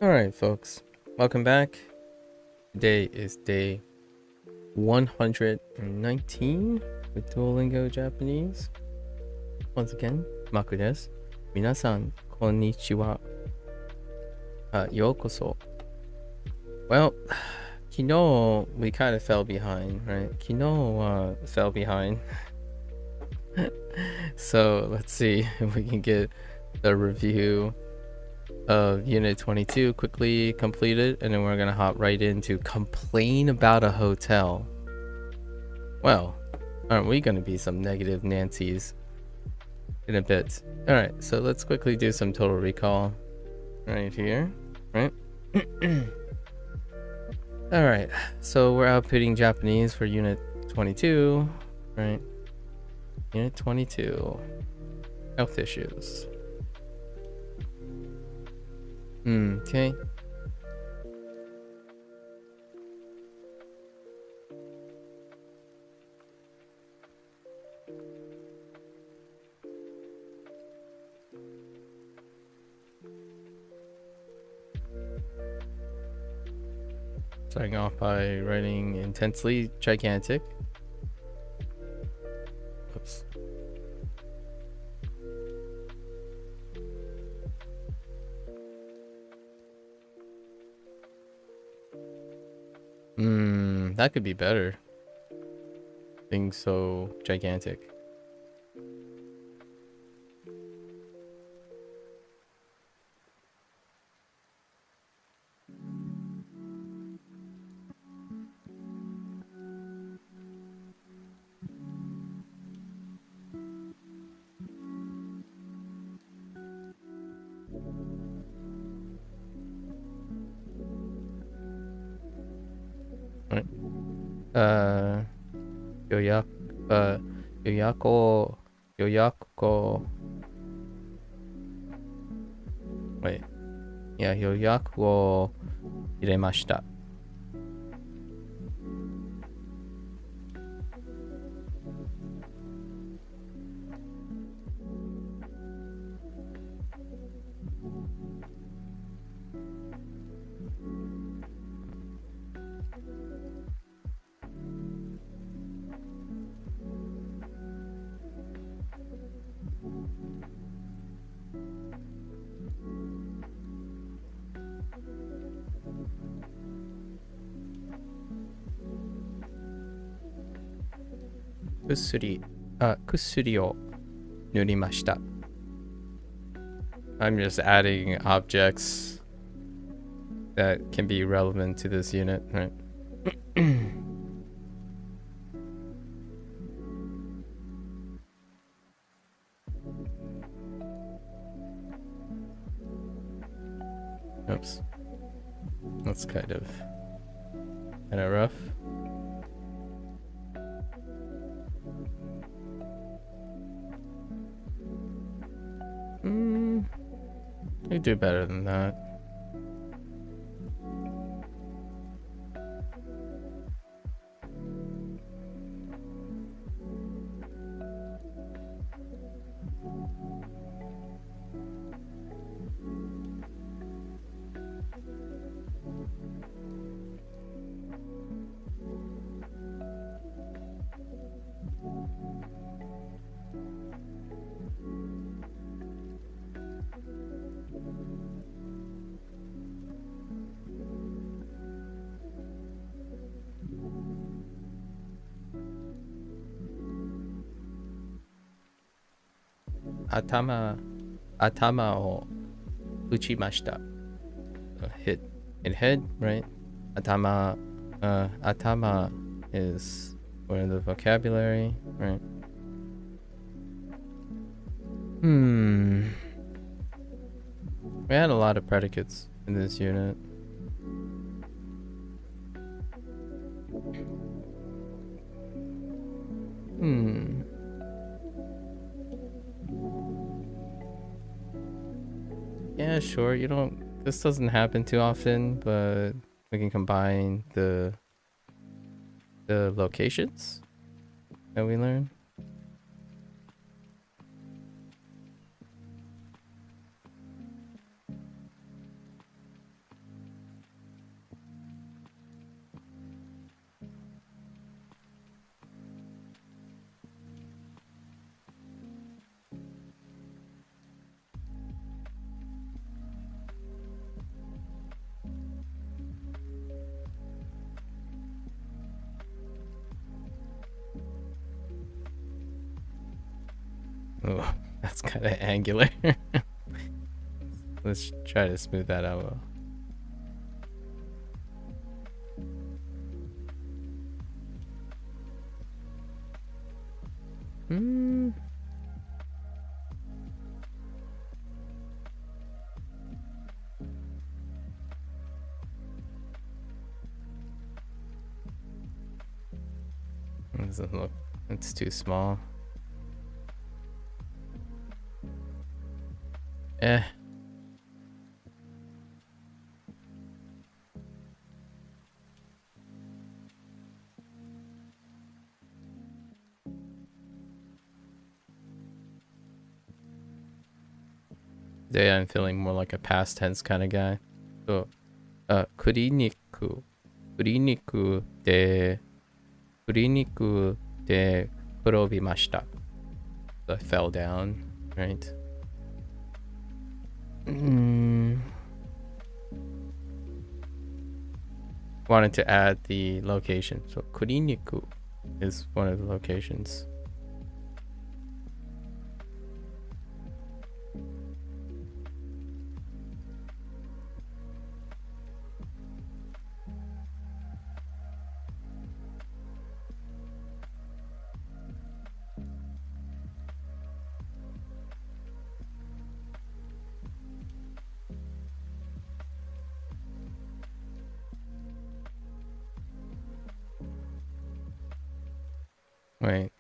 Alright, folks, welcome back. Today is day 119 with Duolingo Japanese. Once again, Maku desu. Minasan, konnichiwa. Yokoso. Well, Kino, we kind of fell behind, right? Kino fell behind. So let's see if we can get the review of Unit 22 quickly completed, and then we're gonna hop right into complain about a hotel. Well, aren't we gonna be some negative Nancy's in a bit? Alright, so let's quickly do some total recall right here, right? Alright, so we're outputting Japanese for Unit 22, right? Unit 22, health issues. Okay. Starting off by writing intensely gigantic. Oops. That could be better. Being so gigantic. Right. Yoyak, yoyako. Wait. Yeah, yoyaku wo iremashita. Kusuri o nurimashita. I'm just adding objects that can be relevant to this unit, right? Oops. That's kind of rough. We do better than that. Atama o uchimashita. Hit in head, right? Atama is one of the vocabulary, right? We had a lot of predicates in this unit. Yeah, sure. This doesn't happen too often, but we can combine the locations that we learn. Oh, that's kind of angular. Let's try to smooth that out. Hmm. Doesn't look. It's too small. Eh. Today I'm feeling more like a past tense kind of guy. So, クリニック、クリニックで、クリニックで転びました。So I fell down, right? Wanted to add the location. So, クリニック is one of the locations. Wait.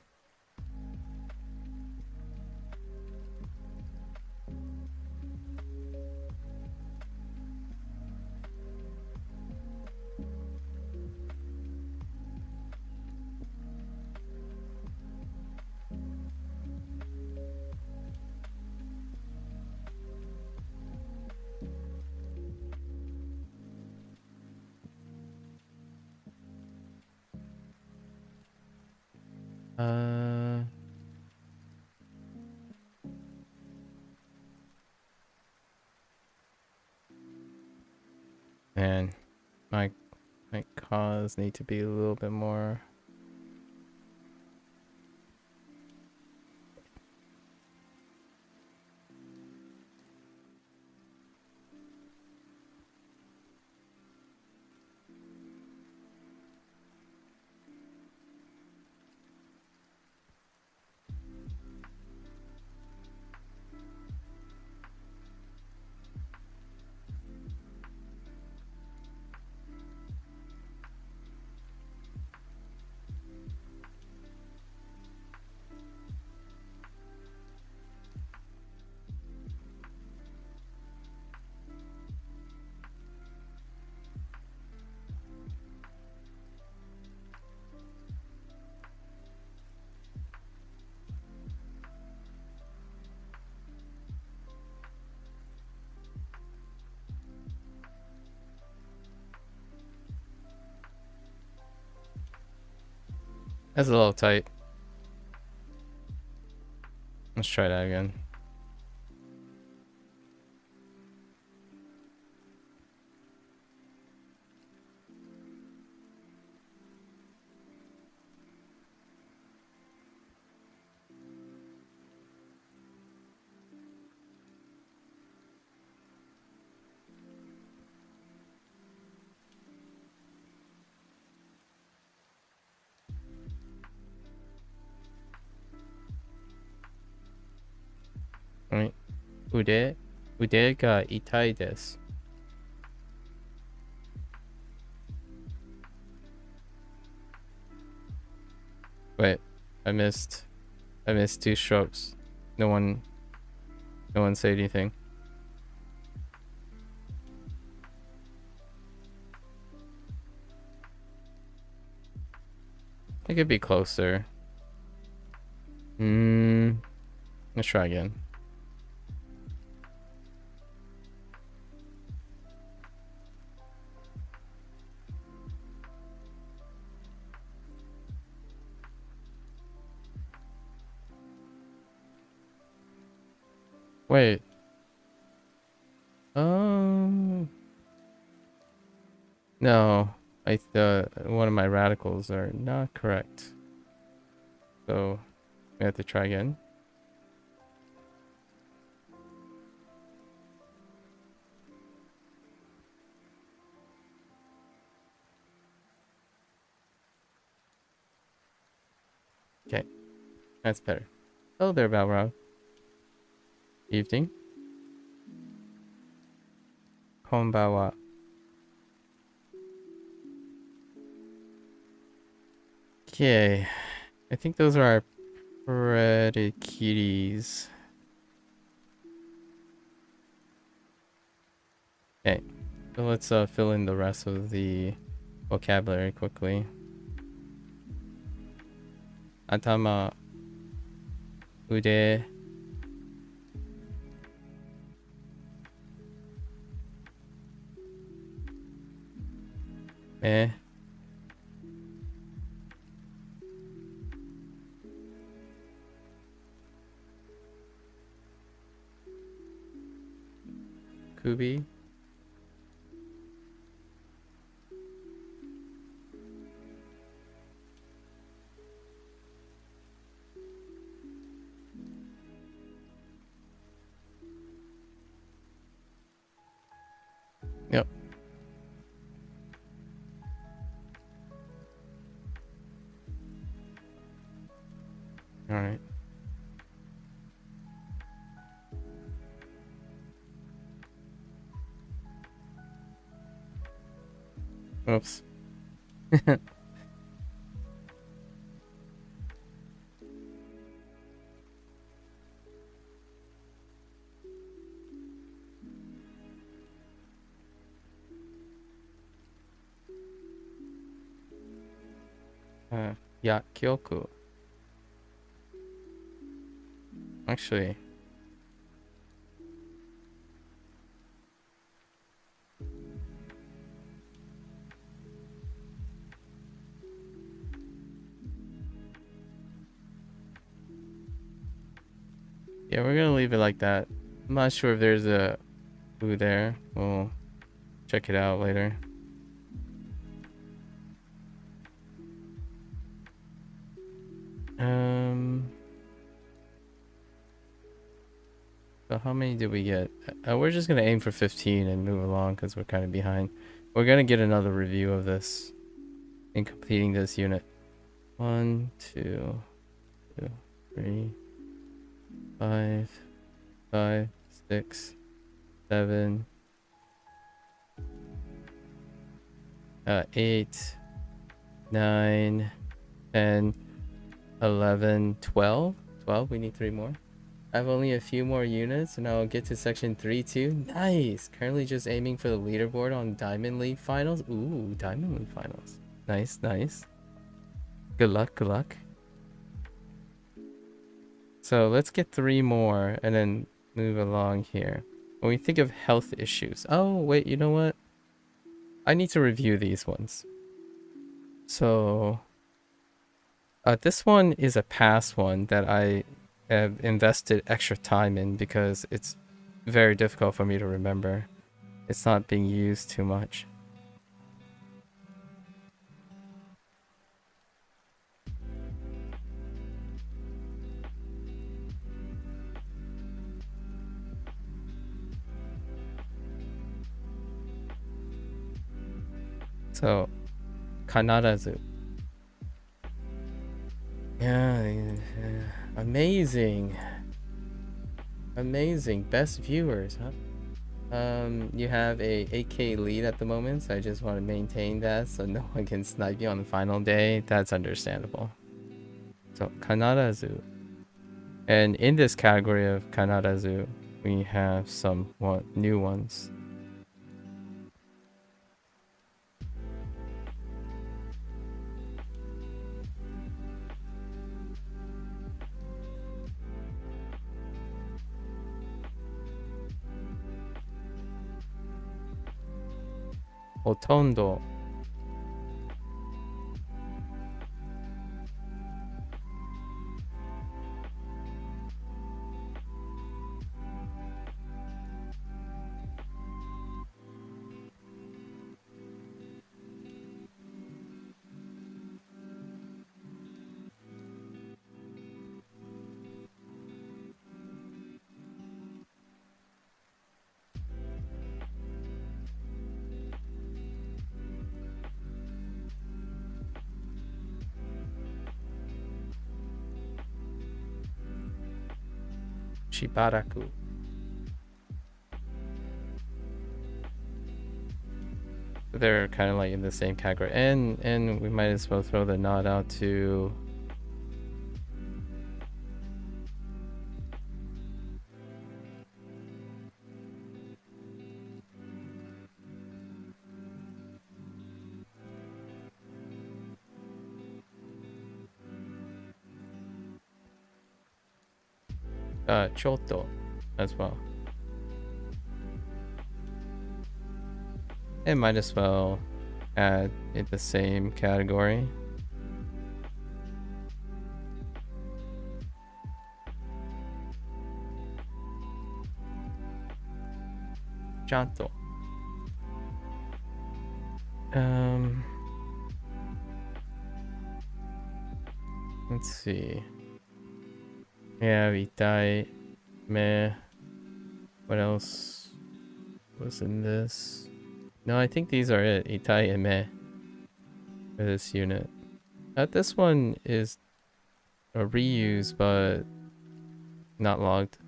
Man, my cause need to be a little bit more. That's a little tight. Let's try that again. Right. 腕が痛いです. Wait, I missed two strokes. No one said anything. It could be closer. Let's try again. Wait. No. One of my radicals are not correct. So we have to try again. That's better. Hello there, Balrog. Evening. Konbawa. Okay. I think those are our predicates. Okay. So let's fill in the rest of the vocabulary quickly. Atama, ude, me, kubi. Yep. All right. Oops. Yeah, Kyoku. Actually, yeah, we're gonna leave it like that. I'm not sure if there's a who there. We'll check it out later. So how many did we get? We're just gonna aim for 15 and move along because we're kind of behind. We're gonna get another review of this in completing this unit. 1, 2, 2, 3, 5, 5, 6, 7, 8, 9, 10, 11, 12. 12. We need 3 more. I have only a few more units and I'll get to section 3 too. Nice! Currently just aiming for the leaderboard on Diamond League finals. Ooh, Diamond League finals. Nice, nice. Good luck, good luck. So let's get 3 more and then move along here. When we think of health issues. Oh, wait, you know what? I need to review these ones. So this one is a past one that I have invested extra time in because it's very difficult for me to remember. It's not being used too much. So, Kanarazu. Yeah, amazing. Amazing. Best viewers, huh? You have a 8K lead at the moment, so I just want to maintain that so no one can snipe you on the final day. That's understandable. So, Kanarazu. And in this category of Kanarazu, we have some new ones. Hotondo. Shibaraku. They're kind of like in the same category, and we might as well throw the nod out to choto as well. It might as well add in the same category. Chanto. Let's see. Yeah, itai, meh. What else was in this? No, I think these are it. Itai and meh for this unit. This one is a reuse, but not logged.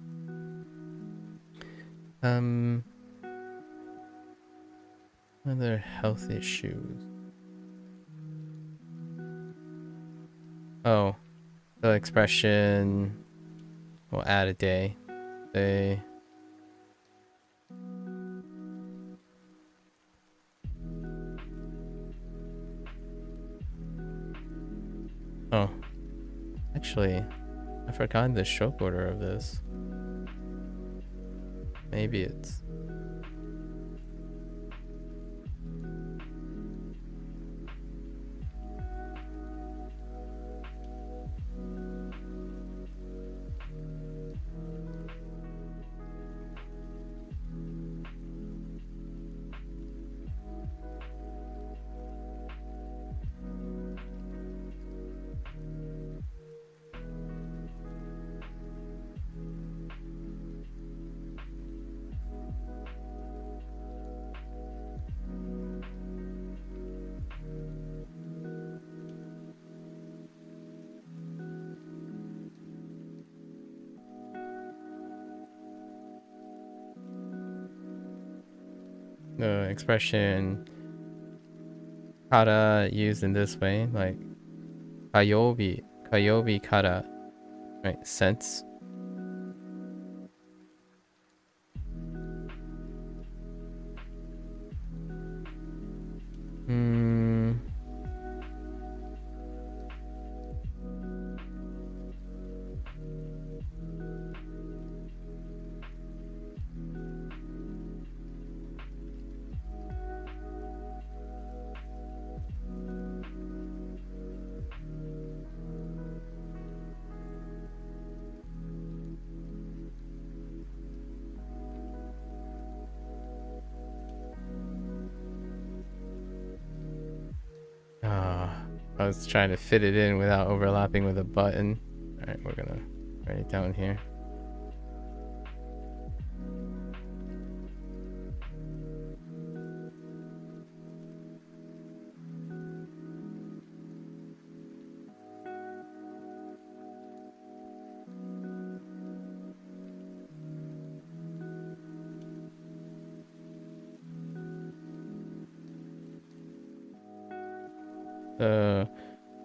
Other health issues. Oh, the expression. We'll add a day. Day. Oh, actually, I forgot the stroke order of this. Maybe it's. The expression kara used in this way, like kayobi kara, right? Since. I was trying to fit it in without overlapping with a button. Alright, we're gonna write it down here.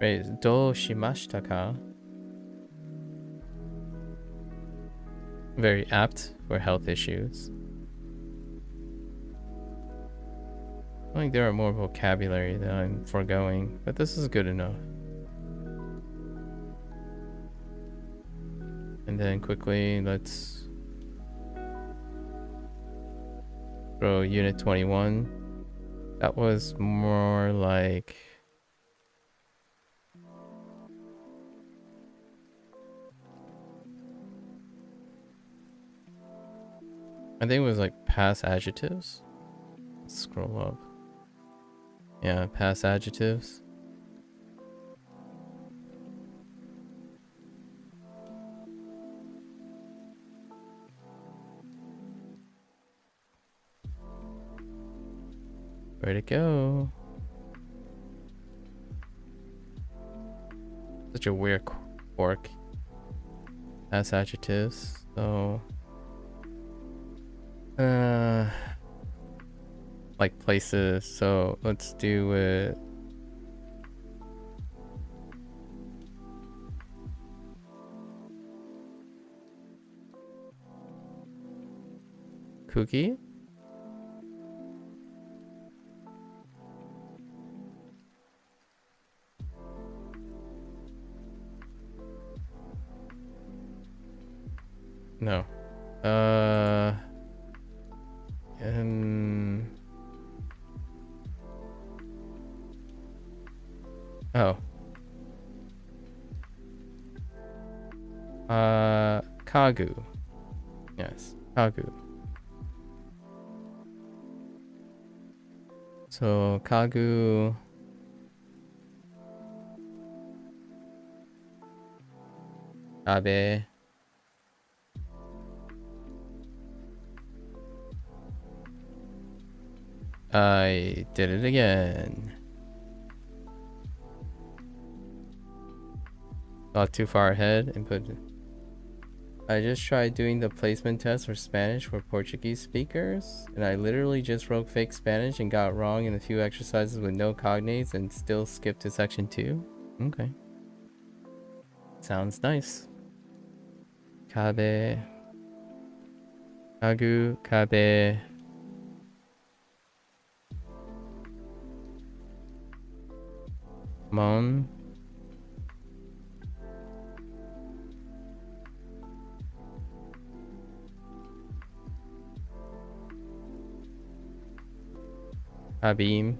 Right, do shimashita ka? Very apt for health issues. I think there are more vocabulary that I'm foregoing, but this is good enough. And then quickly, let's throw unit 21. That was more like... I think it was like past adjectives. Let's scroll up. Yeah, past adjectives. Where'd it go? Such a weird quirk. Past adjectives. So, like places. So let's do it. Cookie? No. Oh. Kagu. Yes, Kagu. So, Kagu. Abe. I did it again. Not too far ahead and put. I just tried doing the placement test for Spanish for Portuguese speakers, and I literally just wrote fake Spanish and got wrong in a few exercises with no cognates and still skipped to section 2. Okay. Sounds nice. Kabe. Kagu, Kabe. Mon. Abim.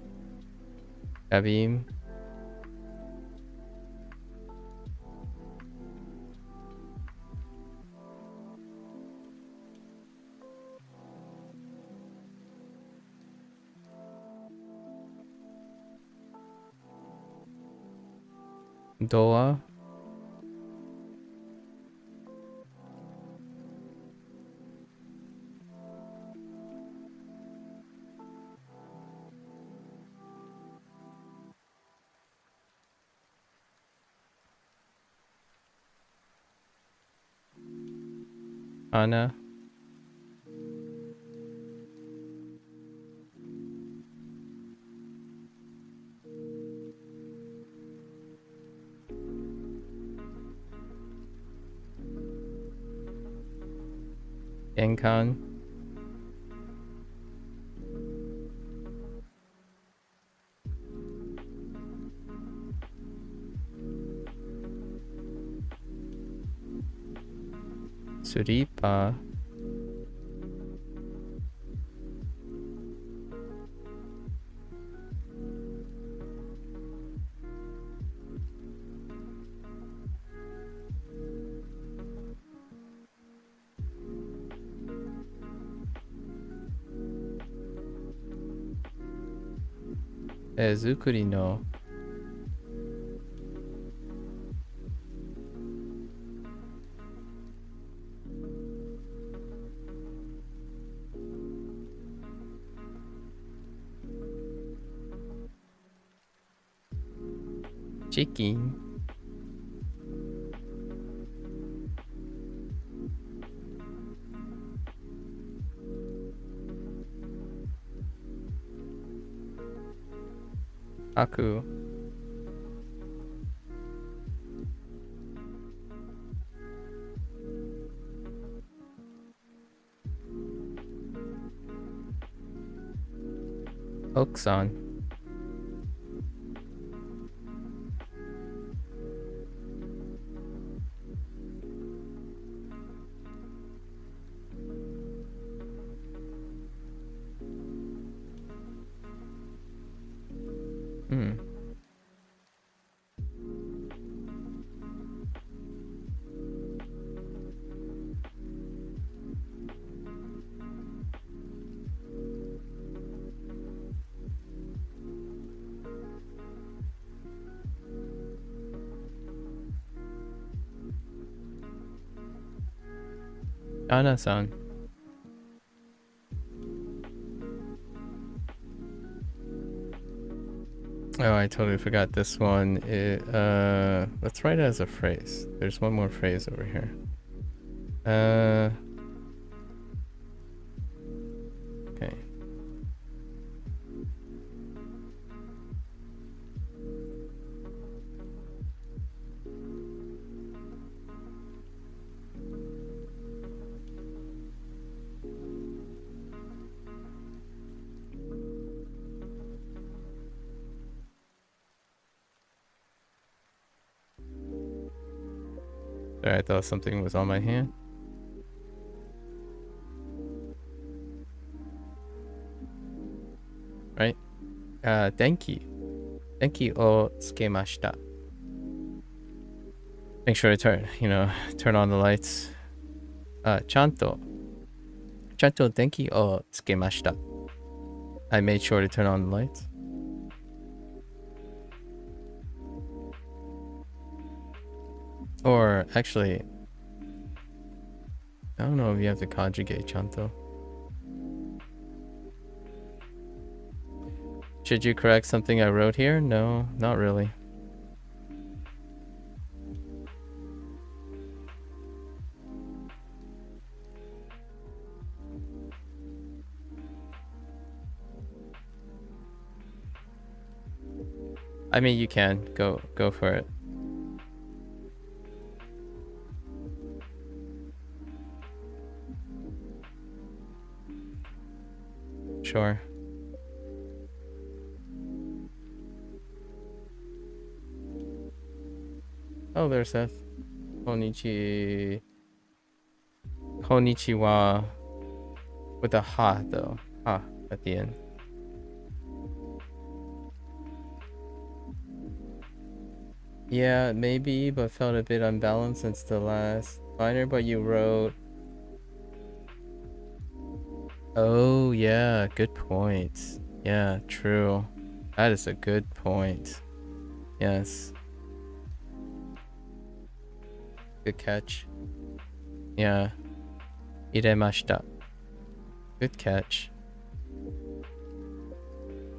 Abim. Doa. Ana. Genkan. Suripa. Zukuri no. Chicken. Aku. Oksan. Ana-san. Oh, I totally forgot this one. Let's write it as a phrase. There's one more phrase over here. Okay. Sorry, I thought something was on my hand. Right? Denki. Denki o tsukemashita. Make sure to turn on the lights. Chanto denki o tsukemashita. I made sure to turn on the lights. Or actually, I don't know if you have to conjugate chanto. Should you correct something I wrote here? No, not really. I mean, you can go for it. Sure. Oh, there's Seth. Konnichiwa. With a ha though. Ha at the end. Yeah, maybe, but felt a bit unbalanced since the last liner, but you wrote... Oh, yeah, good point. Yeah, true. That is a good point. Yes. Good catch. Yeah. Iremashita. Good catch.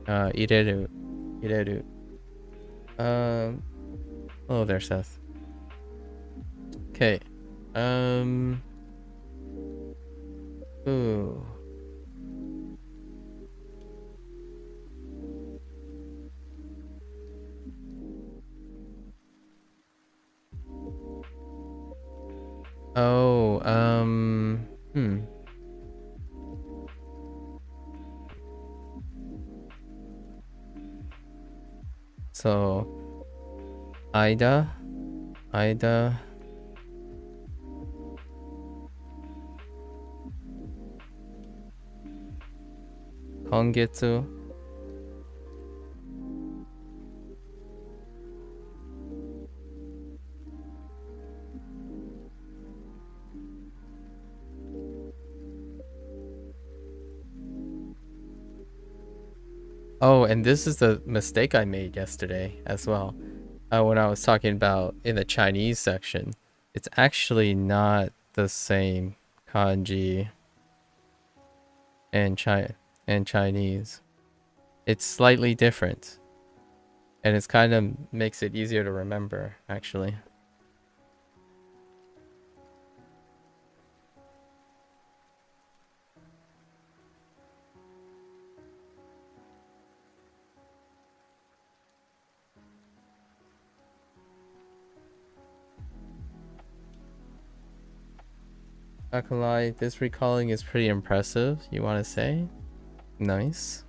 Ireru. Ireru. Oh, there, Seth. Okay. Ooh. Oh, So, Ida, 今月 Oh, and this is the mistake I made yesterday as well. When I was talking about in the Chinese section, it's actually not the same kanji and Chinese. It's slightly different. And it's kind of makes it easier to remember, actually. Not gonna lie, this recalling is pretty impressive, you want to say? Nice.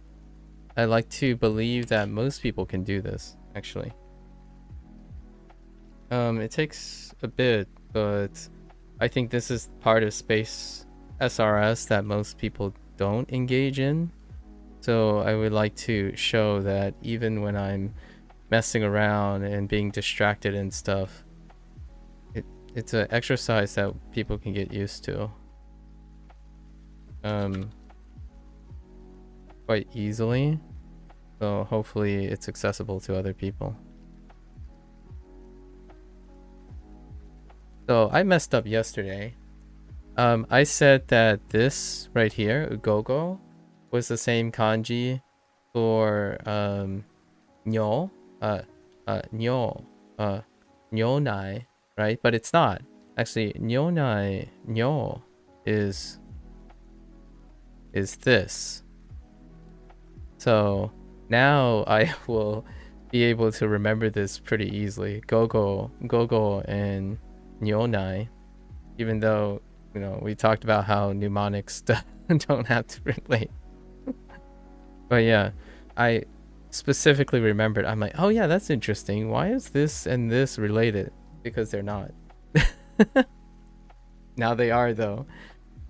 I like to believe that most people can do this, actually. It takes a bit, but I think this is part of space SRS that most people don't engage in. So I would like to show that even when I'm messing around and being distracted and stuff, it's an exercise that people can get used to. Quite easily. So hopefully it's accessible to other people. So I messed up yesterday. I said that this right here, ugogo, was the same kanji for nyo, nyonai, right? But it's not. Actually, nyonai, nyo is this. So now I will be able to remember this pretty easily. Gogo, and nyonai. Even though, you know, we talked about how mnemonics don't have to relate. But yeah, I specifically remembered. I'm like, oh yeah, that's interesting. Why is this and this related? Because they're not. Now they are though.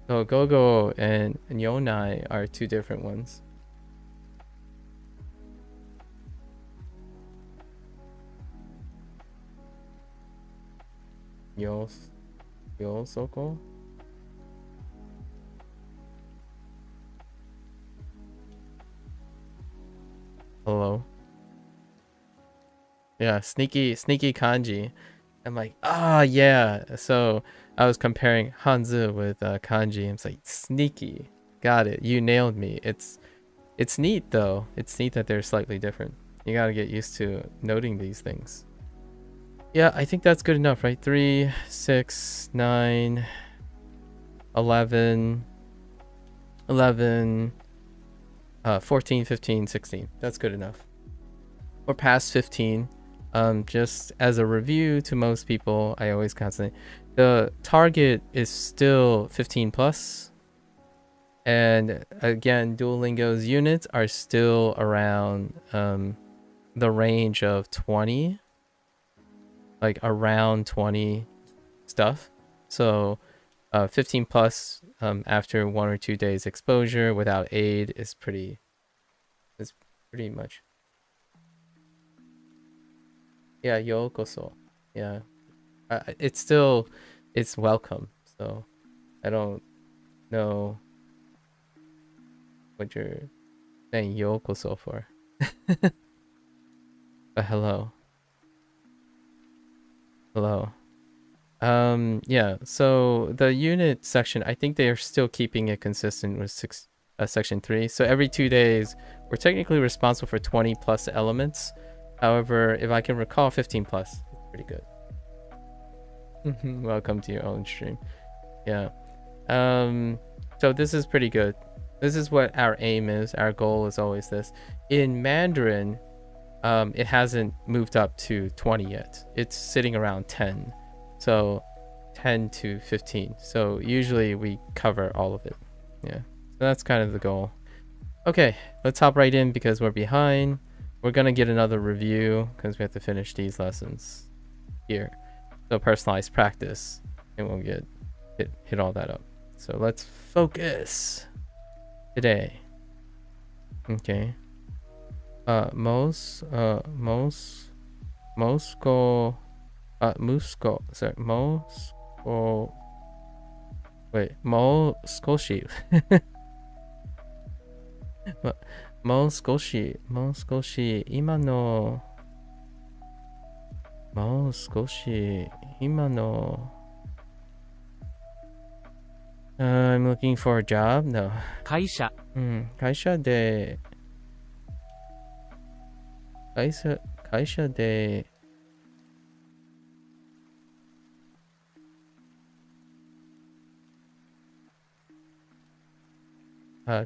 So gogo and nyonai are two different ones. Yo soko. Hello. Yeah, sneaky kanji. I'm like, yeah. So I was comparing Hanzi with kanji. I'm like, sneaky. Got it. You nailed me. It's neat though. It's neat that they're slightly different. You gotta get used to noting these things. Yeah, I think that's good enough, right? 3, 6, 9, 11, 14, 15, 16. That's good enough. We're past 15. Just as a review to most people, I always constantly, the target is still 15 plus. And again, Duolingo's units are still around the range of 20. Like around 20 stuff. So 15 plus after 1 or 2 days exposure without aid is pretty much. Yeah, yokoso. Yeah, it's welcome. So I don't know what you're saying yokoso for. But hello. Yeah, so the unit section, I think they are still keeping it consistent with section 3. So every 2 days, we're technically responsible for 20 plus elements. However, if I can recall, 15 plus, it's pretty good. Welcome to your own stream. Yeah. So this is pretty good. This is what our aim is. Our goal is always this. In Mandarin, it hasn't moved up to 20 yet. It's sitting around 10. So 10 to 15. So usually we cover all of it. Yeah. So that's kind of the goal. Okay, let's hop right in because we're behind. We're gonna get another review because we have to finish these lessons here. So personalized practice, and we'll get hit all that up. So let's focus today. Okay. Musco. Sorry, Mosco. Wait, Moskoshi. Moskoshi. I'm looking for a job. No. 会社。会社で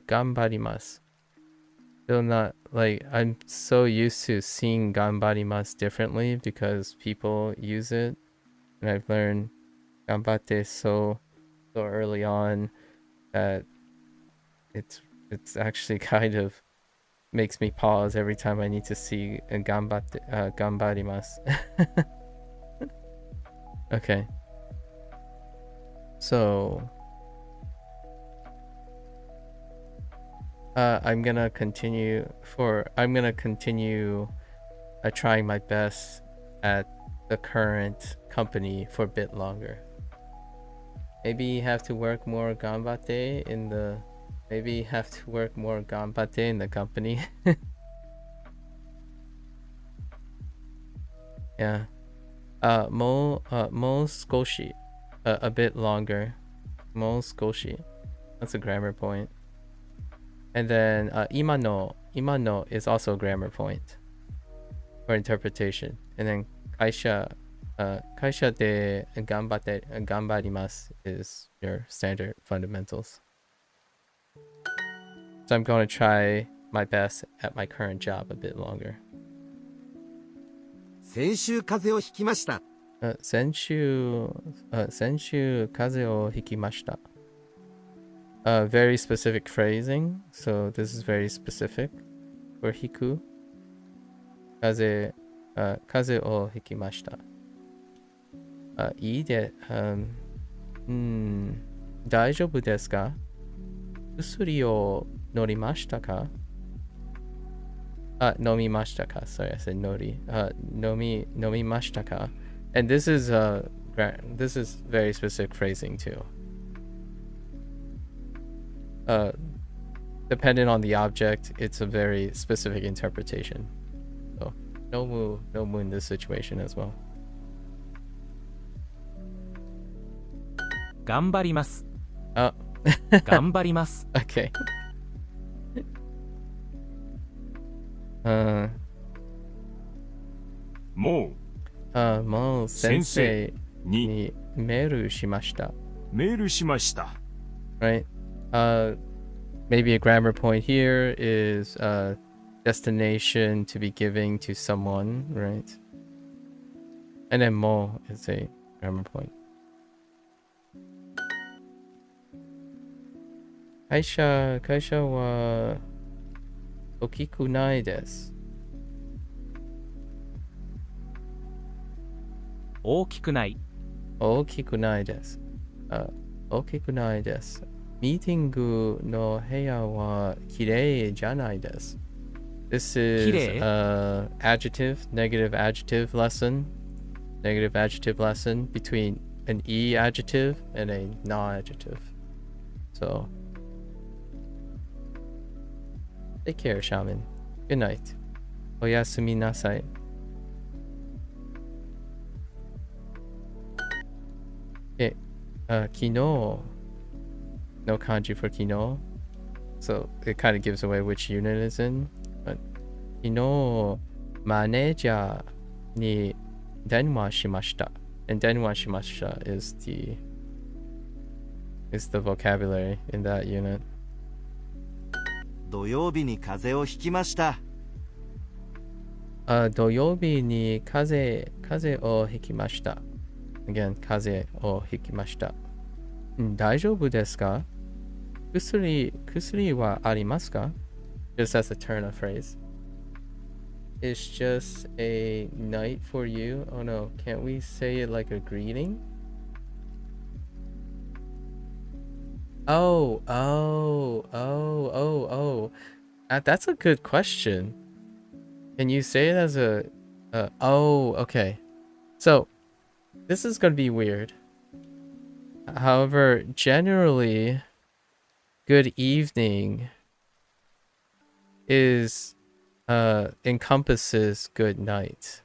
頑張ります。Still not, like, I'm so used to seeing ganbarimasu differently because people use it, and I've learned ganbatte so early on that it's actually kind of makes me pause every time I need to see a ganbarimasu. Okay. So I'm gonna continue trying my best at the current company for a bit longer. Maybe have to work more ganbatte in the company. Yeah. Mo skoshi, a bit longer. Mo skoshi. That's a grammar point. And then imano is also a grammar point for interpretation. And then kaisha 会社で頑張ります is your standard fundamentals. So I'm going to try my best at my current job a bit longer. 先週風邪をひきました。先週風邪をひきました. Very specific phrasing, so this is very specific for hiku. 風邪をひきました. 大丈夫ですか? 薬を飲みましたか? 飲みましたか? Sorry, I said nori. 飲みましたか? And this is very specific phrasing too. Depending on the object, it's a very specific interpretation. So no mu in this situation as well. 頑張ります。 Oh. 頑張ります。 Okay. ももう先生にメールしました。メールしました。 Right? Maybe a grammar point here is destination to be giving to someone, right? And then mo is a grammar point. 会社は大きくないです。大きくない。大きくないです。大きくないです。ミーティングの部屋はきれいじゃないです。This is adjective, negative adjective lesson. Negative adjective lesson between an E adjective and a non-adjective. So, take care, shaman. Good night. おやすみなさい. Okay, 昨日 no kanji for kino, so it kind of gives away which unit it's in. But kino manager ni denwa shimashita, and denwa shimashita is the vocabulary in that unit. 土曜日に風邪をひきました。土曜日に風邪をひきました. Again, 風邪をひきました. 大丈夫ですか? 薬はありますか? Just as a turn of phrase. It's just a night for you. Oh no, can't we say it like a greeting? Oh. That's a good question. Can you say it as a okay. So this is gonna be weird. However, generally, good evening is encompasses good night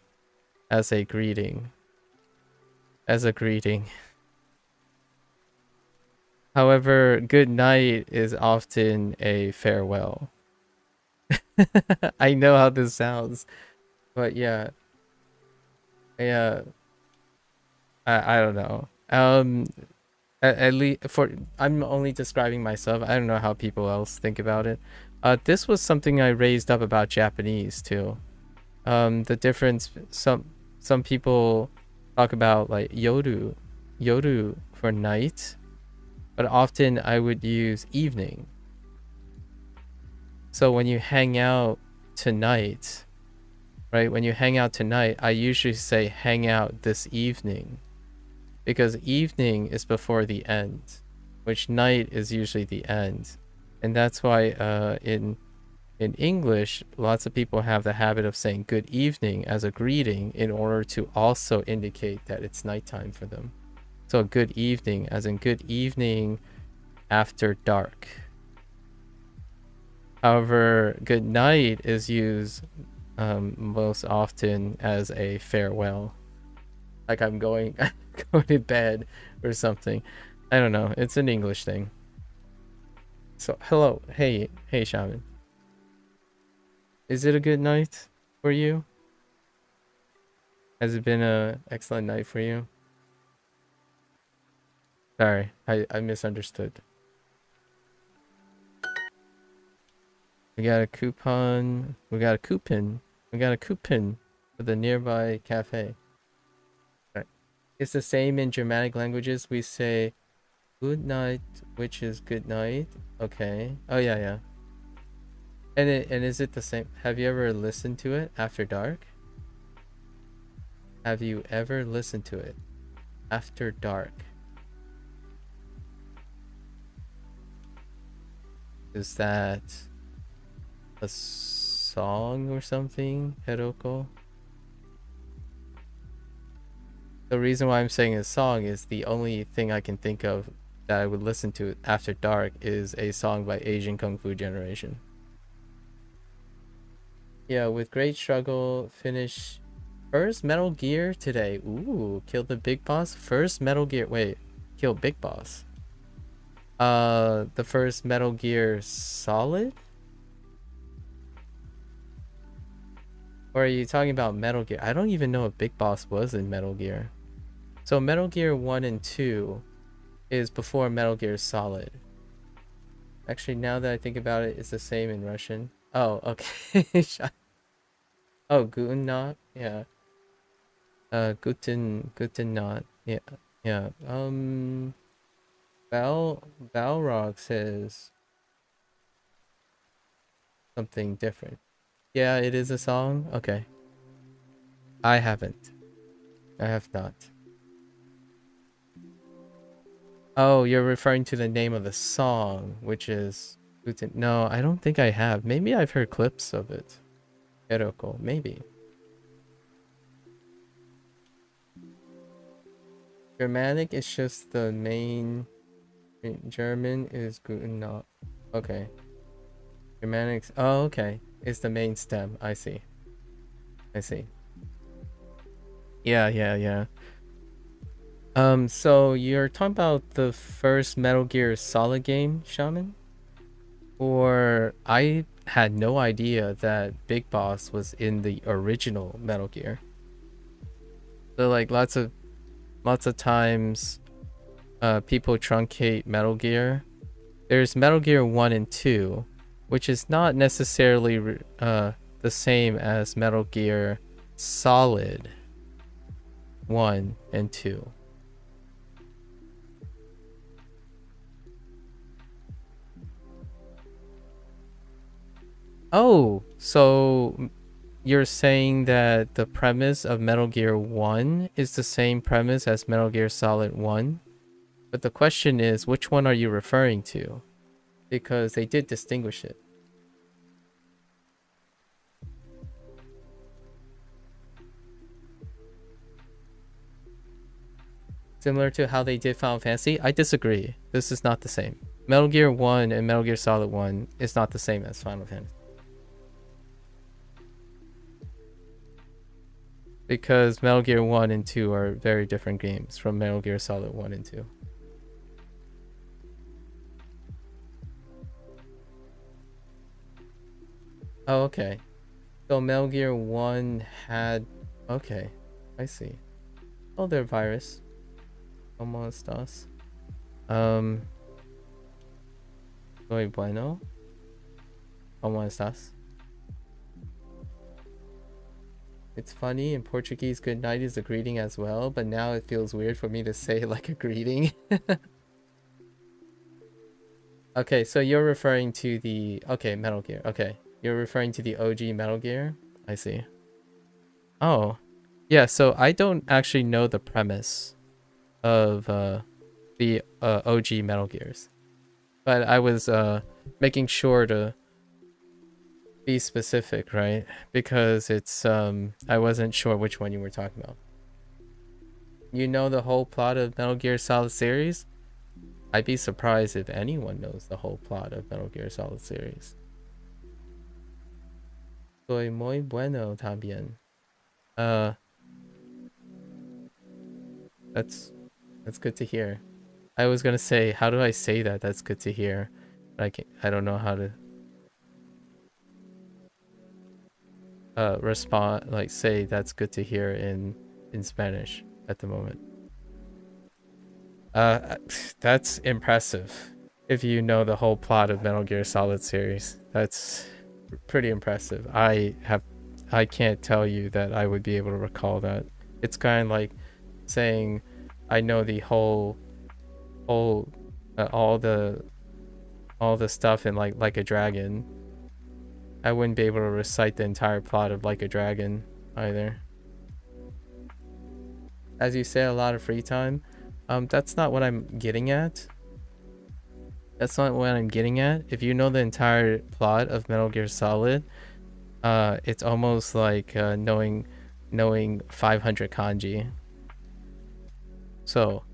as a greeting. However, good night is often a farewell. I know how this sounds, but yeah. I don't know. At least I'm only describing myself. I don't know how people else think about it. This was something I raised up about Japanese too. The difference. Some people talk about like yoru for night, but often I would use evening. So when you hang out tonight, right? When you hang out tonight, I usually say hang out this evening, because evening is before the end, which night is usually the end. And that's why in English, lots of people have the habit of saying good evening as a greeting in order to also indicate that it's nighttime for them. So good evening as in good evening after dark. However, good night is used most often as a farewell. Like I'm going to bed or something. I don't know. It's an English thing. So hello. Hey shaman. Is it a good night for you? Has it been a excellent night for you? Sorry, I misunderstood. We got a coupon. We got a coupon. We got a coupon for the nearby cafe. Right. It's the same in Germanic languages. We say good night, which is good night. Okay. Oh yeah, yeah. And is it the same? Have you ever listened to it after dark? Have you ever listened to it after dark? Is that a song or something, Heroko? The reason why I'm saying a song is the only thing I can think of that I would listen to after dark is a song by Asian Kung Fu Generation. Yeah, with great struggle, finish first Metal Gear today. Ooh, kill the big boss. First Metal Gear. Wait, kill big boss. The first Metal Gear Solid? Or are you talking about Metal Gear? I don't even know if Big Boss was in Metal Gear. So Metal Gear 1 and 2 is before Metal Gear Solid. Actually, now that I think about it, it's the same in Russian. Oh, okay. Oh, Guten Nacht? Yeah. Guten Nacht. Yeah. Yeah. Balrog says something different. Yeah, it is a song? Okay. I haven't. I have not. Oh, you're referring to the name of the song, which is Guten. No, I don't think I have. Maybe I've heard clips of it. Eroko, maybe. Germanic is just the main. German is Guten Nacht. Okay. Germanics. Oh, okay. It's the main stem. I see. I see. Yeah, yeah, yeah. So you're talking about the first Metal Gear Solid game, Shaman? Or I had no idea that Big Boss was in the original Metal Gear. So like lots of times people truncate Metal Gear. There's Metal Gear 1 and 2, which is not necessarily the same as Metal Gear Solid 1 and 2. Oh, so you're saying that the premise of Metal Gear 1 is the same premise as Metal Gear Solid 1? But the question is, which one are you referring to? Because they did distinguish it. Similar to how they did Final Fantasy? I disagree. This is not the same. Metal Gear 1 and Metal Gear Solid 1 is not the same as Final Fantasy. Because Metal Gear 1 and 2 are very different games from Metal Gear Solid 1 and 2. Oh, okay. So Metal Gear 1 had... Okay, I see. Oh, they're virus. ¿Cómo estás? Muy bueno. ¿Cómo estás? It's funny, in Portuguese, good night is a greeting as well, but now it feels weird for me to say like a greeting. Okay, so you're referring to the... Okay, Metal Gear. Okay, you're referring to the OG Metal Gear? I see. Oh. Yeah, so I don't actually know the premise of the OG Metal Gears. But I was making sure to be specific, right? Because it's I wasn't sure which one you were talking about. You know the whole plot of Metal Gear Solid series? I'd be surprised if anyone knows the whole plot of Metal Gear Solid series. Soy muy bueno también. That's good to hear. I was gonna say, how do I say that? That's good to hear. But I don't know how to respond, like say that's good to hear in in Spanish at the moment. That's impressive. If you know the whole plot of Metal Gear Solid series, that's pretty impressive. I can't tell you that I would be able to recall that. It's kind of like saying I know the whole all the stuff in like a Dragon. I wouldn't be able to recite the entire plot of Like a Dragon either. As you say, a lot of free time. That's not what I'm getting at. That's not what I'm getting at. If you know the entire plot of Metal Gear Solid, it's almost like knowing 500 kanji. So,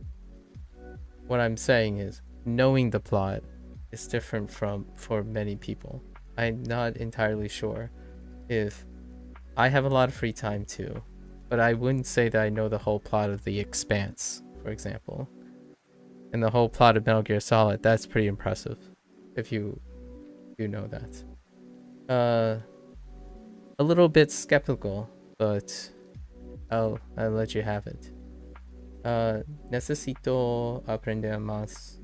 what I'm saying is, knowing the plot is different for many people. I'm not entirely sure if I have a lot of free time too, but I wouldn't say that I know the whole plot of The Expanse, for example. And the whole plot of Metal Gear Solid, that's pretty impressive, if you know that. A little bit skeptical, but I'll let you have it. Necesito aprender más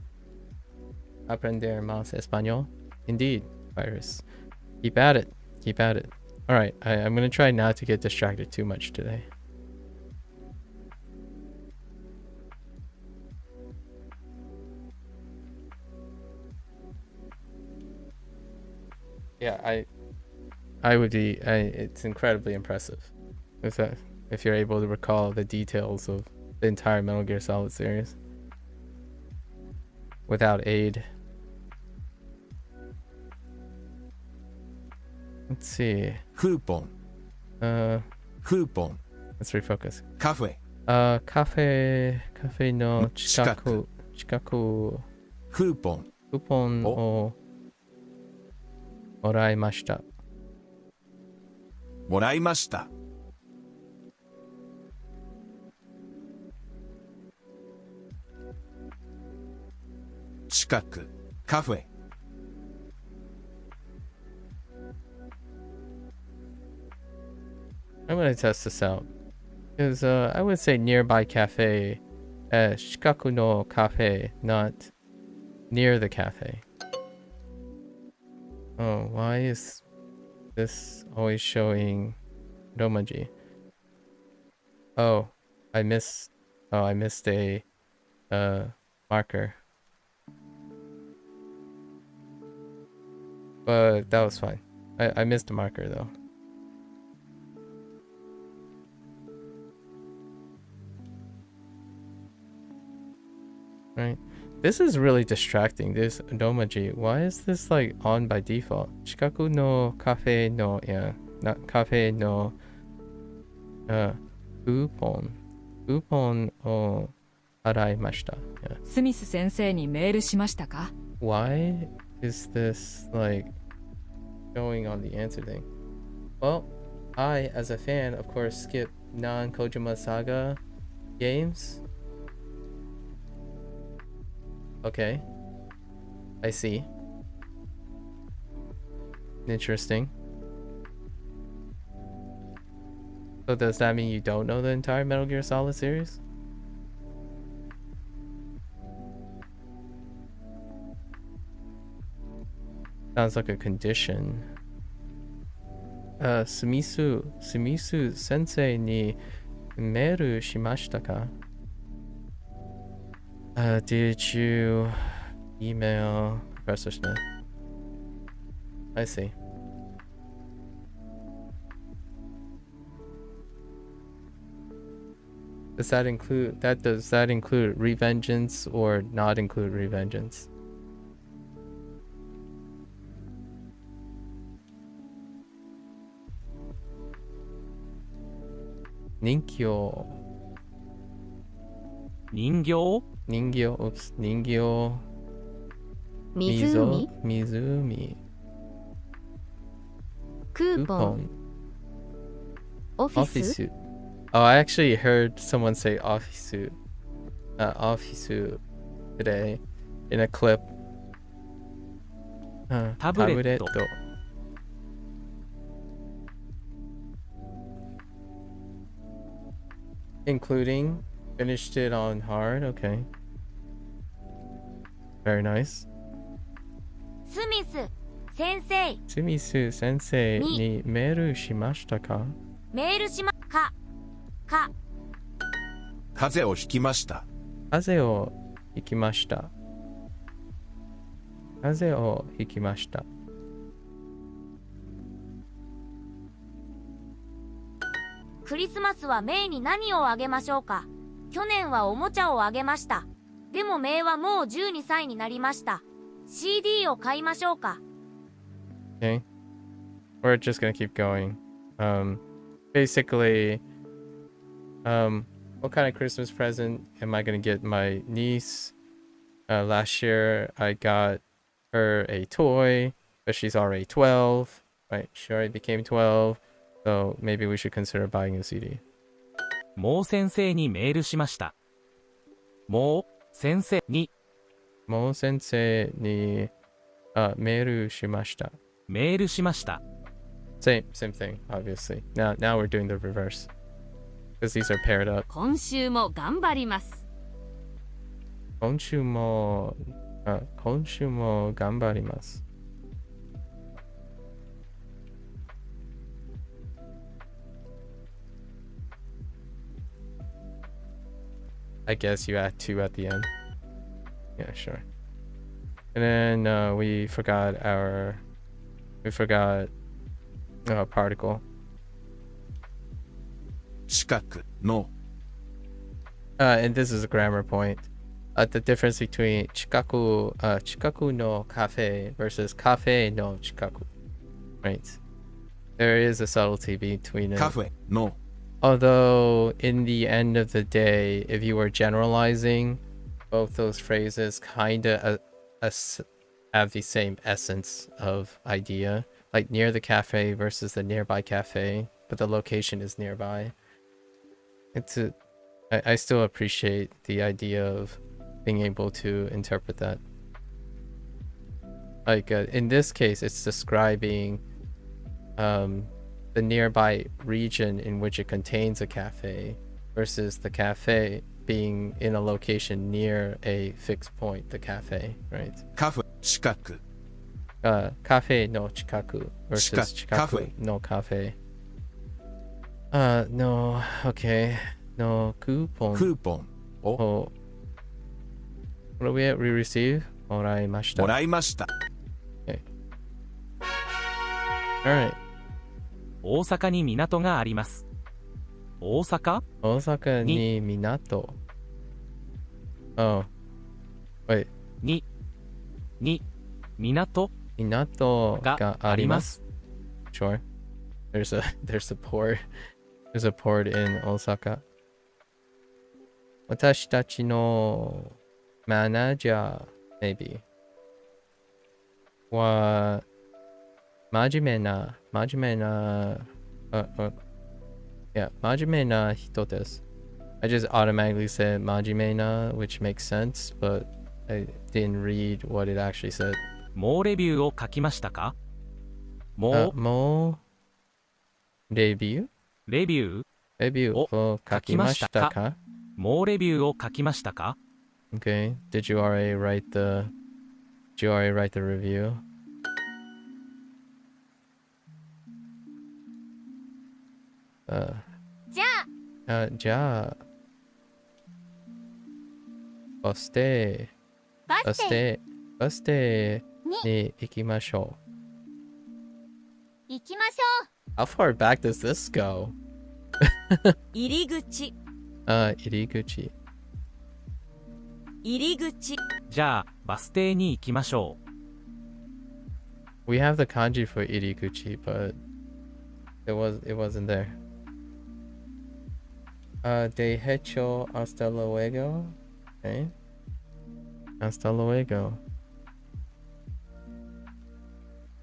español. Indeed, Virus. Keep at it. Keep at it. All right, I'm gonna try not to get distracted too much today. Yeah, I would be. It's incredibly impressive if you're able to recall the details of the entire Metal Gear Solid series without aid. Let's see. Coupon. Coupon. Let's refocus. Cafe. Cafe no chikaku. Coupon. Coupon o moraimashita. Moraimashita. Chikaku. Cafe. I'm gonna test this out. Because I would say nearby cafe. Shikaku no cafe, not near the cafe. Oh, why is this always showing Romaji? Oh, I missed a marker. But that was fine. I missed a marker though. Right. This is really distracting, this Domaji. Why is this like on by default? Shikaku no cafe no, yeah, not cafe no coupon o araimashita. Yeah. スミス先生にメールしましたか? Why is this like showing on the answer thing? Well, I, as a fan, of course, skip non-Kojima Saga games. Okay. I see. Interesting. So does that mean you don't know the entire Metal Gear Solid series? Sounds like a condition. Sumisu sensei ni meru shimashita ka? Did you email Professor Smith? I see. Does that include Revengeance or not include Revengeance? Ninkyo. 人形 Ningyo, oops, Ningyo. 湖 Mizumi. クーポン Coupon. オフィス Office. Oh, I actually heard someone say office today in a clip. Tablet. including finished it on hard. Okay. Very nice. スミス先生 Sumisu sensei ni meru shimashita ka? メールしまか風邪をひきました。風邪をひきました。風邪をひきました。クリスマスはメイに何をあげましょうか。去年はおもちゃをあげました。でもメイはもう12歳になりました。CD を買いましょうか。 Okay. We're just gonna keep going. Basically, what kind of Christmas present am I gonna get my niece? Last year I got her a toy, but she's already 12, right? She already became 12, so maybe we should consider buying a CD. もう先生にメールしました。もう先生にもう先生にメールしました。メールしました。Same thing, obviously. Now we're doing the reverse. Because these are paired up. 今週も頑張ります。今週も頑張ります。I guess you add 2 at the end. Yeah, sure. And then we forgot particle. 近くの And this is a grammar point. The difference between 近くのカフェ versus カフェの近く. Right. There is a subtlety between it. カフェの Although, in the end of the day, if you were generalizing, both those phrases kind of have the same essence of idea. Like near the cafe versus the nearby cafe, but the location is nearby. I still appreciate the idea of being able to interpret that. Like in this case, it's describing the nearby region in which it contains a cafe versus the cafe being in a location near a fixed point, the cafe, right? カフェ近く Cafe no chikaku versus chikaku no cafe. No, okay. No coupon. クーポンを Oh. What do we receive? もらいました。もらいました。 Alright. 大阪に港があります。大阪大阪に港。Oh. Wait. に港港があります。Sure. There's a port. There's a port in Osaka. 私たちのマネージャー maybe は真面目な真面目な人です。I just automatically said 真面目な which makes sense, but I didn't read what it actually said. もうレビューを書きましたか。もうレビューを書きましたか。もうレビューを書きましたか。 Okay. Did you already write the review? じゃあバス停に行きましょう。行きましょ How far back does this go? う。入り口入り口。じゃあバス停に行きましょう。 We have the kanji for iriguchi, but it wasn't there. De hecho hasta luego. Okay. Hasta luego.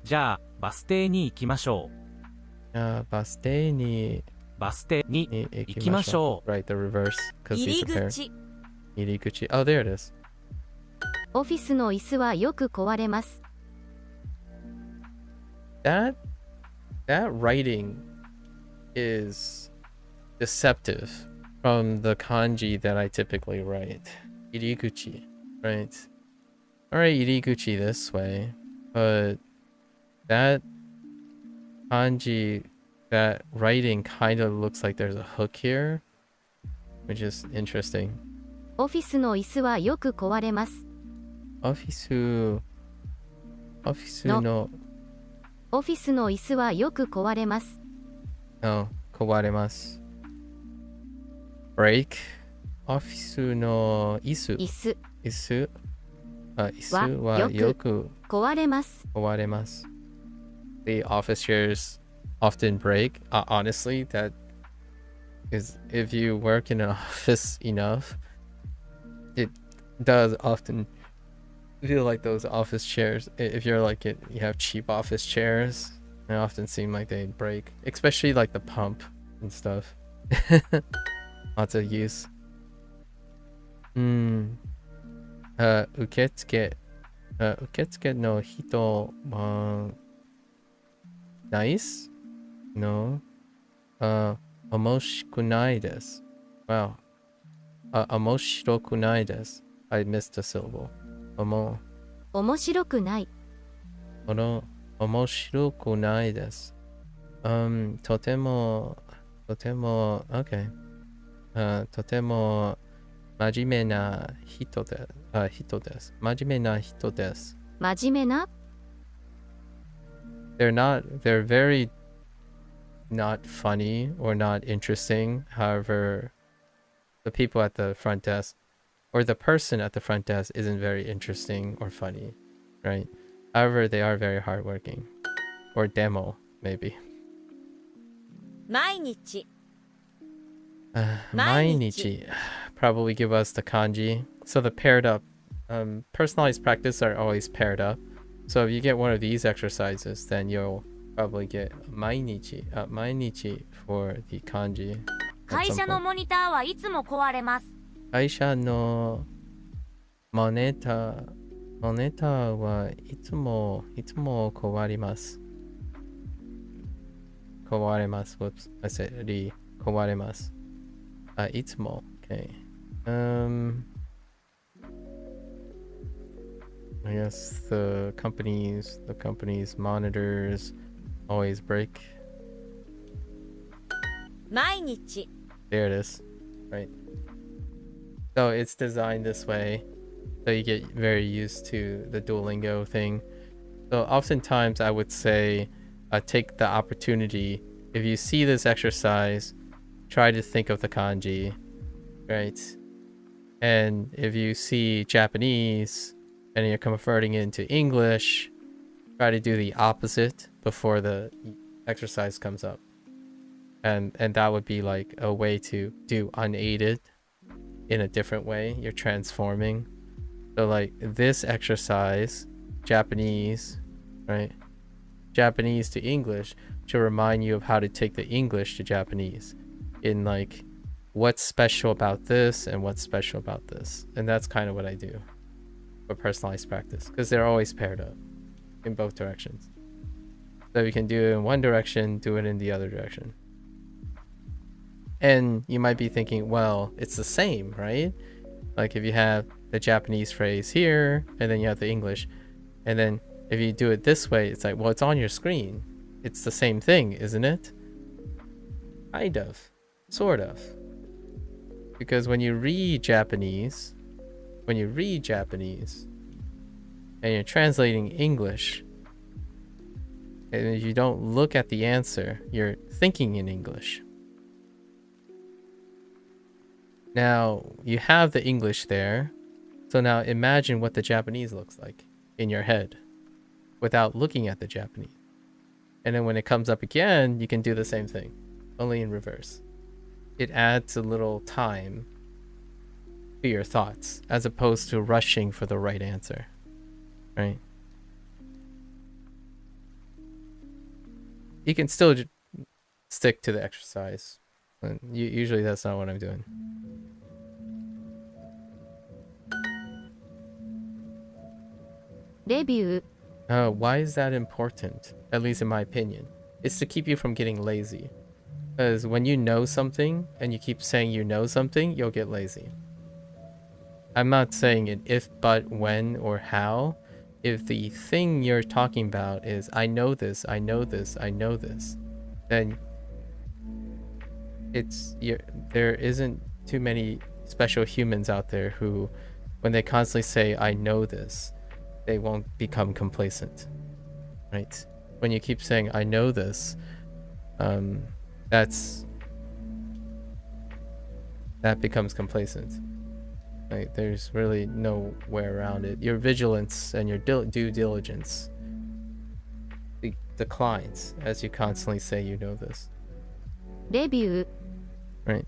じゃあバス停に行きましょう。バス停に行きましょう。 Right, the reverse. Because 入 these り are paired. 口 Iriguchi. Oh, there it is. オフィスの椅子はよく壊れます。That writing is deceptive. from the kanji that I typically write. Iriguchi, right? Alright, iriguchi this way, but that kanji, that writing kind of looks like there's a hook here, which is interesting. オフィスの椅子はよく壊れます。オフィスのオフィスの椅子はよく壊れます。壊れます。break オフィスの椅子はよく壊れます。The office chairs often break. Honestly, that is, if you work in an office enough, it does often feel like those office chairs. If you're like you have cheap office chairs, they often seem like they break, especially like the pump and stuff. Lots of use. 受付の人はナイスの面白くないです。Wow. 面白くないです。I missed a syllable. 面白くない。面白くないです。とても OK。とても真面目な人です。真面目な人です。真面目な They're very not funny or not interesting. However, the people at the front desk or the person at the front desk isn't very interesting or funny, right? However, they are very hardworking. Or demo, maybe. 毎日 Mainichi probably give us the kanji. So the paired up, personalized practice are always paired up. So if you get one of these exercises, then you'll probably get mainichi for the kanji. 会社のモニターはいつも壊れます。会社のモニターはいつも壊れます。Whoops, I said 壊れます。いつも okay. I guess the company's monitors always break. 毎日 There it is. Right. So it's designed this way so you get very used to the Duolingo thing. So oftentimes I would say take the opportunity, if you see this exercise, try to think of the kanji, right? And if you see Japanese and you're converting it into English, try to do the opposite before the exercise comes up. And that would be like a way to do unaided in a different way. You're transforming. So like this exercise, Japanese, right? Japanese to English to remind you of how to take the English to Japanese in like what's special about this and what's special about this. And that's kind of what I do for personalized practice because they're always paired up in both directions. So you can do it in one direction, do it in the other direction. And you might be thinking, well, it's the same, right? Like if you have the Japanese phrase here and then you have the English, and then if you do it this way, it's like, well, it's on your screen. It's the same thing, isn't it? Kind of. Sort of. Because when you read Japanese and you're translating English, and if you don't look at the answer, you're thinking in English. Now, you have the English there. So now imagine what the Japanese looks like in your head without looking at the Japanese. And then when it comes up again, you can do the same thing, only in reverse. It adds a little time to your thoughts as opposed to rushing for the right answer, right? You can still stick to the exercise. Usually that's not what I'm doing. Review. Why is that important? At least in my opinion. It's to keep you from getting lazy. Because when you know something and you keep saying you know something, you'll get lazy. I'm not saying it if, but, when, or how. If the thing you're talking about is I know this, I know this, I know this, then there isn't too many special humans out there who, when they constantly say I know this, they won't become complacent, right? When you keep saying I know this, that becomes complacent. Like, there's really no way around it. Your vigilance and your due diligence declines as you constantly say you know this. レビュー Right.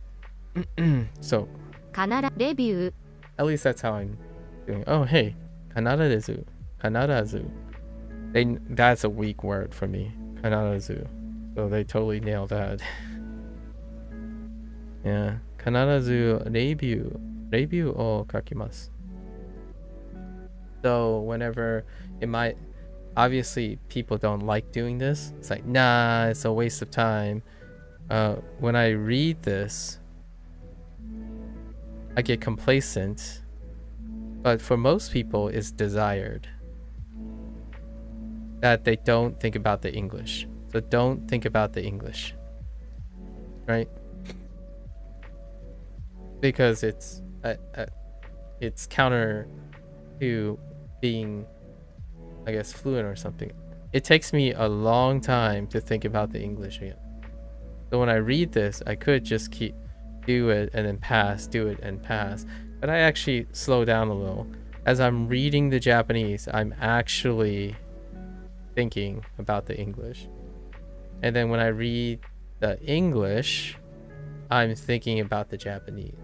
So かならレビュー at least that's how I'm doing. Oh, hey, kanarazu. Kanarazu. That's a weak word for me. Kanarazu. So they totally nailed that. Yeah. Kanarazu review. Review o kakimasu. So whenever it might, obviously people don't like doing this. It's like, nah, it's a waste of time. When I read this, I get complacent, but for most people it's desired that they don't think about the English. So don't think about the English, right? Because it's counter to being, I guess, fluent or something. It takes me a long time to think about the English again. So when I read this, I could just do it and then pass, do it and pass. But I actually slow down a little. As I'm reading the Japanese, I'm actually thinking about the English. And then when I read the English, I'm thinking about the Japanese.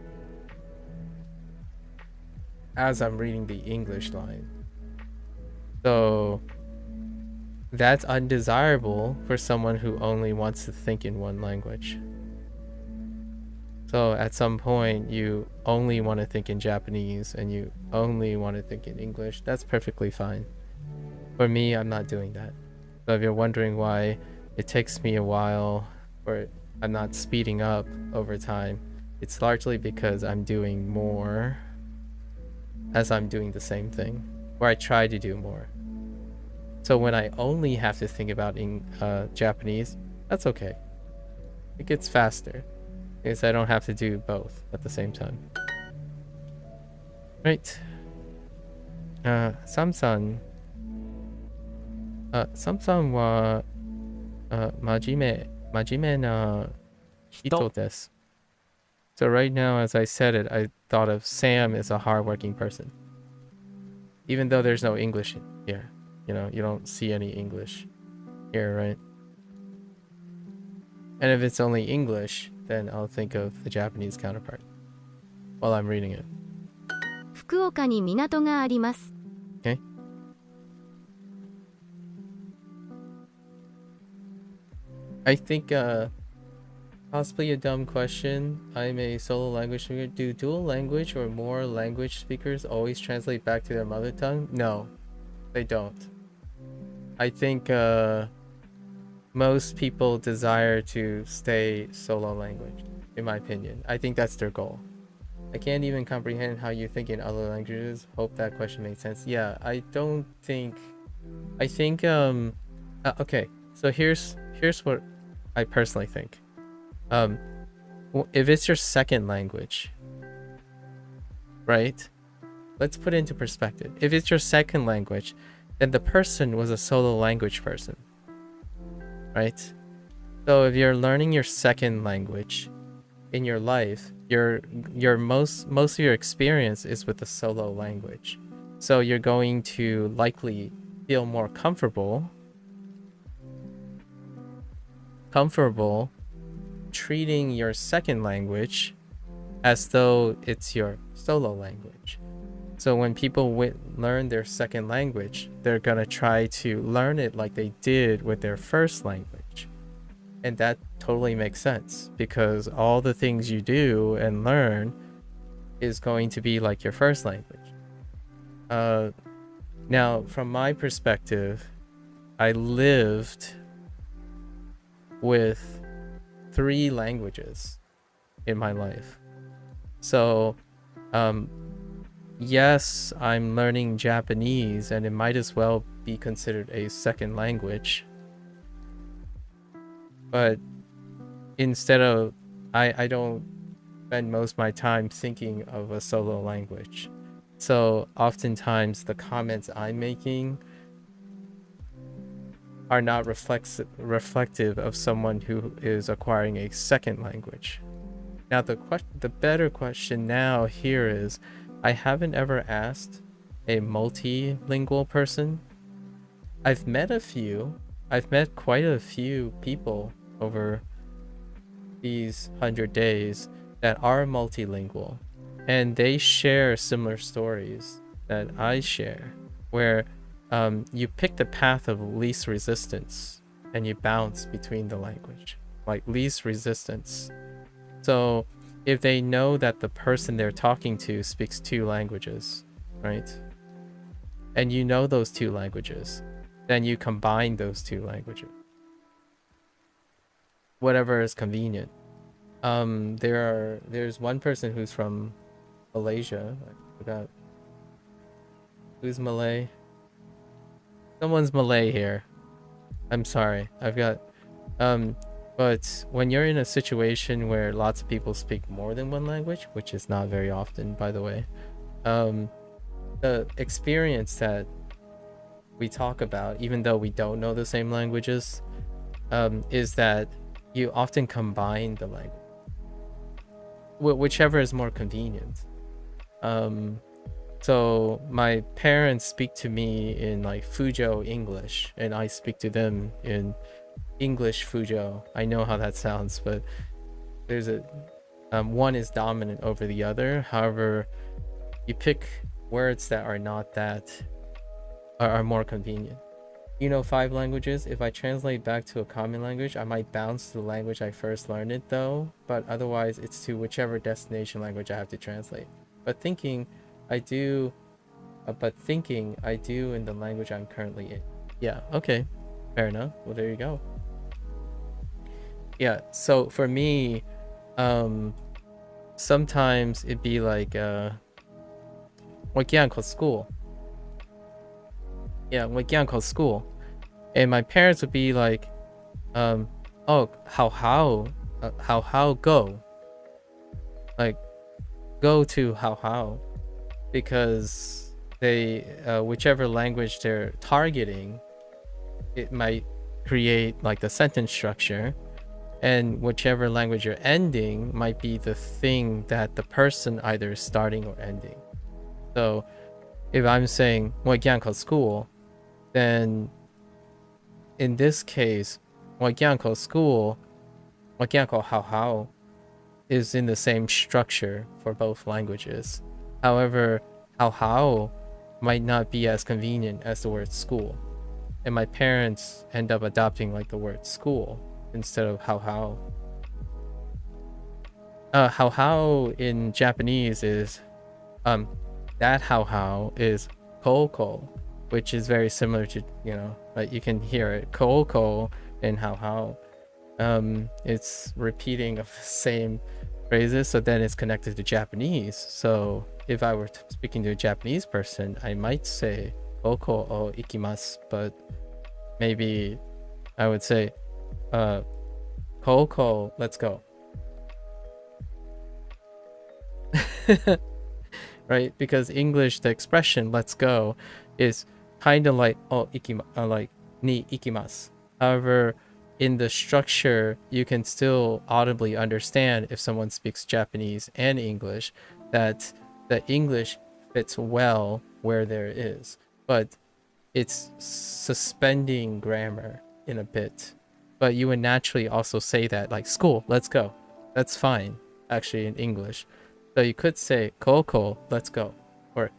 As I'm reading the English line. So that's undesirable for someone who only wants to think in one language. So at some point you only want to think in Japanese and you only want to think in English. That's perfectly fine. For me, I'm not doing that. So if you're wondering why it takes me a while or I'm not speeding up over time, it's largely because I'm doing more as I'm doing the same thing, or I try to do more. So when I only have to think about Japanese, that's okay. It gets faster because I don't have to do both at the same time. Right. Samsan wa majime na hito desu. So right now, as I said it, I thought of Sam as a hardworking person. Even though there's no English here. You know, you don't see any English here, right? And if it's only English, then I'll think of the Japanese counterpart while I'm reading it. 福岡に港があります Okay. I think possibly a dumb question. I'm a solo language speaker. Do dual language or more language speakers always translate back to their mother tongue? No, they don't. I think most people desire to stay solo language, in my opinion. I think that's their goal. I can't even comprehend how you think in other languages. Hope that question makes sense. Yeah, I don't think... I think, okay, so here's what I personally think. If it's your second language, right? Let's put it into perspective. If it's your second language, then the person was a solo language person, right? So if you're learning your second language in your life, your most of your experience is with the solo language. So you're going to likely feel more comfortable treating your second language as though it's your solo language. So when people learn their second language, they're gonna try to learn it like they did with their first language. And that totally makes sense because all the things you do and learn is going to be like your first language. Now, from my perspective, I lived with 3 languages in my life. So, yes, I'm learning Japanese, and it might as well be considered a second language. But instead of, I don't spend most of my time thinking of a solo language. So oftentimes the comments I'm making are not reflective of someone who is acquiring a second language. Now the better question now here is, I haven't ever asked a multilingual person. I've met quite a few people over these 100 days that are multilingual, and they share similar stories that I share, where you pick the path of least resistance and you bounce between the language, like least resistance. So if they know that the person they're talking to speaks 2 languages, right? And you know those 2 languages, then you combine those 2 languages. Whatever is convenient. There's one person who's from Malaysia. I forgot. Who's Malay? Someone's Malay here. I'm sorry. I've got but when you're in a situation where lots of people speak more than one language, which is not very often, by the way, the experience that we talk about, even though we don't know the same languages, is that you often combine the language, whichever is more convenient. So my parents speak to me in like Fuzhou English, and I speak to them in English Fuzhou. I know how that sounds, but there's a one is dominant over the other. However, you pick words that are not that are more convenient. 5 languages. If I translate back to a common language, I might bounce to the language I first learned it though, but otherwise it's to whichever destination language I have to translate. But thinking I do in the language I'm currently in. Yeah, okay, fair enough. Well, there you go. Yeah, so for me, sometimes it'd be like school. Yeah, school. And my parents would be like, oh, how go? Like, go to how. Because they, whichever language they're targeting, it might create like the sentence structure. And whichever language you're ending might be the thing that the person either is starting or ending. So if I'm saying school, then in this case, school, how is in the same structure for both languages. However, how might not be as convenient as the word school. And my parents end up adopting like the word school instead of how. How in Japanese is that how is ko, which is very similar to, like you can hear it, ko and how. It's repeating of the same phrases, so then it's connected to Japanese. So if I were speaking to a Japanese person, I might say koko o ikimasu, but maybe I would say koko, let's go. Right? Because English, the expression let's go is kind of like like ni ikimasu. However, in the structure, you can still audibly understand if someone speaks Japanese and English that the English fits well where there is, but it's suspending grammar in a bit. But you would naturally also say that like school, let's go. That's fine actually in English. So you could say Coco, let's go. Or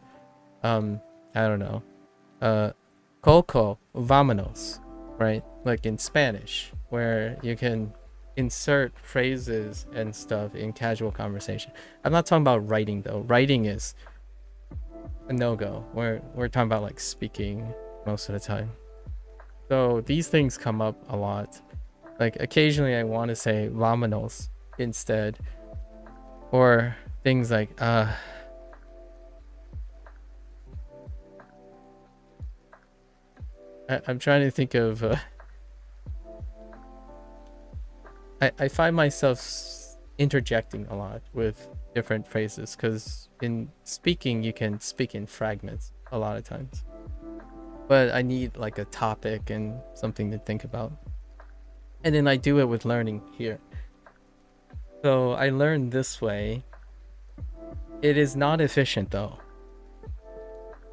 I don't know. Coco, vámonos, right? Like in Spanish, where you can insert phrases and stuff in casual conversation. I'm not talking about writing though. Writing is a no-go. We're talking about like speaking most of the time. So these things come up a lot. Like occasionally I want to say vámonos instead, or things like I'm trying to think of I find myself interjecting a lot with different phrases, because in speaking you can speak in fragments a lot of times, but I need like a topic and something to think about, and then I do it with learning here. So I learned this way. It is not efficient though.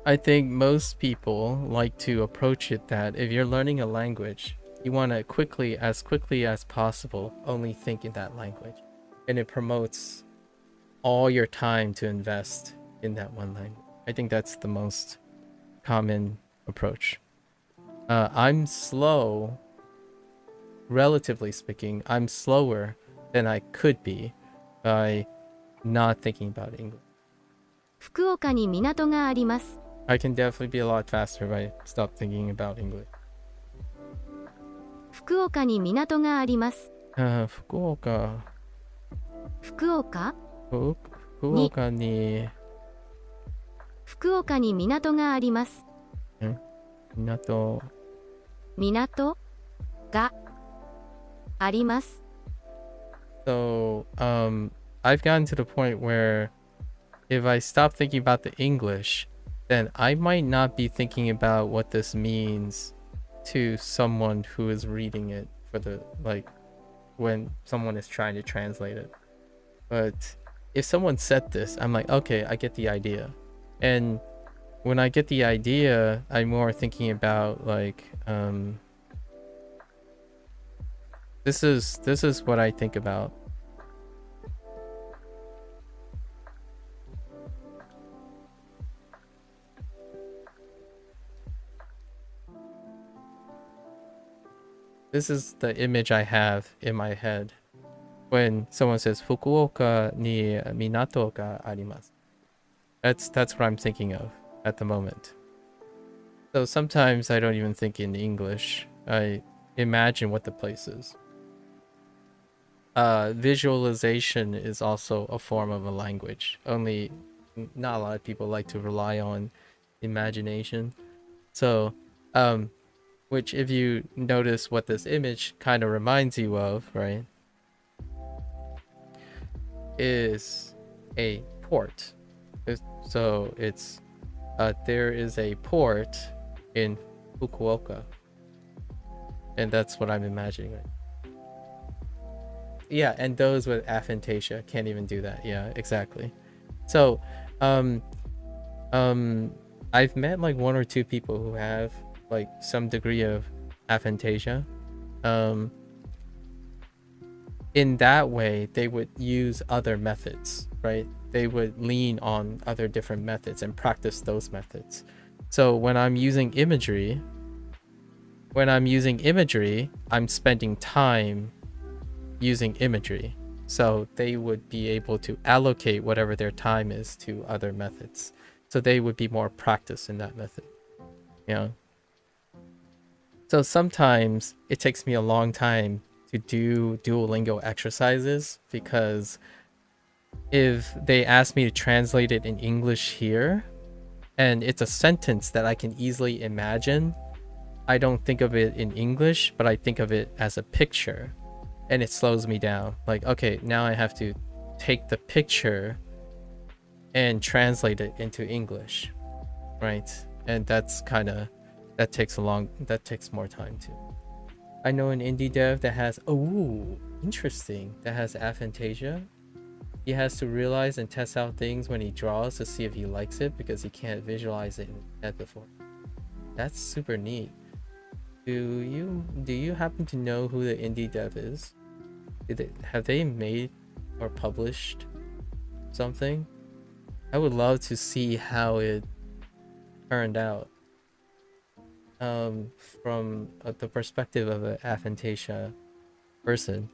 I think most people like to approach it that if you're learning a language, you want to quickly as possible only think in that language, and it promotes all your time to invest in that one language. I think that's the most common approach. I'm slow, relatively speaking. I'm slower than I could be by not thinking about English. 福岡に港があります。 I can definitely be a lot faster if I stop thinking about English. 福岡に港があります。福岡に福岡に港があります。港があります。 So, I've gotten to the point where if I stop thinking about the English, then I might not be thinking about what this means to someone who is reading it for the, like, when someone is trying to translate it. But if someone said this, I'm like, okay, I get the idea. And when I get the idea, I'm more thinking about like, this is what I think about. This is the image I have in my head when someone says Fukuoka ni minato ga arimasu. That's what I'm thinking of at the moment. So sometimes I don't even think in English. I imagine what the place is. Visualization is also a form of a language. Only not a lot of people like to rely on imagination. So, which if you notice what this image kind of reminds you of, right, is a port. So it's there is a port in Fukuoka, and that's what I'm imagining, right? Yeah, and those with aphantasia can't even do that. Yeah, exactly. So I've met like one or two people who have like some degree of aphantasia. In that way, they would use other methods, right? They would lean on other different methods and practice those methods. So when I'm using imagery, I'm spending time using imagery. So they would be able to allocate whatever their time is to other methods. So they would be more practiced in that method. Yeah. So sometimes it takes me a long time to do Duolingo exercises, because if they ask me to translate it in English here, and it's a sentence that I can easily imagine, I don't think of it in English, but I think of it as a picture, and it slows me down. Like, okay, now I have to take the picture and translate it into English, right? And that's kind of, that takes more time too. I know an indie dev that has, interesting, that has aphantasia. He has to realize and test out things when he draws to see if he likes it, because he can't visualize it in his head before. That's super neat. Do you happen to know who the indie dev is? Have they made or published something? I would love to see how it turned out. From the perspective of an aphantasia person.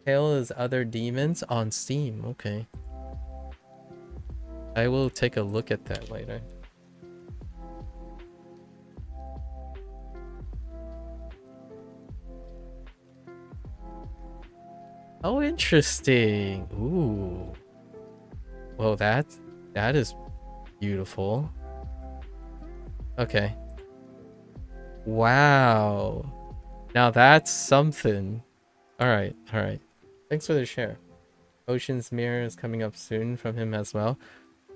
Hail is Other Demons on Steam. Okay. I will take a look at that later. Oh, interesting. Ooh. Well, that is beautiful. Okay. Wow. Now that's something. All right. Thanks for the share. Ocean's Mirror is coming up soon from him as well.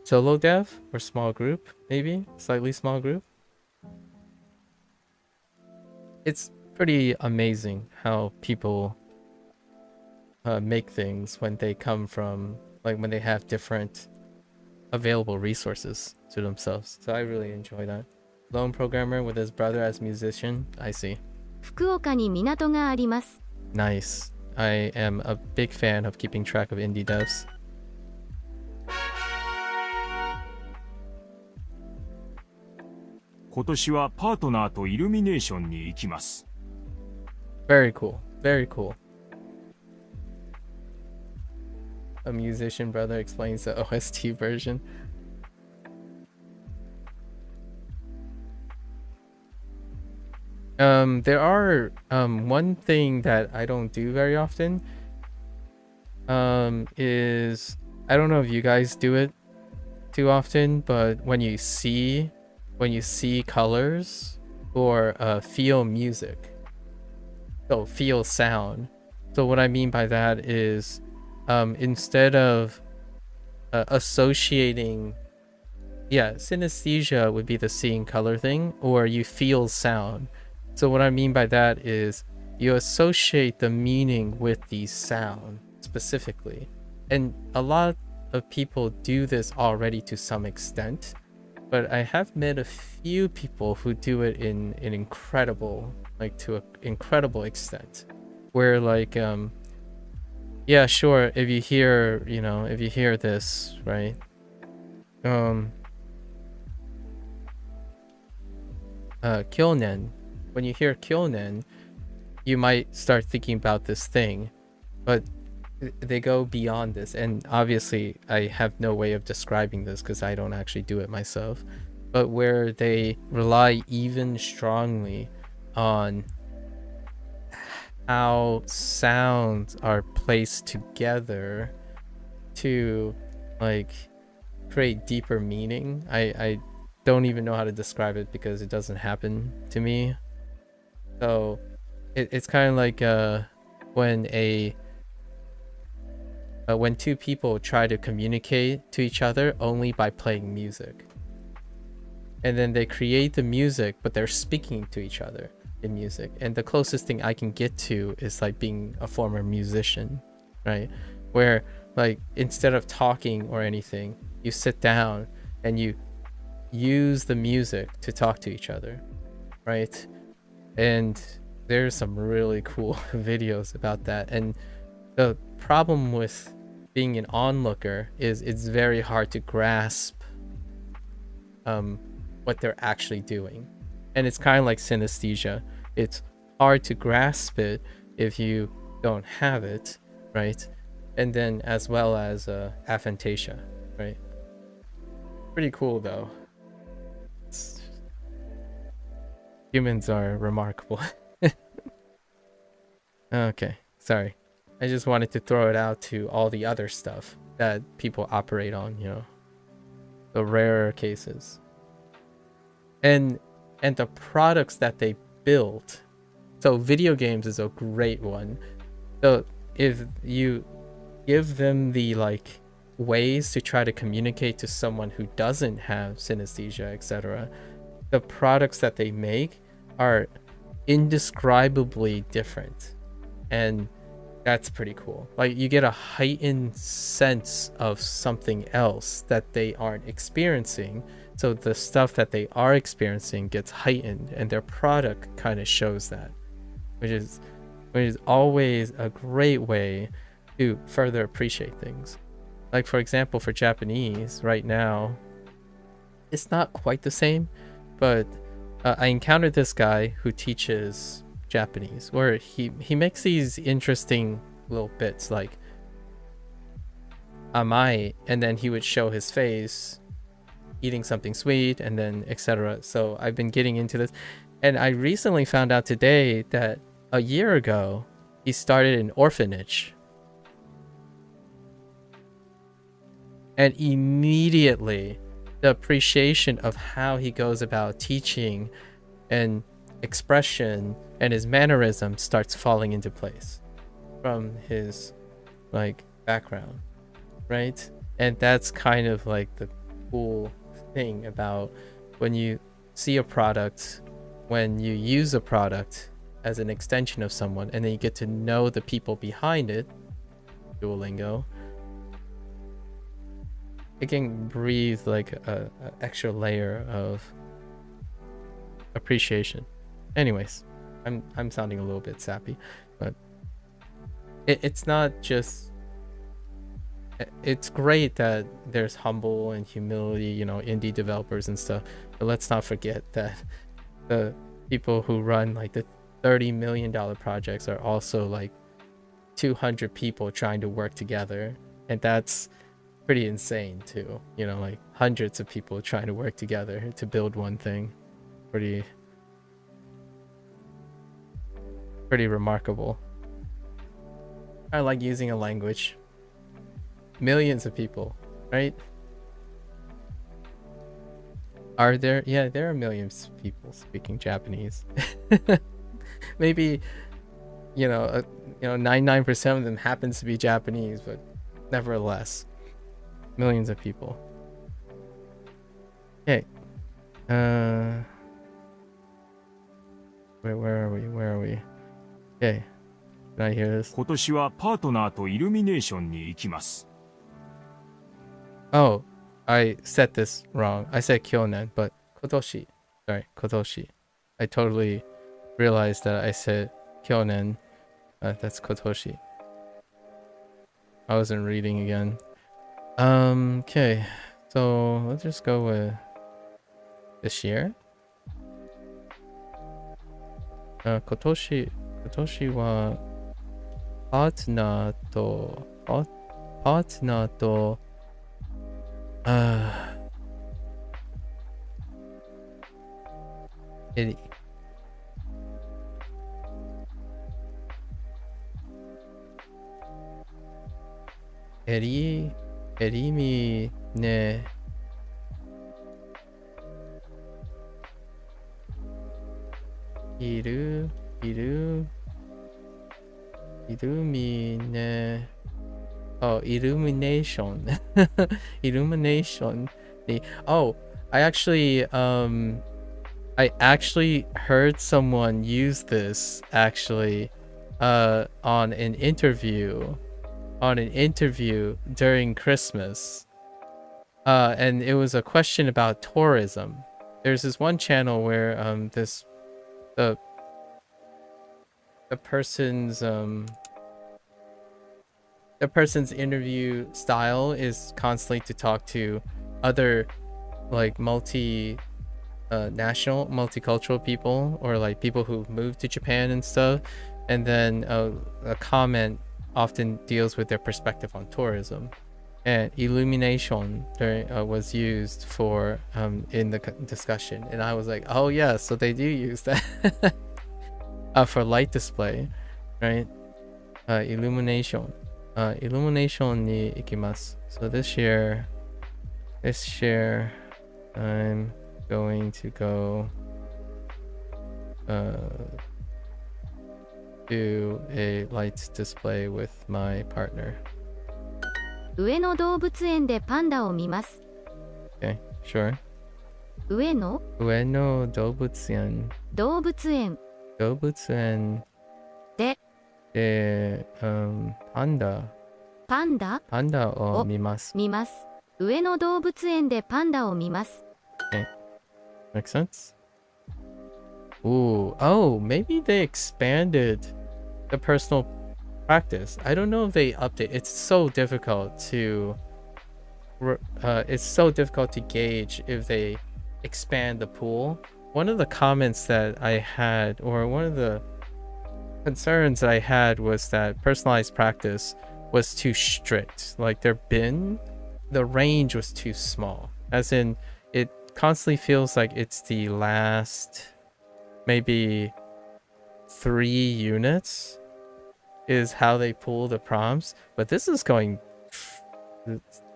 Solo dev or small group, maybe? Slightly small group? It's pretty amazing how people make things when they come from, like, when they have different available resources to themselves. So I really enjoy that. Lone programmer with his brother as musician. I see. 福岡に港があります。 Nice. I am a big fan of keeping track of indie devs. 今年はパートナーとイルミネーションに行きます。Very cool. Very cool. A musician brother explains the OST version. There are one thing that I don't do very often is, I don't know if you guys do it too often, but when you see colors or feel music, so feel sound. So what I mean by that is instead of associating, synesthesia would be the seeing color thing, or you feel sound. So what I mean by that is you associate the meaning with the sound specifically. And a lot of people do this already to some extent, but I have met a few people who do it in an incredible, like to an incredible extent, where like, yeah, sure, if you hear, if you hear this, right? Kyonen. When you hear Kyonen, you might start thinking about this thing, but they go beyond this. And obviously, I have no way of describing this because I don't actually do it myself. But where they rely even strongly on how sounds are placed together to like create deeper meaning. I don't even know how to describe it because it doesn't happen to me. So it's kind of like when two people try to communicate to each other only by playing music, and then they create the music but they're speaking to each other in music. And the closest thing I can get to is like being a former musician, right? Where like instead of talking or anything, you sit down and you use the music to talk to each other, right? And there's some really cool videos about that. And the problem with being an onlooker is it's very hard to grasp what they're actually doing. And it's kind of like synesthesia. It's hard to grasp it if you don't have it, right? And then as well as aphantasia, right? Pretty cool though. Humans are remarkable. Okay, sorry. I just wanted to throw it out to all the other stuff that people operate on, the rarer cases. And the products that they build. So video games is a great one. So if you give them the like ways to try to communicate to someone who doesn't have synesthesia, etc., the products that they make are indescribably different. And that's pretty cool. Like you get a heightened sense of something else that they aren't experiencing. So the stuff that they are experiencing gets heightened, and their product kind of shows that, which is always a great way to further appreciate things. Like for example, for Japanese right now, it's not quite the same, but I encountered this guy who teaches Japanese, where he makes these interesting little bits like amai, and then he would show his face eating something sweet, and then etc. So I've been getting into this, and I recently found out today that a year ago he started an orphanage And immediately, the appreciation of how he goes about teaching and expression and his mannerism starts falling into place from his like background, right? And that's kind of like the cool thing about when you see a product, when you use a product as an extension of someone, and then you get to know the people behind it, Duolingo, it can breathe like a extra layer of appreciation. Anyways, I'm sounding a little bit sappy, but it's not just. It's great that there's humble and humility, you know, indie developers and stuff, but let's not forget that the people who run like the $30 million projects are also like 200 people trying to work together, and that's pretty insane too, you know, like hundreds of people trying to work together to build one thing. Pretty remarkable. I like using a language. Millions of people, right? Are there? Yeah, there are millions of people speaking Japanese. Maybe, 99% of them happens to be Japanese, but nevertheless, millions of people. Okay. Where are we? Okay. Can I hear this? 今年はパートナーとイルミネーションに行きます。Oh, I said this wrong. I said kyonen, but kotoshi. Sorry, kotoshi. I totally realized that I said kyonen. That's kotoshi. I wasn't reading again. Okay. So let's just go with this year. Kotoshi wa partner to Erimi ne Illumine. Oh, illumination. Illumination. Oh, I actually heard someone use this actually on an interview during Christmas. And it was a question about tourism. There's this one channel where the person's interview style is constantly to talk to other like multicultural people, or like people who've moved to Japan and stuff, and then a comment often deals with their perspective on tourism. And illumination was used for in the discussion, and I was like, oh yeah, so they do use that for light display, right? Illumination. Illumination ni ikimasu. So this year I'm going to go do a light display with my partner. 上野動物園でパンダを見ます。 Okay, sure. 上野動物園でパンダを見ます。上野動物園でパンダを見ます。 Okay. Makes sense. Ooh, oh, maybe they expanded the personal practice. I don't know if they update. It's so difficult to gauge if they expand the pool. One of the comments that I had, or one of the concerns that I had, was that personalized practice was too strict. Like the range was too small. As in, it constantly feels like it's the last maybe 3 units is how they pull the prompts, but this is going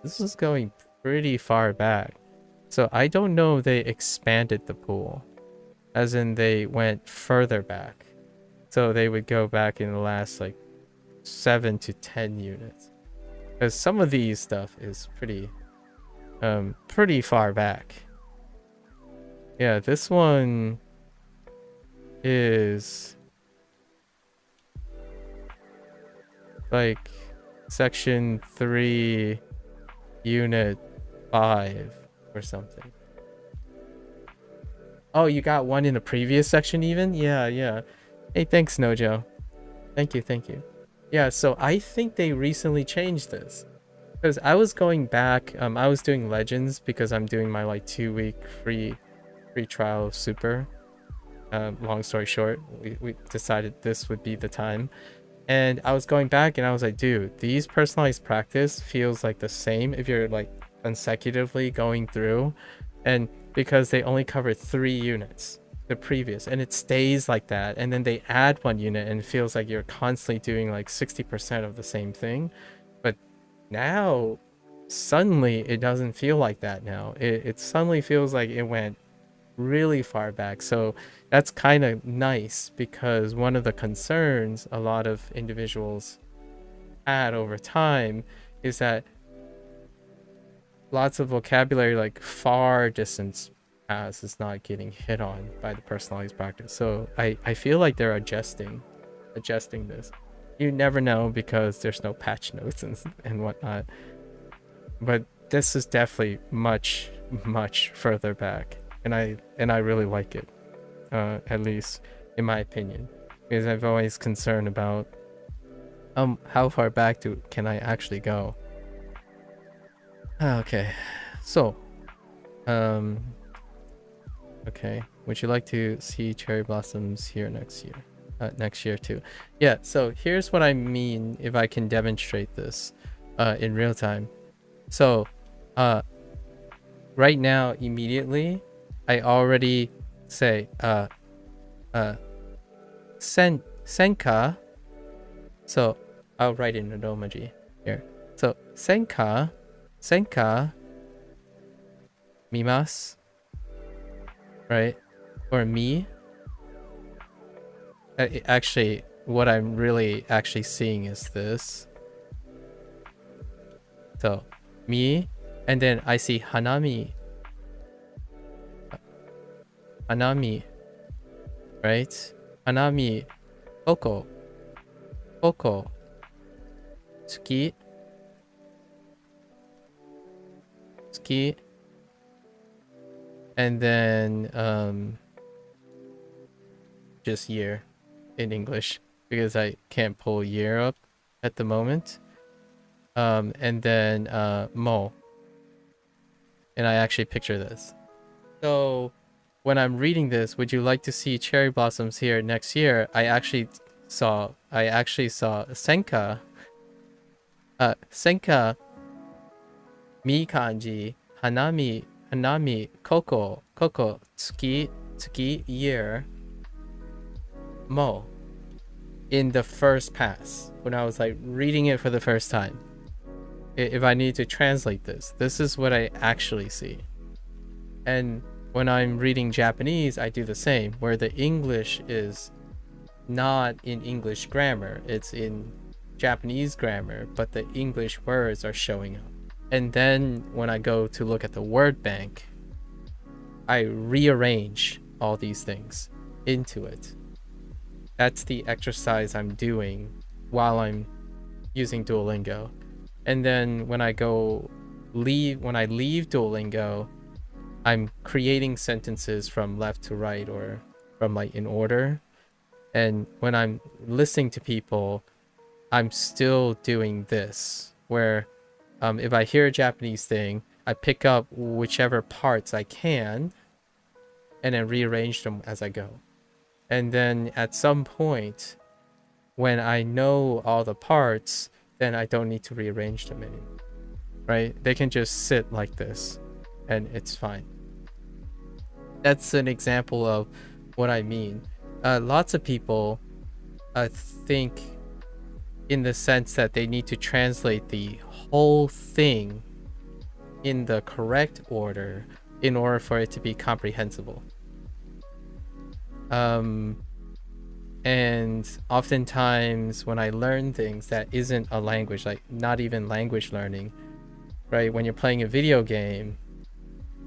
This is going pretty far back. So I don't know if they expanded the pool, as in they went further back. So they would go back in the last like 7 to 10 units. Because some of these stuff is pretty far back. Yeah, this one is like section 3 unit 5 or something. Oh, you got one in the previous section even? Yeah. Hey, thanks, Nojo. Thank you. Yeah, so I think they recently changed this. Because I was going back, I was doing Legends because I'm doing my like 2-week free trial of Super. Long story short, we decided this would be the time. And I was going back and I was like, dude, these personalized practice feels like the same if you're like consecutively going through. And because they only covered 3 units, the previous, and it stays like that. And then they add 1 unit and it feels like you're constantly doing like 60% of the same thing. But now, suddenly, it doesn't feel like that now. It suddenly feels like it went really far back. So that's kind of nice, because one of the concerns a lot of individuals had over time is that lots of vocabulary like far distance pass is not getting hit on by the personalized practice. So I feel like they're adjusting this. You never know because there's no patch notes and whatnot, but this is definitely much further back, and I really like it, at least in my opinion, because I've always concerned about how far back can I actually go. Okay, so okay, would you like to see cherry blossoms here next year too? Yeah, so here's what I mean if I can demonstrate this in real time. So right now, immediately, I already say senka. So I'll write in an emoji here. So senka mimasu, right? Or me. Actually, what I'm really actually seeing is this. So me, and then I see hanami, right? Hanami, koko, tsuki, and then just year in English, because I can't pull year up at the moment. And then mo, and I actually picture this. So when I'm reading this, would you like to see cherry blossoms here next year? I actually saw senka mi kanji hanami koko tsuki year mo in the first pass when I was like reading it for the first time. If I need to translate this is what I actually see. And when I'm reading Japanese, I do the same, where the English is not in English grammar, it's in Japanese grammar, but the English words are showing up. And then when I go to look at the word bank, I rearrange all these things into it. That's the exercise I'm doing while I'm using Duolingo. And then when I leave Duolingo, I'm creating sentences from left to right or from like in order. And when I'm listening to people, I'm still doing this, where if I hear a Japanese thing, I pick up whichever parts I can and then rearrange them as I go. And then at some point, when I know all the parts, then I don't need to rearrange them anymore, right? They can just sit like this and it's fine. That's an example of what I mean. Lots of people think in the sense that they need to translate the whole thing in the correct order in order for it to be comprehensible. And oftentimes when I learn things that isn't a language, like not even language learning, right? When you're playing a video game,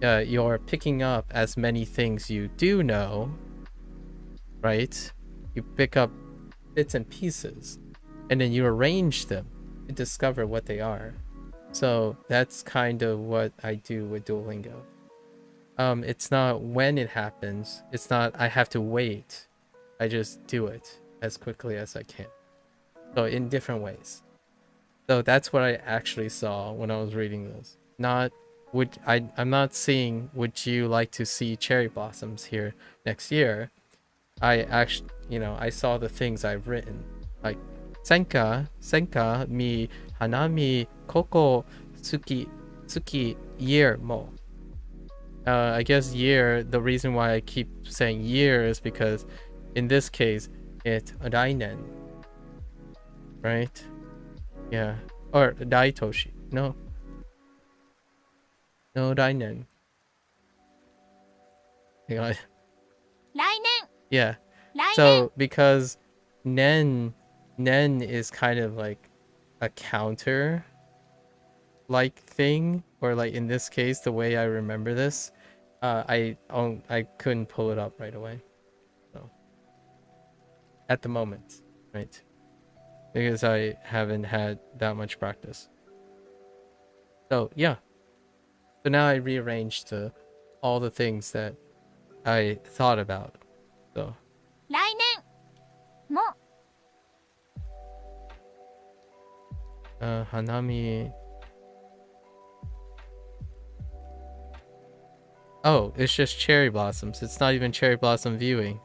you're picking up as many things you do know, right? You pick up bits and pieces, and then you arrange them to discover what they are. So that's kind of what I do with Duolingo. It's not when it happens. It's not I have to wait. I just do it as quickly as I can. So in different ways. So that's what I actually saw when I was reading this. Not I'm not seeing would you like to see cherry blossoms here next year. I actually, I saw the things I've written. Like senka mi hanami koko tsuki year mo. I guess year, the reason why I keep saying year is because in this case it's rainen, right? Yeah, or daitoshi. No rainen. Hang on. 来年 Yeah. 来年 So because nen is kind of like a counter like thing, or like in this case the way I remember this, I couldn't pull it up right away. So at the moment, right? Because I haven't had that much practice. So yeah. So now I rearranged all the things that I thought about. So 来年も hanami. Oh, it's just cherry blossoms. It's not even cherry blossom viewing.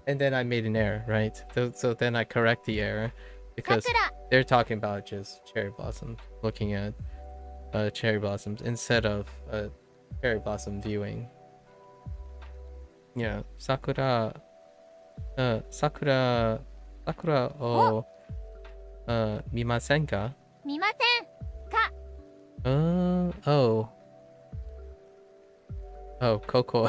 And then I made an error, right? So then I correct the error because 桜 they're talking about just cherry blossoms, looking at cherry blossoms instead of cherry blossom viewing. Yeah, sakura o mimasen ka? 見ませんか Oh, Coco.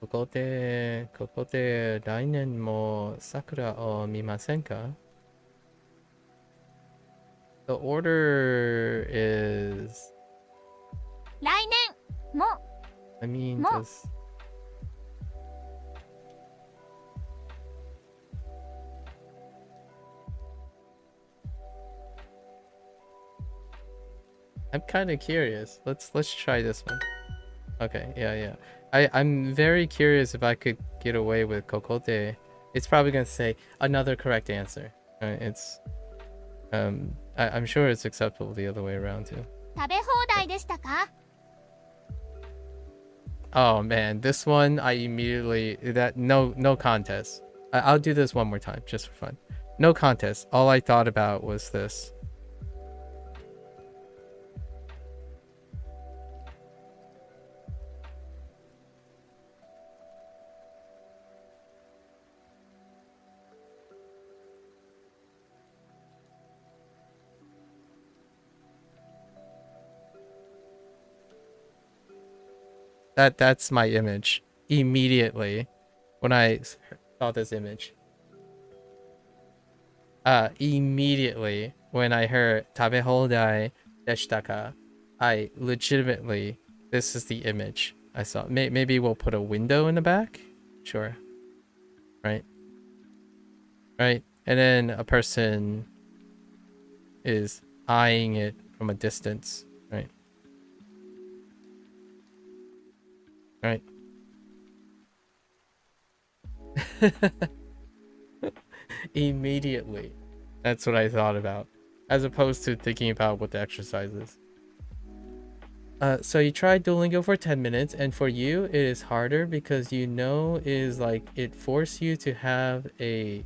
ここ で ここで来年も桜を見ませんか? The order is, 来年も I mean, Mo. just I'm kind of curious. Let's try this one. Okay, yeah. I'm very curious if I could get away with kokote. It's probably gonna say another correct answer. It's I'm sure it's acceptable the other way around too. 食べ放題でしたか Oh man, this one I immediately no contest. I'll do this one more time just for fun. No contest. All I thought about was this. That's my image immediately when I saw this image. Immediately when I heard tabe hodai deshitaka, I legitimately, this is the image I saw. Maybe we'll put a window in the back. Sure. Right. And then a person is eyeing it from a distance. Right. Immediately. That's what I thought about. As opposed to thinking about what the exercise is. So you try Duolingo for 10 minutes, and for you, it is harder because is like it forces you to have a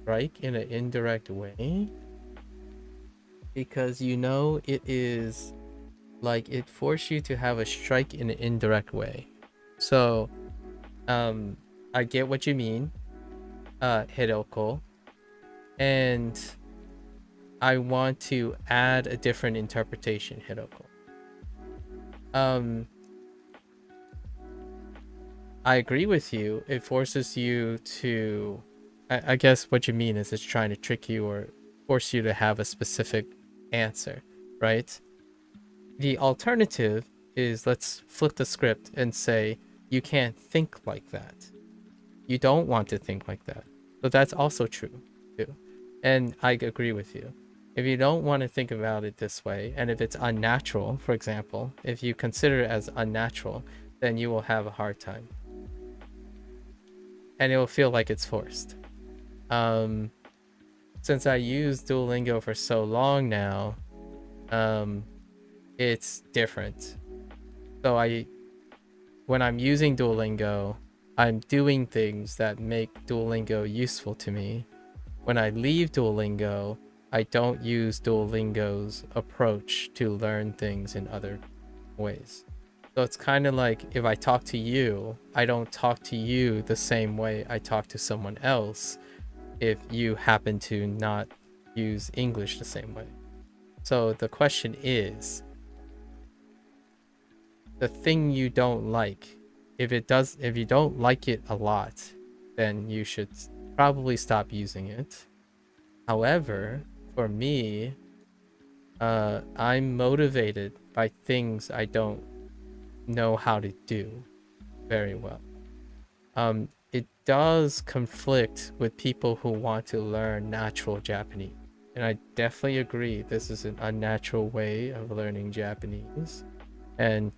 strike in an indirect way. Because it is like it forces you to have a strike in an indirect way. So, I get what you mean, Hiroko, and I want to add a different interpretation, Hiroko. I agree with you. It forces you to, I guess what you mean is it's trying to trick you or force you to have a specific answer, right? The alternative is let's flip the script and say you can't think like that. You don't want to think like that. But that's also true too. And I agree with you. If you don't want to think about it this way, and if it's unnatural, for example, if you consider it as unnatural, then you will have a hard time. And it will feel like it's forced. Since I use Duolingo for so long now, it's different. So when I'm using Duolingo, I'm doing things that make Duolingo useful to me. When I leave Duolingo, I don't use Duolingo's approach to learn things in other ways. So it's kind of like if I talk to you, I don't talk to you the same way I talk to someone else if you happen to not use English the same way. So the question is, the thing you don't like, if you don't like it a lot, then you should probably stop using it. However, for me, I'm motivated by things I don't know how to do very well. It does conflict with people who want to learn natural Japanese. And I definitely agree this is an unnatural way of learning Japanese. And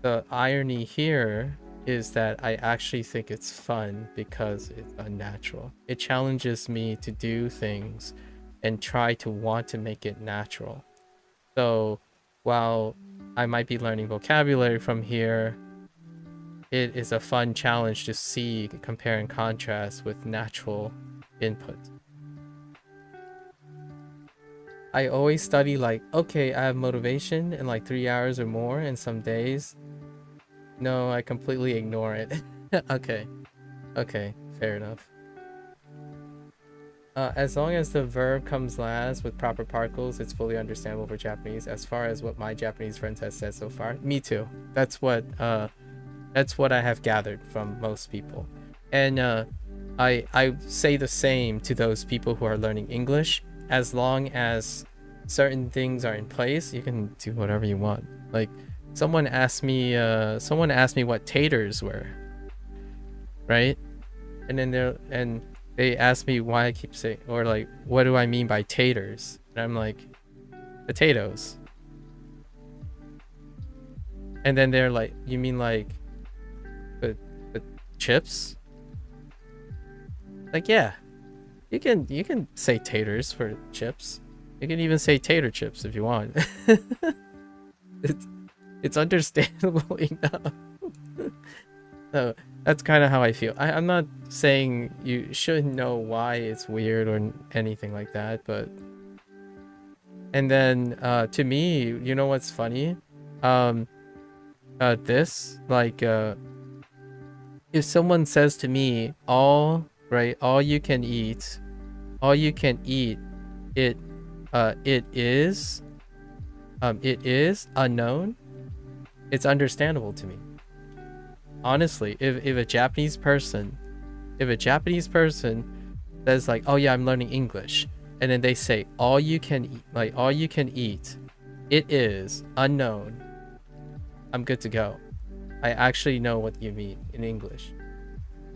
the irony here is that I actually think it's fun because it's unnatural. It challenges me to do things and try to want to make it natural. So while I might be learning vocabulary from here, it is a fun challenge to see, compare and contrast with natural input. I always study like, okay, I have motivation in like 3 hours or more, and some days, no, I completely ignore it. Okay, fair enough. As long as the verb comes last with proper particles, it's fully understandable for Japanese. As far as what my Japanese friends have said so far, me too. That's what I have gathered from most people. And I say the same to those people who are learning English. As long as certain things are in place, you can do whatever you want. Like someone asked me what taters were, right? And then they asked me why I keep saying, or like, what do I mean by taters? And I'm like, potatoes. And then they're like, you mean like the chips? Like, yeah, you can say taters for chips. You can even say tater chips if you want. It's understandable enough. So that's kind of how I feel. I'm not saying you shouldn't know why it's weird or anything like that, but and then to me, you know what's funny? This like if someone says to me, all you can eat, it is unknown. It's understandable to me. Honestly, if a Japanese person says like, oh yeah, I'm learning English, and then they say all you can eat, it is unknown, I'm good to go. I actually know what you mean in English.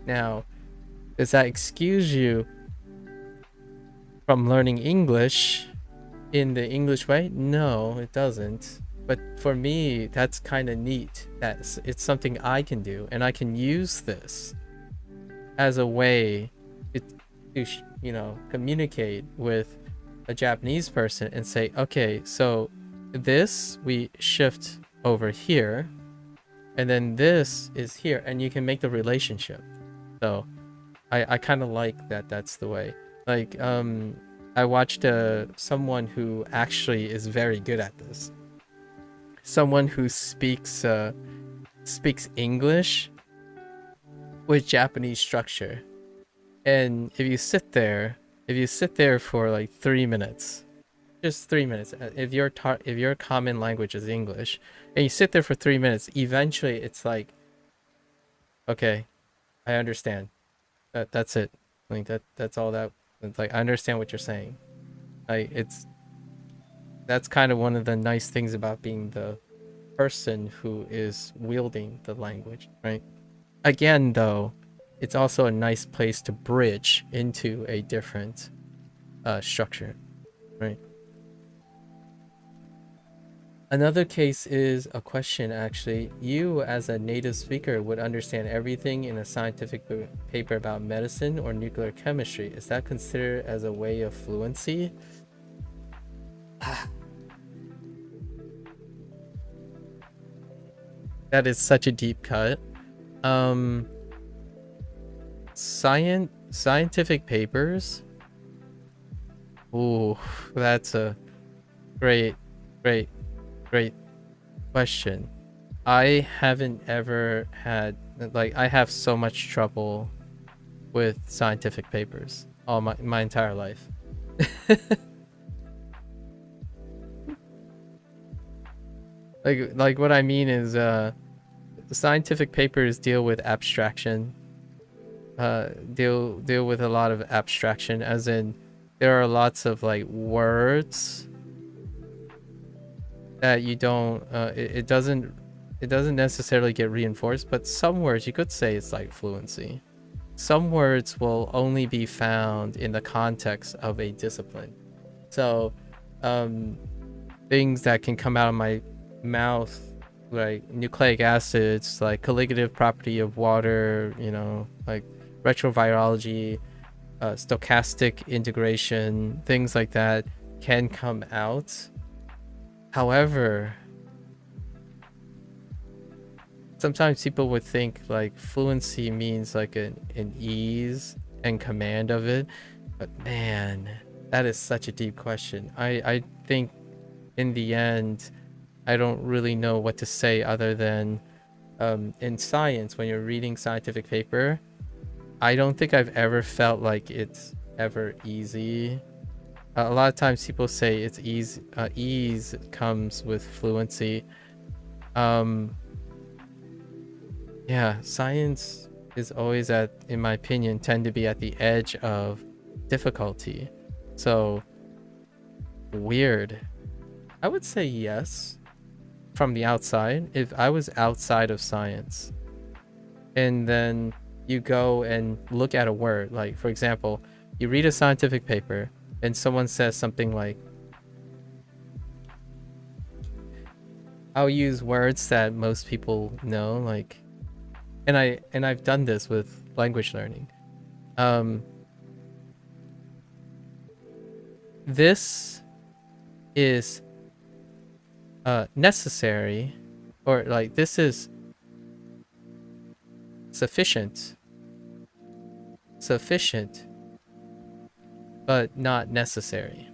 Now, does that excuse you from learning English in the English way? No, it doesn't. But for me, that's kind of neat. It's something I can do, and I can use this as a way to communicate with a Japanese person and say, okay, so this we shift over here, and then this is here, and you can make the relationship. So I kind of like that. That's the way. Like, I watched someone who actually is very good at this. Someone who speaks English with Japanese structure. And if you sit there for like 3 minutes, just 3 minutes, if your common language is English, and you sit there for 3 minutes, eventually it's like, okay, I understand. That's it. Like that's all that. It's like, I understand what you're saying. Like, that's kind of one of the nice things about being the person who is wielding the language, right? Again, though, it's also a nice place to bridge into a different structure, right? Another case is a question, actually. You, as a native speaker, would understand everything in a scientific paper about medicine or nuclear chemistry. Is that considered as a way of fluency? That is such a deep cut. Scientific papers? Ooh, that's a great question. I haven't ever had, like, I have so much trouble with scientific papers all my entire life. like what I mean is scientific papers deal with abstraction. Deal with a lot of abstraction, as in there are lots of like words that you don't it doesn't necessarily get reinforced, but some words you could say it's like fluency. Some words will only be found in the context of a discipline. So things that can come out of my mouth, like nucleic acids, like colligative property of water, you know, like retrovirology, stochastic integration, things like that can come out. However, sometimes people would think like fluency means like an ease and command of it, but man, that is such a deep question. I think in the end, I don't really know what to say other than in science, when you're reading scientific paper, I don't think I've ever felt like it's ever easy. A lot of times people say it's ease. Ease comes with fluency. Yeah, science is always in my opinion, tend to be at the edge of difficulty. So weird. I would say yes from the outside. If I was outside of science and then you go and look at a word, like for example, you read a scientific paper and someone says something like, I'll use words that most people know, like, and I've done this with language learning. This is necessary, or like this is sufficient, but not necessary.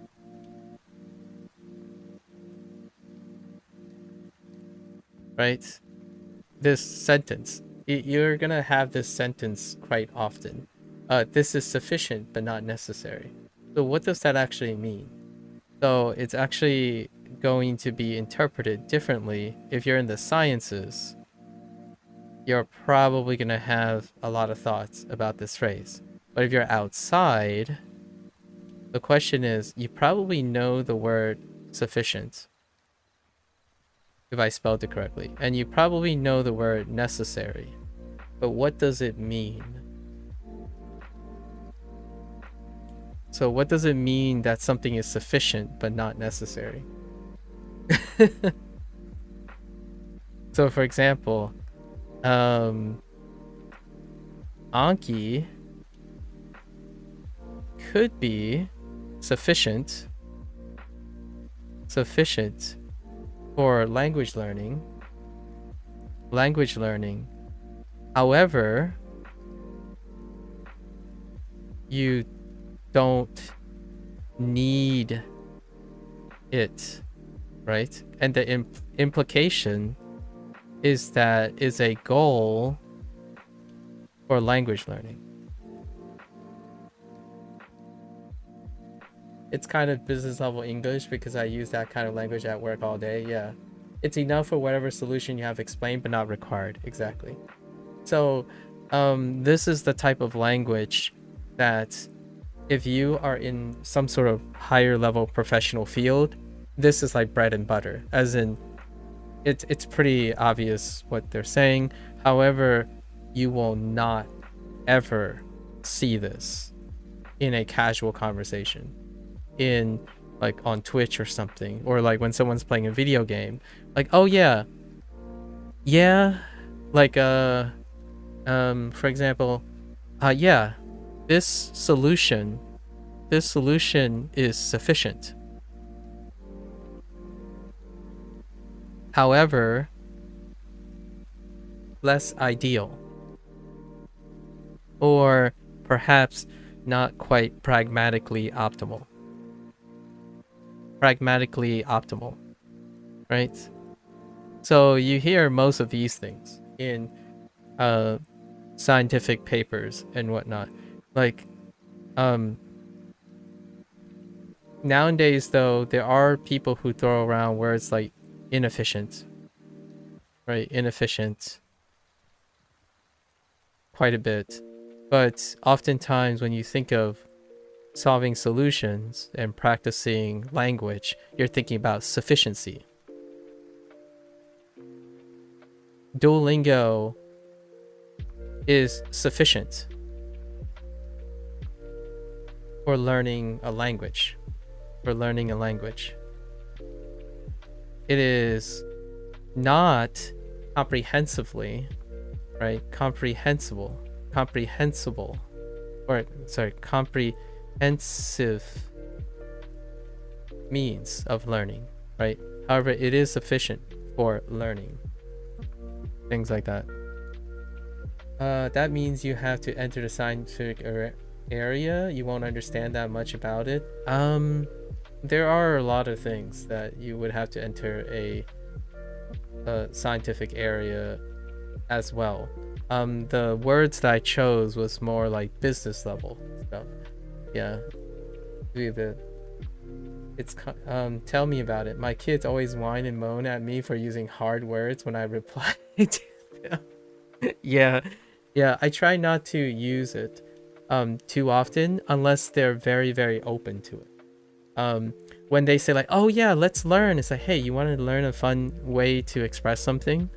Right? This sentence, you're gonna have this sentence quite often. This is sufficient but not necessary. So what does that actually mean? So it's actually going to be interpreted differently. If you're in the sciences, you're probably gonna have a lot of thoughts about this phrase. But if you're outside, the question is, you probably know the word sufficient, if I spelled it correctly, and you probably know the word necessary, but what does it mean? So what does it mean that something is sufficient but not necessary? So for example, Anki could be sufficient sufficient for language learning. However, you don't need it, right? And the implication is that is a goal for language learning. It's kind of business level English because I use that kind of language at work all day. Yeah. It's enough for whatever solution you have explained, but not required. Exactly. So this is the type of language that if you are in some sort of higher level professional field, this is like bread and butter, as in it's pretty obvious what they're saying. However, you will not ever see this in a casual conversation, in like on Twitch or something, or like when someone's playing a video game, like, oh yeah, like for example, yeah, this solution is sufficient. However, less ideal, or perhaps not quite pragmatically optimal, right? So you hear most of these things in scientific papers and whatnot. Like nowadays though, there are people who throw around words like inefficient, right? Inefficient quite a bit. But oftentimes when you think of solving solutions and practicing language, you're thinking about sufficiency. Duolingo is sufficient for learning a language. It is not comprehensively, right? Comprehensive means of learning, right? However, it is sufficient for learning. Things like that. That means you have to enter the scientific area. You won't understand that much about it. There are a lot of things that you would have to enter a scientific area as well. The words that I chose was more like business level stuff. Yeah. It's tell me about it. My kids always whine and moan at me for using hard words when I reply to them. Yeah, I try not to use it too often unless they're very, very open to it. When they say like, oh yeah, let's learn, it's like, hey, you want to learn a fun way to express something?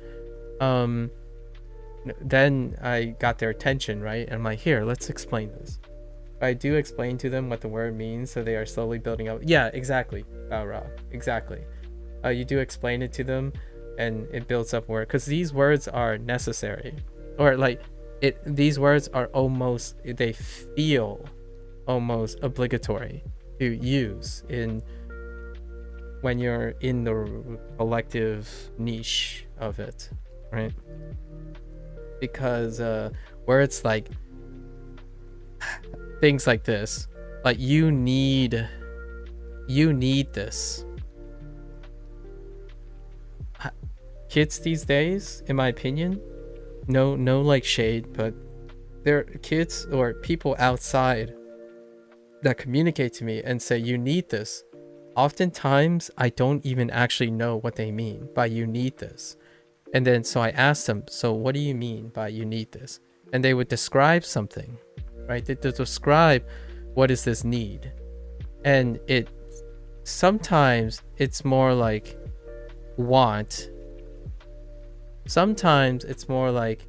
Then I got their attention, right? And I'm like, here, let's explain this. I do explain to them what the word means, so they are slowly building up. Yeah, exactly, Bao, exactly. You do explain it to them, and it builds up word, because these words are necessary, or like these words are almost, they feel almost obligatory to use in when you're in the collective niche of it, right? Because words like things like this, like you need this. Kids these days, in my opinion, no like shade, but there are kids or people outside that communicate to me and say you need this. Oftentimes I don't even actually know what they mean by you need this. And then so I asked them, so what do you mean by you need this? And they would describe something, right? They describe what is this need. And it sometimes it's more like want. Sometimes it's more like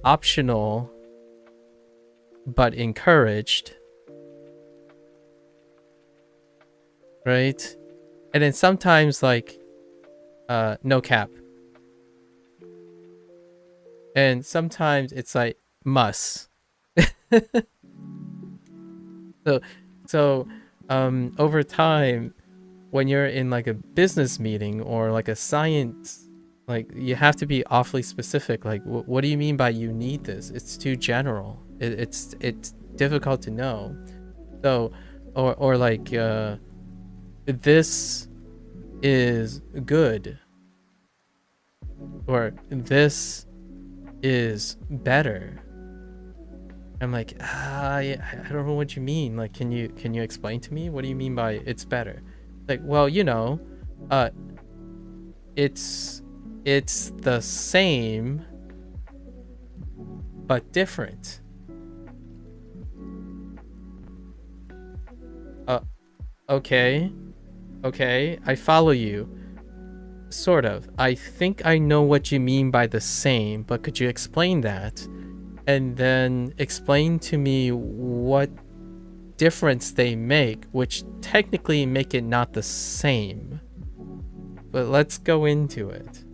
optional but encouraged, right? And then sometimes like no cap. And sometimes it's like must. So over time when you're in like a business meeting or like a science, like you have to be awfully specific. Like, what do you mean by you need this? It's too general. It's difficult to know. So, or like this is good, or this is better. I'm like, I don't know what you mean. Like, can you explain to me? What do you mean by it's better? Like, well, it's the same but different. Okay, I follow you. Sort of. I think I know what you mean by the same, but could you explain that? And then explain to me what difference they make, which technically make it not the same. But let's go into it.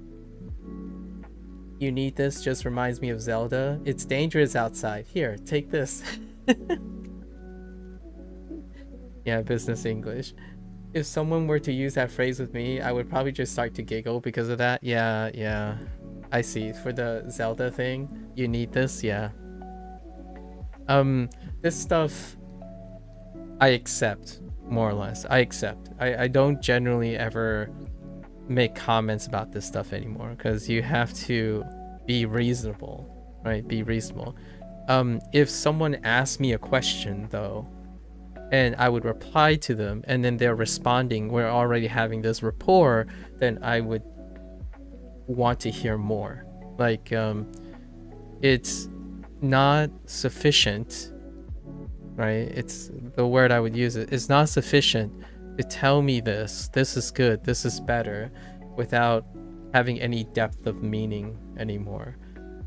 You need this just reminds me of Zelda. It's dangerous outside. Here, take this. Yeah, business English. If someone were to use that phrase with me, I would probably just start to giggle because of that. Yeah. I see. For the Zelda thing, you need this, yeah. This stuff I accept, more or less. I accept. I don't generally ever make comments about this stuff anymore because you have to be reasonable, right? Be reasonable. If someone asks me a question though, and I would reply to them, and then they're responding, we're already having this rapport, then I would want to hear more. Like, it's not sufficient, right? It's the word I would use. It's not sufficient to tell me this is good, this is better, without having any depth of meaning anymore.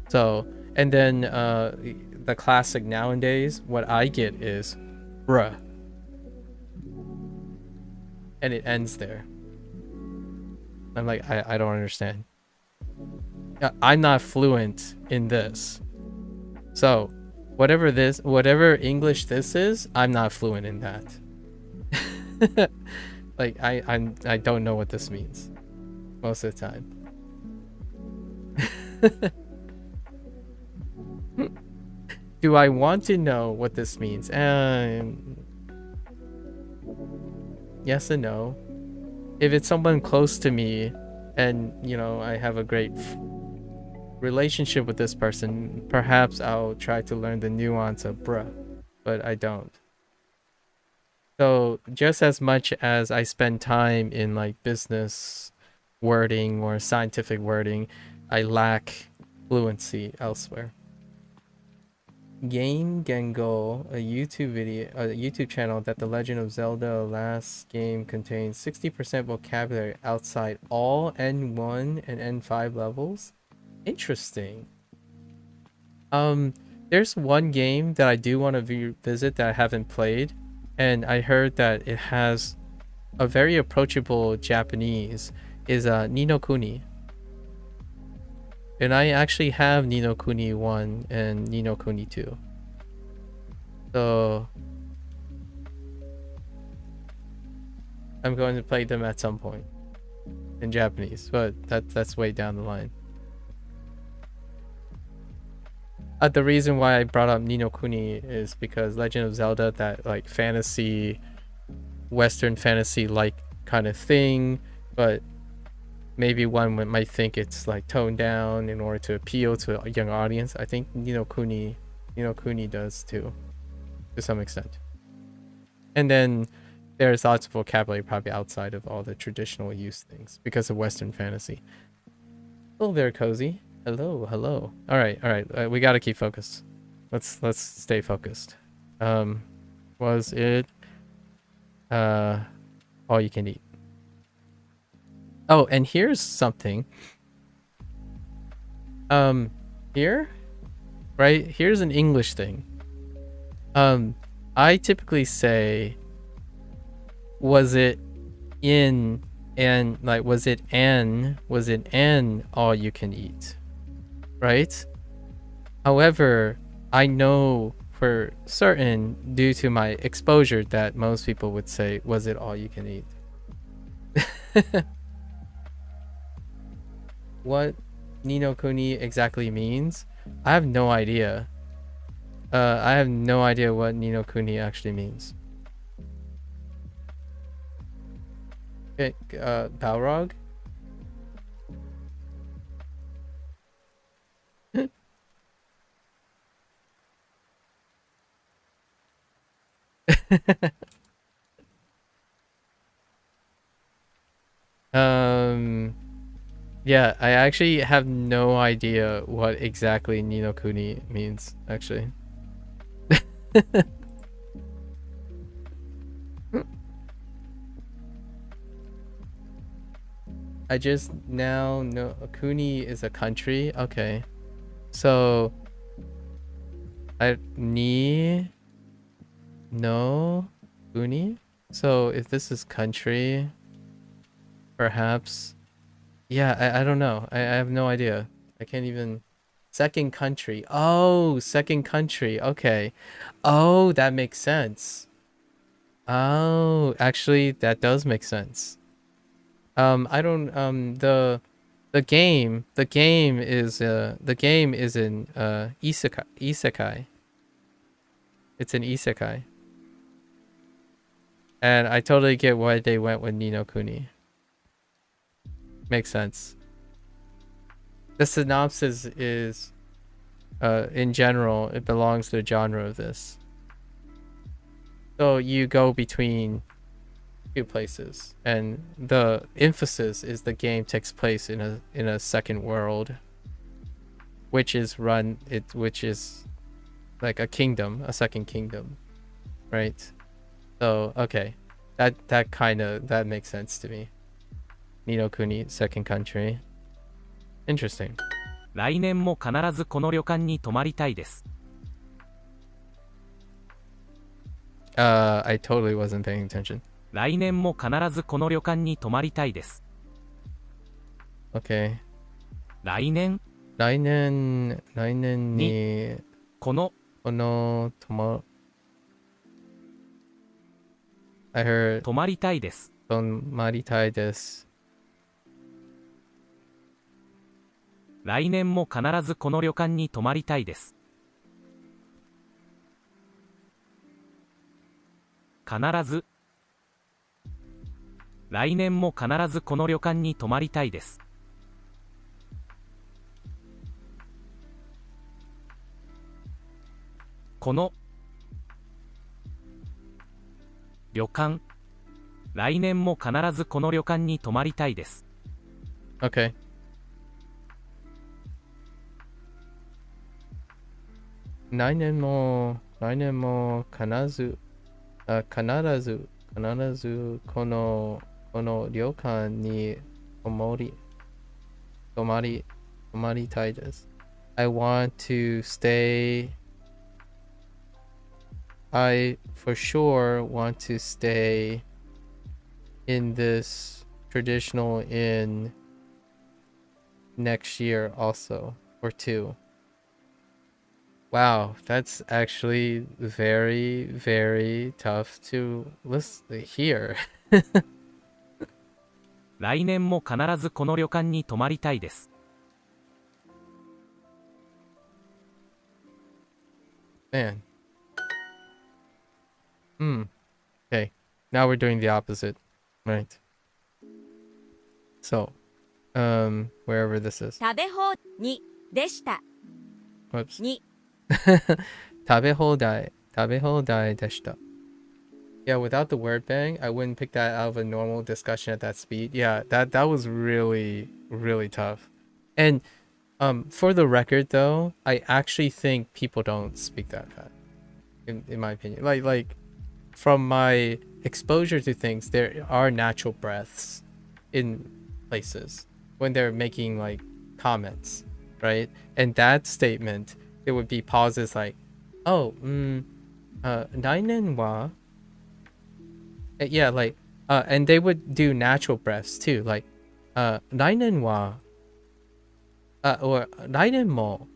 So, and then the classic nowadays, what I get is, bruh. And it ends there. I'm like, I don't understand. I'm not fluent in this. So, whatever English this is, I'm not fluent in that. Like, I don't know what this means most of the time. Do I want to know what this means? Yes and no. If it's someone close to me and, I have a great relationship with this person, perhaps I'll try to learn the nuance of bruh, but I don't. So just as much as I spend time in like business wording or scientific wording, I lack fluency elsewhere. Game Gengo, a YouTube channel that The Legend of Zelda last game contains 60% vocabulary outside all N1 and N5 levels. Interesting. There's one game that I do want to visit that I haven't played, and I heard that it has a very approachable Japanese, is Ni no Kuni. And I actually have Ni no Kuni 1 and Ni no Kuni 2. So I'm going to play them at some point in Japanese, but that's way down the line. The reason why I brought up Ni no Kuni is because Legend of Zelda, that like fantasy, Western fantasy like kind of thing, but maybe one might think it's like toned down in order to appeal to a young audience. I think Ni no Kuni does too, to some extent. And then there's lots of vocabulary probably outside of all the traditional use things because of Western fantasy. Hello there, Cozy. Hello. All right. We gotta keep focused. Let's stay focused. Was it all you can eat? Oh, and here's something. Here, right? Here's an English thing. I typically say, was it in, and like, was it an all you can eat? Right? However, I know for certain, due to my exposure, that most people would say, was it all you can eat? What Ni no Kuni exactly means? I have no idea. I have no idea what Ni no Kuni actually means. Okay, Balrog? Yeah, I actually have no idea what exactly Ni no Kuni means, actually. I just now know Kuni is a country. Okay. So Ni no Kuni? So if this is country, perhaps. Yeah, I don't know. I have no idea. I can't even. Second country. Oh, second country. Okay. Oh, that makes sense. Oh, actually, that does make sense. I don't. The game is in isekai. It's an isekai. And I totally get why they went with Ni no Kuni. Makes sense. The synopsis is, in general, it belongs to the genre of this. So you go between two places, and the emphasis is the game takes place in a second world, which is like a kingdom, a second kingdom, right? So okay, that makes sense to me. Ni no Kuni, second country. Interesting. 来年も必ずこの旅館に泊まりたいです。I totally wasn't paying attention. 来年も必ずこの旅館に泊まりたいです。Okay. 来年にこのI heard 泊まりたいです。泊まりたいです。来年も必ずこの旅館に泊まりたいです。必ず。来年も必ずこの旅館に泊まりたいです。この旅館。来年も必ずこの旅館に泊まりたいです。Okay. 来年も必ずこの旅館に泊まりたいです。I want to stay. I for sure want to stay in this traditional inn next year also, or two. Wow, that's actually very, very tough to hear. 来年も必ずこの旅館に泊まりたいです。Man. Okay. Now we're doing the opposite. Right. So, wherever this is. 食べ放にでした。 Whoops. に食べ放題でした. Yeah, without the word bang, I wouldn't pick that out of a normal discussion at that speed. Yeah, that was really, really tough. And for the record though, I actually think people don't speak that fast. In my opinion. Like from my exposure to things, there are natural breaths in places when they're making like comments, right? And that statement, there would be pauses like, oh, 来年は yeah, like and they would do natural breaths too, like 来年は or 来年も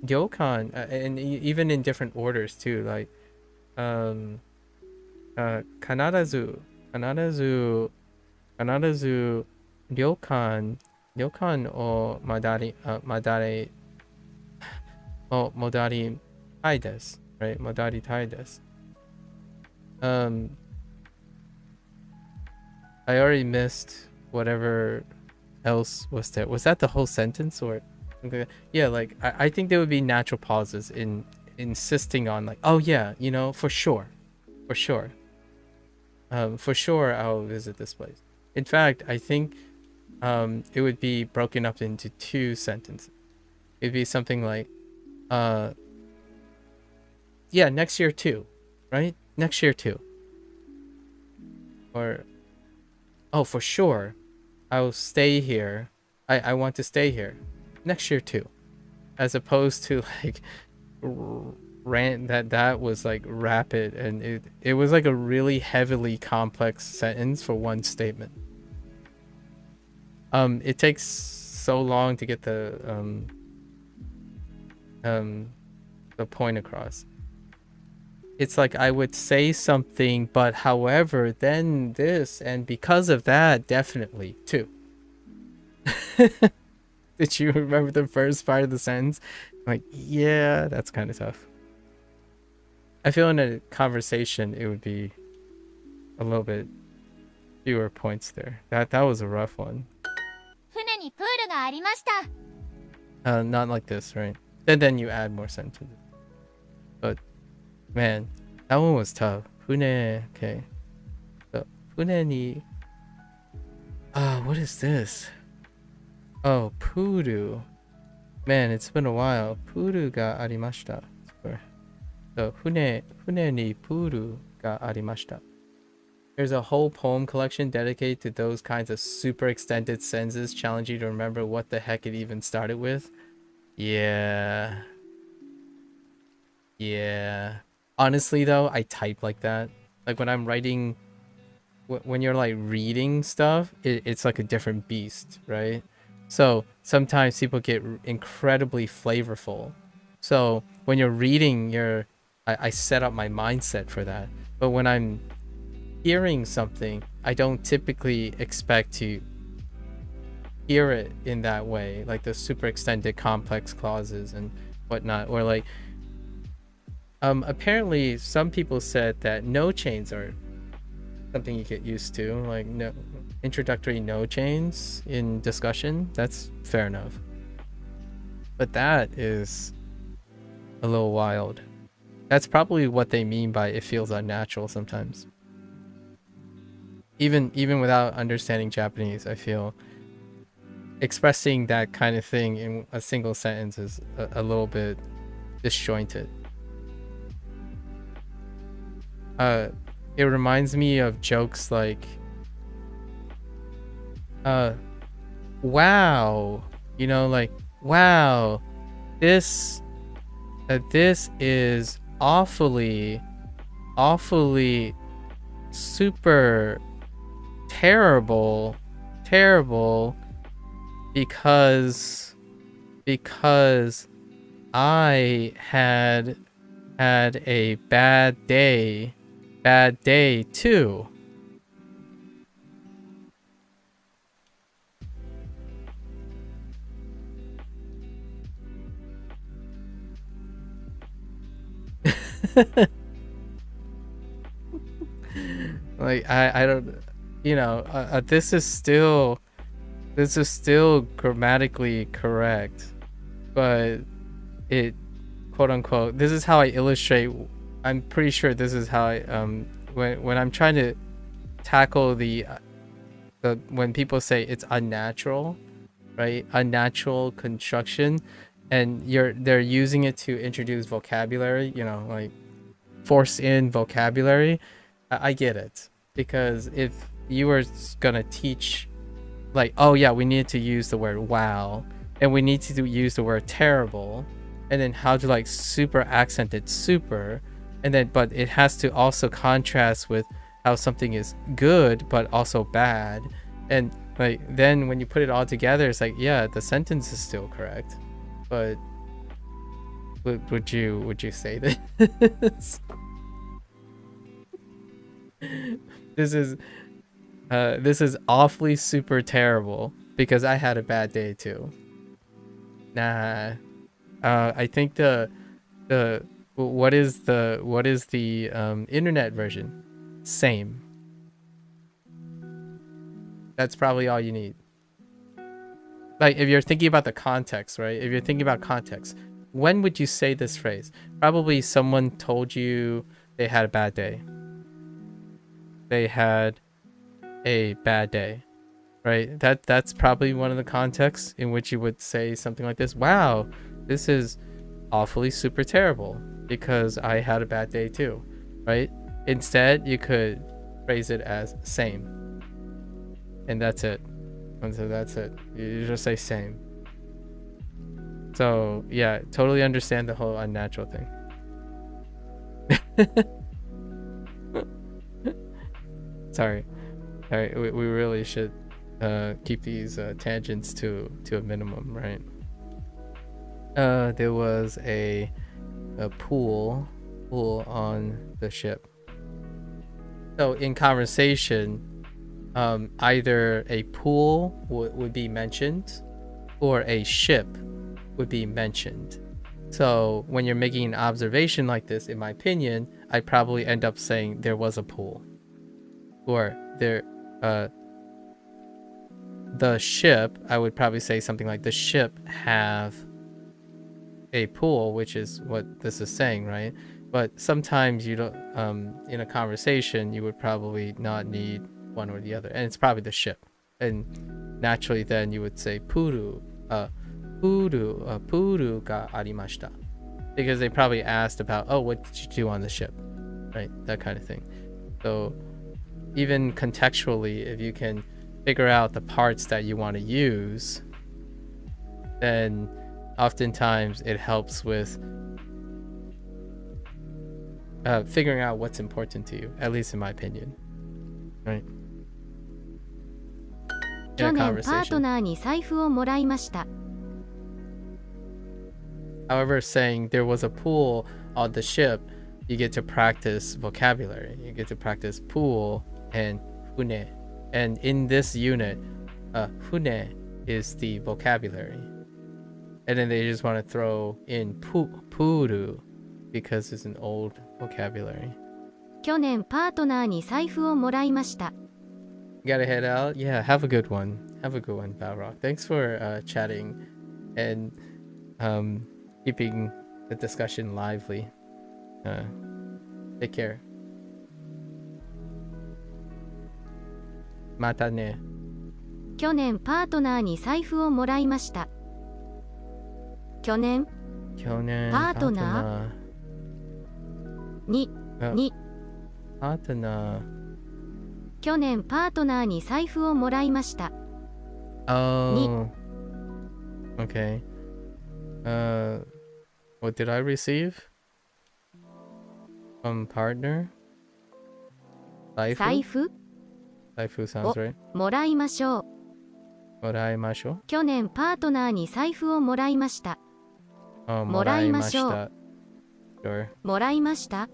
旅館 and even in different orders too, like Kanarazu, kanarazu, kanarazu, ryokan o madari o modari tai desu, right? Modari tai desu. I already missed whatever else was there. Was that the whole sentence or something like that? Yeah, like I think there would be natural pauses in insisting on like, oh yeah, you know, for sure. For sure I'll visit this place. In fact, I think it would be broken up into two sentences. It'd be something like yeah, next year too, right? Next year too. Or oh, for sure I'll stay here. I want to stay here next year too. As opposed to like rant that was like rapid, and it was like a really heavily complex sentence for one statement. It takes so long to get the point across. It's like I would say something, but however, then this, and because of that, definitely too. Did you remember the first part of the sentence? Like, yeah, that's kind of tough. I feel in a conversation it would be a little bit fewer points there. That was a rough one. 船にプールがありました。 Not like this, right? And then you add more sentences. But man, that one was tough. Fune, okay. So, fune ni. What is this? Oh, puru. Man, it's been a while. Puru ga arimashita. So, fune ni puru ga arimashita. There's a whole poem collection dedicated to those kinds of super extended sentences, challenge you to remember what the heck it even started with. Yeah. Honestly though, I type like that. Like when I'm writing, when you're like reading stuff, it's like a different beast, right? So sometimes people get incredibly flavorful. So when you're reading, I set up my mindset for that. But when I'm hearing something, I don't typically expect to hear it in that way, like the super extended complex clauses and whatnot. Or like apparently some people said that no chains are something you get used to, like no introductory no chains in discussion. That's fair enough, but that is a little wild. That's probably what they mean by it feels unnatural sometimes. Even without understanding Japanese, I feel expressing that kind of thing in a single sentence is a little bit disjointed. It reminds me of jokes like, wow, you know, like, wow, this is awfully super terrible because I had a bad day too. Like I don't, you know, this is still grammatically correct, but it, quote unquote, this is how I illustrate. I'm pretty sure this is how I when I'm trying to tackle the when people say it's unnatural, right? Unnatural construction, and they're using it to introduce vocabulary, you know, like force in vocabulary. I get it, because if you were gonna teach like, oh yeah, we need to use the word wow, and we need to use the word terrible, and then how to like super accent it super, and then but it has to also contrast with how something is good but also bad, and like then when you put it all together, it's like, yeah, the sentence is still correct, but would you say this? This is awfully super terrible because I had a bad day too. Nah. I think what is the internet version? Same. That's probably all you need. Like if you're thinking about the context, right? If you're thinking about context, when would you say this phrase? Probably someone told you they had a bad day. They had a bad day, right? That's probably one of the contexts in which you would say something like this. Wow, this is awfully super terrible because I had a bad day too, right? Instead, you could phrase it as same. And that's it. And so that's it. You just say same. So yeah, totally understand the whole unnatural thing. Sorry. We really should keep these tangents to a minimum, right? There was a pool on the ship. So in conversation, either a pool would be mentioned or a ship would be mentioned. So when you're making an observation like this, in my opinion, I'd probably end up saying there was a pool. Or there, the ship, I would probably say something like the ship have a pool, which is what this is saying, right? But sometimes you don't, in a conversation, you would probably not need one or the other, and it's probably the ship. And naturally then you would say puru ga arimashita. Because they probably asked about, oh, what did you do on the ship? Right? That kind of thing. So even contextually, if you can figure out the parts that you want to use, then oftentimes it helps with figuring out what's important to you, at least in my opinion. Right? 去年パートナーに財布をもらいました。 However, saying there was a pool on the ship, you get to practice vocabulary. You get to practice pool and hune. And in this unit, hune is the vocabulary. And then they just want to throw in puru because it's an old vocabulary. 去年パートナーに財布をもらいました。 Gotta head out. Yeah, have a good one. Have a good one, Balrog. Thanks for chatting and keeping the discussion lively. Take care. Mata ne. 去年パートナーに財布をもらいました。去年パートナーにパートナー。去年パートナーに財布をもらいました。 Oh. Okay. What did I receive? From partner? 財布 Saifu sounds right. もらいましょう。もらいましょう。去年パートナーに財布をもらいました。もらいました。Sure. もらいました。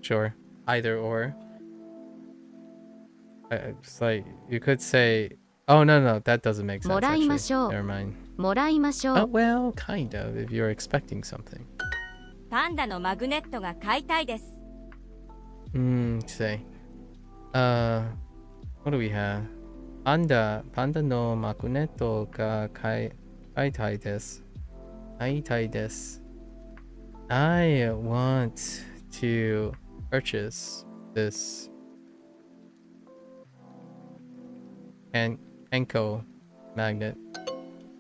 Sure. Either or. It's like you could say, oh no, that doesn't make sense. もらいま Actually. しょう。 Never mind. もらいましょう。 Oh well, kind of. If you're expecting something. パンダのマグネットが買いたいです。 Say. What do we have? Panda no magneto ga kaitai desu. Kaitai desu. I want to purchase this Enko magnet.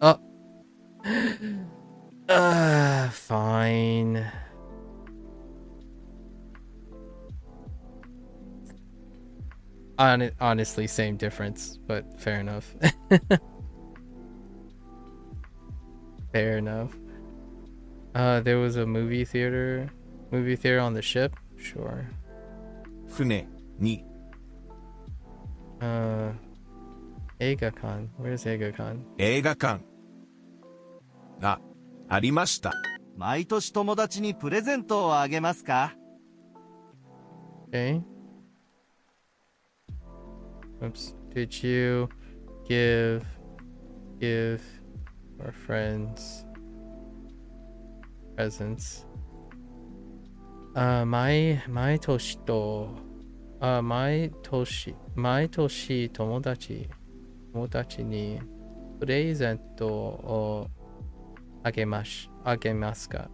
Oh. Fine. Honestly, same difference, but fair enough. Fair enough. There was a movie theater on the ship. Sure. 船に Eigakan. Where's Eigakan? 映画館がありました。毎年友達にプレゼントをあげますか？ Okay. Oops. Did you give our friends presents? 毎年と、毎年友達にプレゼントをあげますか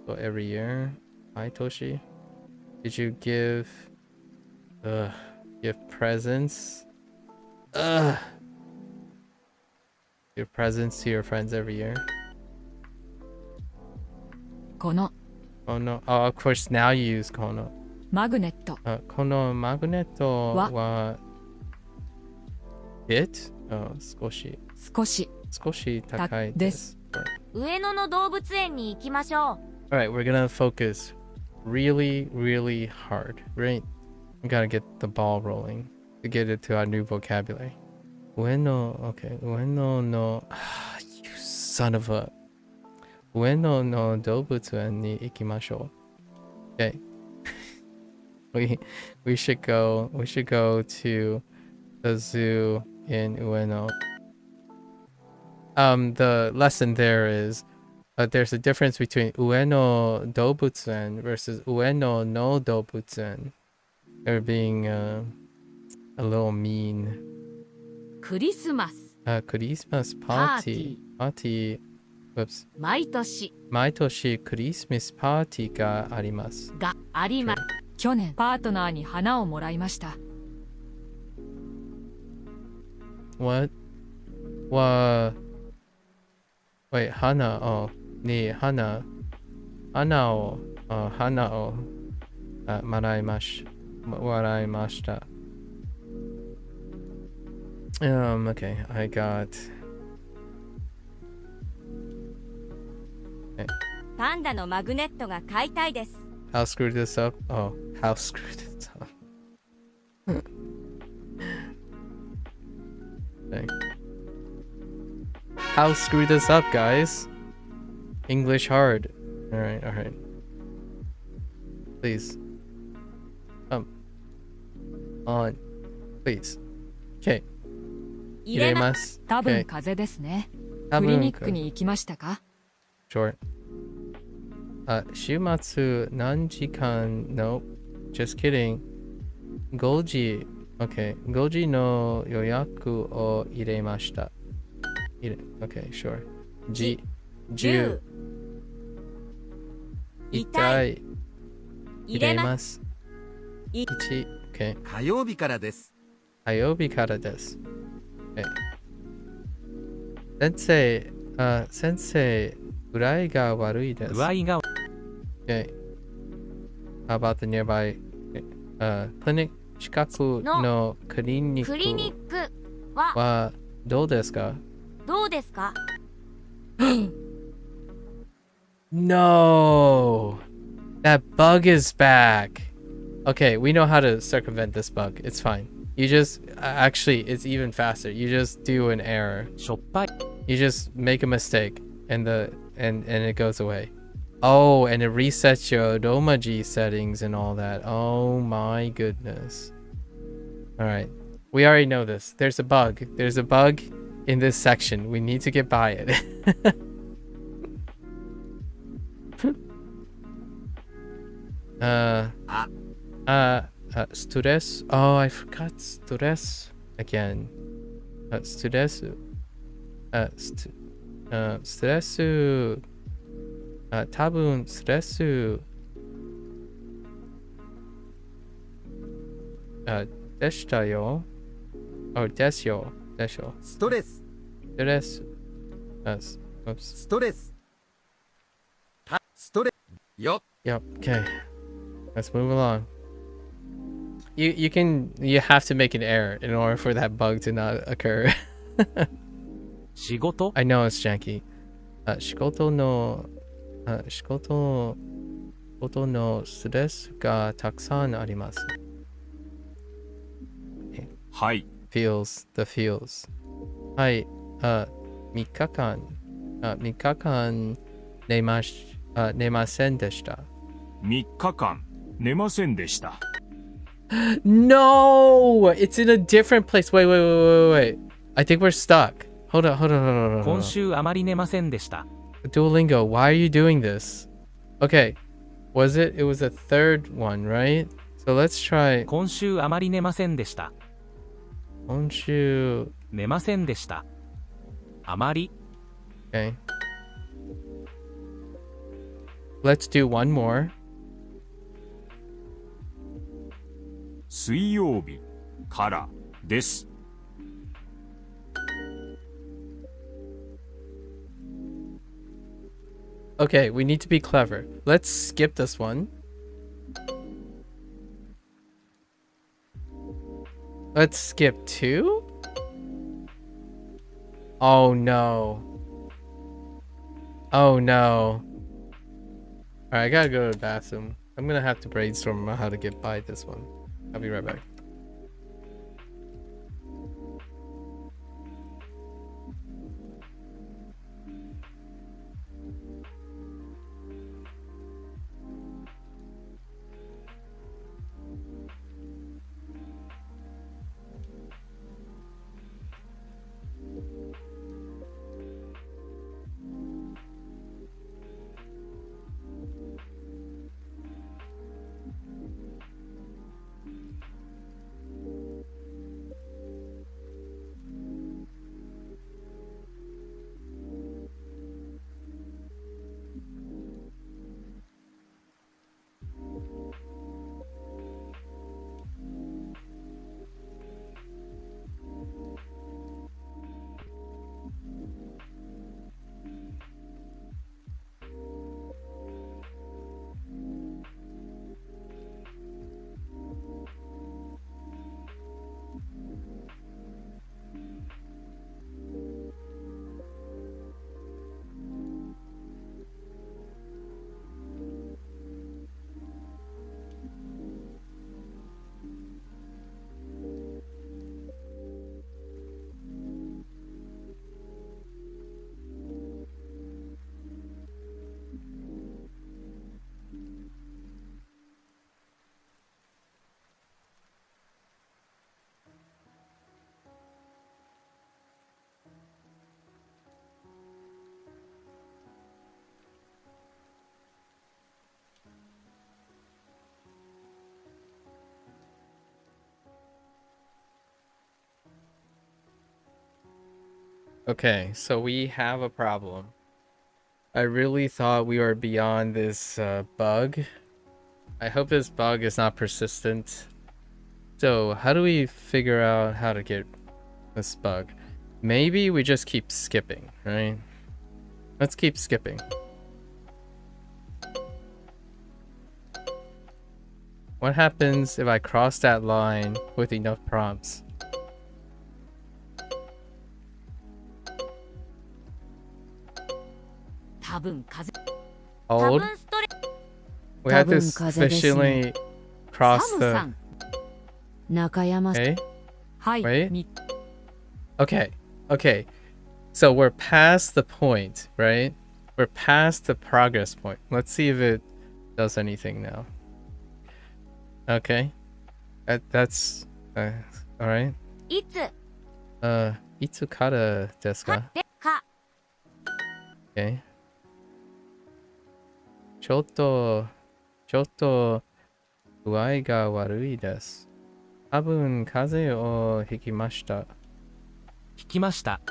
So every year, 毎年 Did you give presents? Give presents to your friends every year? この Kono. Oh, of course, now you use kono. マグネット Kono magneto wa it? Oh, 少し高いです。上野の動物園に行きましょう。Alright, we're gonna focus really, really hard, right? We gotta get the ball rolling to get it to our new vocabulary. Ueno, okay. Ueno no... you son of a... Ueno no doubutsuen ni ikimashou. Okay. we should go to the zoo in Ueno. The lesson there is there's a difference between Ueno Dobutsen versus Ueno no Dobutsen. They're being a little mean. クリスマス Christmas party. Whoops. 毎年 Maitoshi Christmas party ga arimasu. があります。去年パートナーに花をもらいました。 What? Wait, hana. Oh, ni hana. Hana o waraimashita. Okay, I got. Okay. パンダのマグネットが買いたいです。How screwed this up? Oh, how screwed this up? Okay. How screw this up, guys? English hard. Alright. Please. Come on. Please. Okay. 入れます。多分 Okay. 風邪ですね。多分クリニックに行きましたか？ Short. 週末何時間 Nope. Just kidding. 5時 Okay. 5時の予約を入れました。Okay, sure. 10痛い入れます。1 Okay. 火曜日からです。火曜日からです。Okay. 先生、具合が悪いです。具合が Okay. How about the nearby clinic? 近くのクリニックはどうですか？どうですか？ No! That bug is back. Okay, we know how to circumvent this bug. It's fine. You just actually it's even faster. You just do an error. しょっぱい You just make a mistake and it goes away. Oh, and it resets your Romaji settings and all that. Oh my goodness. Alright. We already know this. There's a bug. There's a bug in this section. We need to get by it. Stress. Oh, I forgot stress again. Stress. Stress. 多分ストレスでしたよ。ですよ。ストレス。ストレス。ストレス。ストレス。よ。Yep. Okay. Let's move along. You have to make an error in order for that bug to not occur. 仕事 I know it's janky. 仕事のストレスがたくさんあります。はい。feels. はい、3日間寝ませんでした。 3日間寝ませんでした。No! It's in a different place. Wait. I think we're stuck. Hold on. 今週あまり寝ませんでした。 Duolingo, why are you doing this? Okay. It was a third one, right? So let's try 今週あまり寝ませんでした。 Honshu. 寝ませんでした。あまり Okay. Let's do one more. 水曜日からです。Okay, we need to be clever. Let's skip this one. Let's skip 2? Oh no. Oh no. Alright, I gotta go to the bathroom. I'm gonna have to brainstorm on how to get by this one. I'll be right back. Okay, so we have a problem. I really thought we were beyond this bug. I hope this bug is not persistent. So how do we figure out how to get this bug? Maybe we just keep skipping, right? Let's keep skipping. What happens if I cross that line with enough prompts? Hold. We have to sufficiently cross the... Okay. はい。 Wait. み Okay. So we're past the point, right? We're past the progress point. Let's see if it does anything now. Okay. That's... alright. いつ Itsu kara desu か ka? ってか Okay. ちょっと具合が悪いです。多分風邪をひきました。聞きました。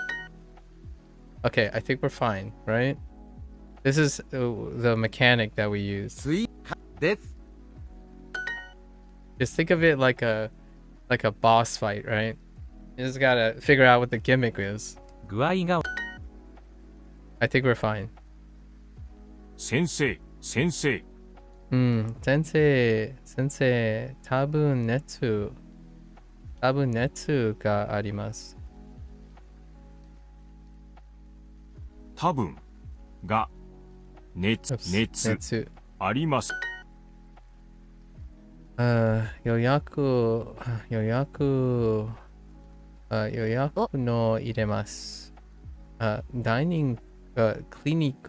Okay, I think we're fine, right? This is the mechanic that we use. 水かです。 Just think of it like a boss fight, right? You just gotta figure out what the gimmick is. 具合が I think we're fine. 先生、先生、先生、多分熱があります。多分が熱あります。予約の入れます。クリニッ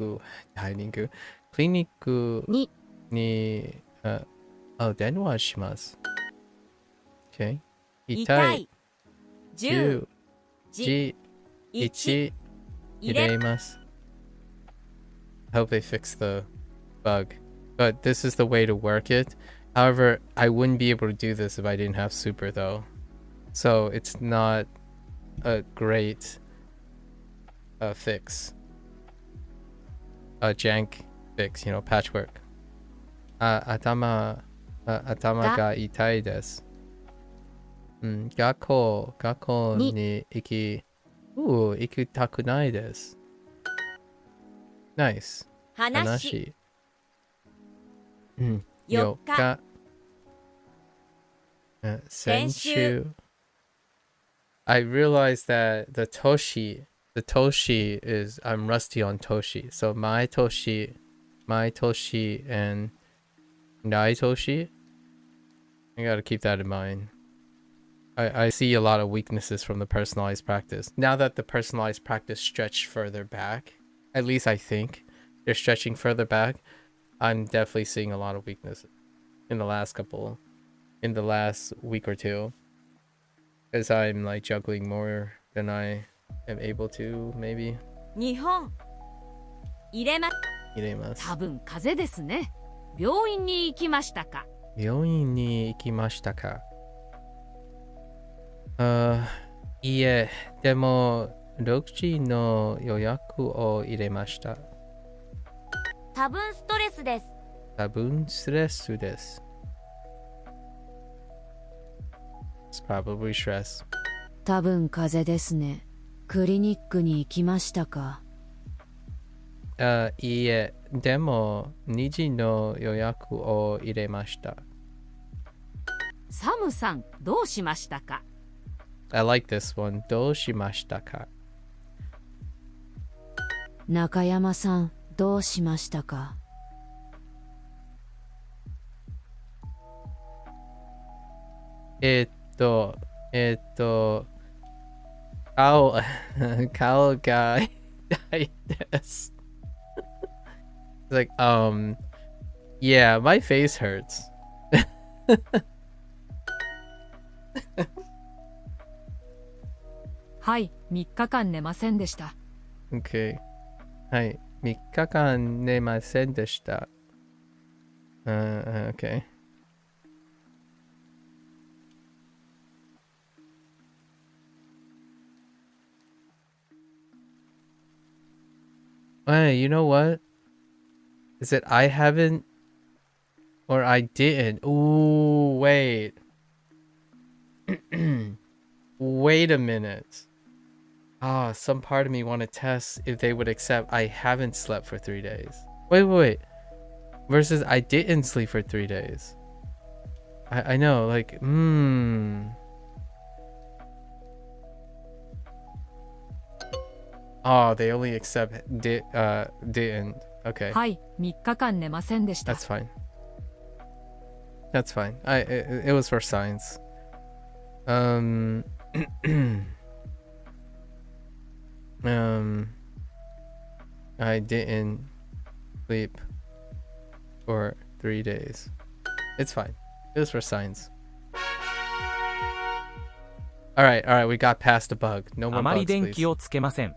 クに電話します。Okay. 痛い。10、 10、 G、 1、 1、入れ、 Iremos. I hope they fix the bug. But this is the way to work it. However, I wouldn't be able to do this if I didn't have super though. So it's not a great fix. A jank fix, you know, patchwork. Atama ga itai desu. 学校に行きたくないです。Nice. 話、 4 4日、 先週 I realized that the Toshi is I'm rusty on Toshi. So my Toshi, and Nai Toshi. I gotta keep that in mind. I see a lot of weaknesses from the personalized practice. Now that the personalized practice stretched further back, at least I think they're stretching further back, I'm definitely seeing a lot of weaknesses in the last week or two. As I'm like juggling more than I am able to, maybe. 日本、入れま、入れます。多分風邪ですね。病院に行きましたか？病院に行きましたか？いいえ、でも6時の予約を入れました。多分ストレスです。多分ストレスです。It's probably stress. 多分風邪ですね。クリニックに行きましたか？いいえ、でも2時の予約を入れました。サムさん、どうしましたか？ I like this one. どうしましたか？中山さん、どうしましたか？顔が痛いです。Like, yeah, my face hurts. はい、3日間寝ませんでした。Okay. はい、3日間寝ませんでした。Okay. Hey, you know what? Is it I haven't or I didn't? Ooh, wait. Wait a minute. Ah, some part of me want to test if they would accept I haven't slept for 3 days. Wait. Versus I didn't sleep for 3 days. I know, like, Oh, they only accept didn't. Okay. はい、3日間寝ませんでした。 That's fine. That's fine. It was for science. I didn't sleep for 3 days. It's fine. It was for science. All right, we got past the bug. No あ more まり bugs, 電 please. 気をつけません。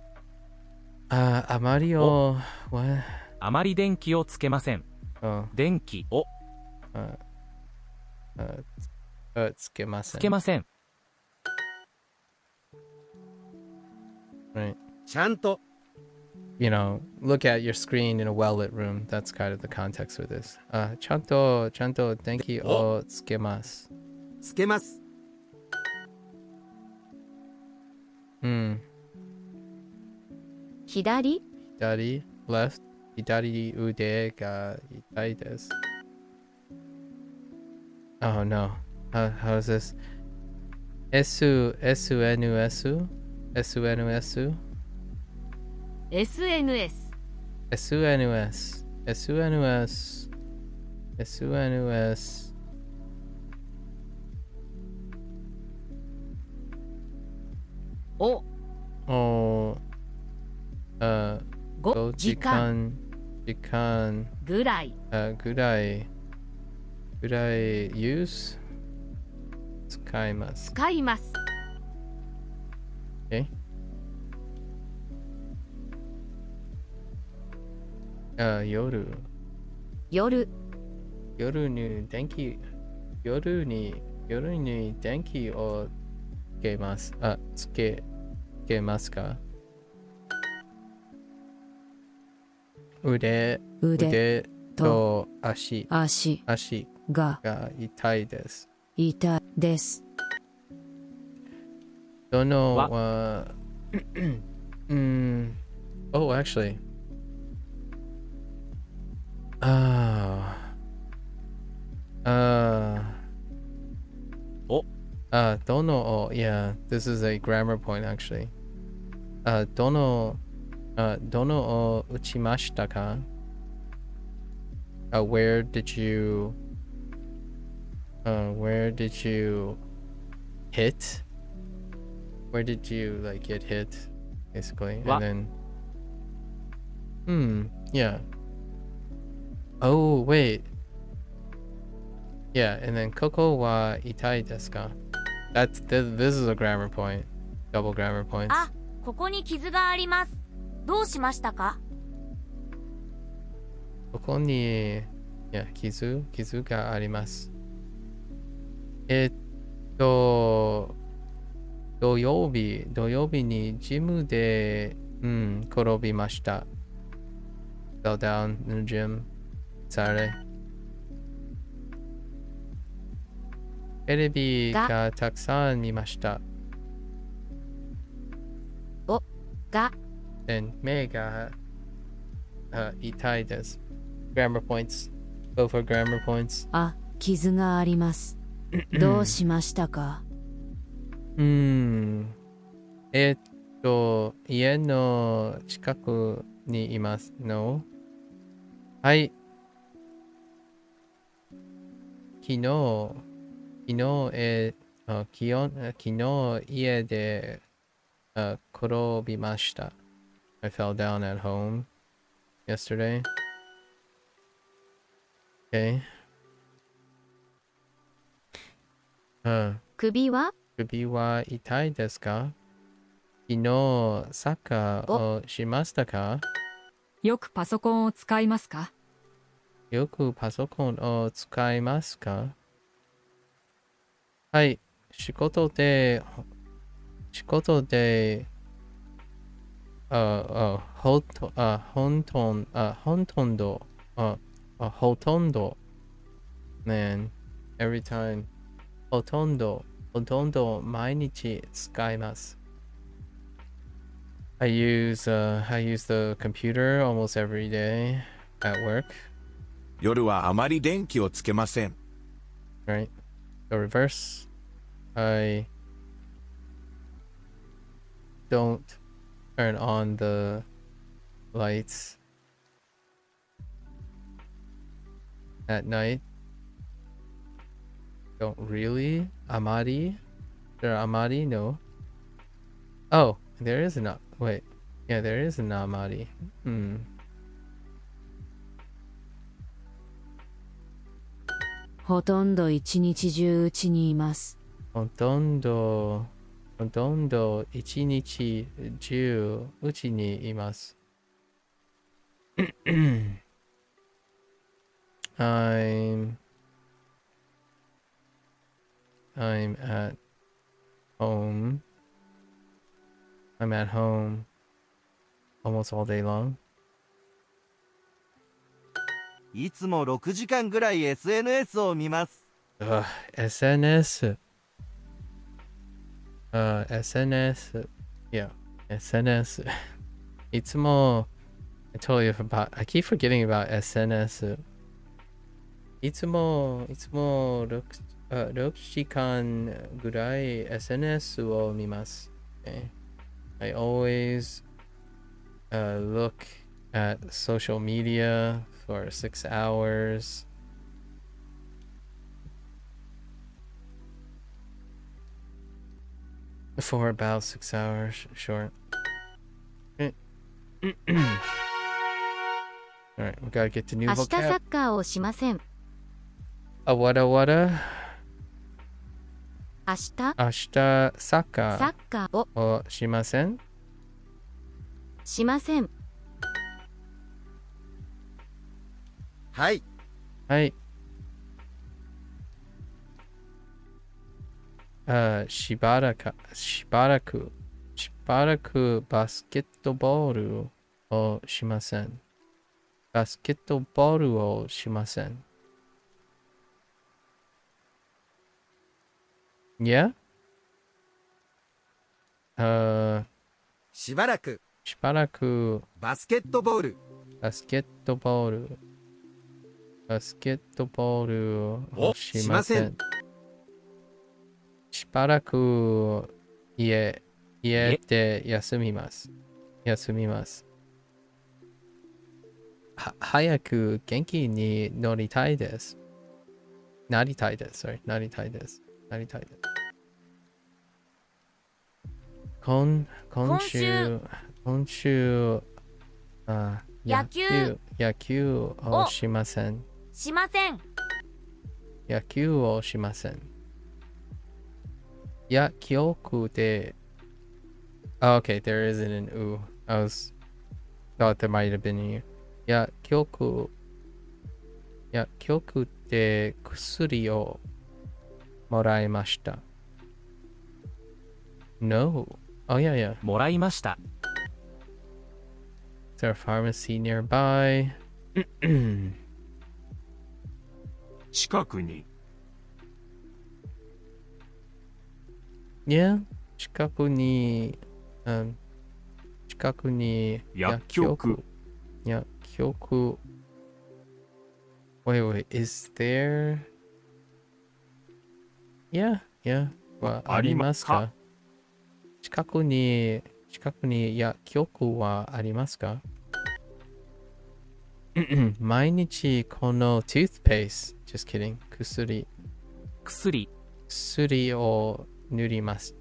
あまりを what? あまり電気をつけません。 Oh, 電気をつけません。つけません。 Right. ちゃんと You know, look at your screen in a well-lit room. That's kind of the context for this. ちゃんと電気をつけます。つけます。左 left 左腕が痛いです。Oh no. How is this? SNS? SNS。 お、 5時間ぐらい。ぐらい use 使います。使います。Okay. 夜。夜。夜に電気をつけますか？腕と足が痛いです。痛いです。どのはOh, actually. Dono, yeah, this is a grammar point actually. Dono o uchimashita ka? Where did you hit? Where did you like get hit, basically? And then yeah. Oh wait. Yeah, and then koko wa itai desu ka? This is a grammar point. Double grammar points. あ、ここに傷があります。どうしましたか？ここに、傷があります。土曜日にジムで、転びました。Fell down in the gym Saturday. テレビがたくさん見ました。目が痛いです。Grammar points. Go for grammar points. あ、傷があります。どうしましたか？家の近くにいますの？はい。昨日家で転びました。I fell down at home yesterday. Okay. 首は痛いですか？昨日サッカーをしましたか？よくパソコンを使いますか？よくパソコンを使いますか？はい。仕事でほとんど man every time ほとんど毎日使います。I use the computer almost every day at work. 夜はあまり電気をつけません。Right. So reverse. I don't turn on the lights at night. Don't really? Amari? There Amari? No. Oh, there is an wait. Yeah, there is an Amari. ほとんど一日中うちにいます。ほとんど一日中うちにいます。I'm at home. I'm at home almost all day long. いつも6時間ぐらい SNS を見ます。SNS. SNS. Yeah, SNS. いつも I keep forgetting about SNS. いつも6時間ぐらい SNS を見ます。Okay? I always look at social media for 6 hours. For about 6 hours, short. Alright, we gotta get to new 明日サ vocab. ッカーをしません。A what? 明日明日サッサカッカーをーをしませんしません。はい。はい。しばらくバスケットボールをしません。バスケットボールをしません。Yeah? しばらくしばらくバスケットボールバスケットボールをしません。しばらく家で休みます。早く元気になりたいです。なりたいです。今週、野球をしません。しません。野球をしません。いや、記憶で、oh, okay, there isn't an u. Thought there might have been an u. いや、記憶で薬をもらいました。No. Oh, yeah. もらいました。Is there a pharmacy nearby? 近くに Yeah. 近くに薬局。薬局。Wait, is there? Yeah. ありますか？近くに薬局はありますか？毎日この toothpaste. Just kidding. 薬を塗ります。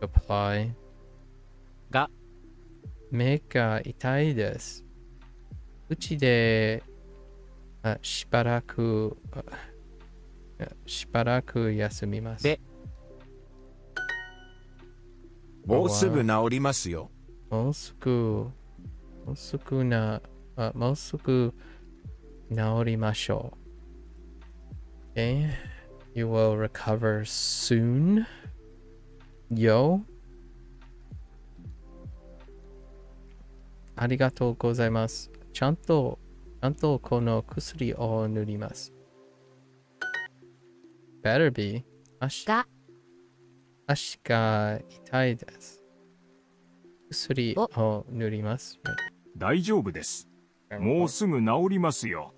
apply が目が痛いです。うちでしばらく休みます。でもうすぐ治りますよ。もうすぐ治りましょう。Okay. You will recover soon. Yo. ありがとうございます。ちゃんとこの薬を塗ります。Better be. 足が痛いです。薬を塗ります。大丈夫です。もうすぐ治りますよ。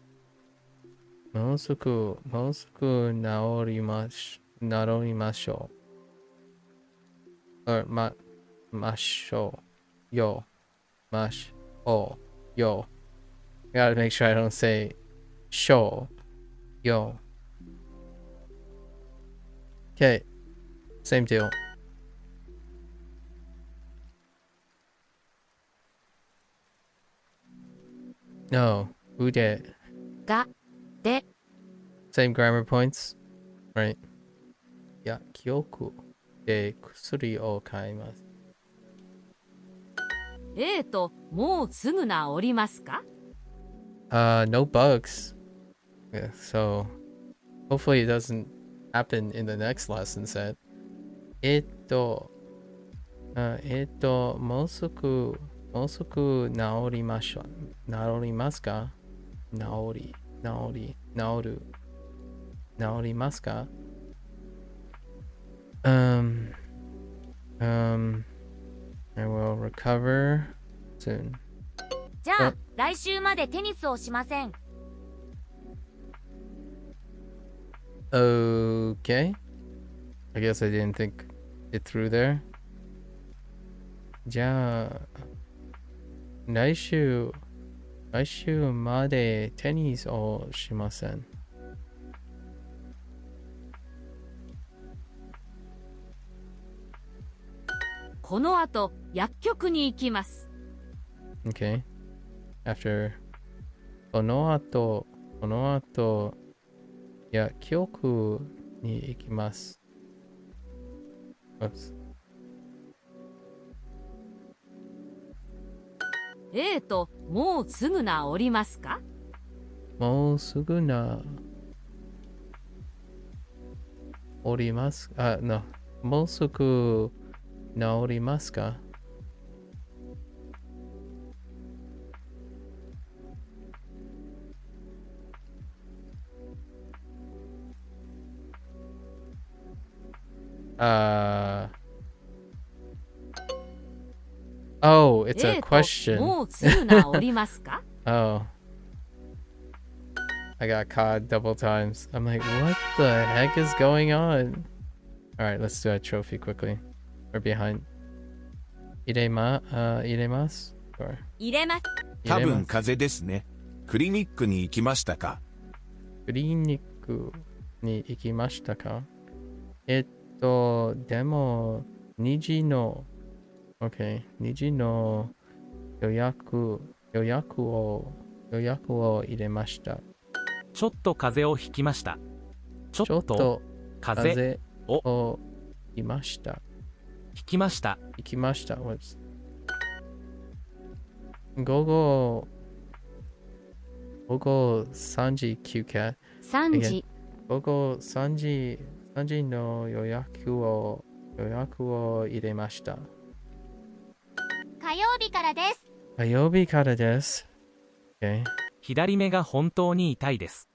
もうすぐ治りましょう。ましょうよ。I gotta make sure I don't say show. Yo. Okay. Same deal. No. 腕。がで Same grammar points. Right. 薬局で薬を買います。もうすぐ治りますか？ No bugs. Yeah, so hopefully it doesn't happen in the next lesson set. もうすぐ治りますか？治りますか？ I will recover soon. じゃあ来週までテニスをしません。Okay. I guess I didn't think it through there. じゃあ来週までテニスをしません。この後薬局に行きます。Okay. After この後薬局に行きます。Oops. A ともうすぐ治りますか？もうすぐなおります。no. もうすぐ治りますか？Oh, it's a ？A と question. もうすぐ治りますか？Oh. I got caught double times. I'm like, what the heck is going on? Alright, let's do a trophy quickly. We're behind. 入れます or 入れます。多分風邪ですね。クリニックに行きましたか？クリニックに行きましたか？でも、2時の、OK、2時の予約を入れました。ちょっと風邪をひきました。ちょっと風邪をひきました。ひきました。行きました。午後3時休憩。3時。午後3時の予約を入れました。火曜日からです。火曜日からです。Okay. 左目が本当に痛いです。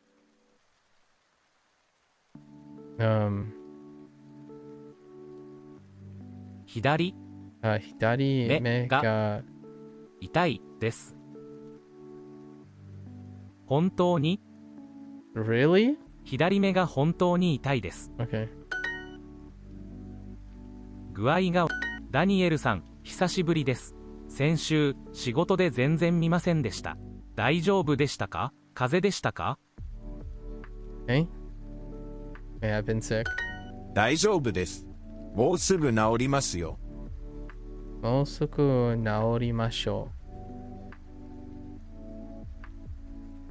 左目が痛いです。本当に Really? 左目が本当に痛いです。Okay. 具合がダニエルさん、久しぶりです。先週、仕事で全然見ませんでした。大丈夫でしたか？風邪でしたか？ Hey? Hey, I've been sick. 大丈夫です。もうすぐ治りますよ。もうすぐ治りましょ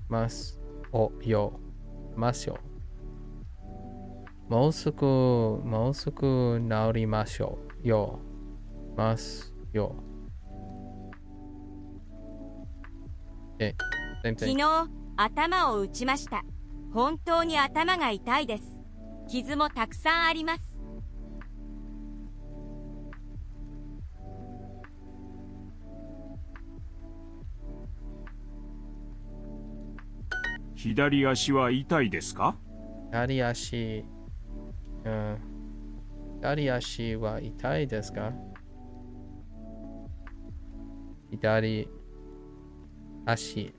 う。ますよ。もうすぐ治りましょう。ますよ。Okay. Same 昨 thing. 日、頭を打ちました。本当に頭が痛いです。傷もたくさんあります。左足は痛いですか？左足は痛いですか？左足。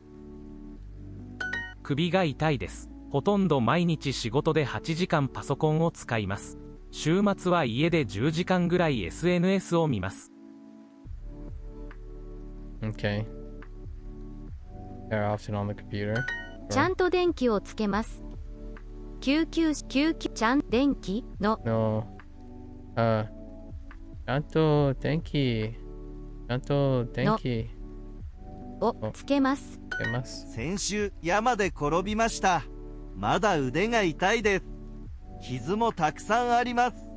首が痛いです。ほとんど毎日仕事で8時間パソコンを使います。週末は家で10時間ぐらい SNS を見ます。Okay. They're often on the computer. ちゃんと電気をつけます。救急ちゃん電気の No. ちゃんと電気をつけます。つけます。先週山で転びました。まだ腕が痛いです。傷もたくさんあります。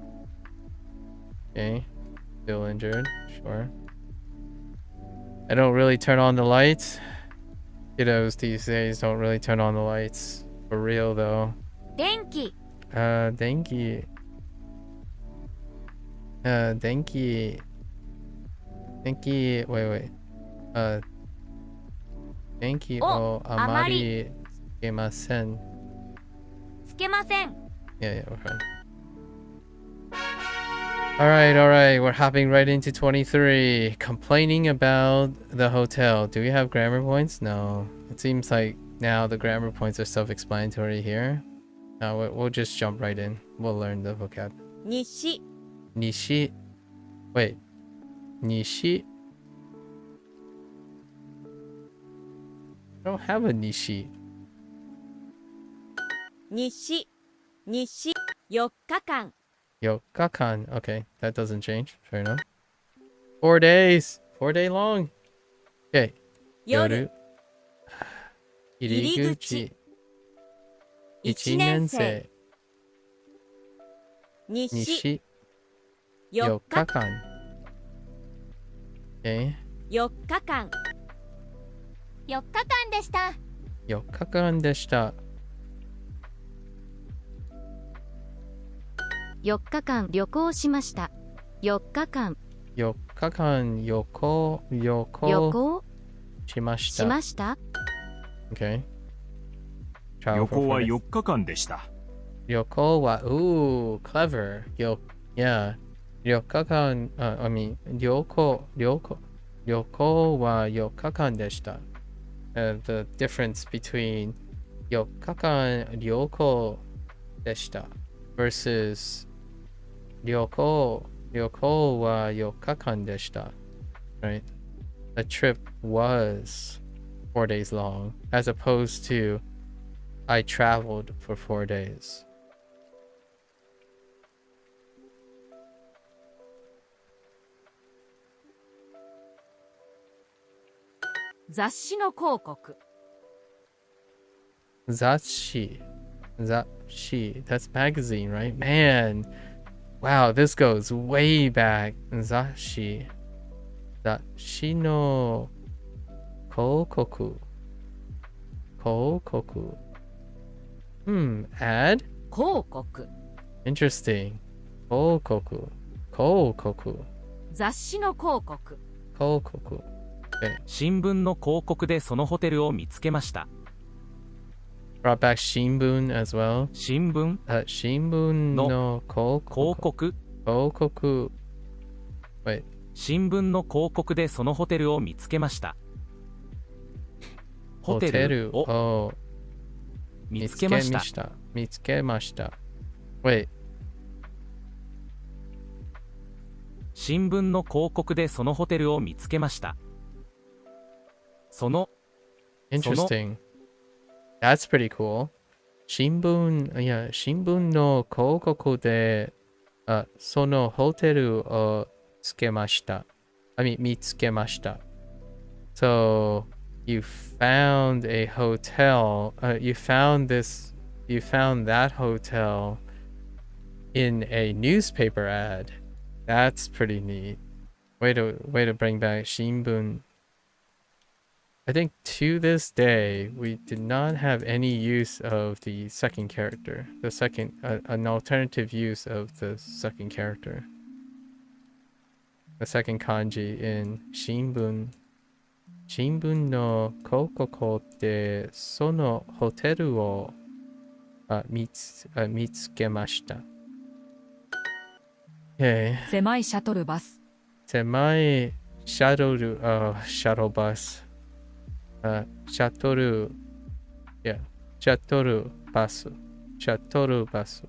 Okay. Still injured. Sure. I don't really turn on the lights. Kiddos these days don't really turn on the lights. For real though. 電気。電気。Wait. 電気をあまりつけません。つけません。Yeah, we're fine. Alright. We're hopping right into 23. Complaining about the hotel. Do we have grammar points? No. It seems like now the grammar points are self-explanatory here. No, we'll just jump right in. We'll learn the vocab. 西。Wait. 西? I don't have a nishi. 西。4日間。 4日間. Okay, that doesn't change. Fair enough. 4 days. 4 day long. Okay. 夜。入り口。1年生西4日間 Okay 4日間4日間でした4日間でした4日間旅行しました4日間4日間旅行しましたしました Okay 旅行は4日間でした。旅行はclever yeah 4日間I mean 旅行は4日間でした、the difference between 4日間旅行でした versus 旅行は4日間でした right the trip was 4 days long as opposed to I traveled for 4 days雑誌の広告雑誌 that's magazine right man wow this goes way back 雑誌の広告ad 広告 interesting 広告雑誌の広告新聞の広告でそのホテルを見つけました。brought back 新聞 as well 新聞新聞の広告 wait 新聞の広告でそのホテルを見つけました。ホテルを見つけました見つけました wait 新聞の広告でそのホテルを見つけましたその interesting that's pretty cool 新聞の広告でそのホテルをつけました。見つけました。So you found a hotel. You found that hotel in a newspaper ad. That's pretty neat. Way to bring back 新聞. I think to this day we did not have any use of the second character. An alternative use of the second character. The second kanji in 新聞。新聞の広告でそのホテルを見つけました。Okay. 狭いシャトルバス。狭いシャトルバス。シャトルバス。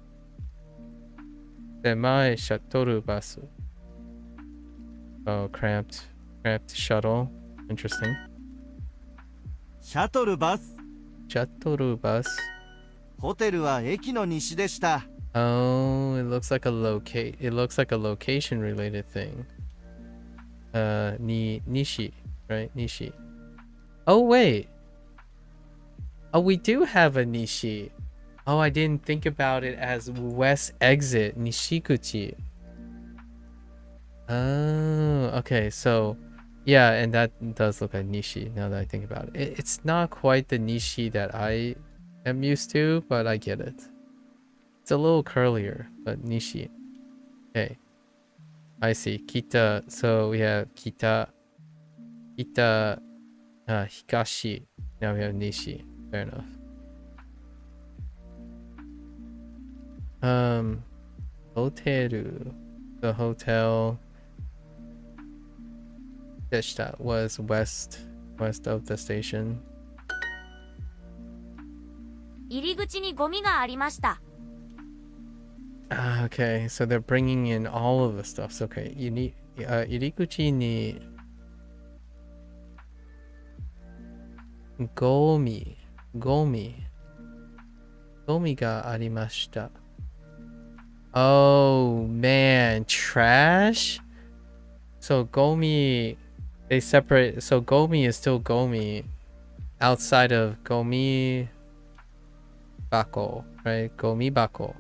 狭いシャトルバス。Oh, cramped shuttle. Interesting. シャトルバス。ホテルは駅の西でした。Oh, it looks like a location related thing. Nishi, right? Nishi. Oh wait. Oh, we do have a Nishi. Oh, I didn't think about it as west exit, Nishikuchi. Oh, okay. So, yeah, and that does look like Nishi now that I think about it. It's not quite the Nishi that I am used to, but I get it. It's a little curlier, but Nishi. Okay. I see. Kita. So we have Kita, Hikashi. Now we have Nishi. Fair enough. Hoteru. The hotel was west of the station. 入り口にゴミがありました。Okay, so they're bringing in all of the stuff. So, okay, 入り口にゴミがありました。Oh man, trash? So gomi, they separate, so gomi is still gomi outside of gomi. bako, right? Gomi bako.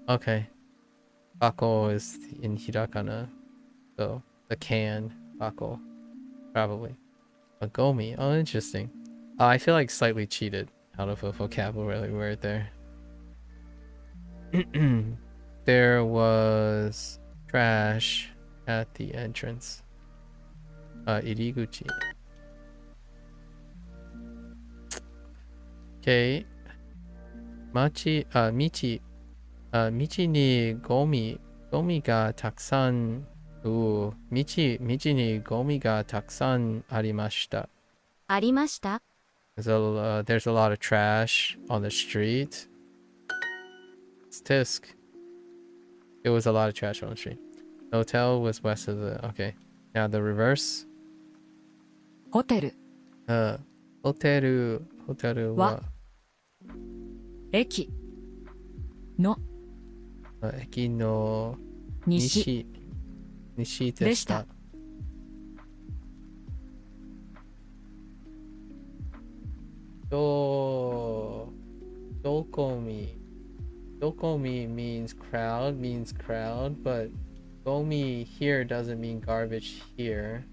Okay. Bako is in hiragana, so the can bako, probably. But gomi, oh, interesting. I feel like slightly cheated out of a vocabulary word there. There was trash at the entrance. Iriguchi. Okay. Michi ni gomi ga takusan michi ni gomi ga takusan arimashita. Arimashita? There's a lot of trash on the street. It's tisk. It was a lot of trash on the street. The hotel was west of the... Okay. Now the reverse. ホテル Hoteru wa 駅の eki no 西 nishi でした Dokomi means crowd, but gomi here doesn't mean garbage here.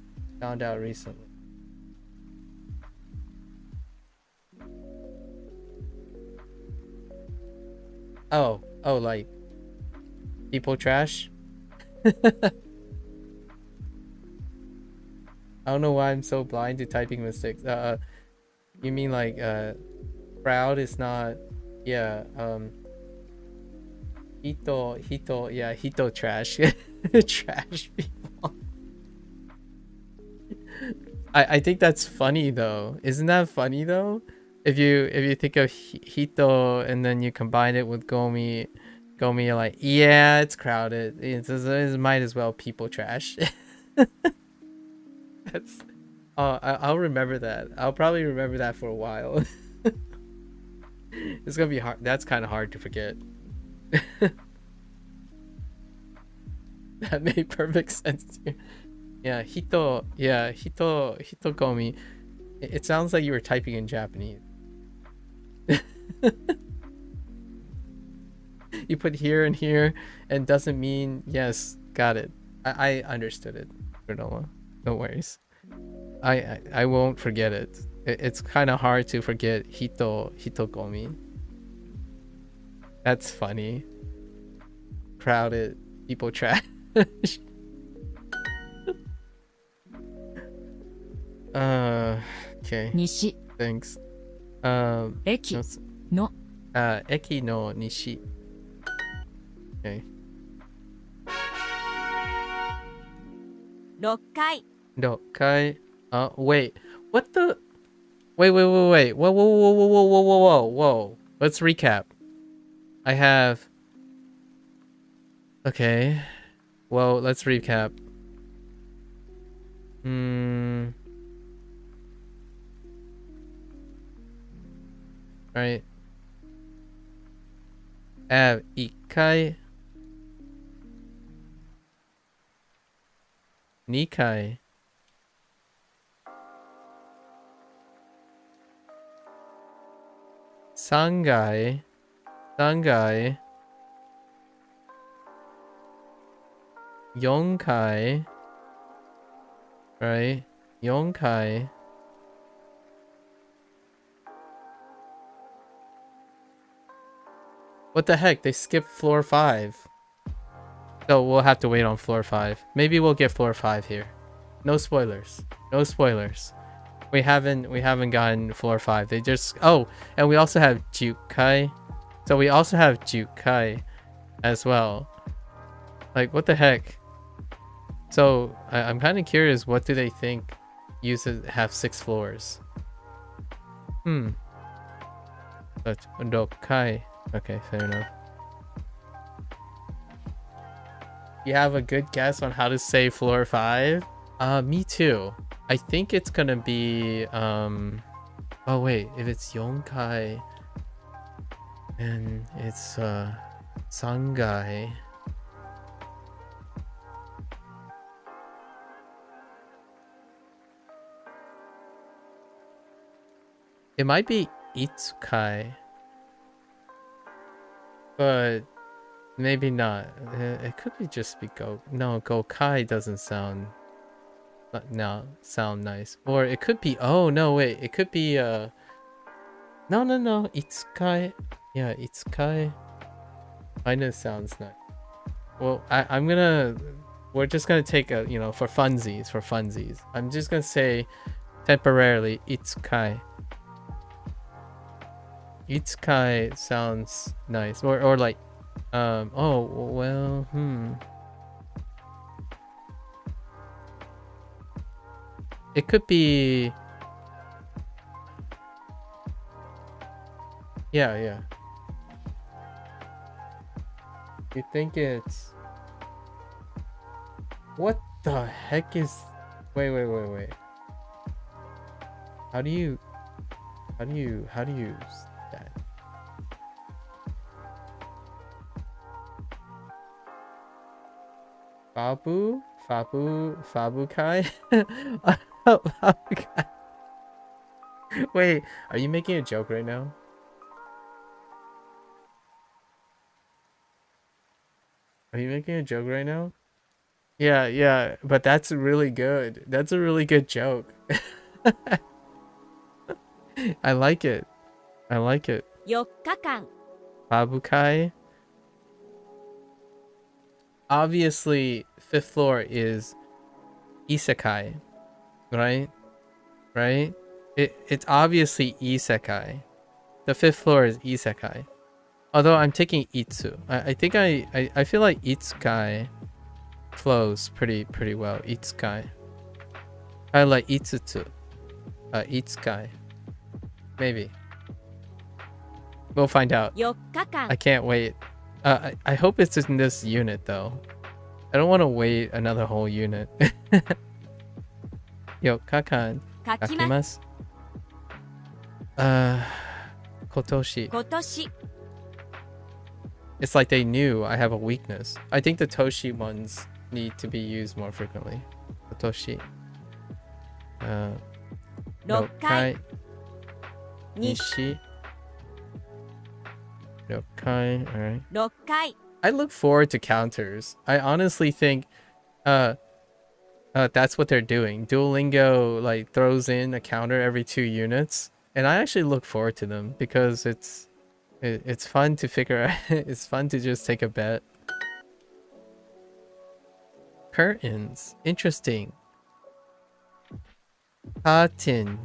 Found out recently. Oh, like people trash? I don't know why I'm so blind to typing mistakes. You mean like crowd is not, yeah, hito trash. Trash people. I think that's funny though. Isn't that funny though? If you think of hito and then you combine it with gomi, you're like, yeah, it's crowded. It might as well people trash. That's I'll remember that. I'll probably remember that for a while. It's gonna be hard. That's kind of hard to forget. That made perfect sense to you. Yeah, hito gomi. It sounds like you were typing in Japanese. You put here and here and doesn't mean yes. Got it. I understood it. Granola. No worries. I won't forget it. It's kind of hard to forget hitogomi. That's funny. Crowded people trash. Okay. 西 Thanks. 駅の Eki no nishi. Okay. 6階 Okay. Wait. What the? Wait. Whoa. Let's recap. I have. Okay. Well, let's recap. Right. I have 1階 2階 3階 4階 right? 4階 What the heck? They skipped floor 5. So we'll have to wait on floor 5. Maybe we'll get floor 5 here. No spoilers. We haven't gotten floor 5. They just... Oh, and we also have Jukai. So we also have Jukai as well. Like, what the heck? So I'm kind of curious, what do they think have 6 floors? But Dokai. Okay, fair enough. You have a good guess on how to say floor 5? Me too. I think it's gonna be oh wait, if it's Yonkai and it's Sangai. It might be itsukai, but maybe not. It could be just be go. No, gokai doesn't sound nice. Or it could be. Oh no, wait. It could be. No. Itsukai. Yeah, itsukai. Kind of sounds nice. Well, I'm gonna. We're just gonna take a, you know, for funsies. I'm just gonna say temporarily itsukai. Itsukai sounds nice, or like, oh well, It could be. Yeah. You think it's. What the heck is... Wait. How do you that? Fabukai? Fabukai. Wait, are you making a joke right now? Are you making a joke right now? Yeah, but that's really good. That's a really good joke. I like it. 4日間 Fabukai. Obviously, fifth floor is isekai, right? It's obviously isekai. The fifth floor is isekai. Although I'm taking itsu. I think I feel like itsukai flows pretty well. Itsukai. I like itsutsu. Itsukai. Maybe. We'll find out. 4日間 I can't wait. I hope it's in this unit though. I don't want to wait another whole unit. 4日間書きます。今年。今年 It's like they knew I have a weakness. I think the Toshi ones need to be used more frequently. Toshi. 6回 Nishi. 6回. Alright. 6回 I look forward to counters. I honestly think that's what they're doing. Duolingo like throws in a counter every 2 units. And I actually look forward to them because it's fun to figure out. It's fun to just take a bet. Curtains. Interesting. Curtain.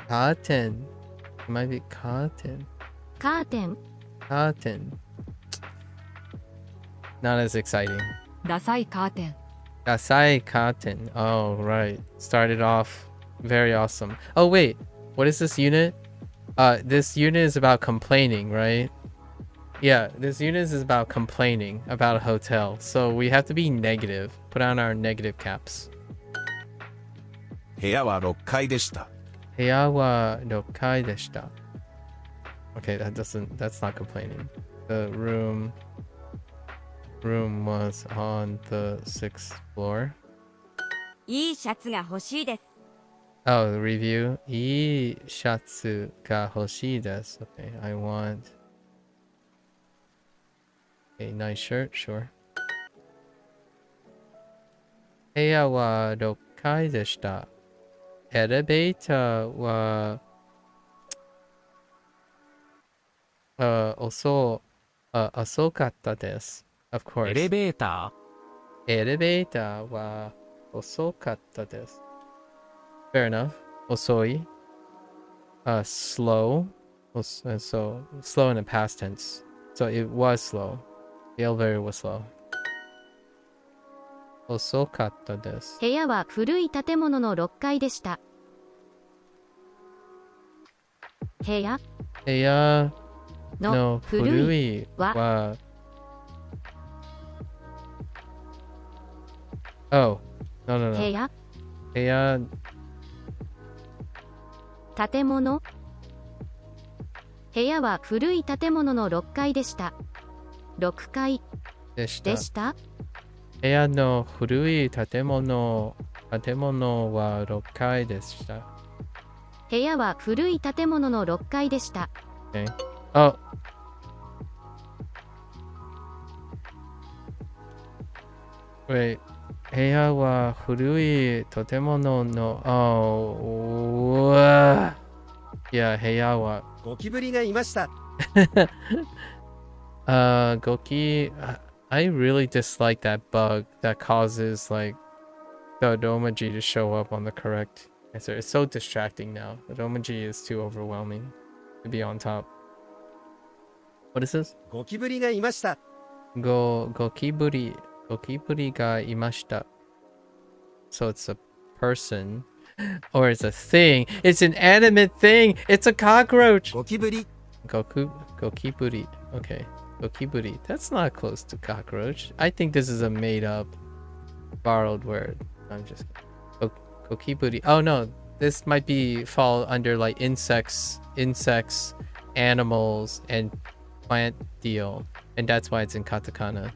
It might be curtain. カーテン Curtain. Not as exciting. ダサいカーテン Dasai curtain. Oh, right. Started off very awesome. Oh, wait. What is this unit? This unit is about complaining, right? Yeah, this unit is about complaining about a hotel. So we have to be negative. Put on our negative caps. 部屋は6階でした。部屋は6階でした. Okay, that's not complaining. The room was on the 6th floor. いいシャツが欲しいです。 Oh, the review. いいシャツが欲しいです. Okay, I want a nice shirt, sure. 部屋は6階でした. エレベーターは遅かったです. Of course. エレベータエレベーターは遅かったです. Fair enough. 遅い. Slow. So slow in the past tense. So it was slow. The elevator was slow. 遅かったです. 部屋は古い建物の6階でした。部屋の古いは Oh, no. 部屋部屋建物部屋は古い建物の6階でした。6階でしでした。部屋の古い建物建物は6階でした。部屋は古い建物の6階でした。Okay. Oh. Wait. 部屋は古い建物の Oh. Yeah, 部屋はゴキブリがいました。Goki, I really dislike that bug that causes like the domaji to show up on the correct answer. It's so distracting now. The domaji is too overwhelming to be on top. What is this? ゴキブリがいました。Gokiburi ga imashita. So it's a person or it's a thing. It's an animate thing. It's a cockroach. ゴキブリ。Gokiburi. Okay. Gokiburi. That's not close to cockroach. I think this is a made up borrowed word. I'm just kidding. Gokiburi. Oh no. This might fall under like insects, animals, and plant deal. And that's why it's in katakana.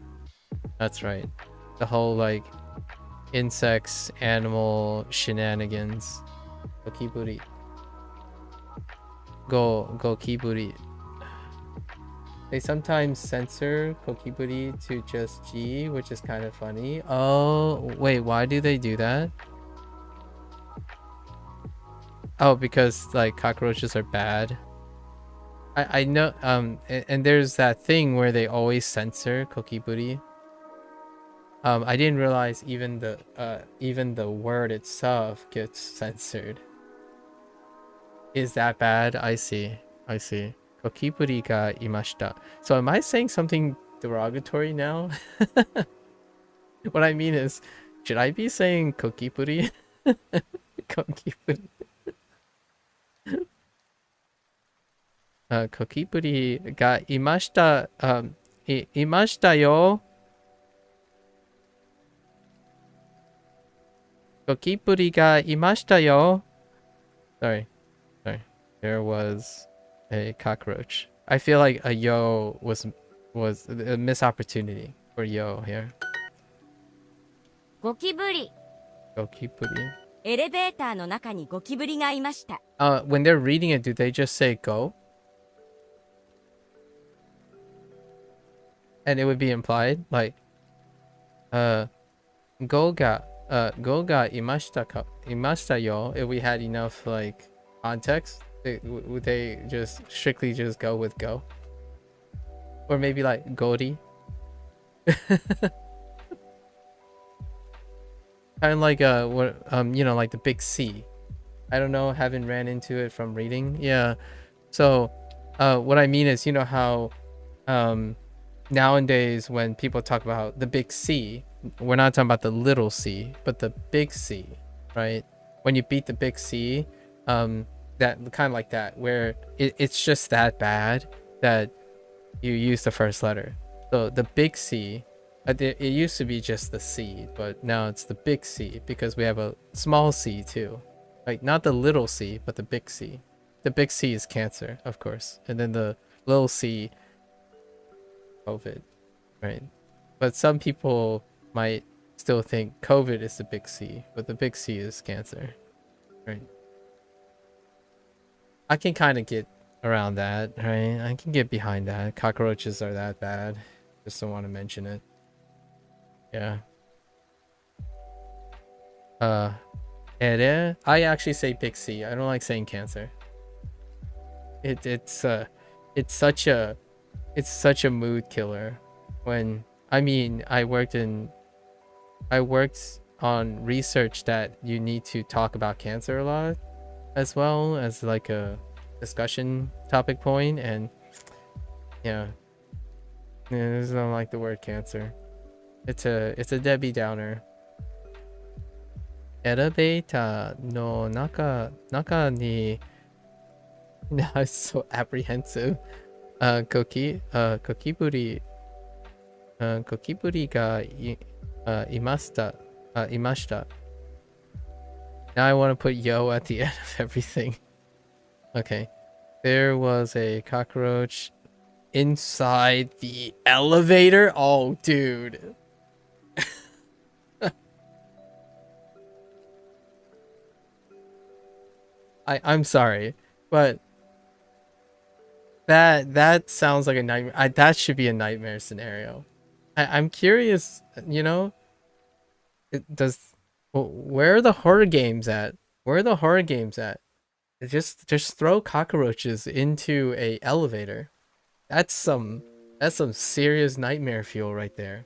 That's right. The whole like insects, animal shenanigans. Gokiburi. Gokiburi. They sometimes censor Kokiburi to just G, which is kind of funny. Oh, wait, why do they do that? Oh, because like cockroaches are bad. I know, and there's that thing where they always censor Kokiburi. I didn't realize even the word itself gets censored. Is that bad? I see. Kokiburi ga imashita. So am I saying something derogatory now? What I mean is, should I be saying kokiburi? Kokiburi. Kokiburi ga imashita. Imashita yo. Kokiburi ga imashita yo. Sorry. There was a cockroach. I feel like a yo was a missed opportunity for yo here. ゴキブリ。 Gokiburi. エレベーターの中にゴキブリがいました。When they're reading it, do they just say go? And it would be implied like go ga imashita yo. If we had enough like context, would they just strictly just go with go? Or maybe like gori? Kind of like like the big C. I don't know, haven't ran into it from reading. Yeah. So what I mean is, you know how nowadays when people talk about the big C, we're not talking about the little c, but the big C, right? When you beat the big C, that kind of like that, where it's just that bad that you use the first letter. So the big C, it used to be just the C, but now it's the big C because we have a small c too. Like not the little c, but the big C. The big C is cancer, of course. And then the little c, COVID, right? But some people might still think COVID is the big C, but the big C is cancer, right? I can kind of get around that, right? I can get behind that. Cockroaches are that bad. Just don't want to mention it. Yeah. I actually say big C. I don't like saying cancer. It's such a mood killer. When I worked on research that you need to talk about cancer a lot, as well as like a discussion topic point, and yeah, I just don't like the word cancer. It's a Debbie Downer. Elevator no naka ni. Now it's so apprehensive. Kokiburi ga imashita. Now I want to put yo at the end of everything. Okay. There was a cockroach inside the elevator. Oh, dude. I'm sorry, but that sounds like a nightmare. That should be a nightmare scenario. I'm curious, you know, where are the horror games at? Where are the horror games at? Just throw cockroaches into a elevator. That's some serious nightmare fuel right there.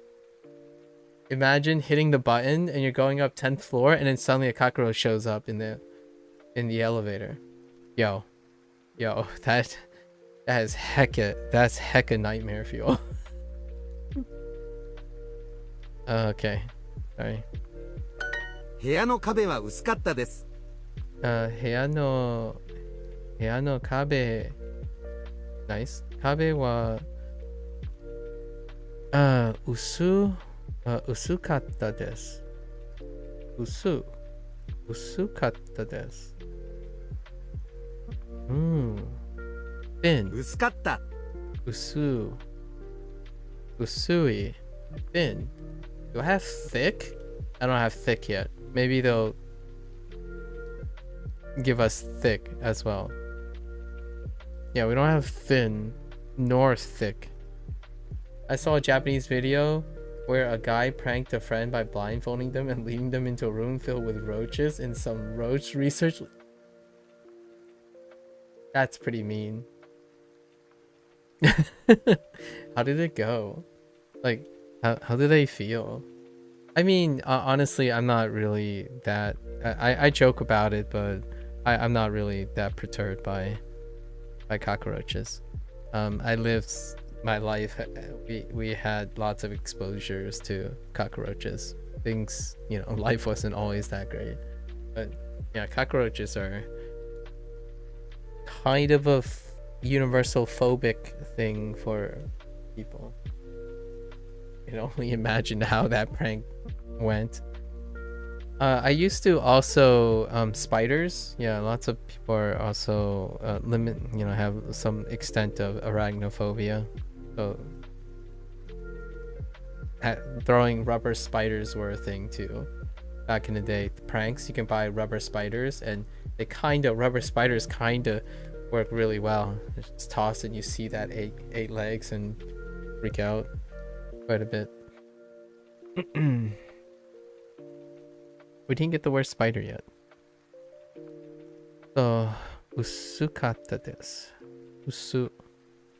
Imagine hitting the button and you're going up 10th floor and then suddenly a cockroach shows up in the elevator. Yo, that's hecka nightmare fuel. Okay, sorry. 部屋の壁は薄かったです。部屋の壁、ナイス。壁は薄かったです。薄かったです。thin 薄かった。薄い thin. Do I have thick? I don't have thick yet. Maybe they'll give us thick as well. Yeah, we don't have thin nor thick. I saw a Japanese video where a guy pranked a friend by blindfolding them and leading them into a room filled with roaches in some roach research. That's pretty mean. How did it go? Like, how do they feel? I mean, honestly, I'm not really that... I joke about it, but I'm not really that perturbed by cockroaches. I lived my life, we had lots of exposures to cockroaches. Things, you know, life wasn't always that great. But yeah, cockroaches are kind of a universal phobic thing for people. You can only imagine how that prank went. I used to also spiders. Yeah, lots of people are also have some extent of arachnophobia. So throwing rubber spiders were a thing too. Back in the day, pranks, you can buy rubber spiders, and rubber spiders kinda work really well. Just toss it, and you see that eight legs and freak out quite a bit. We didn't get the word spider yet. So, 薄かったです。薄。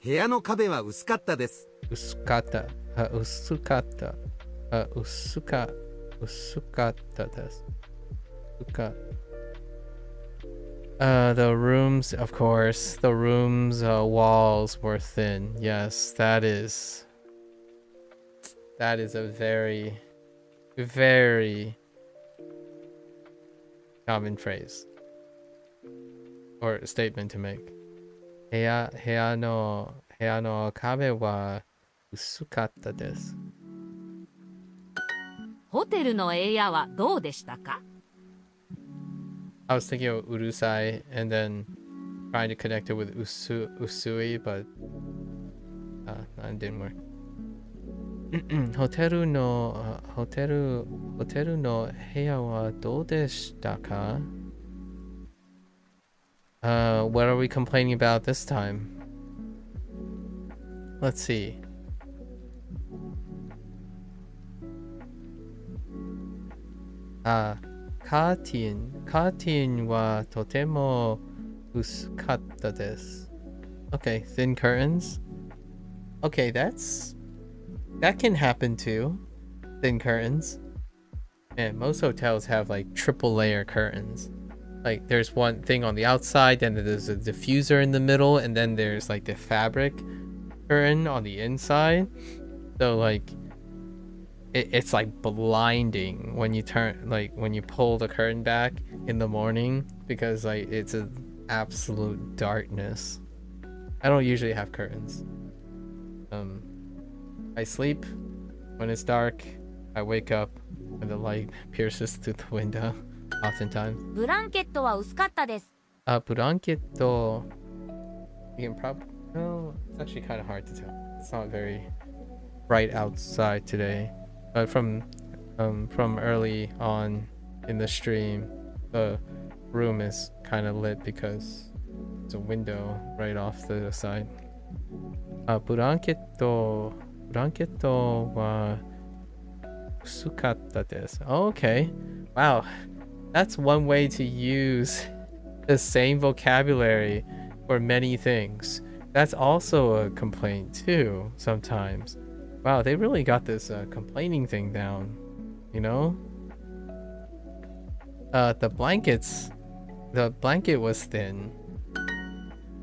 部屋の壁は薄かったです。薄かった。薄かった。薄かったです。The rooms, of course, the rooms' walls were thin. Yes, that is a very, very common phrase or statement to make. 部屋の壁は薄かったです。ホテルの部屋はどうでしたか？ I was thinking of urusai and then trying to connect it with usui, but it didn't work. ホテルの部屋はどうでしたか? What are we complaining about this time? Let's see. Curtain wa totemo usukatta desu. Okay, thin curtains. Okay, that can happen too. Thin curtains. And most hotels have like triple layer curtains. Like there's one thing on the outside, then there's a diffuser in the middle, and then there's like the fabric curtain on the inside. So like it's like blinding when you pull the curtain back in the morning, because like it's an absolute darkness. I don't usually have curtains. I sleep when it's dark. I wake up when the light pierces through the window. Oftentimes. ブランケットは薄かったです。Blanket. You can probably. No, it's actually kind of hard to tell. It's not very bright outside today. But from early on in the stream, the room is kind of lit because there's a window right off the side. ブランケットは薄かったです。Okay. Wow. That's one way to use the same vocabulary for many things. That's also a complaint too, sometimes. Wow, they really got this complaining thing down, you know? The blanket was thin.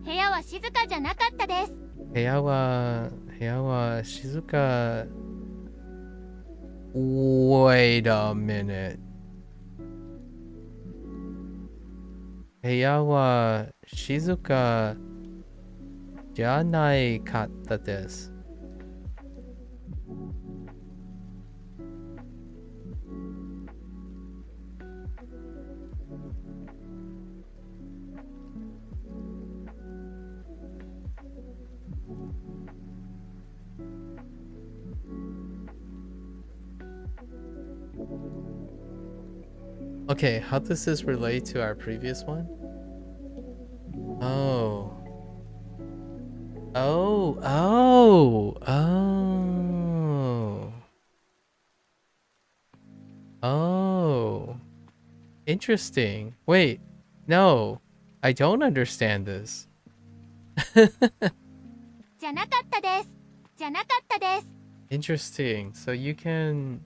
部屋は静かじゃなかったです。部屋は静か。Wait a minute. 部屋は静かじゃないかったです。Okay, how does this relate to our previous one? Oh. Interesting. Wait, no, I don't understand this. じゃなかったです。じゃなかったです。Interesting. So you can...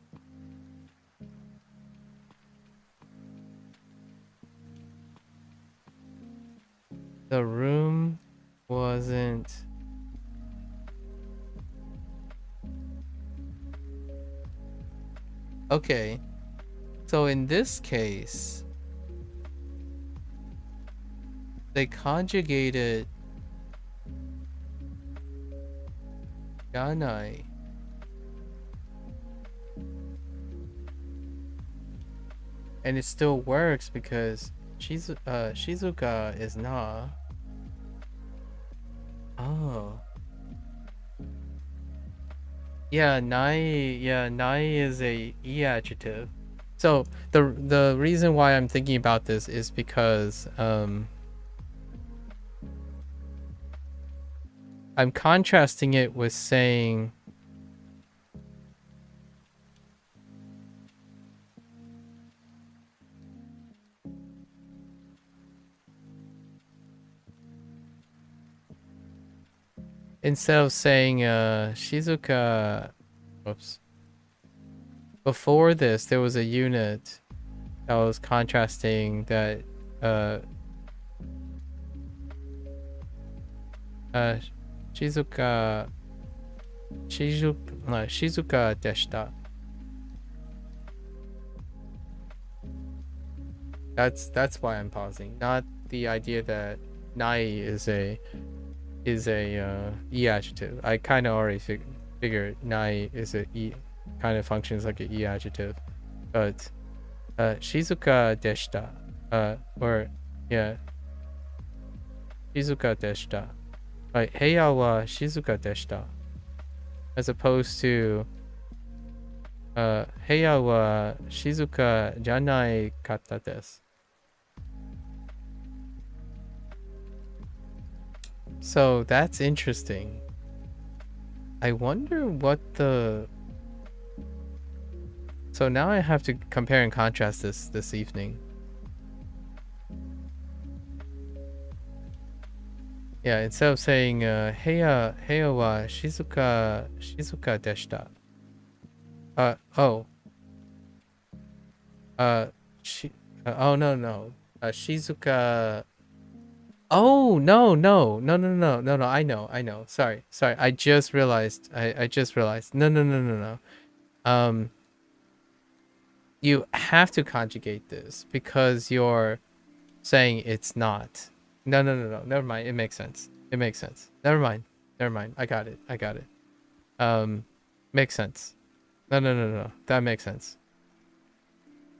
The room wasn't... Okay. So in this case, they conjugated Yanai. And it still works because Shizuka is na. Oh. Yeah, nai is a e adjective. So the reason why I'm thinking about this is because I'm contrasting it with saying instead of saying Shizuka, whoops. Before this, there was a unit that was contrasting that Shizuka deshita. That's why I'm pausing. Not the idea that nai is a e adjective. I kind of already figured nai is a e, kind of functions like an e adjective, but Shizuka deshita, or yeah, Shizuka deshita. Right, Heya wa Shizuka deshita, as opposed to Heya wa Shizuka janai katta desu. So that's interesting. I wonder what the... So now I have to compare and contrast this evening. Yeah, instead of saying Heya wa Shizuka deshita. Oh no. Shizuka... Oh no, I know. Sorry. I just realized. No. You have to conjugate this because you're saying it's not. No. Never mind. It makes sense. Never mind. I got it. Makes sense. No. That makes sense.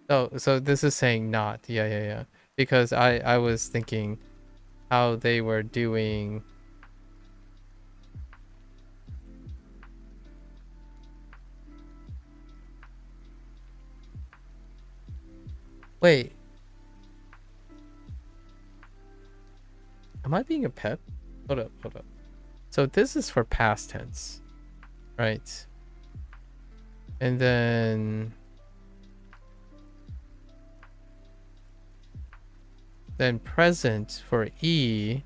So this is saying not. Yeah. Because I was thinking how they were doing. Wait. Am I being a pet? Hold up, hold up. So this is for past tense, right? And then present for E,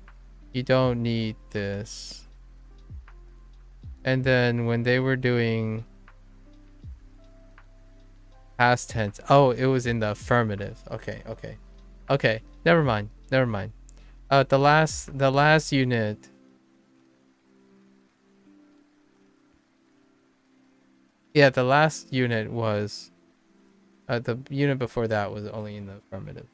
you don't need this. And then when they were doing past tense, oh, it was in the affirmative. Okay, never mind. The last unit. Yeah, the last unit was the unit before that was only in the affirmative.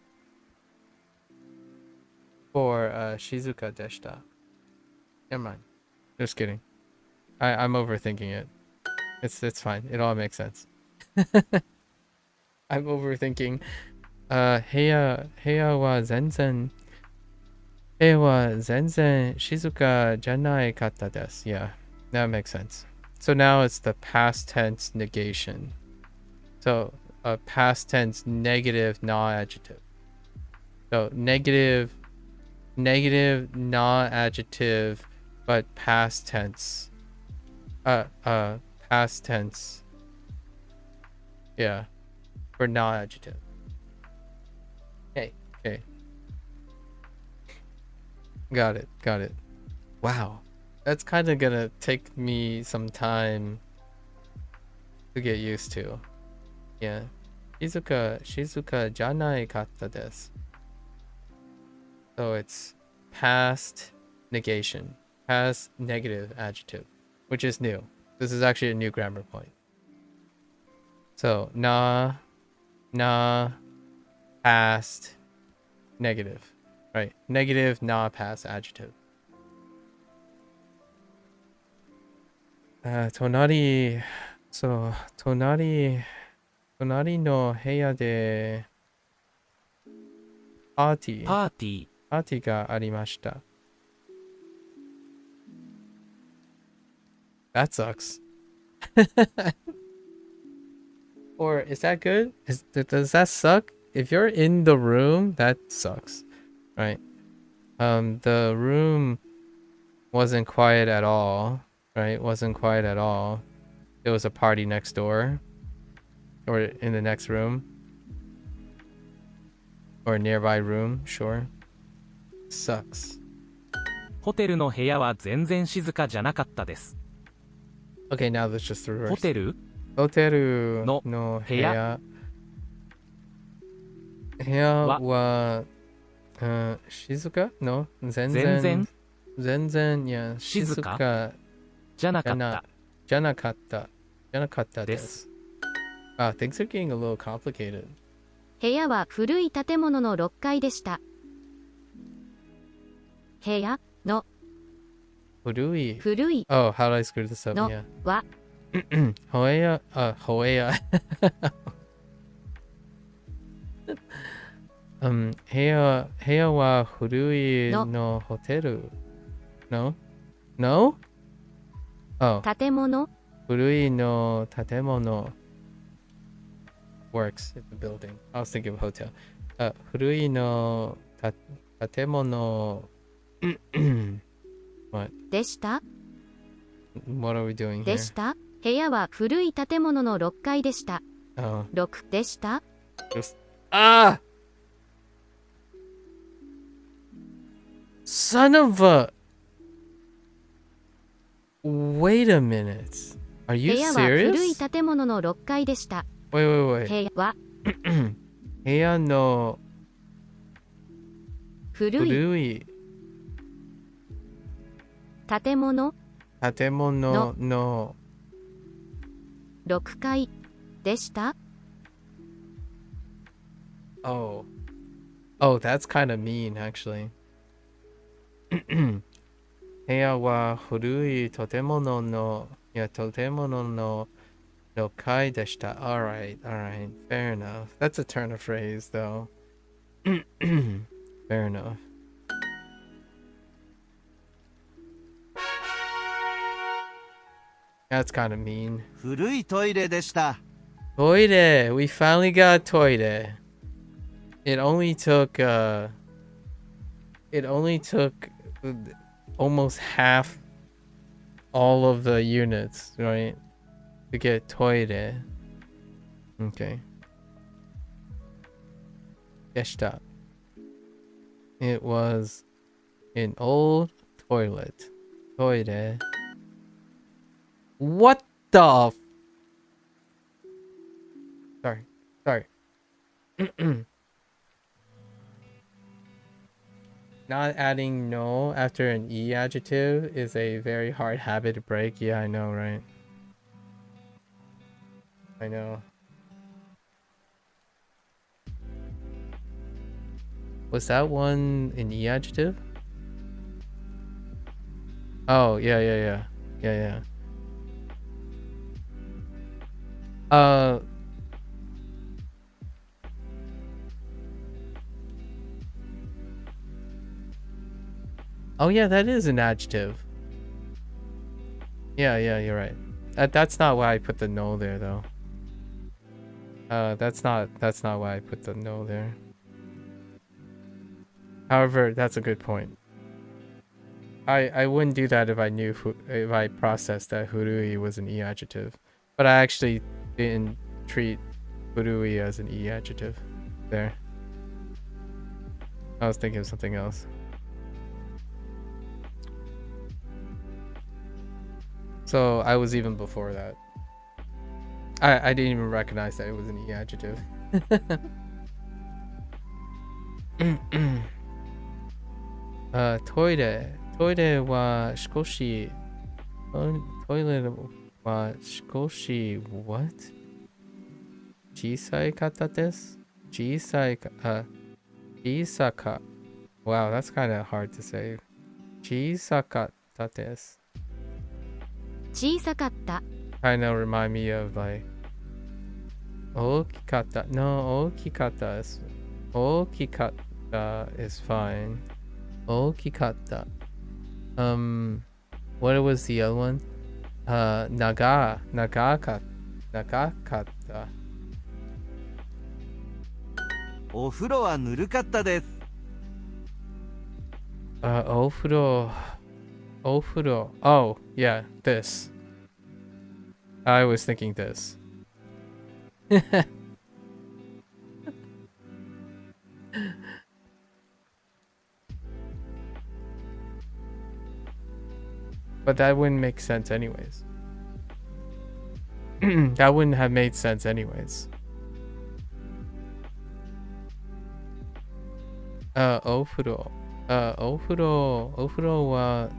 For Shizuka deshita. Never mind. Just kidding. I'm overthinking it. It's fine. It all makes sense. I'm overthinking. Heya wa zenzen shizuka janai katta desu. Yeah, that makes sense. So now it's the past tense negation. So past tense negative non-adjective. So negative non-adjective, but past tense. Past tense. Yeah, for non-adjective. Okay. Got it. Wow. That's kind of gonna take me some time to get used to. Yeah. Shizuka janai katta desu. So it's past negation, past negative adjective, which is new. This is actually a new grammar point. So na past negative, right? Negative na past adjective. Tonari no heya de party パーティー がありました。That sucks. Or is that good? Does that suck? If you're in the room, that sucks, right? The room wasn't quiet at all, right? Wasn't quiet at all. There was a party next door, or in the next room, or a nearby room. Sure, sucks. ホテルの部屋は全然静かじゃなかったです。 Okay, now let's just reverse. ホテルホテルの部屋は静かの全然いや静かじゃなかったです。Wow, things are getting a little complicated. 部屋は古い建物の6階でした。部屋の古い Oh, how did I screw this up? の Yeah. は部屋部屋は古いのホテル No? Oh, 建物古いの建物 works at the building. I was thinking of hotel. 古いの建物What? でした What are we doing で here? した部屋は古い建物の6階でした。Oh. 6でした Ah! Son of a... Wait a minute. Are 部 you 屋は古い serious? 建物の6階でした。 Wait. 部屋は部屋の古い古い建物建物の6階でした。 Oh, that's kind of mean, actually. 部屋は古い建物の6階でした。Alright. Fair enough. That's a turn of phrase, though. Fair enough. That's kind of mean. 古いトイレでした。 Toilet. We finally got toilet. It only took almost half all of the units, right? To get toire. Okay. Deshita. It was an old toilet. Toire. What the Sorry. Not adding no after an E adjective is a very hard habit to break. Yeah, I know, right? I know. Was that one an E adjective? Oh, yeah. Oh yeah, that is an adjective. Yeah, you're right. That's not why I put the no there though. That's not why I put the no there. However, that's a good point. I wouldn't do that if I knew if I processed that hurui was an E adjective. But I actually didn't treat hurui as an E adjective there. I was thinking of something else. So I was even before that. I didn't even recognize that it was an E adjective. Toire. Toire wa shikoshi. Toilet wa shikoshi what? Chisai kata desu? Chisaka. Wow, that's kind of hard to say. Chisakata desu. 小さかった Kind of remind me of like 大きかった No, 大きかったis 大きかった is fine 大きかった What was the other one? 長かったお風呂はぬるかったです。お風呂 Oh, yeah, this. I was thinking this. But that wouldn't make sense anyways. That wouldn't have made sense anyways. お風呂は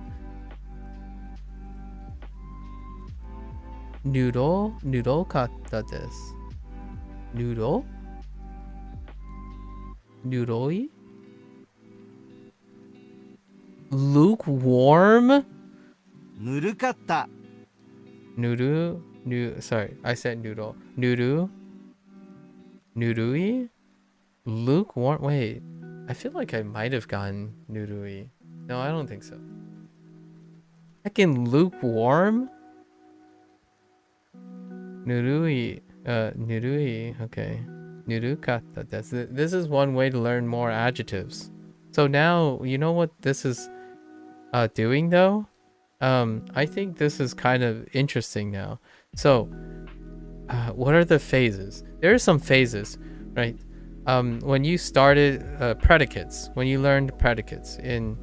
ぬろかったです。ぬろい Lukewarm? ぬるかった。Sorry, I said noodle. ぬるい Lukewarm? Wait, I feel like I might have gotten ぬるい. No, I don't think so. Heckin' lukewarm? ぬるい okay. ぬるかったです。This is one way to learn more adjectives. So now, you know what this is doing though? I think this is kind of interesting now. So, what are the phases? There are some phases, right? When you started predicates, when you learned predicates in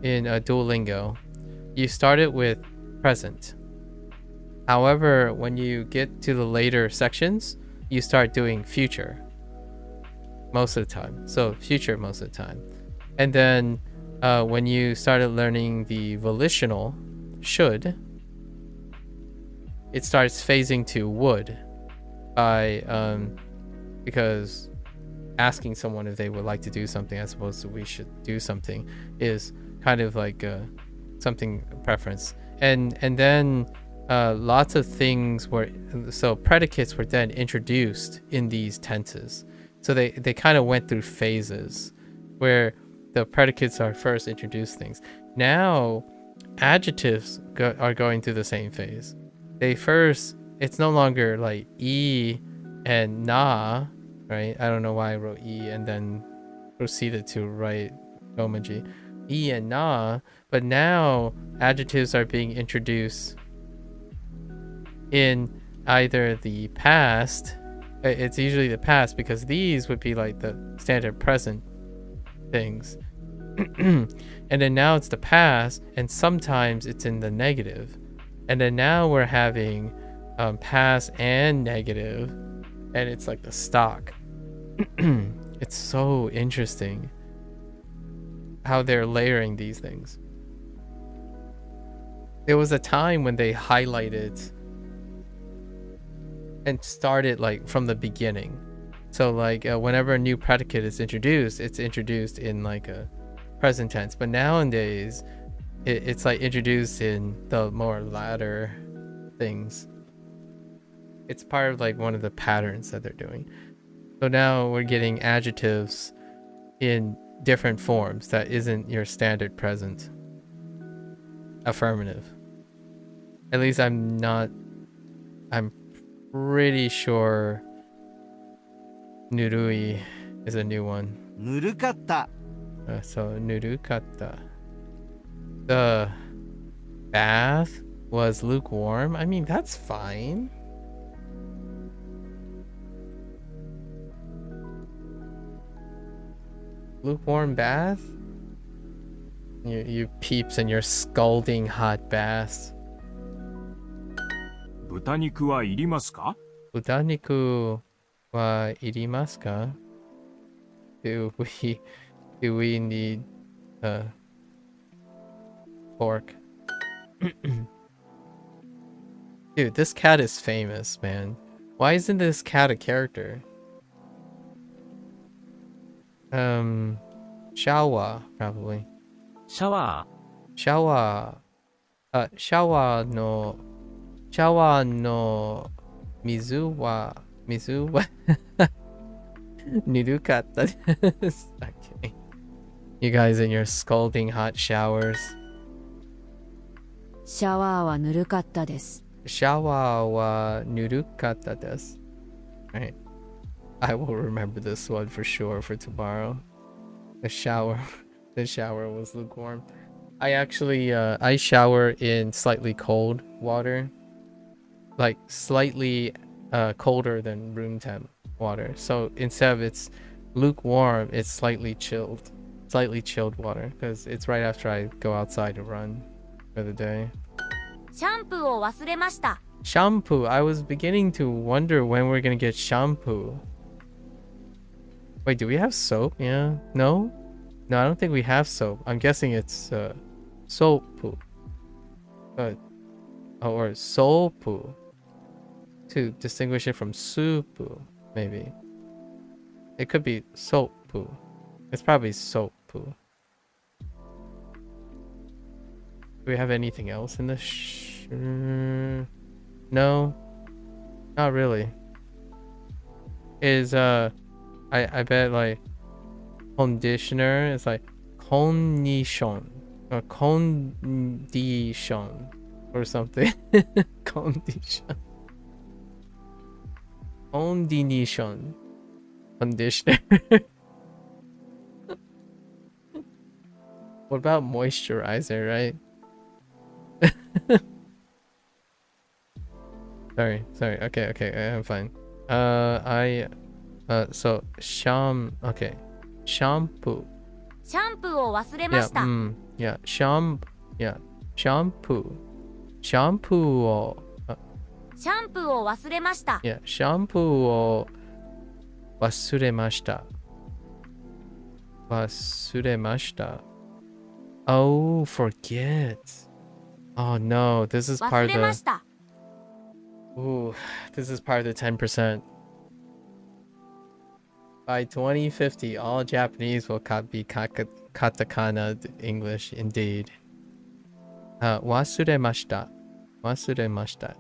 Duolingo, you started with present. However, when you get to the later sections, you start doing future most of the time. So future most of the time. And then when you started learning the volitional should, it starts phasing to would by because asking someone if they would like to do something as opposed to we should do something is kind of like something preference. And then lots of things were, so predicates were then introduced in these tenses. So they kind of went through phases where the predicates are first introduced things. Now adjectives are going through the same phase. They first, it's no longer like e and na, right? I don't know why I wrote e and then proceeded to write gomaji. I and na, but now adjectives are being introduced in either the past. It's usually the past because these would be like the standard present things. And then now it's the past, and sometimes it's in the negative. And then now we're having past and negative, and it's like the stock. It's so interesting how they're layering these things. There was a time when they highlighted and started like from the beginning. So like whenever a new predicate is introduced, it's introduced in like a present tense. But nowadays, it's like introduced in the more latter things. It's part of like one of the patterns that they're doing. So now we're getting adjectives in different forms that isn't your standard present affirmative. At least I'm pretty sure nurui is a new one. Nurukatta. So nurukatta. The bath was lukewarm. I mean, that's fine. Lukewarm bath? You peeps and your scalding hot baths. 豚肉はいりますか? 豚肉はいりますか? Do we need pork? Dude, this cat is famous, man. Why isn't this cat a character? Shower, probably. Shower. Shower. Shower no mizu wa nirukatta desu. Okay. You guys in your scalding hot showers. シャワーはぬるかったです。 Shower wa nirukatta desu. Right. I will remember this one for sure for tomorrow. The shower was lukewarm. I actually I shower in slightly cold water, like slightly colder than room temp water. So instead of it's lukewarm, it's slightly chilled water because it's right after I go outside to run for the day. シャンプーを忘れました。 Shampoo. I was beginning to wonder when we're gonna get shampoo. Wait, do we have soap? Yeah. No, I don't think we have soap. I'm guessing it's soap. Or soap to distinguish it from soup, maybe. It could be soap. It's probably soap. Do we have anything else in this? No, not really. Is I bet like conditioner is like condition or condition or something. Condition. Conditioner. What about moisturizer, right? Sorry. Okay, I'm fine. So okay. Shampoo. シャンプーを忘れま Yeah, した。 yeah, shampoo. Shampoo をシャンプーを忘れました。 Yeah, shampoo を忘れました。忘れました。Oh, forget. Oh no, this is 忘 part れ of ま the した。 Ooh, this is part of the 10%. By 2050, all Japanese will be katakana English, indeed. Wasuremashita. Wasuremashita.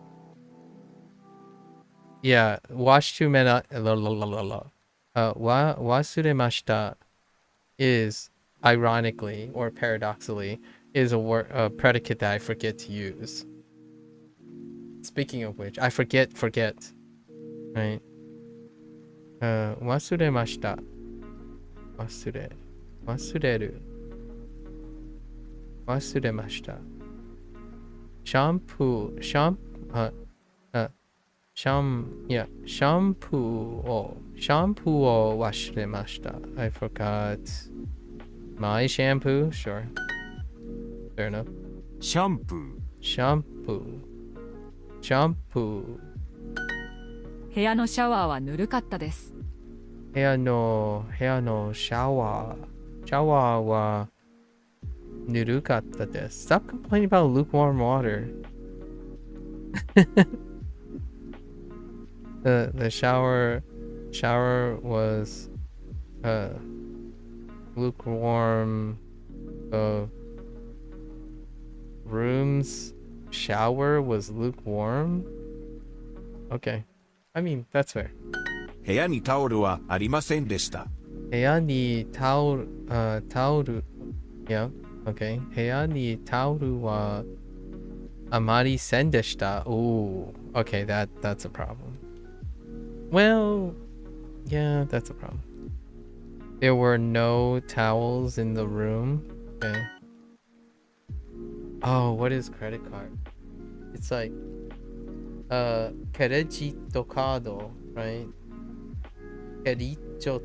Yeah, wash too many. Wasuremashita is, ironically or paradoxically, is a predicate that I forget to use. Speaking of which, I forget, right? Wasuremashita. Wasureru. Wasuremashita. Shampoo. Shampoo o washiremashita. I forgot my shampoo. Sure. Fair enough. シャンプー Shampoo. 部屋のシャワーはぬるかったです。部屋のシャワーはぬるかったです。Stop complaining about lukewarm water. The shower was lukewarm. Room's shower was lukewarm. Okay, I mean that's fair. 部屋にタオルはありませんでした。部屋にタオル yeah, okay. 部屋にタオルはあまりせんでした。Ooh, okay, that's a problem. Well, yeah, that's a problem. There were no towels in the room. Okay. Oh, what is credit card? It's like credito card, right? Credito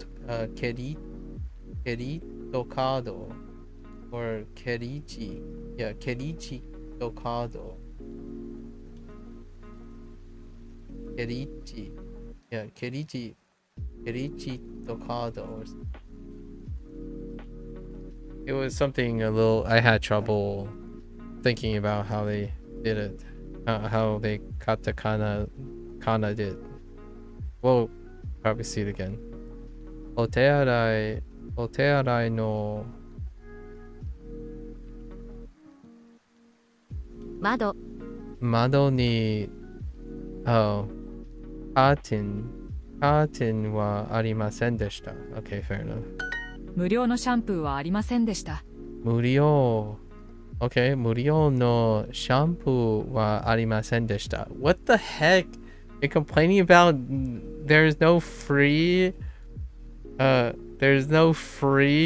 card or crediti. Yeah, credito card. Crediti. Yeah, credito card. It was something a little. I had trouble thinking about how they did it, how they katakana did. We'll probably see it again. Otearai no 窓に oh curtain はありませんでした。Okay, fair enough. 無料のシャンプーはありませんでした。無料 Okay, 無料のシャンプーはありませんでした。What the heck? You're complaining about there's no free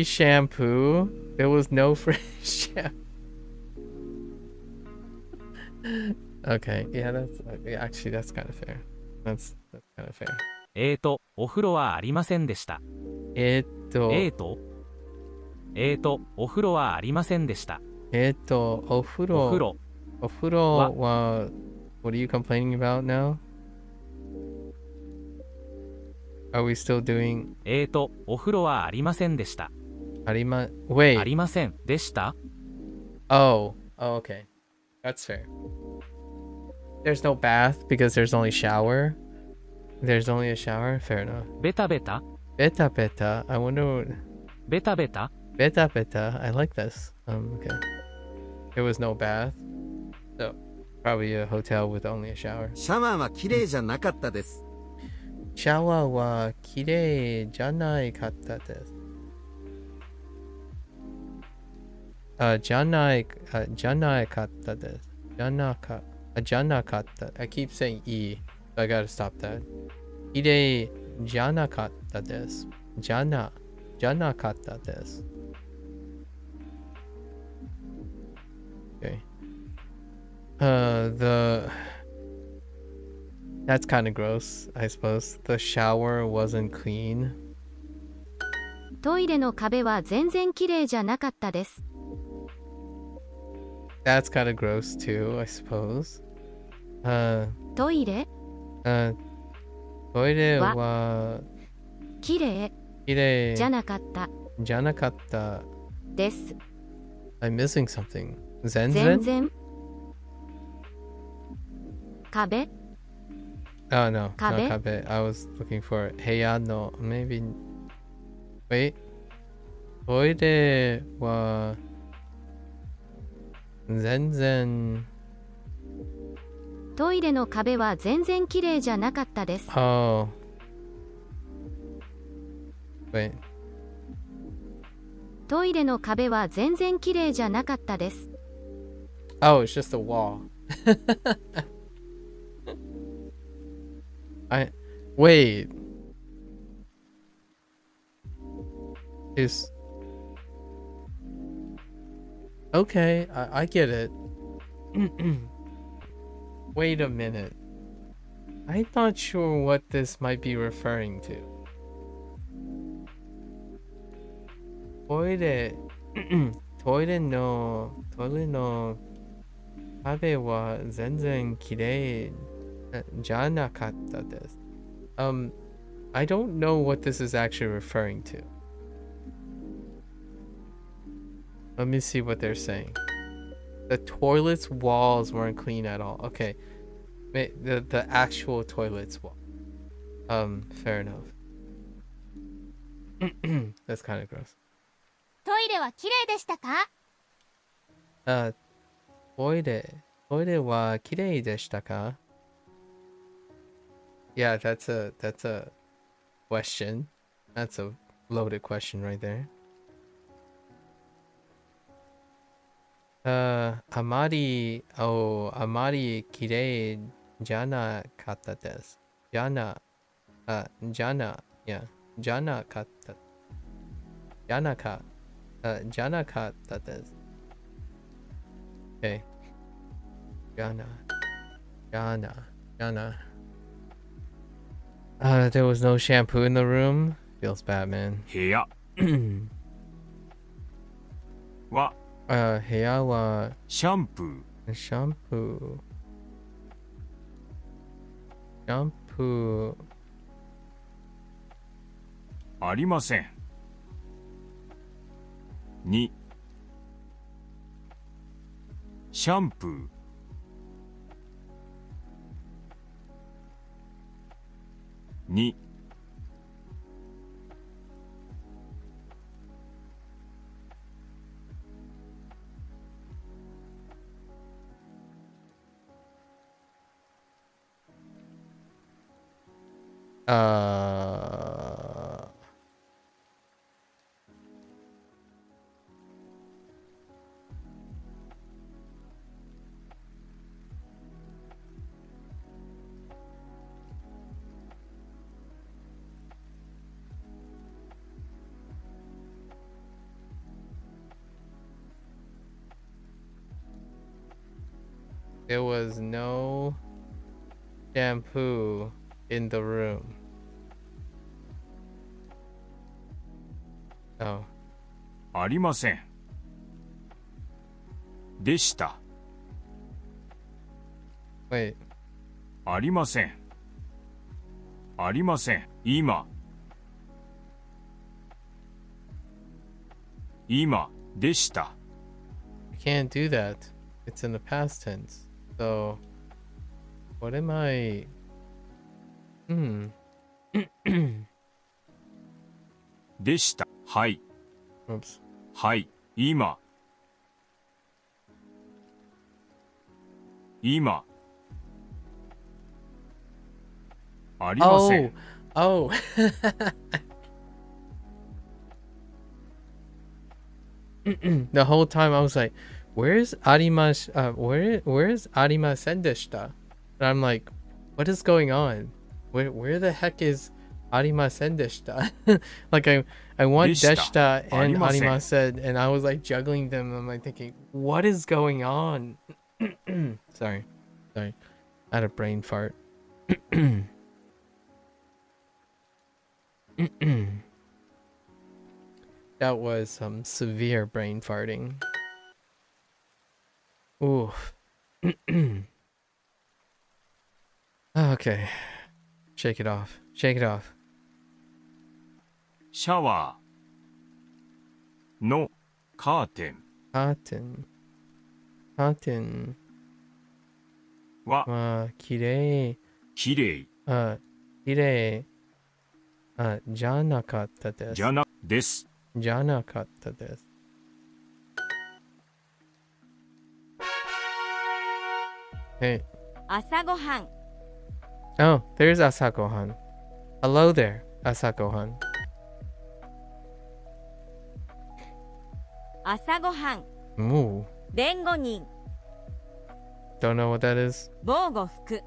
shampoo? There was no free shampoo. Okay, yeah, actually that's kind of fair. That's kind of fair. お風呂はありませんでした。お風呂はありませんでした。お風呂は What are you complaining about now? Are we still doing お風呂はありませんでした。Wait. ありませんでした。Oh, okay. That's fair. There's no bath because there's only shower. There's only a shower. Fair enough. ベタベタ Beta. I wonder. ベタベタ Beta. I like this. Okay. There was no bath. So probably a hotel with only a shower. シャワーは綺麗じゃなかったです。シャワーは綺麗じゃないかったです。じゃないかったです。じゃなかった。I keep saying E, so I gotta stop that. 綺麗じゃなかったです。じゃなかったです。Okay. That's kind of gross, I suppose. The shower wasn't clean. トイレの壁は全然綺麗じゃなかったです。That's kind of gross too, I suppose. トイレは綺麗じゃなかったです。I'm missing something. 全然壁 Oh no, Kabe? no kabe. I was looking for heya no. Maybe. Wait. トイレは全然。トイレの壁は全然綺麗じゃなかったです。Oh. Wait. トイレの壁は全然綺麗じゃなかったです。Oh, it's just a wall. Wait. Okay, I get it. Wait a minute. I'm not sure what this might be referring to. トイレ、トイレの壁は全然綺麗じゃなかったです。I don't know what this is actually referring to. Let me see what they're saying. The toilet's walls weren't clean at all. Okay. The actual toilet's wall. Fair enough. That's kind of gross. トイレは綺麗でしたか？トイレは綺麗でしたか? Yeah, that's a question. That's a loaded question right there. あまり綺麗じゃなかったです。じゃなかった。じゃなかったです。Okay. じゃな。There was no shampoo in the room. Feels bad, man. 部屋は部屋はシャンプーありません。2シャンプー2There was no shampoo in the room. Oh. ありません。でした。Wait. ありません。ありません。今でした。I can't do that. It's in the past tense. So, what am I? でした。はい。Oops. はい。今ありません。Oh. The whole time I was like, where's Arima's where's Arimasen deshita? And I'm like, what is going on? Where the heck is Arimasen deshita? Like I want deshita and Arimasen, and I was like juggling them. I'm like thinking, what is going on? Sorry. I had a brain fart. That was some severe brain farting. Ooh. Okay. Shake it off. Shake it off. シャワーのカーテン Cotton. はきれい。きれいきれい。じゃなかったです。じゃなです。じゃなかったです。Hey. 朝ごはん。Oh, there's Asakohan. Hello there, Asakohan. 朝ごはん。Ooh. 弁護人。Don't know what that is. 防護服。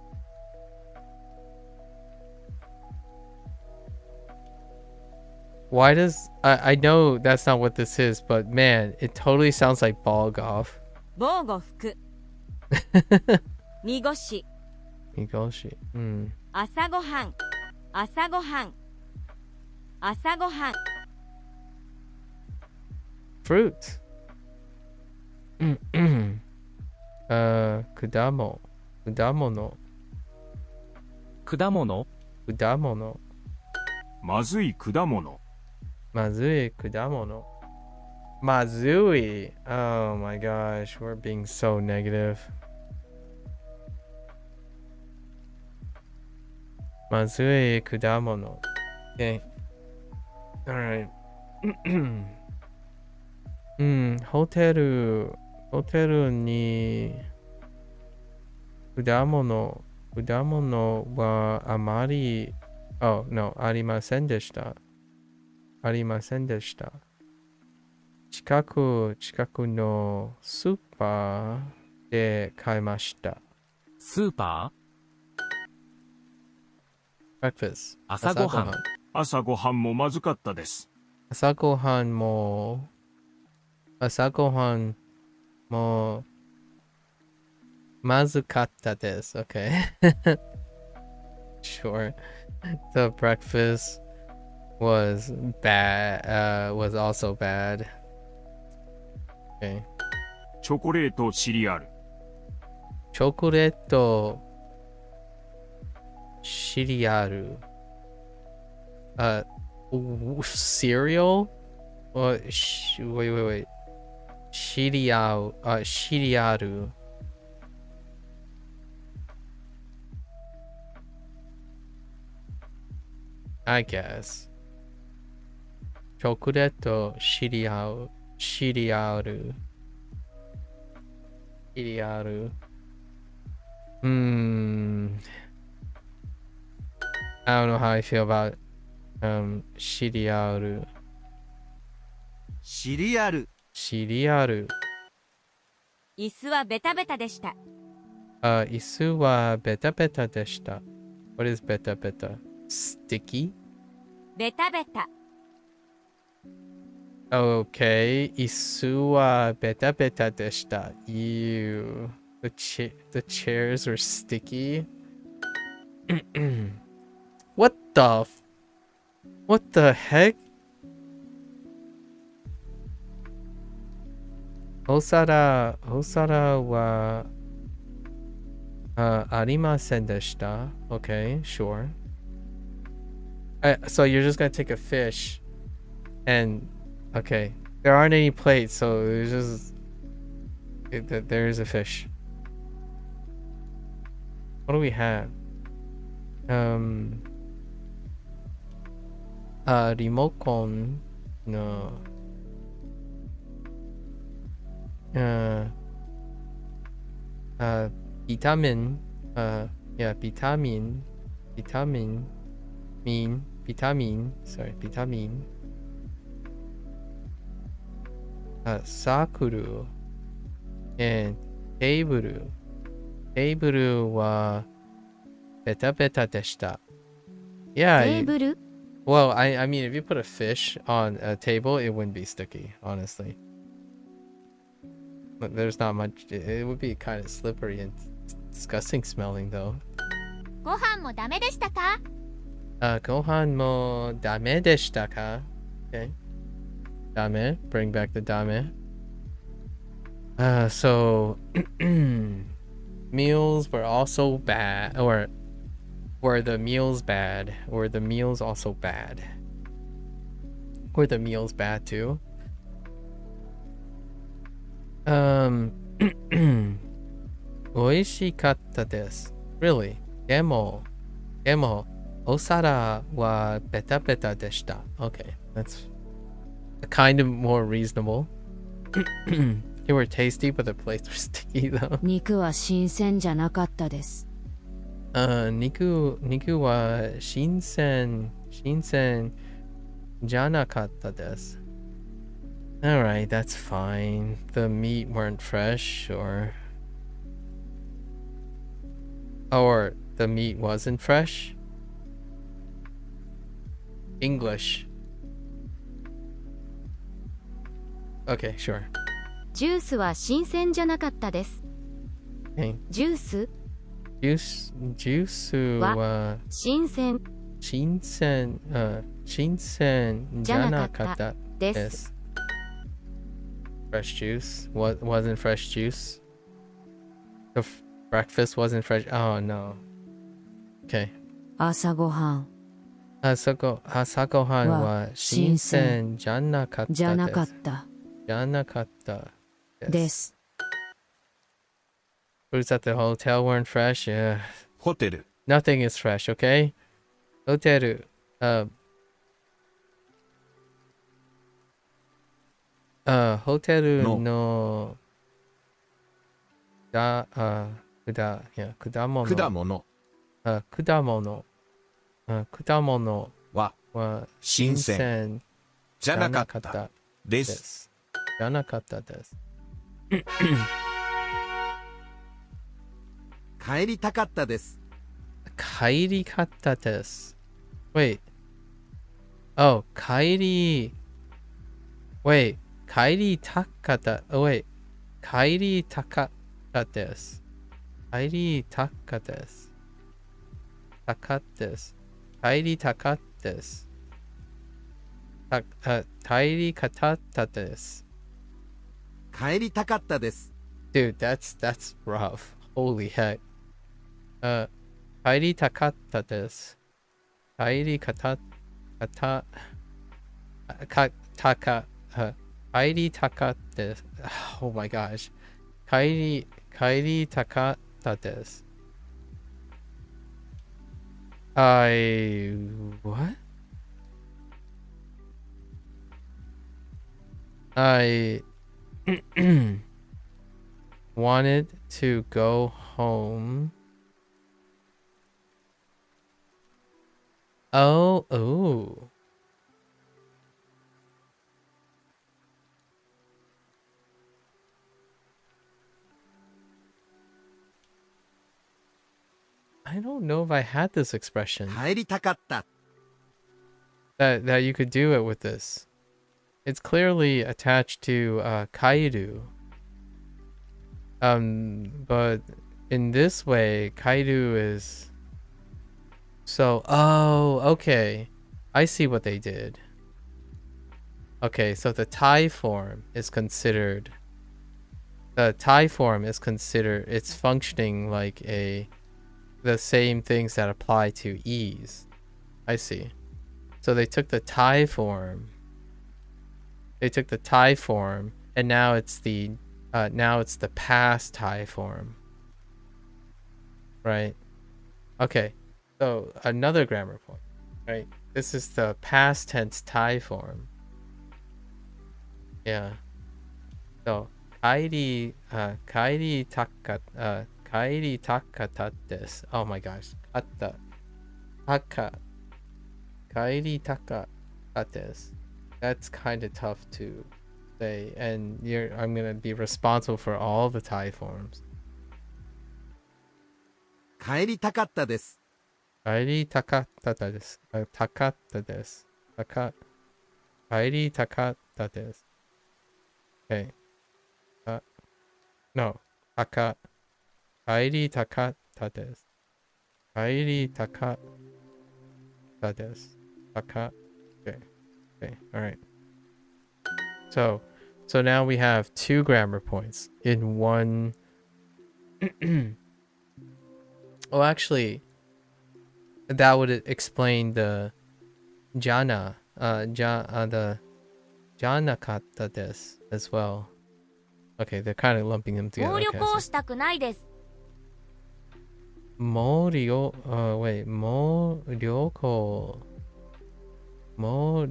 Ooh. Why does I know that's not what this is, but man, it totally sounds like ball golf. 防護服濁し Migoshi. 朝ごはん朝ごはん朝ごはん Fruit. 果物。果物まずい果物。まずい果物。まずい. Oh my gosh, we're being so negative. まずい果物. Okay. Alright. ホテルに果物はあまり、oh no, ありませんでした。近くのスーパーで買いました。スーパー breakfast 朝ごはん朝ごはんもまずかったです。朝ごはんもまずかったです。Okay. Sure. The breakfast was bad, was also bad. Okay. チョコレートシリアル。チョコレートシリアル。Cereal? Wait. シリアル。I guess. チョコレートシリアル。I don't know how I feel about シリアル。椅子はベタベタでした。椅子はベタベタでした。What is ベタベタ? Sticky? ベタベタ。Okay. 椅子はベタベタでした。Ew. The chairs were sticky. What the heck? お皿はありませんでした。Okay, sure. So you're just gonna take a fish and okay, there aren't any plates, so there's just there is a fish. What do we have? リモコンのビタミンサークル and テーブルはベタベタでした。Yeah. テーブル Well, I mean, if you put a fish on a table, it wouldn't be sticky, honestly. But there's not much. It would be kind of slippery and disgusting smelling, though. ご飯もダメでしたか？ご飯もダメでしたか? Okay. ダメ. Bring back the ダメ. So meals were also bad, or were the meals bad? Were the meals also bad? Were the meals bad too? 美味しかったです。Really? でも、お皿はベタベタでした。Okay, that's kind of more reasonable. They were tasty, but the plates were sticky though. 肉は新鮮じゃなかったです。肉は新鮮じゃなかったです。Alright, that's fine. The meat weren't fresh, or the meat wasn't fresh. English. Okay, sure. ジュースは新鮮じゃなかったです。Okay. ジュース juice は新鮮新鮮じゃなかったです。Fresh juice wasn't fresh juice. The breakfast wasn't fresh. Oh no. Okay. 朝ごはん朝ごはんは新鮮じゃなかったです。じゃなかったじゃなかったです。Foods at the hotel weren't fresh. Yeah. ホテル Nothing is fresh, okay? ホテル。ホテルの果物は新鮮じゃなかったです。じゃなかったです。帰りたかったです。帰りかったです。Wait. Oh, 帰りたかった。Oh, wait. 帰りたかったです。帰りたかったです。帰りたかったです。帰りかったです。帰りたかったです。Dude, that's rough. Holy heck. 帰りたかったです。帰りたかです。Oh my gosh. 帰りたかったです。What? I wanted to go home. Oh. I don't know if I had this expression. 帰りたかった。That you could do it with this. It's clearly attached to kairu. But in this way, kairu is so. Oh, okay. I see what they did. Okay, so the Thai form is considered. It's functioning like the same things that apply to ease. I see. So they took the Thai form. And now it's the past Thai form. Right? Okay. So another grammar point. Right? This is the past tense Thai form. Yeah. So kairi takata desu. Oh my gosh. Kairi takata desu. That's kind of tough to say, and I'm gonna be responsible for all the Thai forms. 帰りたかったです。帰りたかったです。帰りたかったです。Okay. No. 帰りたかったです。帰りたかったです。Okay. All right. So now we have 2 grammar points in one. Oh, actually, that would explain the jana, the janakatta desu as well. Okay, they're kind of lumping them together. もう旅 Okay, 行したくないです。もう旅行Oh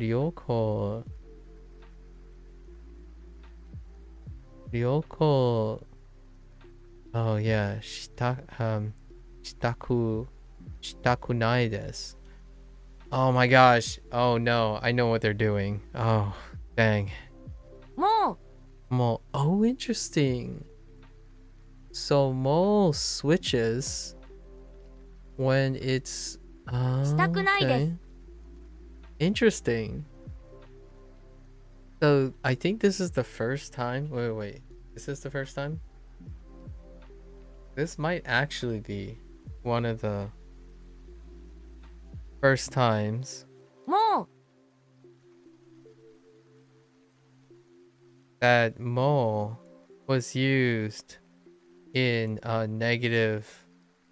yeah, したくないです。Oh my gosh. Oh no, I know what they're doing. Oh, dang. もOh, interesting. So mo switches when it's したくないです。Interesting. So I think this is the first time. Wait. This is the first time? This might actually be one of the first times もう that mo was used in a negative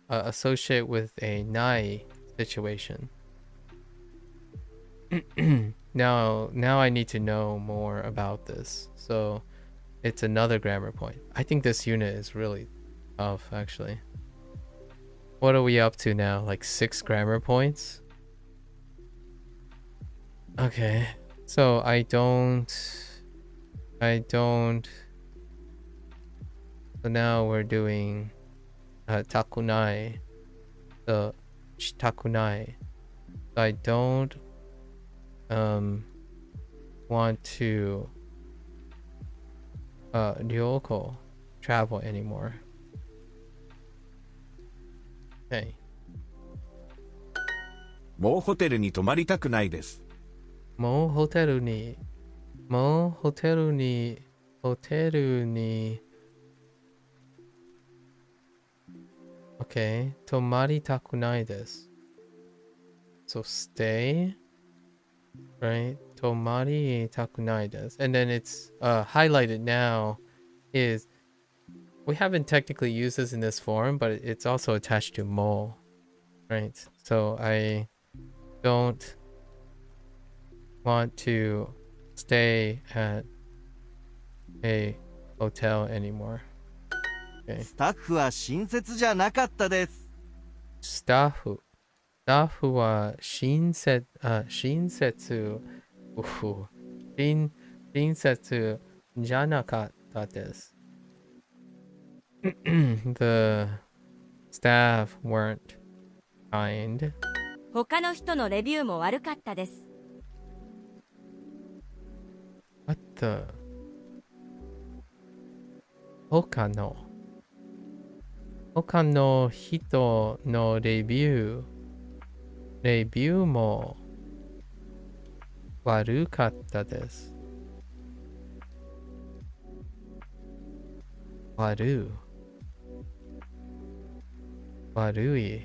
associate with a nai situation. Now I need to know more about this. So it's another grammar point. I think this unit is really tough, actually. What are we up to now? Like 6 grammar points? Okay. So I don't. So now we're doing takunai. The takunai. So I don't want to ryoko travel anymore. Okay. もうホテルに泊まりたくないです。もうホテルに Okay. 泊まりたくないです So stay. Right? 泊まりたくないです And then it's highlighted now is we haven't technically used this in this form, but it's also attached to mo. Right? So I don't want to stay at a hotel anymore. Okay. スタッフは親切じゃなかったです。スタッフは親切じゃなかったです。The staff weren't kind. 他の人のレビューも悪かったです。What the? 他の人のレビューも悪かったです。悪い。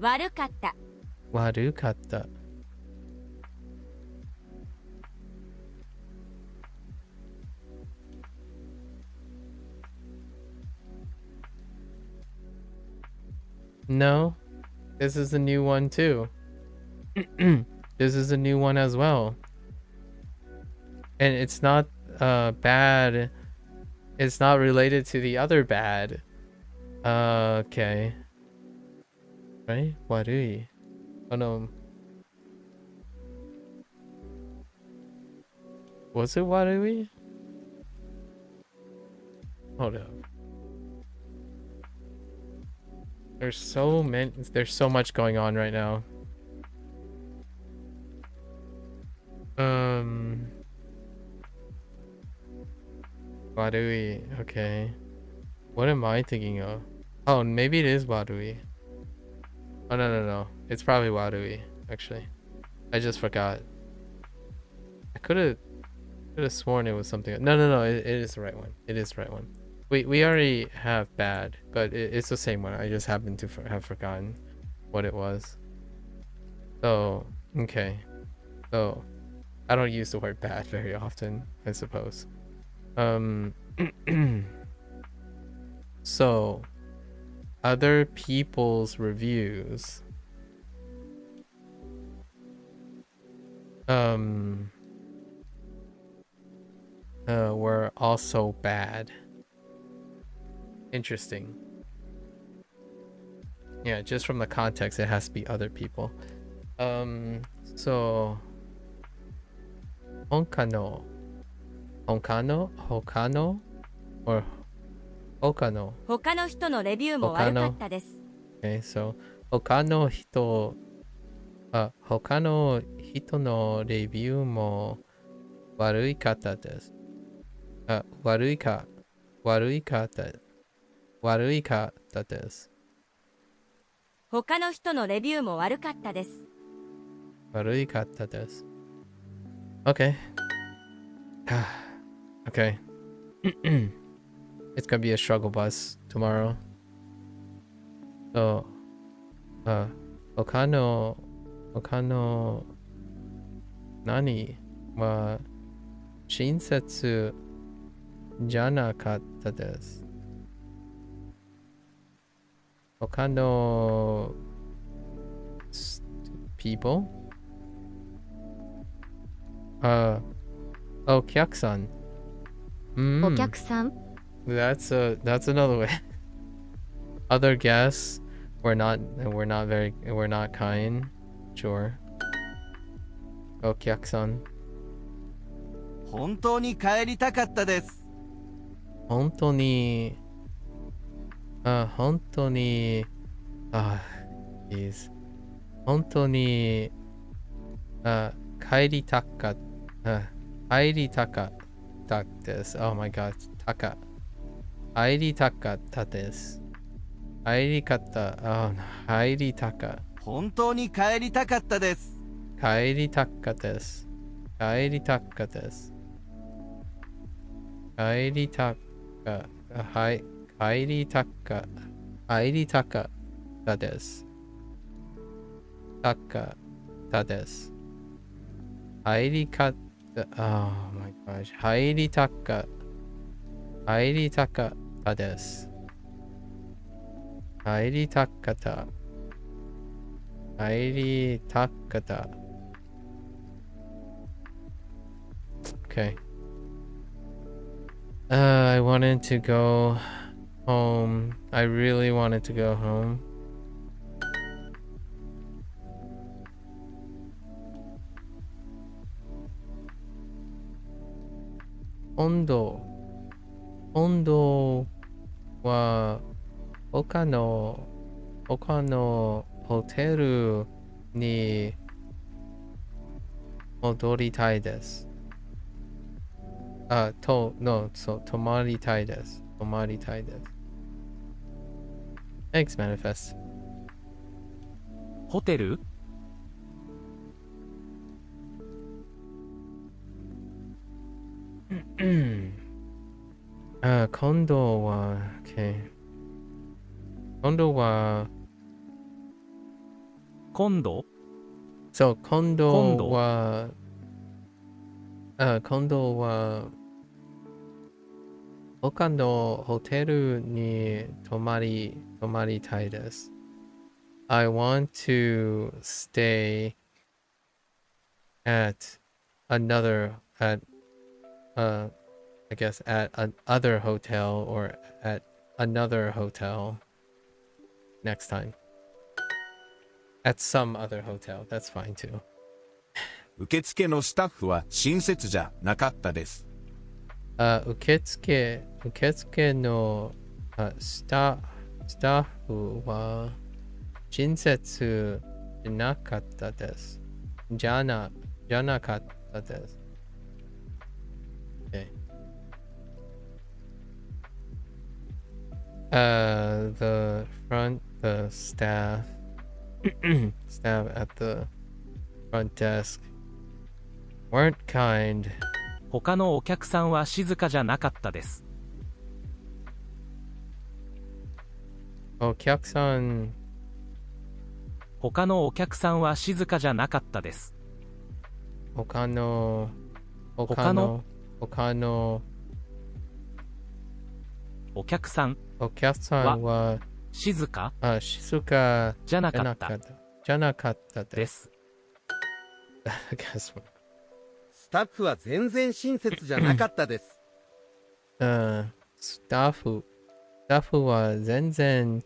悪かった。悪かった。No, this is a new one too. This is a new one as well. And it's not bad. It's not related to the other bad. Okay. Right? Warui. Oh no. Was it Warui? Hold up. There's so much going on right now. Warui, okay. What am I thinking of? Oh, maybe it is Warui. Oh no. It's probably Warui, actually. I just forgot. I could have sworn it was something. No, it is the right one. It is the right one. We already have bad, but it's the same one. I just happened to have forgotten what it was. So, okay. So, I don't use the word bad very often, I suppose. So, other people's reviews. Were also bad. Interesting. Yeah, just from the context, it has to be other people. So 他の or 他の人のレビューも悪かったです。Okay, so 他の人のレビューも悪かったです。悪かったです。他の人のレビューも悪かったです。悪かったです。Okay. Okay. It's gonna be a struggle bus tomorrow. So, 他の何は親切じゃなかったです。他の people? お客さん。お客さん。That's another way. Other guests we're not kind. Sure. お客さん。本当に帰りたかったです。本当に本当にplease 本当に帰りたかったです。Oh my god. 帰りたかったです。帰りたか。本当に帰りたかったです。帰りたかです。帰りたかです。帰りたか。はい。帰りたかったです。です。入りかった。Oh my gosh. 入りたかったです。入りたかった。入りたかった。Okay. I wanted to go home. I really wanted to go home.温度は他のホテルに戻りたいです。泊まりたいです。Thanks, Manifest. ホテル今度は、今度は、今度そう、今度は、他のホテルに泊まりたいです。I want to stay at I guess at another hotel or at another hotel next time. At some other hotel. That's fine too. 受付のスタッフは親切じゃなかったです。受付のスタッフは親切じゃなかったです。じゃなかったです。Okay. The staff at the front desk weren't kind. 他のお客さんは静かじゃなかったです。他のお客さんは静かじゃなかったです。他のお客さんは静かじゃなかったです。スタッフは全然親切じゃなかったです。スタッフは全然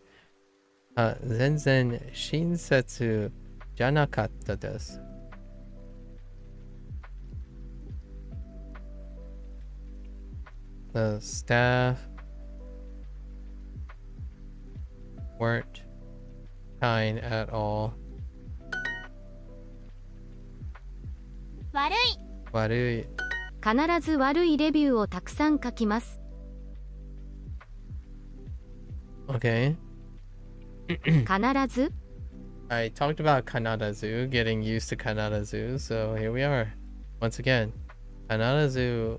親切じゃなかったです。The staff weren't kind at all. 悪い。必ず悪いレビューをたくさん書きます。Okay. 必ず I talked about Kanadazu, getting used to Kanadazu, so here we are. Once again, Kanadazu,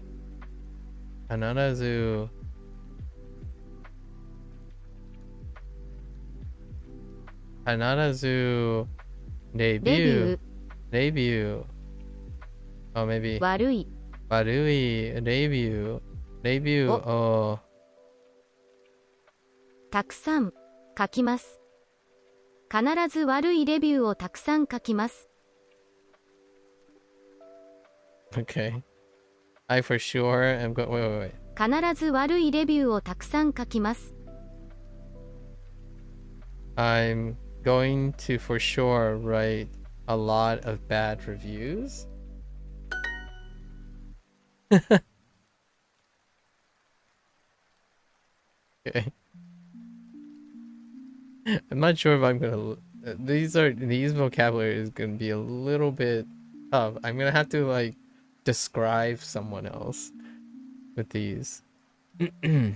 Kanadazu, Kanadazu, debut, debut. Oh, maybe. 悪い。悪い、debut, debut, oh. たくさん書きます。必ず悪いレビューをたくさん書きます。Okay. I for sure am going. Wait. 必ず悪いレビューをたくさん書きます。I'm going to for sure write a lot of bad reviews. Okay. I'm not sure if I'm gonna. These vocabulary is gonna be a little bit tough. I'm gonna have to like describe someone else with these. Okay.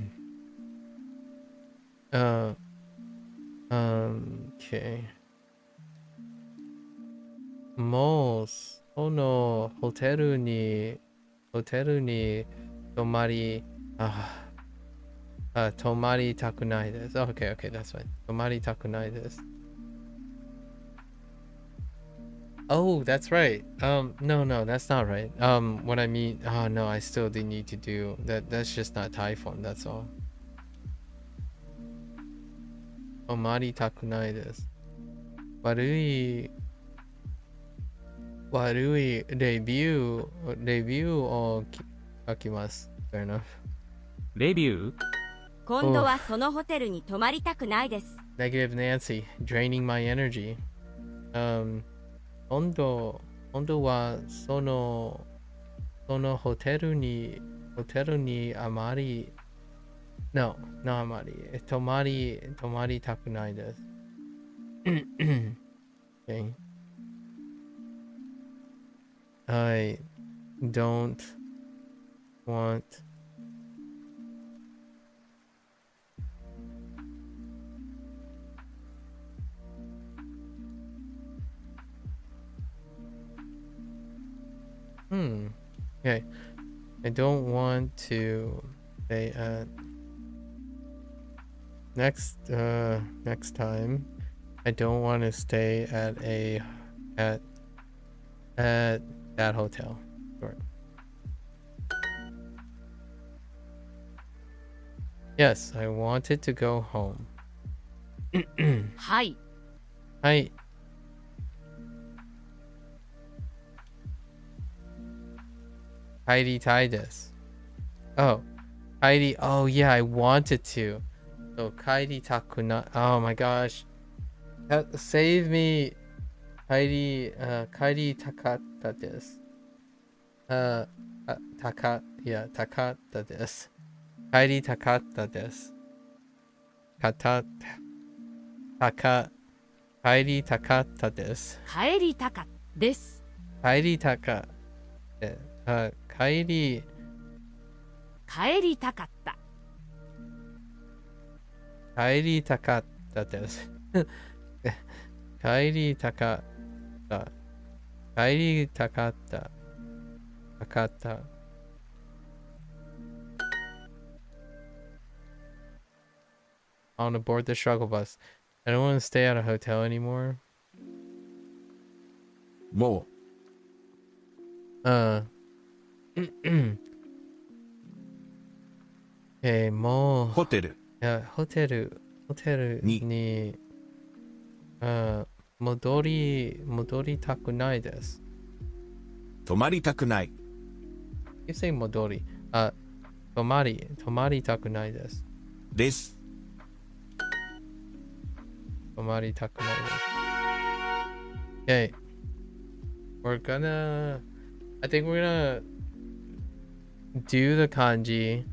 もうそのホテルに泊まり泊まりたくないです。Okay, okay, that's fine. 泊まりたくないです。Oh, that's right. No, that's not right. What I mean, oh no, I still do need to do that. That's just not Typhon. That's all. 泊まりたくないです。悪いレビューを書きます。Fair enough. レビュー？今度はそのホテルに泊まりたくないです。Negative Nancy, draining my energy. 今度はそのホテルにあまりあまり泊まりたくないです。Okay. I don't want Okay. I don't want to stay at next time. I don't want to stay at that hotel. Sure. Yes, I wanted to go home. はい。はい。帰りたいです。Oh, oh yeah, I wanted to. So 帰りたくない。Oh my gosh. Save me. 帰りたかったです。たかったです。帰りたかったです。帰りたかったです。帰りたかです。帰りたか帰りたかった。帰りたかったです。帰りたかった。帰りたかった。On aboard the struggle bus. I don't want to stay at a hotel anymore. もう。もう。ホテル。ホテルに戻りたくないです。泊まりたくない。You say 戻り。泊まりたくないです。です。泊まりたくないです。Okay. I think we're gonna do the kanji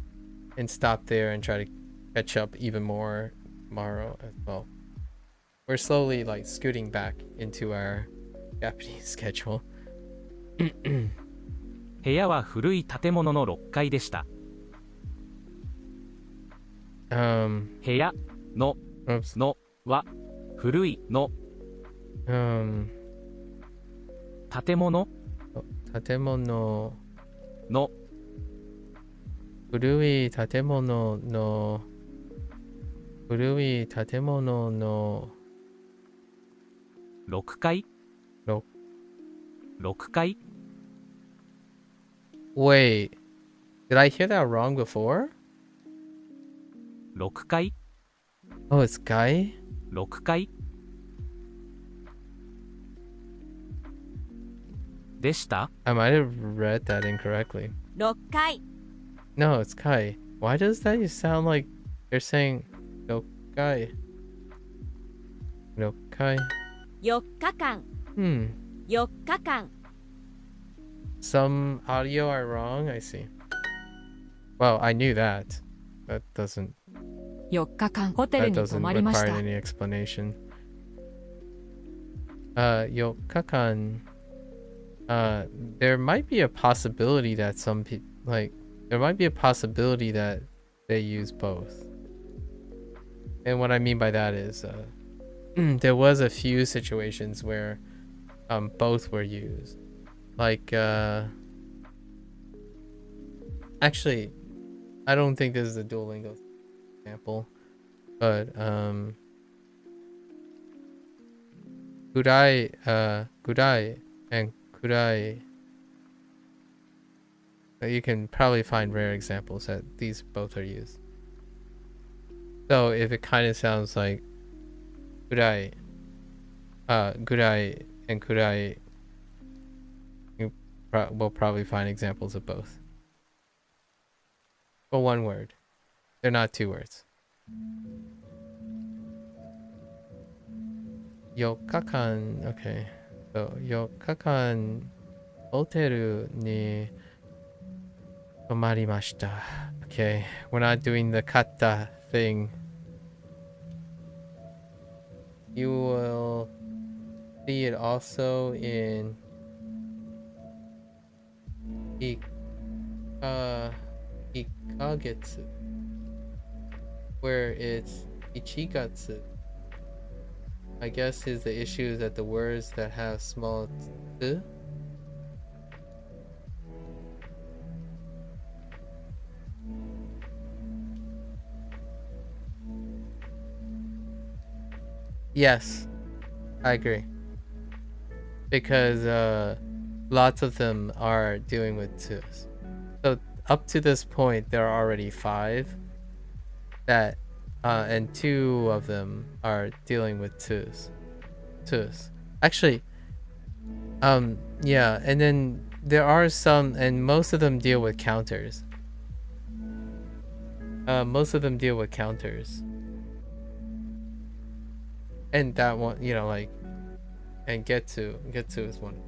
and stop there and try to catch up even more tomorrow as well. We're slowly like scooting back into our Japanese schedule. 部屋は古い建物の6階でした。部屋のは古いの建物建物の古い建物の6階6 6階 Wait, did I hear that wrong before? 6階 Oh, it's guy? 6階でした I might have read that incorrectly. 6階 No, it's Kai. Why does that sound like you're saying no Kai? No Kai. 4日間 4日間 Some audio are wrong, I see. Well, I knew that. That doesn't 4日間ホテル that に泊 doesn't まりまし require た。 any explanation. 4日間 there might be a possibility that some people there might be a possibility that they use both. And what I mean by that is there was a few situations where both were used. Like actually I don't think this is a Duolingo example, but Kudai and Kudai, you can probably find rare examples that these both are used. So if it kind of sounds like Kudai and Kudai, you will probably find examples of both. But one word. They're not two words. 4日間 okay. So 4日間ホテルに泊まりました Okay, we're not doing the kata thing. You will see it also in 1ヶ月 where it's 1月 I guess is the issue is that the words that have small t yes, I agree. Because lots of them are dealing with twos. So up to this point there are already 5 that and 2 of them are dealing with twos. Actually, yeah, and then there are some, and most of them deal with counters. And that one, you know, like, and get to is one.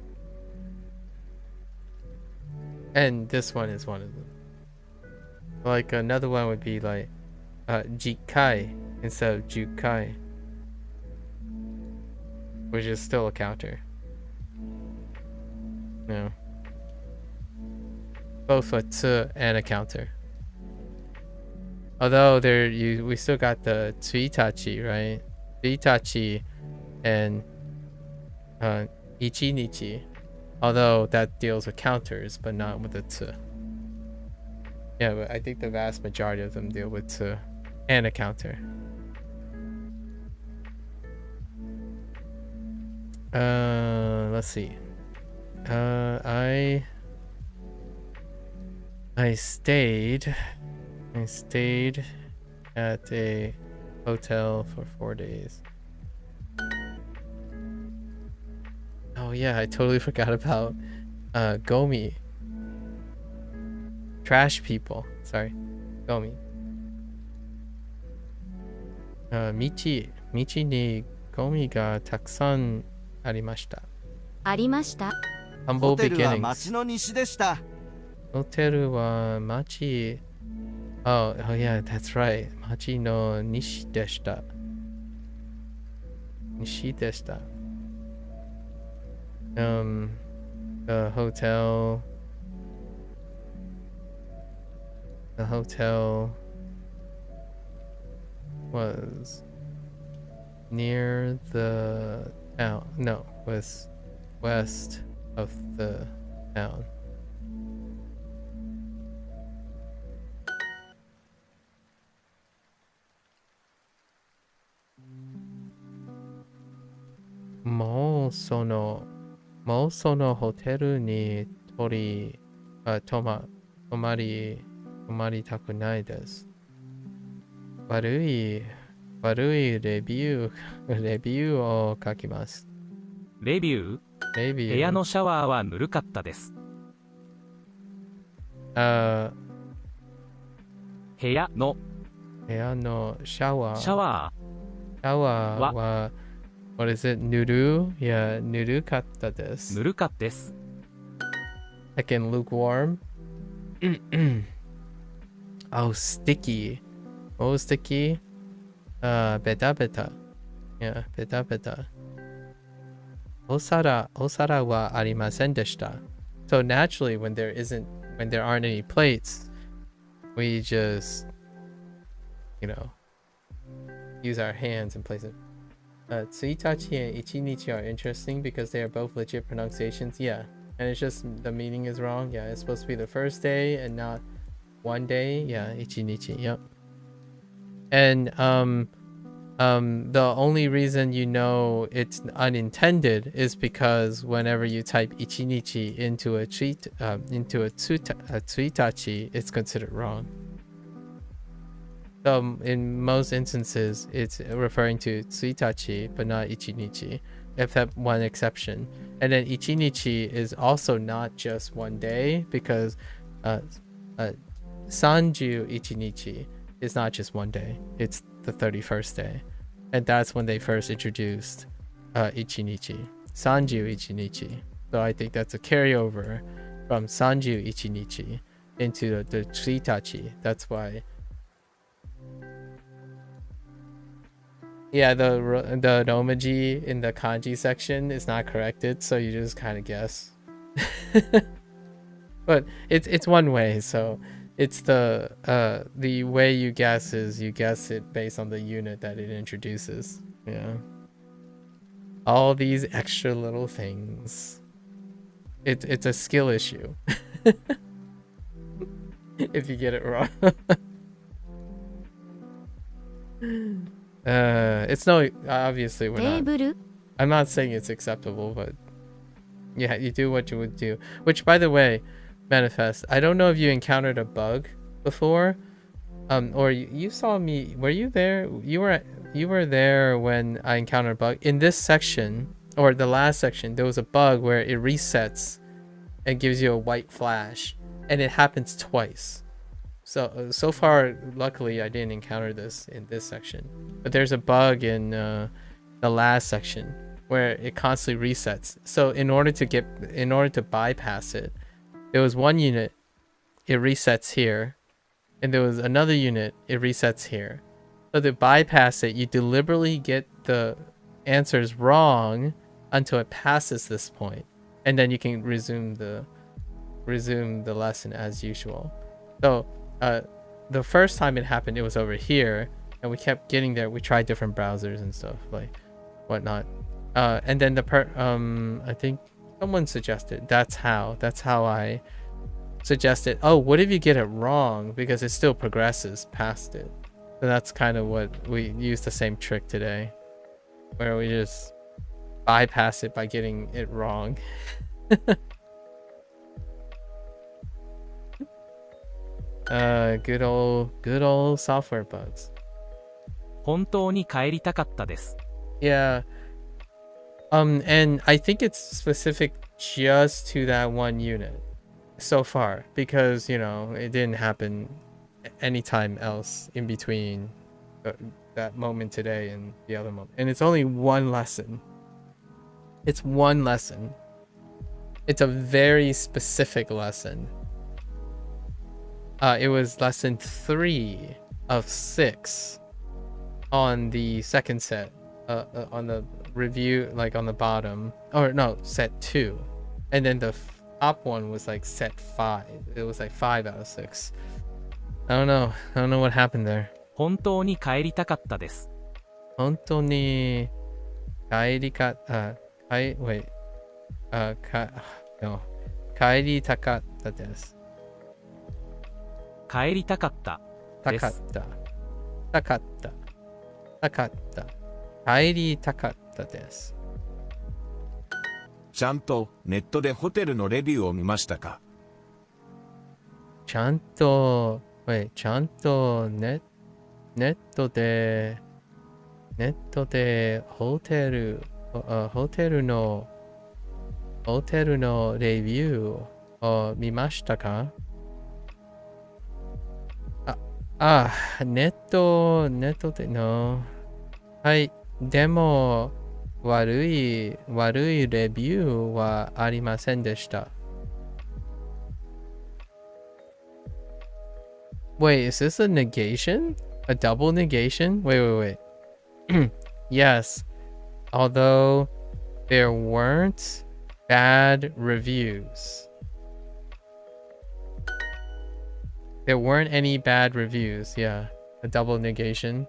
And this one is one of them. Like another one would be like jikai instead of jukai, which is still a counter. No. Both a tsu and a counter. Although we still got the tsuitachi, right? Tsuitachi and ichinichi. Although that deals with counters, but not with the tsu. Yeah, but I think the vast majority of them deal with tsu and a counter. Let's see. I stayed at a hotel for 4 days. Oh yeah, I totally forgot about Gomi. Trash people. Sorry. Gomi. 道にゴミがたくさんありました。ありました。Humble ホテルは beginnings. 町の西でした。ホテルは町 oh yeah, that's right. 町の西でした。西でした。The hotel was near the town. No, west of the town. Mo sono hoteru ni tomari taku nai desu. 悪いレビューを書きます。レビュー部屋のシャワーはぬるかったです。部屋のシャワーはwhat is it? ぬるかったです。ぬるかったです。Like in lukewarm? Oh, sticky. What was sticky? Beta. Yeah, beta. お皿はありませんでした。So naturally, when there aren't any plates, we just, use our hands and place it. Tsuitachi and Ichinichi are interesting because they are both legit pronunciations. Yeah, and it's just the meaning is wrong. Yeah, it's supposed to be the first day and not one day. Yeah, Ichinichi. Yep. And the only reason you know it's unintended is because whenever you type Ichinichi into a tsuitachi, it's considered wrong. So in most instances, it's referring to tsuitachi, but not Ichinichi, except one exception. And then Ichinichi is also not just one day, because Sanju Ichinichi is not just one day, it's the 31st day. And that's when they first introduced Ichinichi, Sanju Ichinichi. So I think that's a carryover from Sanju Ichinichi into the tsuitachi. That's why. Yeah, the romaji in the kanji section is not corrected, so you just kind of guess. But it's one way, so it's the way you guess is you guess it based on the unit that it introduces. Yeah. All these extra little things. It's a skill issue. If you get it wrong. It's no, obviously we're not. I'm not saying it's acceptable, but yeah, you do what you would do. Which, by the way, Manifest, I don't know if you encountered a bug before, or you saw me. Were you there? You were there when I encountered a bug in this section, or the last section. There was a bug where it resets and gives you a white flash, and it happens twice. So far, luckily, I didn't encounter this in this section. But there's a bug in the last section where it constantly resets. So in order to bypass it, there was one unit, it resets here, and there was another unit, it resets here. So to bypass it, you deliberately get the answers wrong until it passes this point, and then you can resume the lesson as usual. So the first time it happened, it was over here, and we kept getting there. We tried different browsers and stuff, like whatnot. And then I think someone suggested that's how I suggested, oh, what if you get it wrong, because it still progresses past it. So that's kind of what we use, the same trick today, where we just bypass it by getting it wrong. Good old software bugs. 本当に帰りたかったです。 Yeah. And I think it's specific just to that one unit so far, because, it didn't happen anytime else in between that moment today and the other moment. And it's only one lesson. It's one lesson. It's a very specific lesson. It was lesson 3 of 6 on the second set, on the review, like on the bottom, or no, set 2, and then the top one was like set 5. It was like 5 out of 6. I don't know what happened there. 本当に帰りたかったです。本当に wait. No. 帰りたかったです。帰りたかったです。たかった。帰りたかったです。ちゃんとネットでホテルのレビューを見ましたか？ちゃんとネットでホテルのレビューを見ましたか？ネットでの。はい。でも、悪いレビューはありませんでした。Wait, is this a negation? A double negation? Wait. Yes. Although there weren't bad reviews. There weren't any bad reviews. Yeah. A double negation.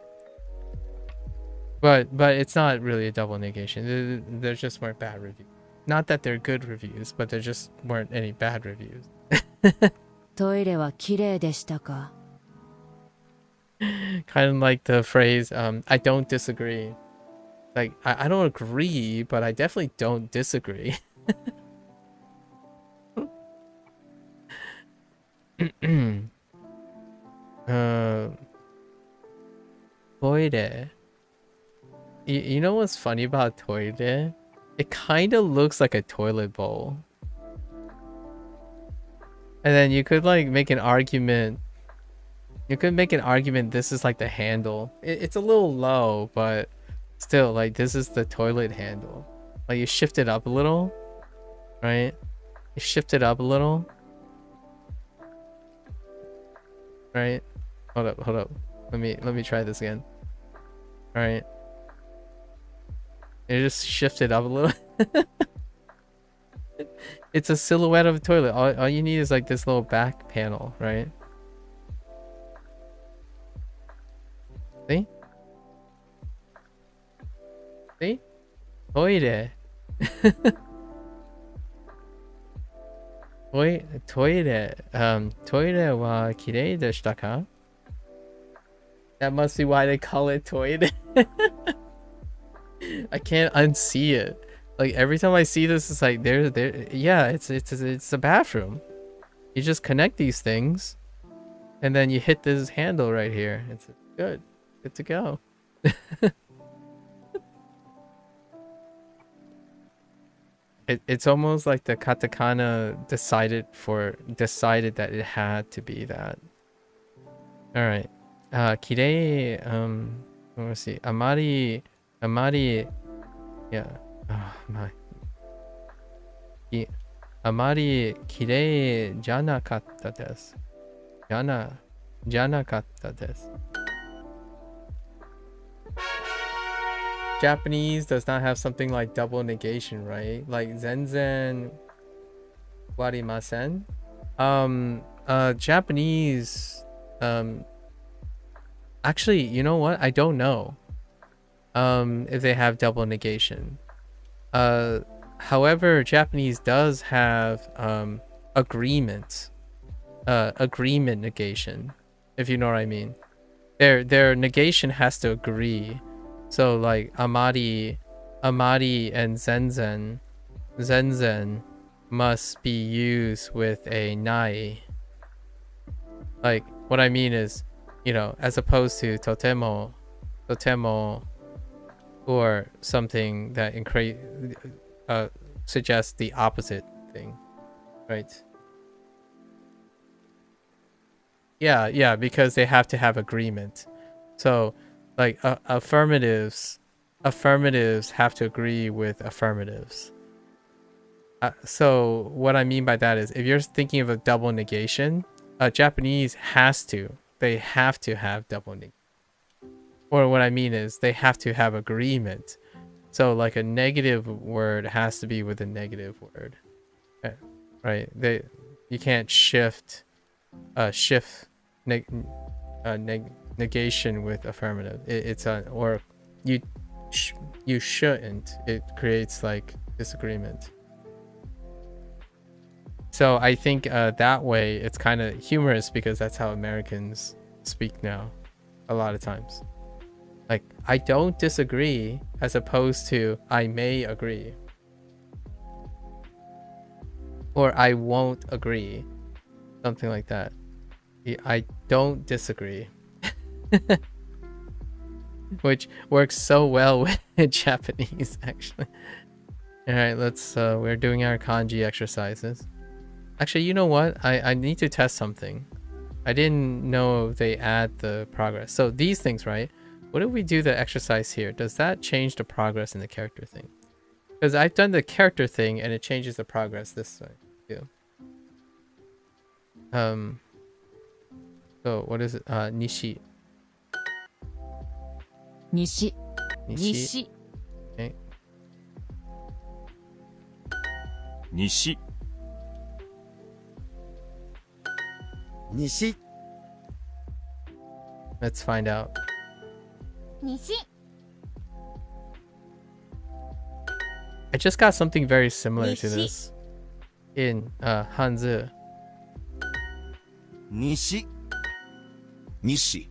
But it's not really a double negation. There just weren't bad reviews. Not that they're good reviews, but there just weren't any bad reviews. トイレは綺麗でしたか? Kind of like the phrase, I don't disagree. Like, I don't agree, but I definitely don't disagree. Toilet. You know what's funny about toilet? It kind of looks like a toilet bowl. And then you could like make an argument. You could make an argument this is like the handle. It's a little low, but still, like, this is the toilet handle. Like, you shift it up a little, right? You shift it up a little. Right? Hold up. Let me try this again. Alright. You just shift it up a little. It's a silhouette of a toilet. All you need is like this little back panel, right? See? See? Toilet. Toilet wa kirei deshita ka? That must be why they call it toilet. I can't unsee it. Like every time I see this, it's like yeah, it's a bathroom. You just connect these things, and then you hit this handle right here. It's good to go. It's almost like the katakana decided that it had to be that. All right. Kirei. Let's see. Amari. Yeah. Oh my. Amari kirei janakatta desu. Janakatta desu. Japanese does not have something like double negation, right? Like zenzen warimasen. Japanese. Actually, you know what? I don't know. If they have double negation. However, Japanese does have agreement negation, if you know what I mean. Their negation has to agree. So like amari and zenzen must be used with a nai. Like what I mean is, you know, as opposed to totemo or something that suggests the opposite thing, right? Yeah, because they have to have agreement. So like affirmatives have to agree with affirmatives. So what I mean by that is, if you're thinking of a double negation, Japanese they have to have double negation. Or what I mean is, they have to have agreement. So like a negative word has to be with a negative word, right? You can't shift negation with affirmative. you shouldn't. It creates like disagreement. So I think that way it's kind of humorous because that's how Americans speak now a lot of times. Like, I don't disagree as opposed to I may agree. Or I won't agree. Something like that. I don't disagree. Which works so well with Japanese, actually. Alright, let's, we're doing our kanji exercises. Actually, you know what? I need to test something. I didn't know they add the progress. So these things, right? What if we do the exercise here? Does that change the progress in the character thing? Because I've done the character thing and it changes the progress this way too. So what is it? Nishi. Nishi. Nishi. Okay. Nishi. Nishi. Let's find out. Nishi. I just got something very similar to this in Hanzi. Nishi. Nishi.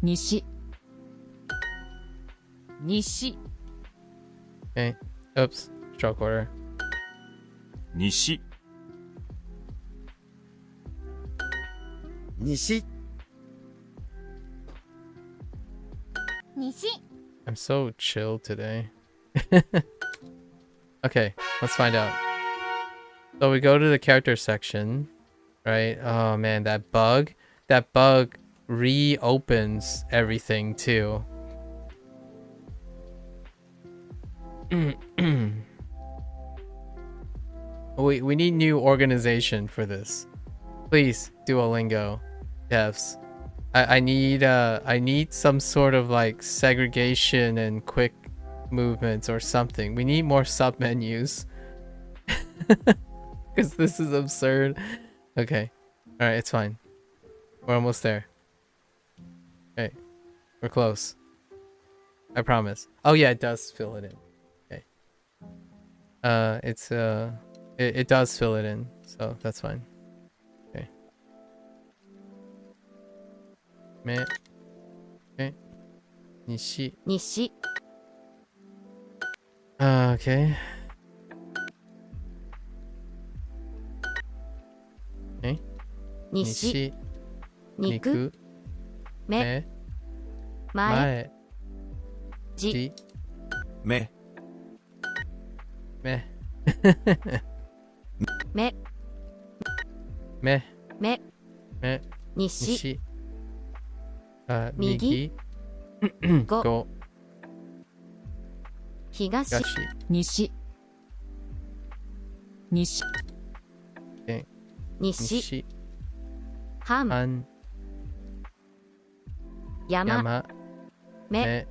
Nishi. Nishi. Okay. Oops. Stroke order. Nishi. Nishi. Nishi. I'm so chill today. Okay, let's find out. So we go to the character section, right? Oh man, that bug reopens everything too. We need new organization for this. Please, Duolingo devs. I need some sort of like segregation and quick movements or something. We need more sub menus. Because this is absurd. Okay. Alright, it's fine. We're almost there. Okay. We're close. I promise. Oh yeah, it does fill it in. Okay. It does fill it in, so that's fine. Okay. Me. Okay. Nishi. Nishi. Okay. Okay. Nishi. Niku. Niku. Me. Mae. Mae. Ji. Me. Me. Me. Me. Me. Me. Nishi. Migi. Go. Go. Higashi. Gashi. Nishi. Nishi. Okay. Nishi. Nishi. Han. Han. Yama. Yama. Me. Me.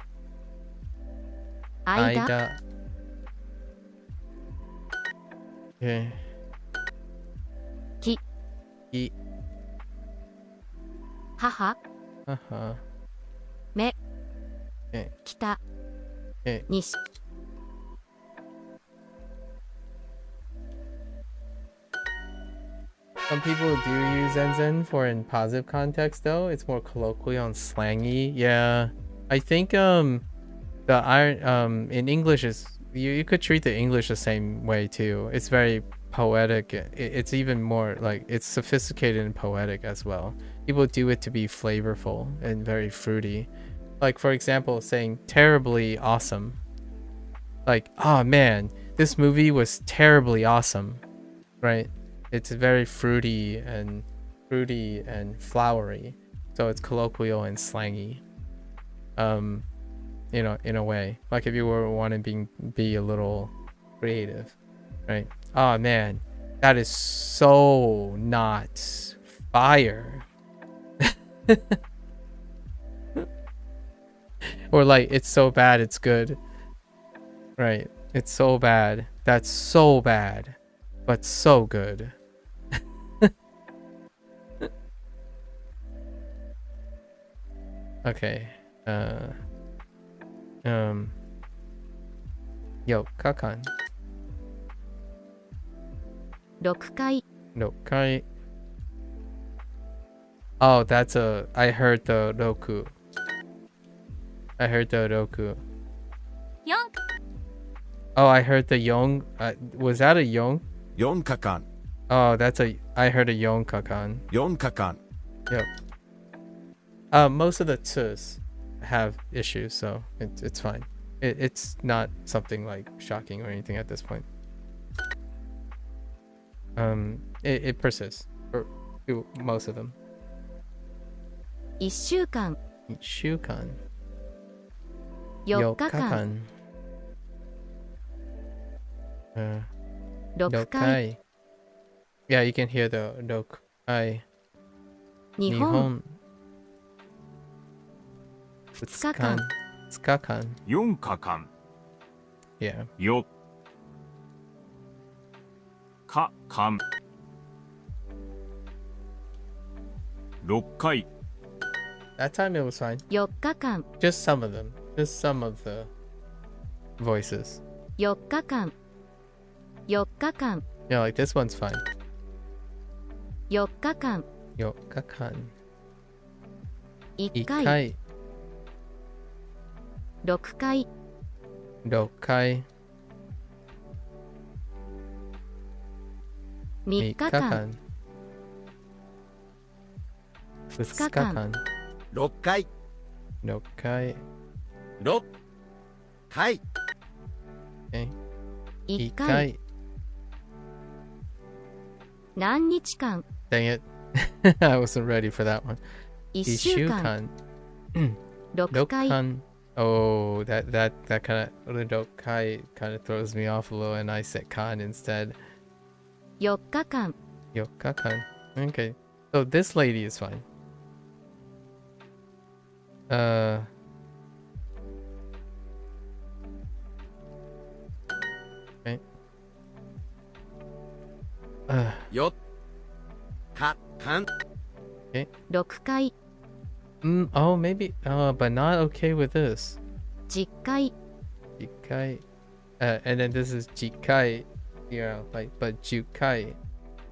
Aida. Aida. Okay. Ki. Ki. Haha. Uh-huh. Me. Okay. Kita. Okay. Nishi. Some people do use Zenzen for in positive context though. It's more colloquial and slangy. Yeah. I think the iron in English is you could treat the English the same way too. It's very poetic. It's even more like it's sophisticated and poetic as well. People do it to be flavorful and very fruity. Like for example, saying terribly awesome. Like, oh man, this movie was terribly awesome. Right? It's very fruity and flowery. So it's colloquial and slangy. You know, in a way, like if you were wanting to be a little creative, right? Oh man, that is so not fire. Or like, it's so bad it's good, right? It's so bad that's so bad but so good. Okay. 4日間。6回。6回。Oh, that's a. I heard the roku. I heard the roku. 4 Oh, I heard the yong. Was that a yong? 4日間 Oh, that's a. I heard a yong kakan. 4日間 Yep. Most of the t's have issues, so it's fine. It's not something like shocking or anything at this point. It persists for most of them. 1週間。1週間。 4日間。 6回。 Yeah, you can hear the 6回。 日本。 2日間。2日間。 4日間 Yeah. 4日間6回 That time it was fine. 4日間。 Just some of them. Just some of the voices. 4日間。4日間。 Yeah, like this one's fine. 4日間。 4日間。 1 1回。回。 6回。 6回。 3日間。 2日間。 6回6回。 6回 Okay. 1回。何日間。 Dang it. I wasn't ready for that one. 1週間。 6回。 6回. Oh, that kind of Rokai kind of throws me off a little, and I said kan instead. 4日間。 4日間. Okay. So this lady is fine. Okay. 4日間 Okay. 6回。 Oh, maybe. But not okay with this. 10回。 Jikai. And then this is Jikai. Yeah, like, but Jukai.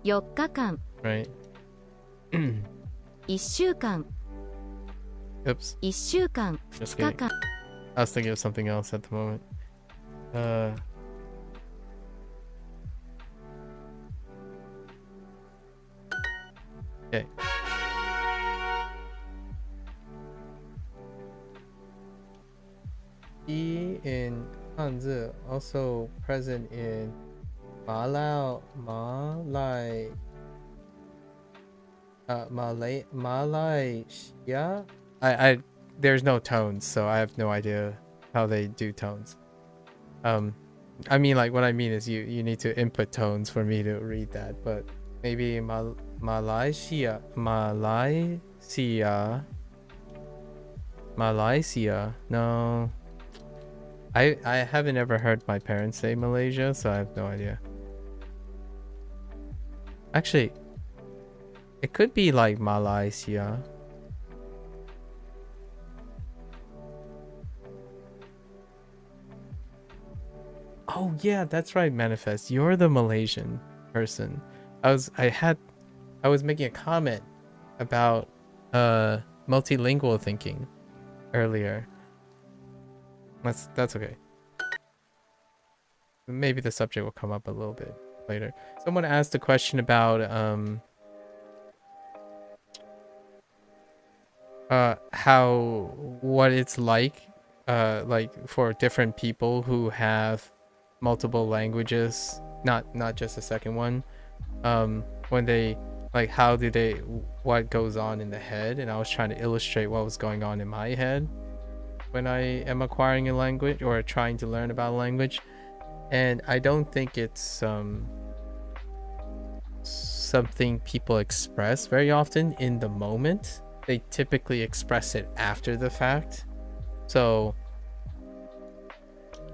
4日間。 Right. 1週間。 Oops. 1週間。 Just 2日 kidding. 間。 I was thinking of something else at the moment. Okay. E in Hanzi, also present in Malaysia. There's no tones, so I have no idea how they do tones. I mean, like, what I mean is you need to input tones for me to read that, but maybe Malaysia. No, I haven't ever heard my parents say Malaysia, so I have no idea. Actually, it could be like Malaysia. Oh yeah, that's right, Manifest. You're the Malaysian person. I was making a comment about multilingual thinking earlier. That's okay. Maybe the subject will come up a little bit later. Someone asked a question about what it's like for different people who have multiple languages, not just a second one, when they what goes on in the head, and I was trying to illustrate what was going on in my head when I am acquiring a language or trying to learn about a language. And I don't think it's something people express very often in the moment. They typically express it after the fact. So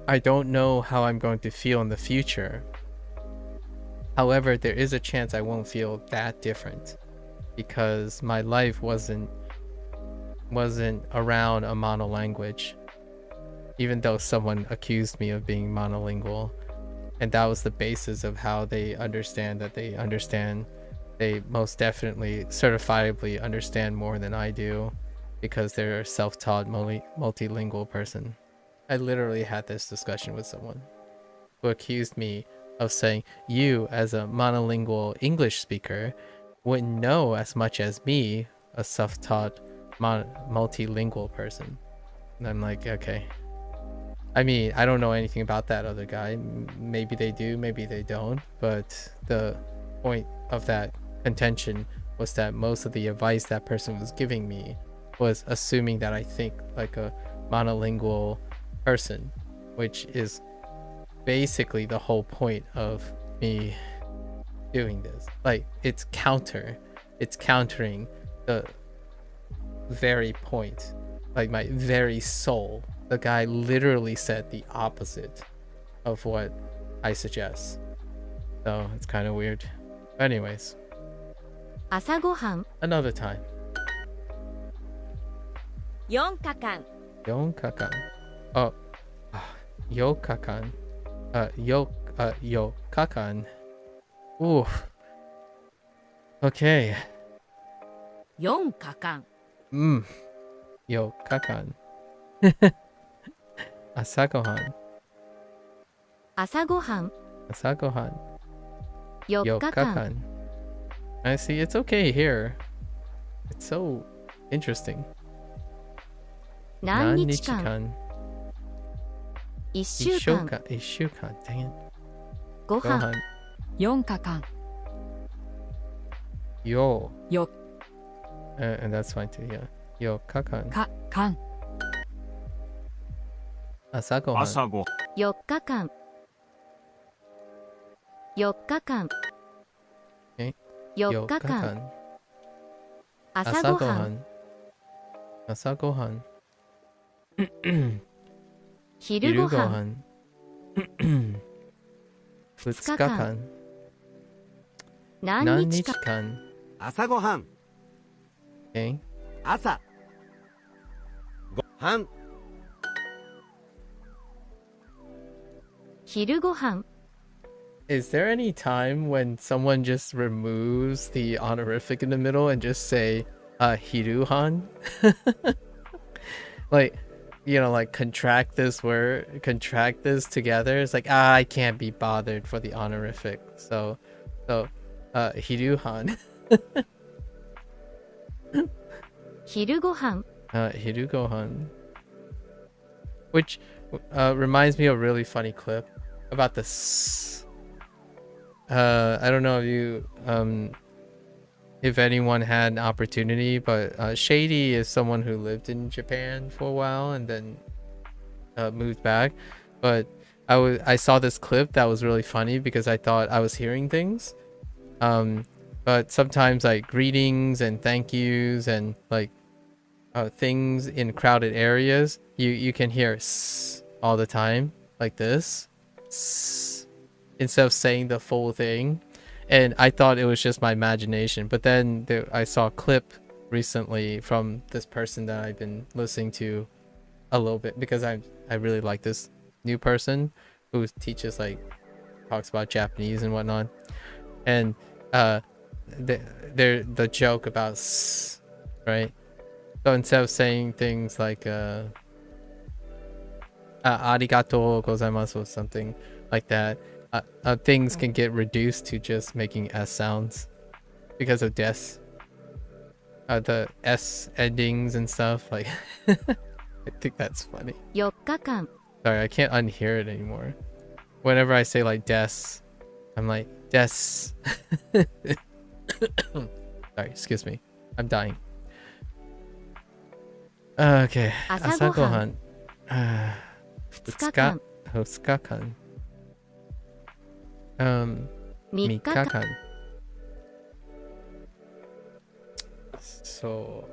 I don't know how I'm going to feel in the future. However, there is a chance I won't feel that different because my life wasn't wasn't around a monolanguage, even though someone accused me of being monolingual. And that was the basis of how they understand that they understand. They most definitely, certifiably understand more than I do because they're a self-taught multilingual person. I literally had this discussion with someone who accused me of saying, you as a monolingual English speaker wouldn't know as much as me, a self-taught multilingual person. And I'm like, okay. I mean, I don't know anything about that other guy. Maybe they do, maybe they don't. But the point of that contention was that most of the advice that person was giving me was assuming that I think like a monolingual person, which is basically the whole point of me doing this. Like, it's countering the very point, like my very soul. The guy literally said the opposite of what I suggest. So it's kind of weird. Anyways, 朝ごはん another time. 4日間4日間 oh 4日間4日間 ooh okay 4日間 4日間朝ごはん朝ごはん朝ごはん4日間 I see, it's okay here. It's so interesting. 何日間1週間1週間 dang it ご飯4日間 よよ and that's fine too, yeah 4日間かかん朝ごはん朝ご4日間4日間4日間朝ごはん朝ごはん昼ごはん2日間何日間朝ごはん okay 朝ごはん昼ごはん Is there any time when someone just removes the honorific in the middle and just say hiruhan? Like, you know, like contract this together. It's like, I can't be bothered for the honorific. So hiruhan. 昼ごはん hirugohan. Which reminds me of a really funny clip about the I don't know if you if anyone had an opportunity, but Shady is someone who lived in Japan for a while and then moved back. But I saw this clip that was really funny because I thought I was hearing things. But sometimes like greetings and thank yous and like things in crowded areas, you can hear s all the time, like this. S instead of saying the full thing. And I thought it was just my imagination, but then I saw a clip recently from this person that I've been listening to a little bit because I really like this new person who teaches, like, talks about Japanese and whatnot. And the joke about s, right? So instead of saying things like arigatou gozaimasu or something like that, things can get reduced to just making S sounds because of des. The S endings and stuff, like I think that's funny. 4日間 Sorry, I can't unhear it anymore. Whenever I say like des, I'm like des. Sorry, excuse me. I'm dying. Okay. 朝ごはん 2日間 2日間3日間 So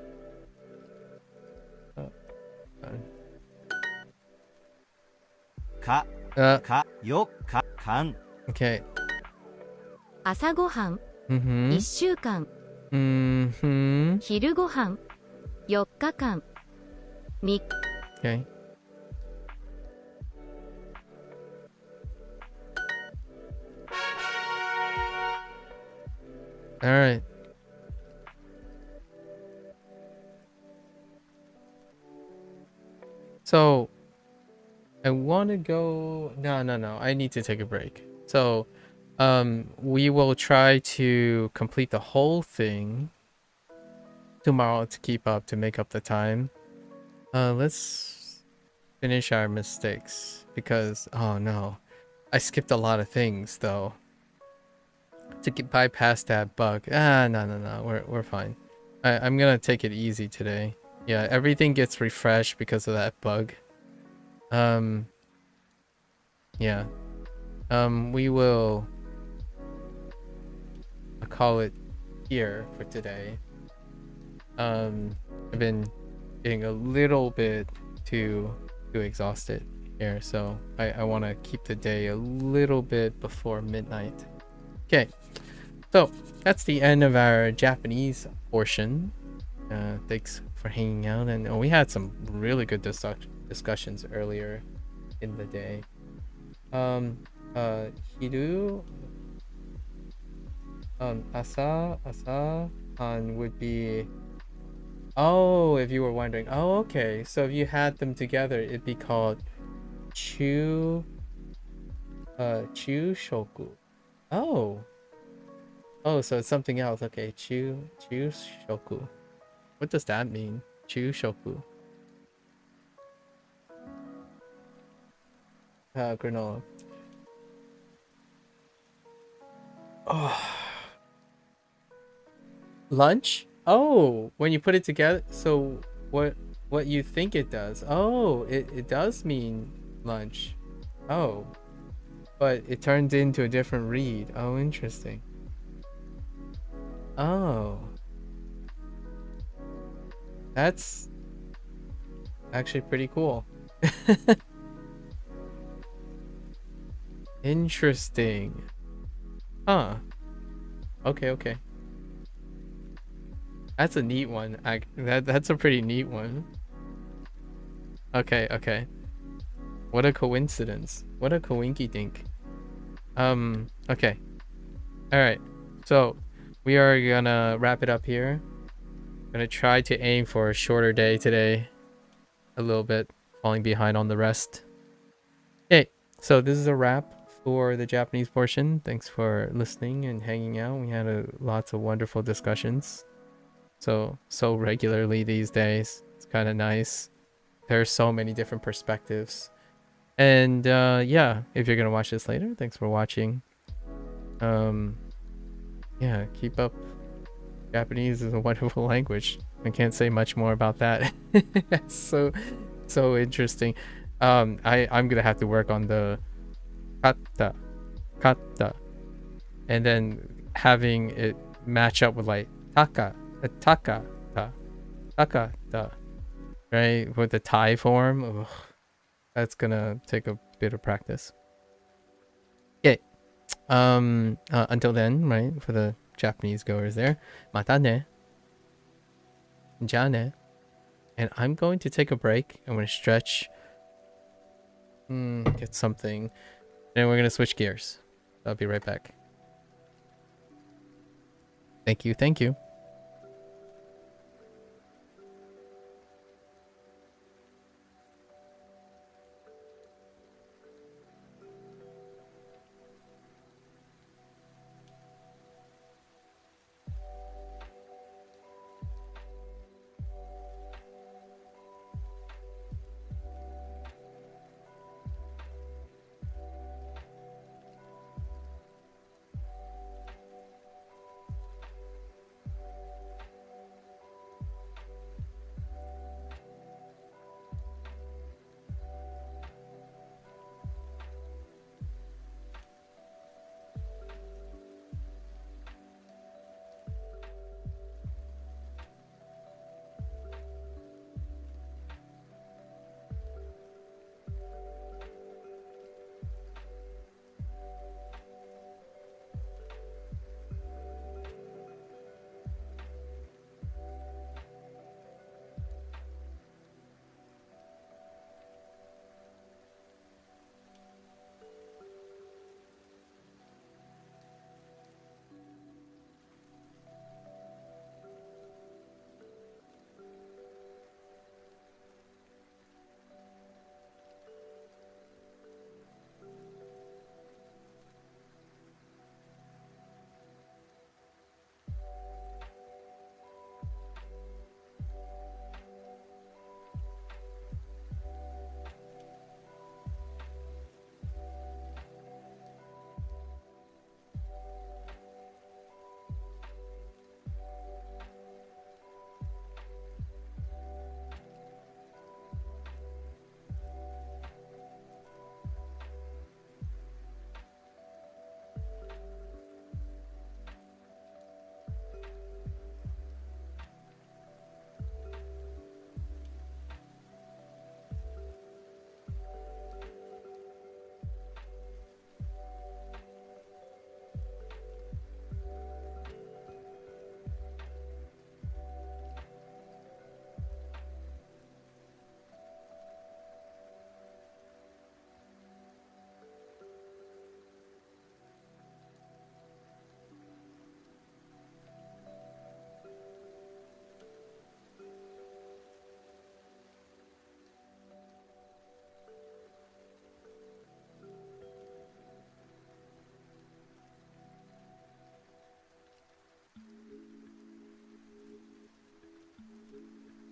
かよかかん okay. 朝ごはん Mm-hmm. 1週間 Mm-hmm. 昼ごはん4日間。Okay. All right. So I want to go. No. I need to take a break. So, we will try to complete the whole thing tomorrow to keep up, to make up the time. Let's finish our mistakes because, oh no, I skipped a lot of things though. To get bypass that bug. No. We're fine. I'm gonna take it easy today. Yeah, everything gets refreshed because of that bug. Yeah. We will call it here for today. I've been getting a little bit too exhausted here, so I want to keep the day a little bit before midnight. Okay, so that's the end of our Japanese portion. Thanks for hanging out, and we had some really good discussions earlier in the day. Hiru, asa would be, oh, if you were wondering. Oh, okay, so if you had them together, it'd be called chu shoku. Oh, so it's something else. Okay, chu shoku. What does that mean? Chu shoku. Granola. Oh. Lunch? Oh, when you put it together. So what you think it does? Oh, it does mean lunch. Oh, but it turns into a different read. Oh, interesting. Oh, that's actually pretty cool. Interesting. Huh. Okay. That's a neat one. That's a pretty neat one. Okay. What a coincidence. What a coinky dink. Okay. Alright. So we are gonna wrap it up here. Gonna try to aim for a shorter day today. A little bit. Falling behind on the rest. Okay, so this is a wrap for the Japanese portion. Thanks for listening and hanging out. We had lots of wonderful discussions. So regularly these days. It's kind of nice. There's so many different perspectives. And yeah, if you're gonna watch this later, thanks for watching. Yeah, keep up. Japanese is a wonderful language. I can't say much more about that. It's so interesting. I'm gonna have to work on the kata, and then having it match up with like takata, right, with the Thai form. Ugh, that's gonna take a bit of practice. Okay. Until then, right, for the Japanese goers there, mata ne, ja ne. And I'm going to take a break. I'm going to stretch, get something, and we're going to switch gears. I'll be right back. Thank you.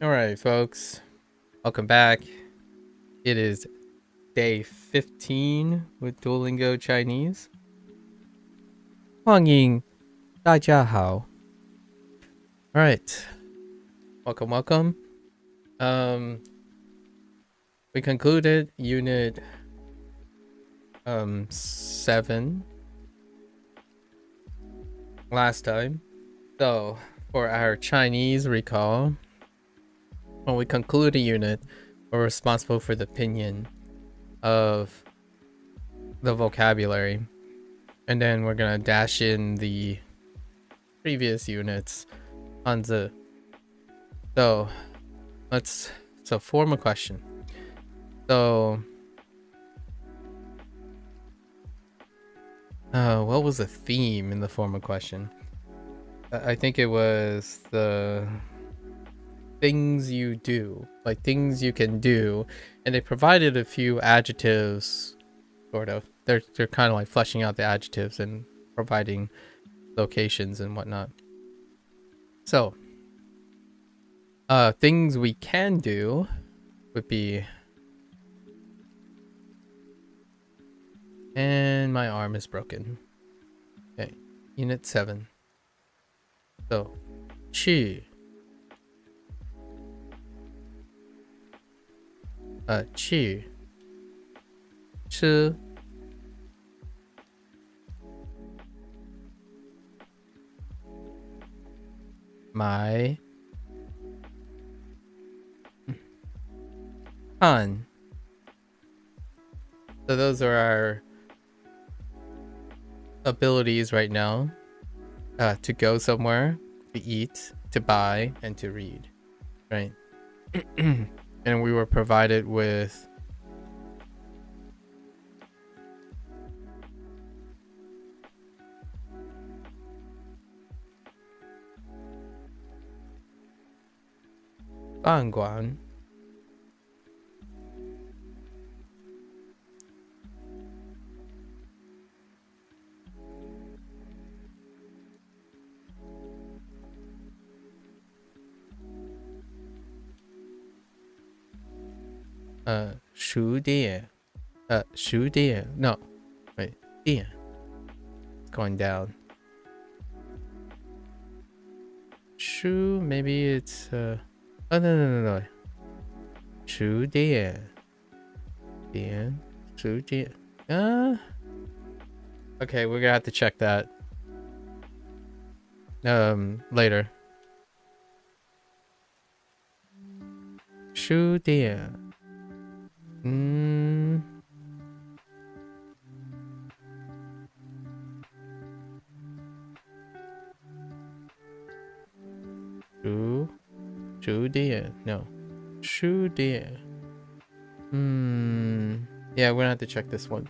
Alright, folks. Welcome back. It is day 15 with Duolingo Chinese. 欢迎大家好. Alright. Welcome, welcome. We concluded unit 7 last time. So, for our Chinese recall, when we conclude a unit, we're responsible for the pinyin of the vocabulary. And then we're gonna dash in the previous units on the. So, form a question. So, what was the theme in the form of question? I think it was the things you do, like things you can do, and they provided a few adjectives, sort of. They're kind of like fleshing out the adjectives and providing locations and whatnot. So, things we can do would be, and my arm is broken. Okay, unit 7. So, 去 去 吃 买 看. So those are our abilities right now. To go somewhere, to eat, to buy, and to read, right? And we were provided with Guan. Shu Dian. Shu Dian. No. Wait. Dian. It's going down. Shu, maybe it's oh no. Shu Dian. Dian. Shu Dian. Okay, we're gonna have to check that. Later. Shu Dian. Shu Dian. No. Shu Dian. Yeah, we're gonna have to check this one.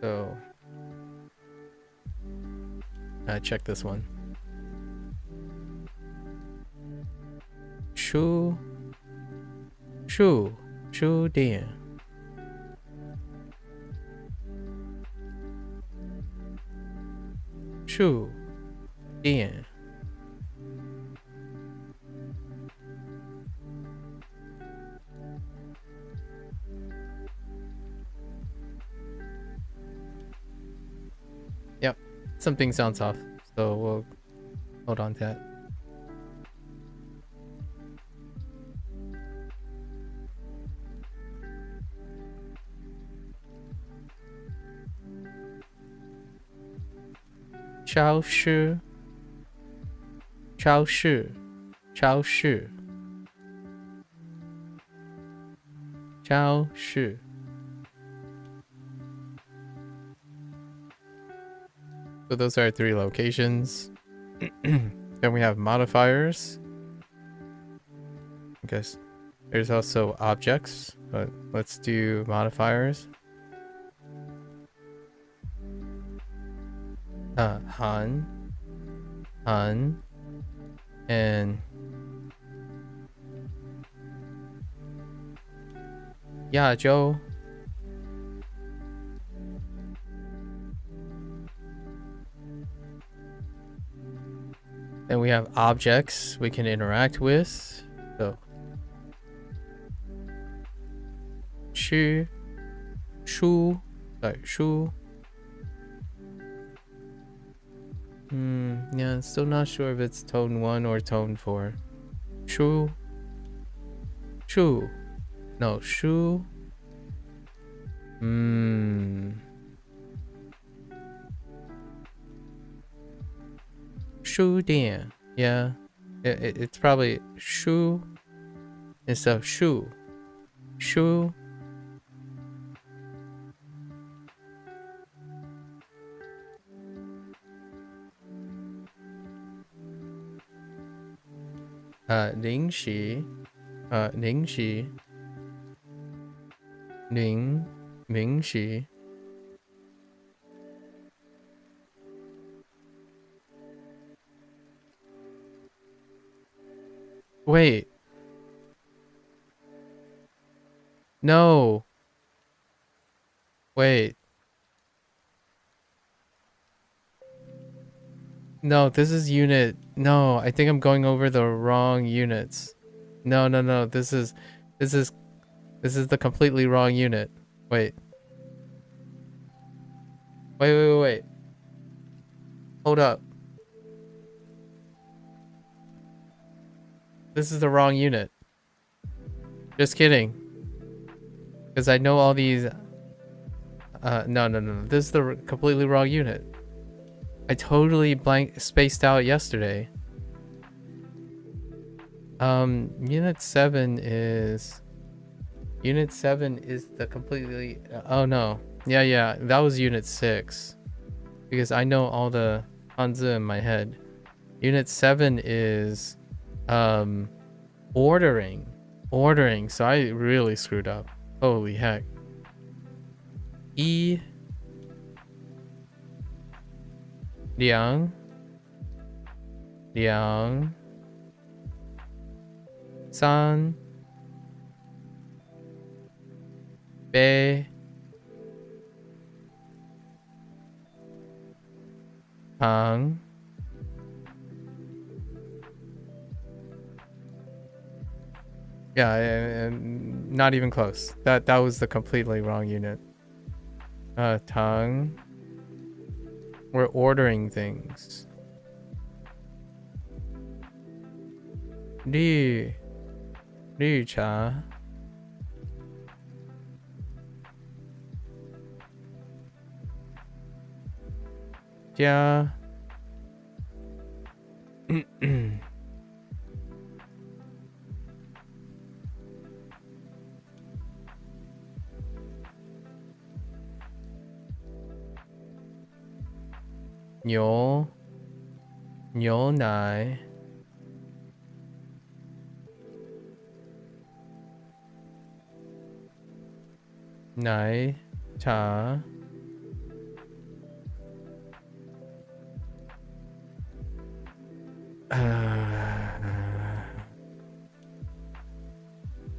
So, check this one. Shu Dian. Shu Dian. Yep, something sounds off, so we'll hold on to that. Chao shi. So those are 3 locations. Then we have modifiers. I guess there's also objects, but let's do modifiers. Han, and Joe. Then we have objects we can interact with. So, 吃书 sorry 书 yeah, still not sure if it's tone 1 or tone 4. 书 no 书 书店 yeah, it's probably 书 instead of 书 书 零食 零食 零食 wait no wait no, this is unit. No, I think I'm going over the wrong units. No, this is the completely wrong unit. Wait. Wait. Hold up. This is the wrong unit. Just kidding. Because I know all these. No. This is the completely wrong unit. I totally spaced out yesterday. Unit 7 is the completely oh no. Yeah, that was unit 6. Because I know all the Hanzi in my head. Unit 7 is ordering. So I really screwed up. Holy heck. E 两 三 杯 糖 yeah, not even close. That was the completely wrong unit. Tang. We're ordering things. Li cha. Ja. Nyo. Nyo nai. Nai cha.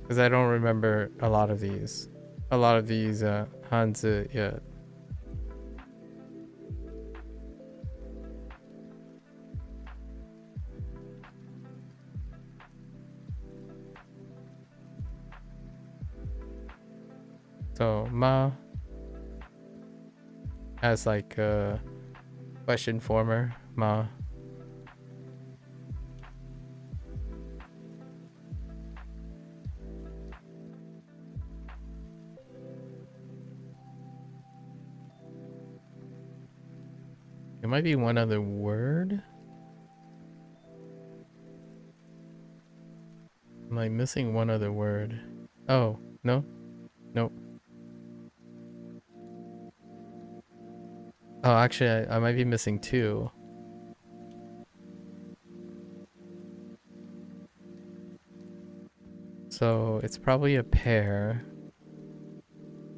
Because I don't remember a lot of these. Hanzi yet. So ma as like a question former ma. There might be one other word. Am I missing one other word? Oh, no? Nope. Oh, actually, I might be missing two. So, it's probably a pair.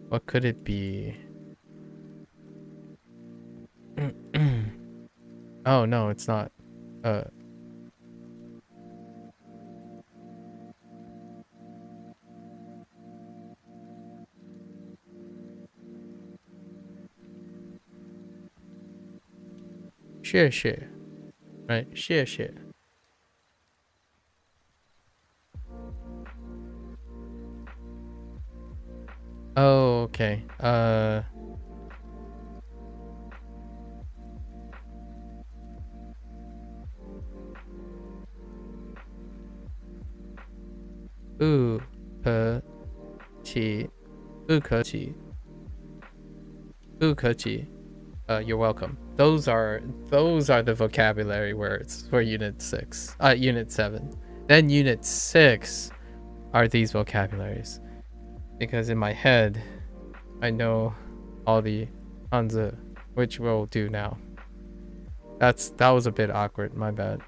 What could it be? Oh, no, it's not. Share. Right? Share. Oh, okay. Ooh, 不客气. You're welcome. Those are the vocabulary words for Unit 6. Unit 7. Then Unit 6 are these vocabularies. Because in my head, I know all the Hanzi, which we'll do now. That was a bit awkward, my bad.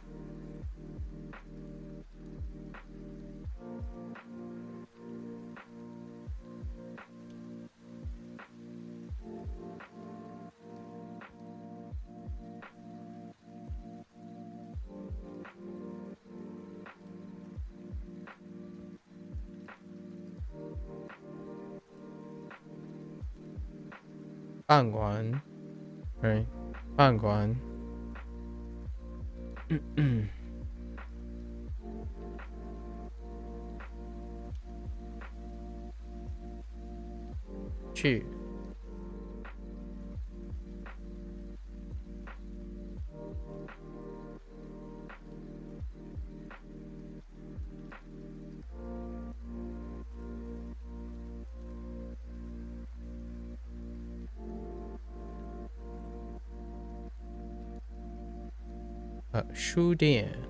Bangguan, right? Bangguan. Chu. Shu Dian.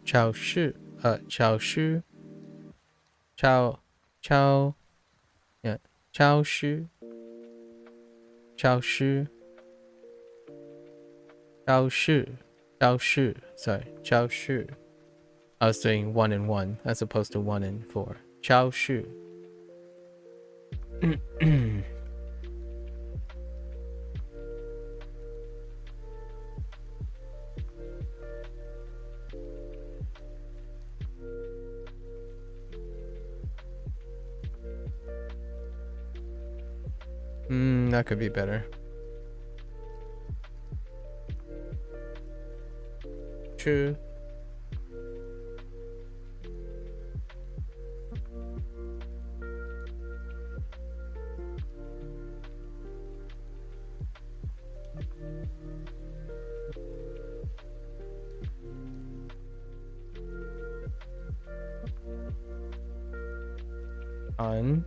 Chao Shi. Chao Shi. Chao. Yeah. Chao Shi. Chao Shi. Sorry. Chao Shi. I was doing 1 and 1 as opposed to 1 and 4. Chao Shi. That could be better. True. On.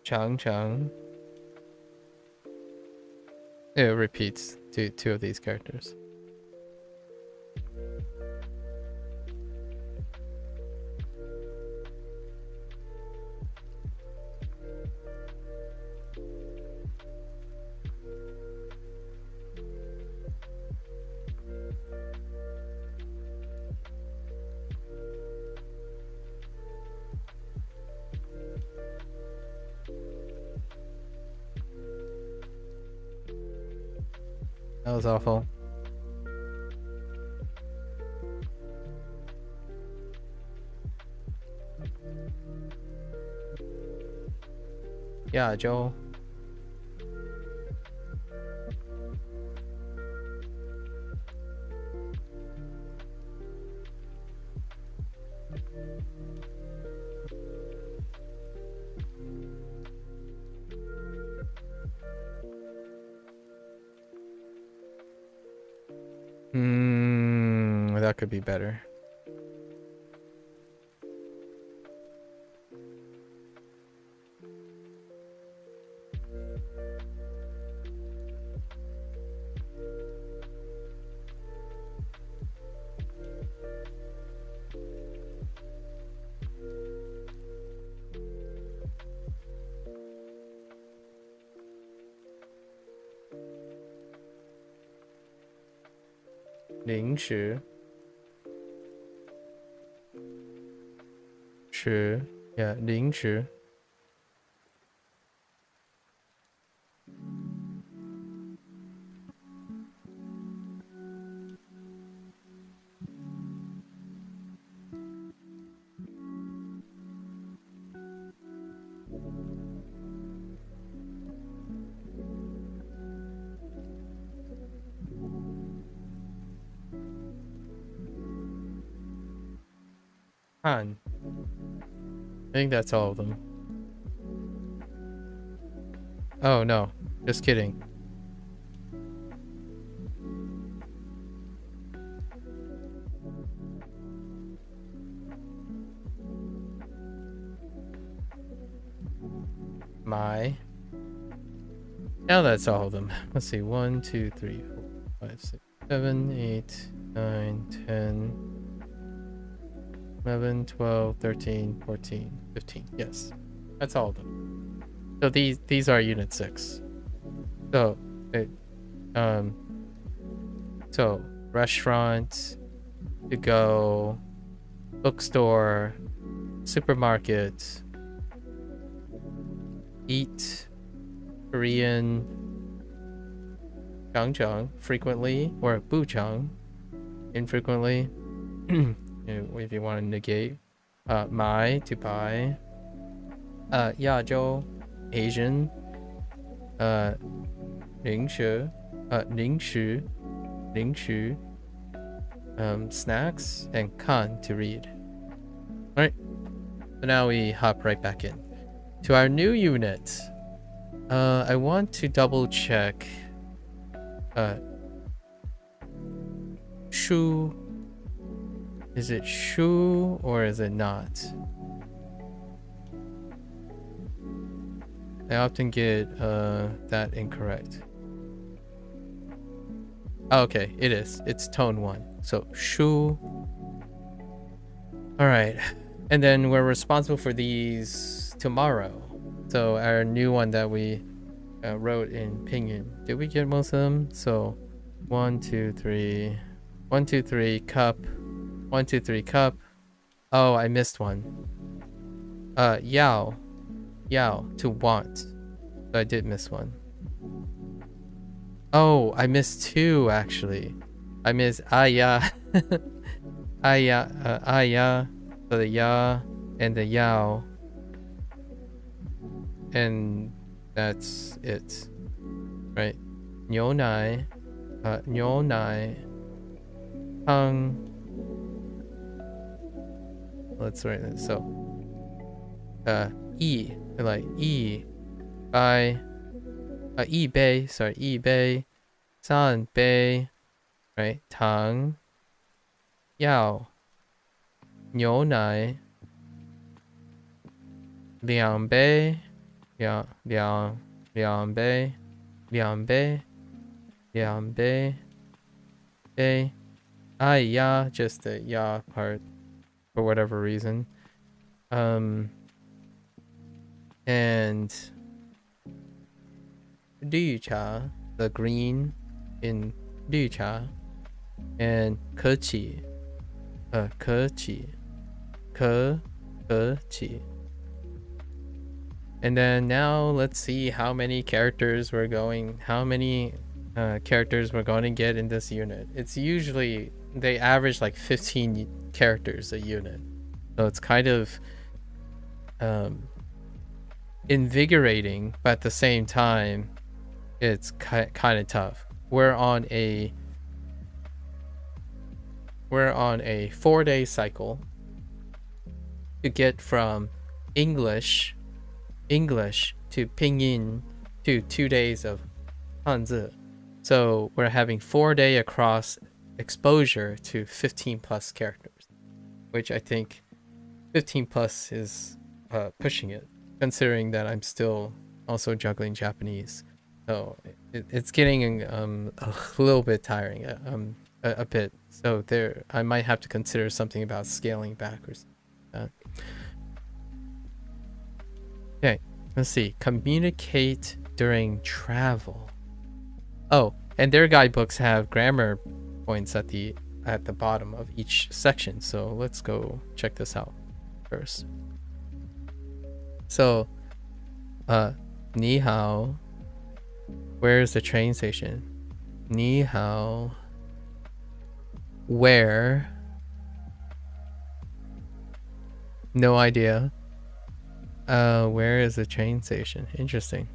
Chang. It repeats two of these characters. That was awful. Yeah, Joel. That could be better. 零食 吃 yeah 零食 Han. I think that's all of them. Oh no, just kidding. My. Now that's all of them. Let's see. 1, 2, 3, 4, 5, 6, 7, 8, 9, 10, 11, 12, 13, 14, 15. Yes. That's all of them. So these are unit 6. So so restaurant, to go, bookstore, supermarket, eat, Korean, 장장 frequently, or 부장 infrequently. If you want to negate, my to buy, 야조 Asian, 零食 零食 snacks, and kan to read. Alright, so now we hop right back in to our new unit. I want to double check shu. Is it shu or is it not? I often get that incorrect. Oh, okay, it is. It's tone 1. So shu. Alright. And then we're responsible for these tomorrow. So our new one that we wrote in pinyin. Did we get most of them? So 1, 2, 3. 1, 2, 3 cup. 1, 2, 3 cup. Oh, I missed one. Yao to want. So I did miss one. Oh, I missed 2 actually. I missed aya. Aya. So the ya and the yao. And that's it. Right? 牛奶. 牛奶. Hung. Let's write it. So, e, like e, by, eBay, sorry, eBay, san bei, right? Tang, yao, 牛奶, 两杯, 两杯, 杯, ya, just the ya part. For whatever reason. And Ducha, the green in Ducha, and Keqi, Keqi. And then now let's see how many characters we're going to get in this unit. It's usually, they average like 15 characters a unit. So it's kind of invigorating, but at the same time, it's kind of tough. We're on a 4-day cycle to get from English to Pinyin to 2 days of Hanzi. So we're having 4-day across exposure to 15 plus characters, which I think 15 plus is pushing it, considering that I'm still also juggling Japanese. So it's getting a little bit tiring, a bit. So there, I might have to consider something about scaling back or something like that. Okay, let's see. Communicate during travel. Oh, and their guidebooks have grammar points at the bottom of each section. So let's go check this out first. So, ni hao. Where's the train station? Ni hao. Where? No idea. Where is the train station? Interesting.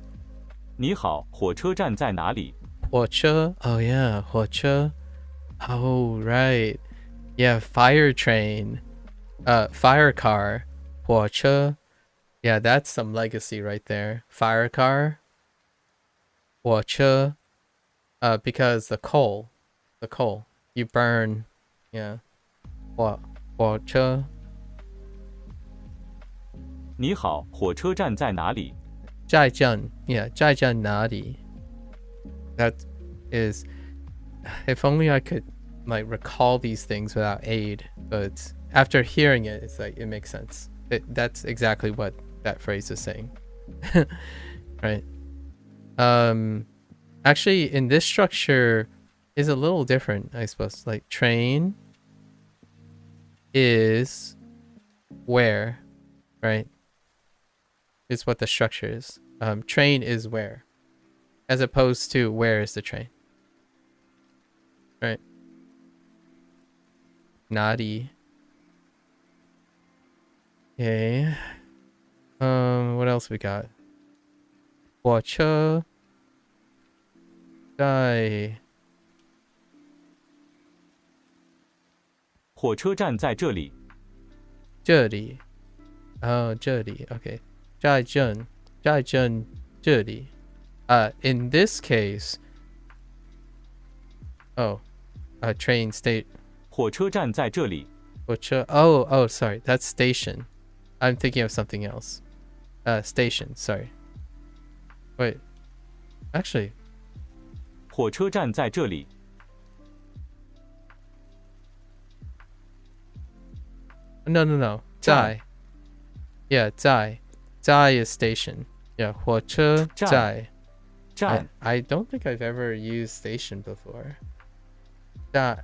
你好，火车站在哪里？火车? Oh yeah, 火车. Oh right. Yeah, fire train. Fire car. 火车. Yeah, that's some legacy right there. Fire car. 火车. Because the coal. You burn. Yeah. 火车. 你好，火车站在哪里？在站. Yeah, 在站哪里? That is, if only I could like recall these things without aid, but after hearing it, it's like it makes sense. That's exactly what that phrase is saying. Right. Actually, in this structure is a little different, I suppose. Like train is where, right? Is what the structure is. Train is where, as opposed to where is the train, right? Nadi. Okay. What else we got? 火车在火车站在这里。这里。Oh, 这里. Okay. 在这里. In this case, train state. 火车站在这里。火车. Oh, sorry. That's station. I'm thinking of something else. Station. Sorry. Wait. Actually. 火车站在这里。No. 在. Yeah, 在. 在 is station. Yeah, 火车在. 站. I don't think I've ever used station before. 在.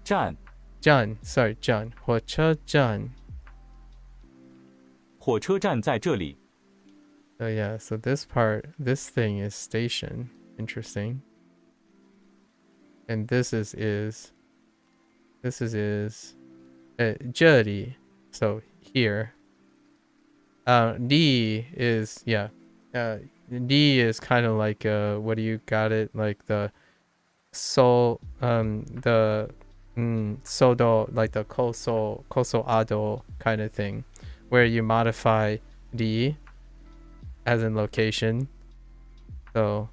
站. Sorry, 站. 火车站. 火车站在这里。So yeah, so this thing is station. Interesting. And this is 这里. So here. D is, yeah. D is kind of like what do you got it? Like the sol, the sodo, like the koso ado kind of thing, where you modify D as in location. So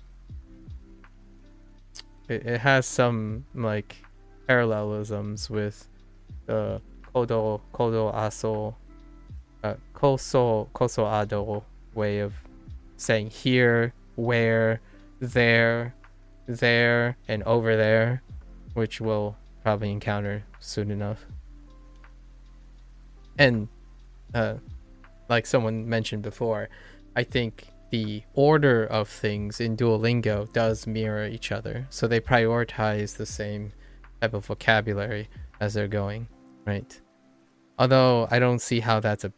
it has some like parallelisms with the kodo aso, koso ado way of saying here, where, there, and over there, which we'll probably encounter soon enough. And like someone mentioned before, I think the order of things in Duolingo does mirror each other. So they prioritize the same type of vocabulary as they're going, right? Although I don't see how that's a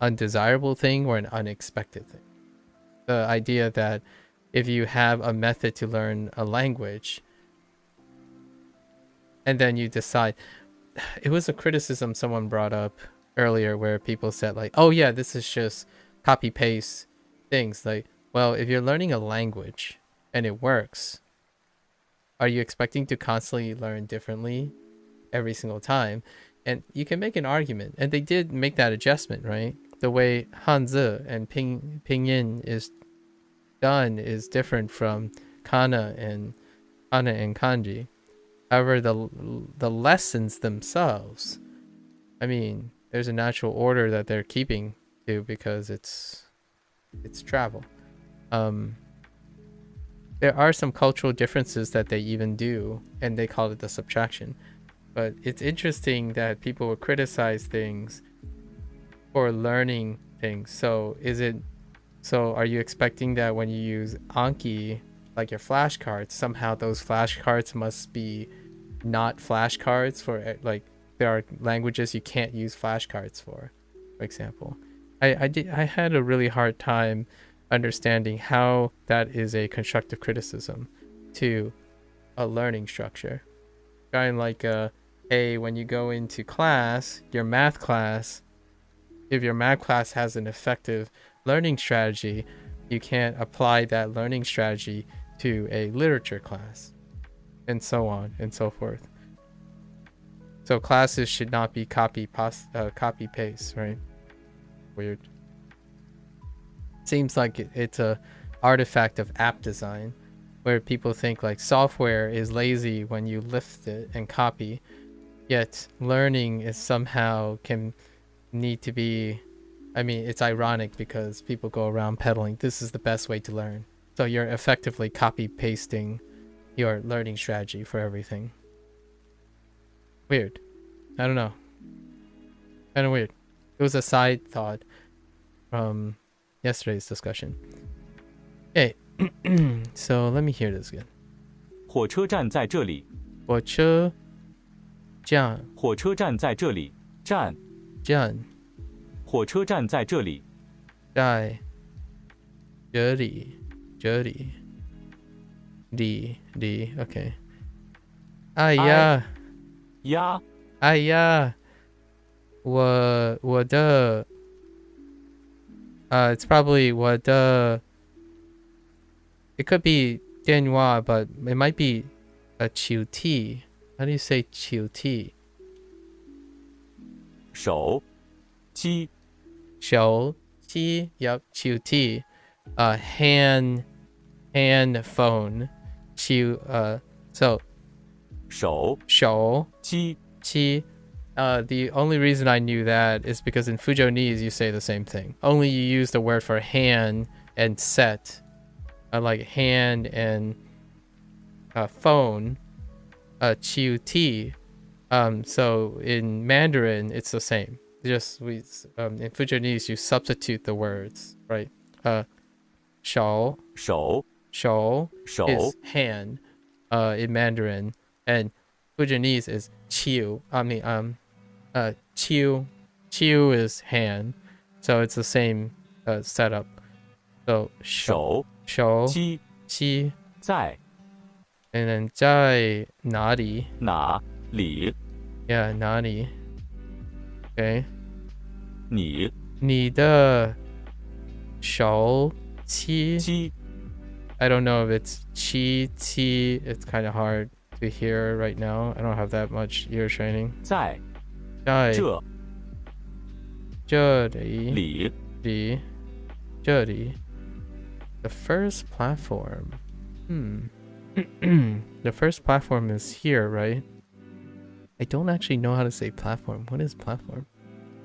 undesirable thing or an unexpected thing. The idea that if you have a method to learn a language and then you decide, it was a criticism someone brought up earlier where people said like, oh yeah, this is just copy paste things. Like, well, if you're learning a language and it works, are you expecting to constantly learn differently every single time? And you can make an argument, and they did make that adjustment, right? The way Hanzi and Pinyin is done is different from kana and kanji. However, the lessons themselves, I mean, there's a natural order that they're keeping to because it's travel. There are some cultural differences that they even do, and they call it the subtraction. But it's interesting that people will criticize things for learning things. So are you expecting that when you use Anki like your flashcards, somehow those flashcards must be not flashcards for, like, there are languages you can't use flashcards for example. I had a really hard time understanding how that is a constructive criticism to a learning structure. Kind of like hey, when you go into class, your math class, if your math class has an effective learning strategy, you can't apply that learning strategy to a literature class, and so on and so forth. So classes should not be copy paste, right? Weird. Seems like it's a artifact of app design, where people think like software is lazy when you lift it and copy, yet learning is somehow can need to be, I mean, it's ironic because people go around peddling this is the best way to learn. So you're effectively copy pasting your learning strategy for everything. Weird. I don't know. Kind of weird. It was a side thought from yesterday's discussion. Okay. So let me hear this again. 火车站在这里。火车站。火车站在这里。站。站。火车站在这里。在这里。这里。里。Okay. 哎呀。呀。哎呀。我的。It's probably 我的. It could be 电话, but it might be a 手机. How do you say 手机? 手机. 手机. Yep, 手机. Hand phone. So 手机. The only reason I knew that is because in Fujonese you say the same thing. Only you use the word for hand and set. Like hand and phone, QT. So in Mandarin it's the same. Just in Fujonese you substitute the words, right? 手 is hand in Mandarin, and Fujonese is qiu. Qiu is hand, so it's the same setup. So 手机在 and then 在哪里 yeah 哪里 okay 你的手机 I don't know if it's qi. It's kind of hard to hear right now. I don't have that much ear training. 在这里 The first platform. The first platform is here, right? I don't actually know how to say platform. What is platform?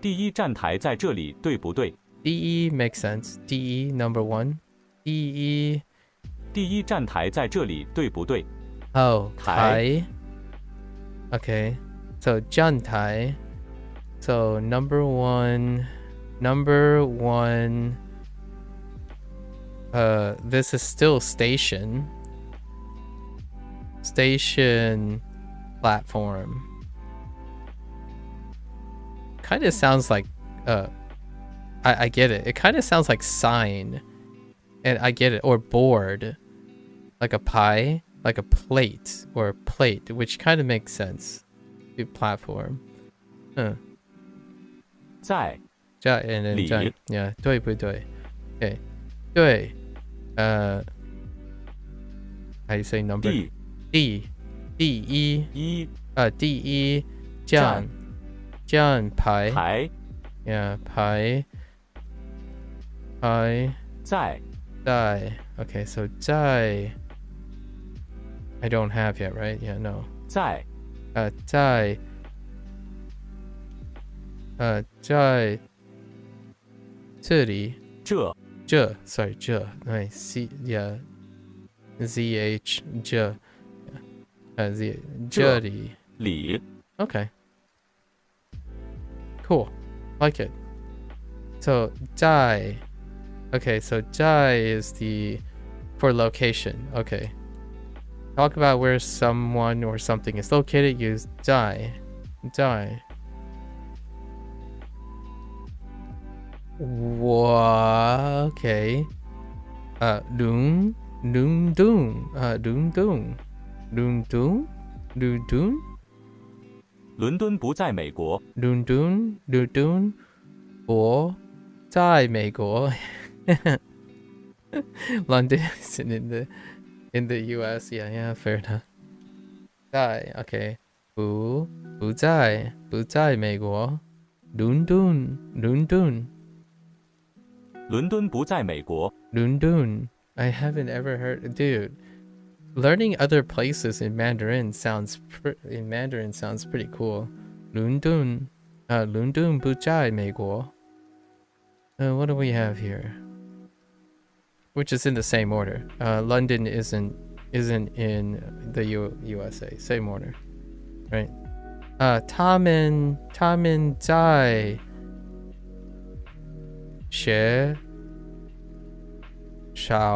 第一站台在这里，对不对？ DE makes sense. DE number 1. DE. 第一站台在这里，对不对？ Oh, 台. Okay. So 站台. So number 1. This is still station platform. Kind of sounds like I get it. It kind of sounds like sign, and I get it. Or board, like a pie, like a plate or a plate, which kind of makes sense to platform. 在 and then 里 yeah 对不对 okay 对 how you say number 第一站排 yeah 排在 okay so 在 I don't have yet, right? Yeah, no 在在这里sorry 这 C yeah ZH 这 这里 okay cool like it so 在 okay so 在 is the For location. Okay. Talk about where someone or something is located. Use 在. 在. 我 okay. Dun. 伦敦不在美国。我在美国。London is in the US. Yeah, fair enough. 在 okay. 不在美国。伦敦不在美国。I haven't ever heard, dude. Learning other places in Mandarin sounds pretty cool. 伦敦不在美国。What do we have here? Which is in the same order. London isn't in the USA. Same order, right? 他们在学校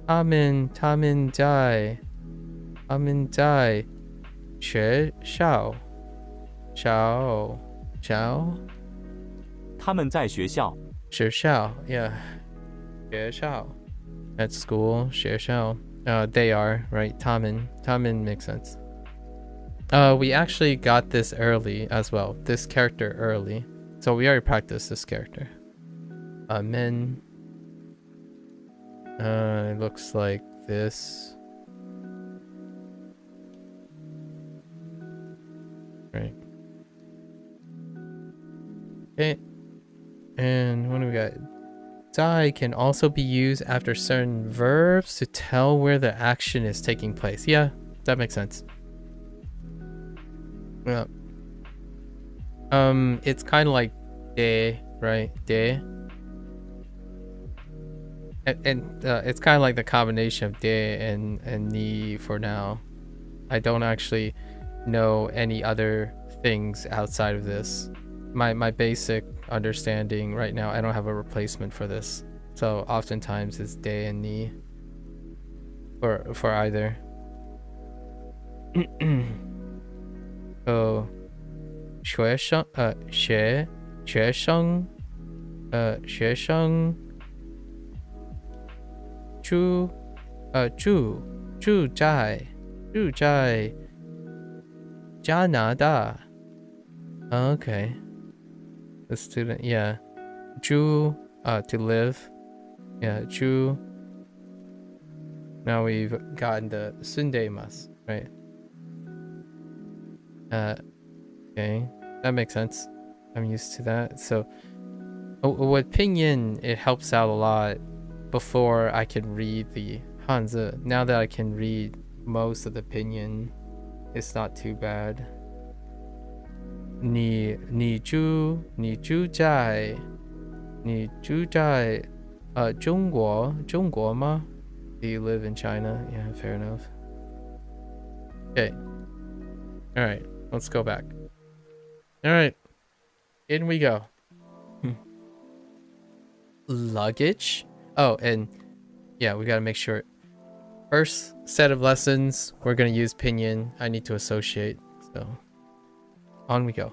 他们在学校他们在学校。学校 yeah 学校 at school 学校 they are right 他们 makes sense. We actually got this early as well, this character early, so we already practiced this character. Men it looks like this, right? Okay. And what do we got? 在 can also be used after certain verbs to tell where the action is taking place. Yeah, that makes sense. Yeah. It's kind of like de, right? De. And it's kind of like the combination of de and ni for now. I don't actually know any other things outside of this. My basic understanding right now, I don't have a replacement for this, so oftentimes it's de and ni for either. So 学生住在加拿大。Okay. The student, yeah. 住 to live. Yeah, 住. Now we've gotten the sundeimasu, right? Okay. That makes sense. I'm used to that. So with pinyin, it helps out a lot before I can read the Hanzi. Now that I can read most of the pinyin, it's not too bad. 你住在中国吗? Do you live in China? Yeah, fair enough. Okay. All right, let's go back. All right, in we go. Luggage. Oh, and yeah, we gotta make sure. First set of lessons, we're gonna use pinyin. I need to associate, so on we go.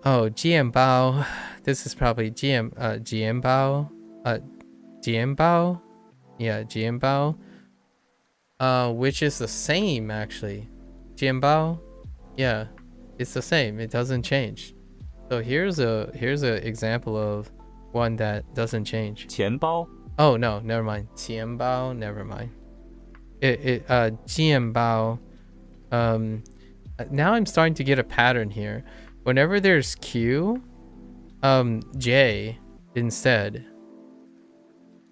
Oh, jianbao. This is probably jianbao. Jianbao. Yeah, jianbao. Which is the same actually. Jianbao. Yeah, it's the same. It doesn't change. So here's a example of one that doesn't change. 钱包. Oh no, never mind. 钱包, never mind. Jianbao. Now I'm starting to get a pattern here. Whenever there's Q, J instead.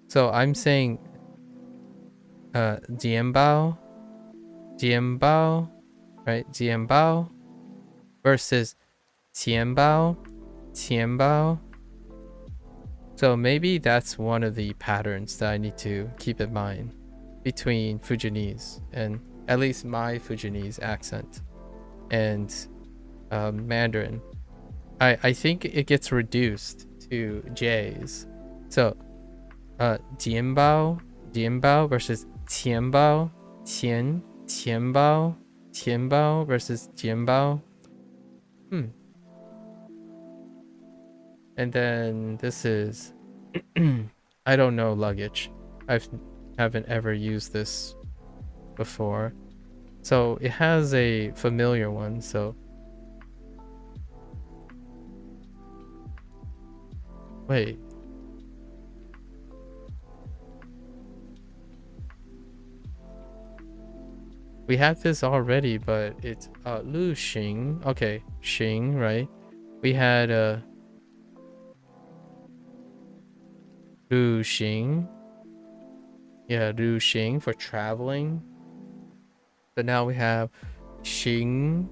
So I'm saying jianbao, right? Jianbao versus qianbao. So maybe that's one of the patterns that I need to keep in mind between Fujianese and at least my Fujianese accent. and Mandarin. I think it gets reduced to J's. So, jianbao versus qianbao, qianbao versus jianbao. And then this is, I don't know luggage. Haven't ever used this before. So it has a familiar one, so. Wait. We have this already, but it's Lu Xing. Okay, Xing, right? We had Lu Xing. Yeah, Lu Xing for traveling. But now we have Xingli.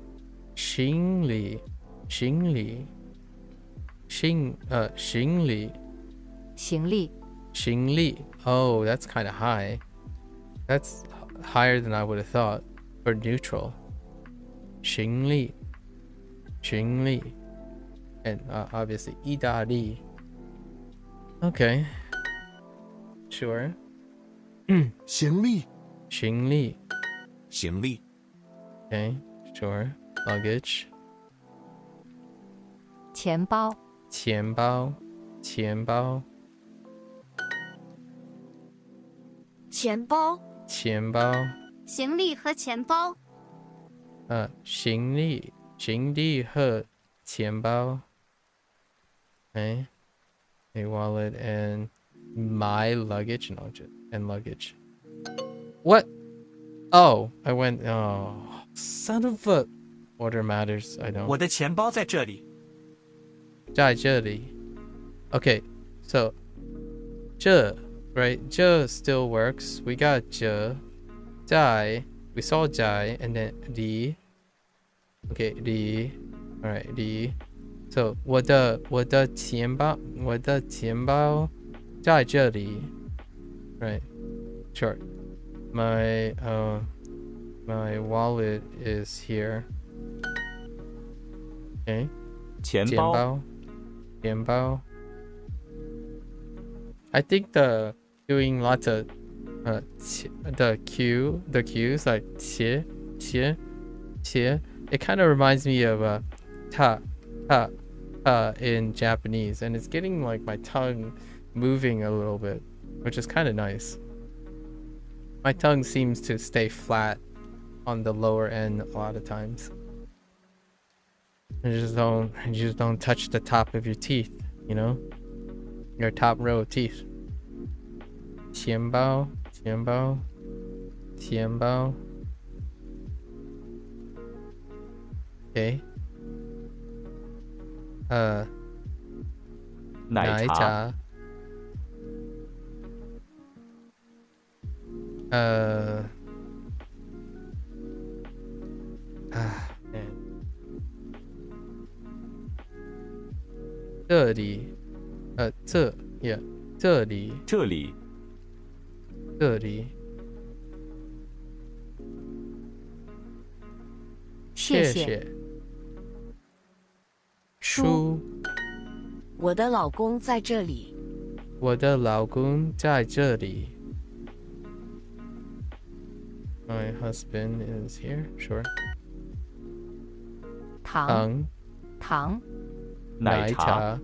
Xingli. 行李. Oh, that's kind of high. That's higher than I would have thought for neutral. 行李. And obviously 意大利. Okay. Sure. 行李. Okay, sure. Luggage. 钱包。钱包。钱包。行李和钱包。行李和钱包. Okay. A wallet and my luggage. No, and luggage. What? Oh, I went. Oh, son of a. Order matters. I don't. 我的钱包在这里。在这里. Okay, so 这, right? 这 still works. We got 这. 在. We saw 在 and then 离. Okay, 离. All right, 离. So 我的钱包在这里. Right. Sure. My wallet is here. Okay. 钱包. I think doing lots of the cues like 切, it kind of reminds me of ta in Japanese, and it's getting like my tongue moving a little bit, which is kind of nice. My tongue seems to stay flat on the lower end a lot of times. You just don't touch the top of your teeth, you know? Your top row of teeth. 钱包. Okay. 奶茶. Man. 这里. 这里. 谢谢. 书. 我的老公在这里。我的老公在这里. My husband is here. Sure. 糖. 奶茶.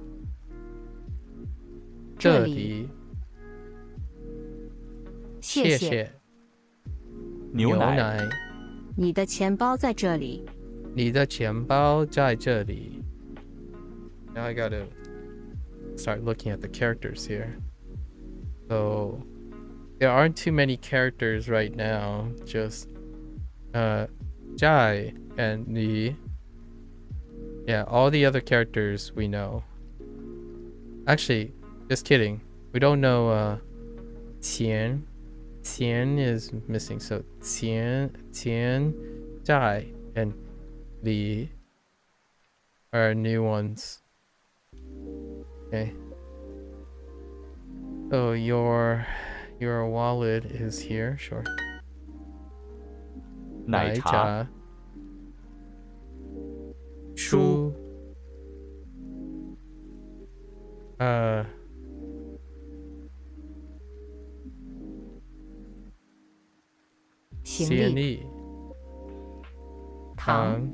这里. 谢谢. 牛奶. 你的钱包在这里。你的钱包在这里. Now I gotta start looking at the characters here. So there aren't too many characters right now. Just Jai and Ni. Yeah, all the other characters we know. Actually, just kidding. We don't know Qian. Qian is missing. So Qian, Jai, and Li are new ones. Okay. So your wallet is here, sure. 奶茶.书。行李。糖。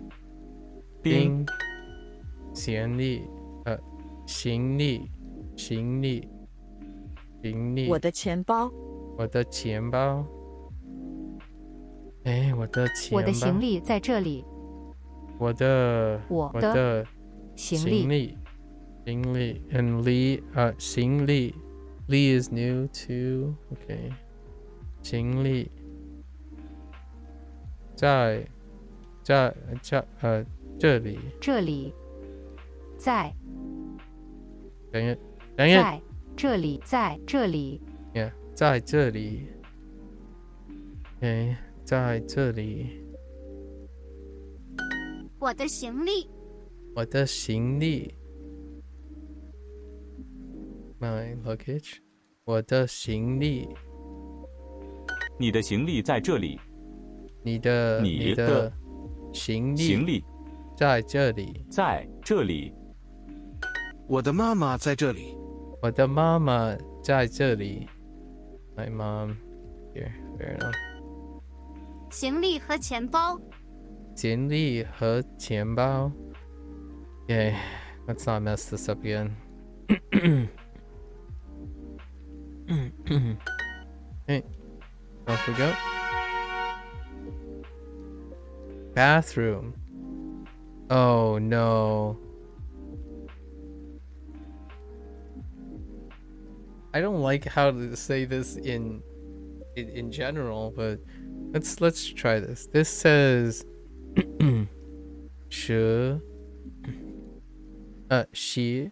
冰。行李。行李。行李。行李。我的钱包。我的钱包。哎，我的钱包。我的行李在这里。我的行李。行李 and Lee 行李 Lee is new too. Okay. 行李在这里。这里。在。等一在这里。在这里。Yeah. 在这里。Okay. 在这里。我的行李。我的行李。My luggage. 我的行李。你的行李在这里。你的行李在这里。在这里。我的妈妈在这里。我的妈妈在这里。My mom here. Fair enough. 行李和钱包。行李和钱包。Okay, let's not mess this up again. Hey, off we go. Bathroom. Oh no. I don't like how to say this in general, but let's try this. This says 洗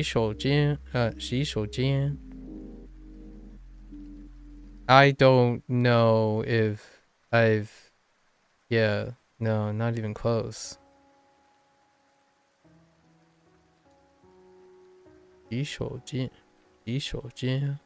手间洗手间I don't know if I've yeah, no, not even close. 洗手间洗手间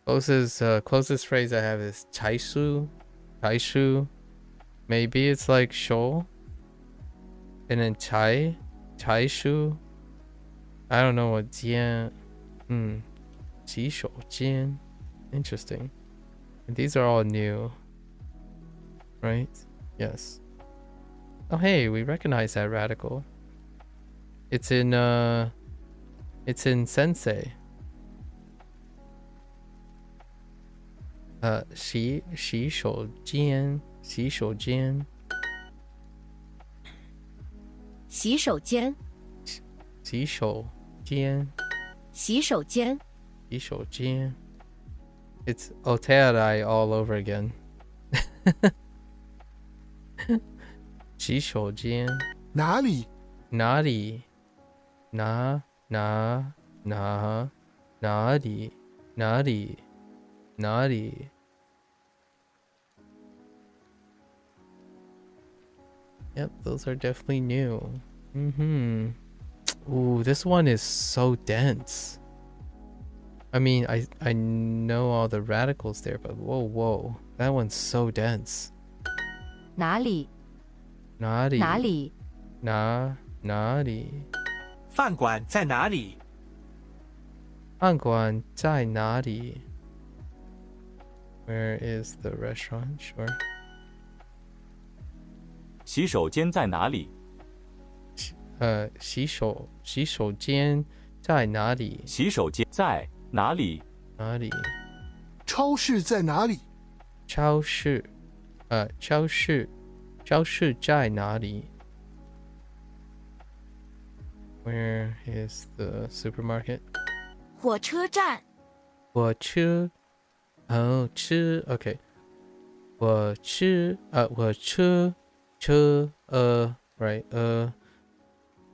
Closest phrase I have is 台书 Maybe it's like 手 and then 台书 I don't know what 间洗手间 Interesting. And these are all new, right? Yes. Oh hey, we recognize that radical. It's in sensei. 洗手间洗手间 It's otearai all over again. 洗手间哪里哪里 Yep, those are definitely new. Ooh, this one is so dense. I mean, I know all the radicals there, but whoa, that one's so dense. 哪里哪里饭馆在哪里？饭馆在哪里 Where is the restaurant? Sure. 洗手间在哪里？洗手间在哪里？洗手间在哪里？哪里？超市在哪里？超市在哪里？ Where is the supermarket? 火车站。火车 Oh, 吃 OK. 火车right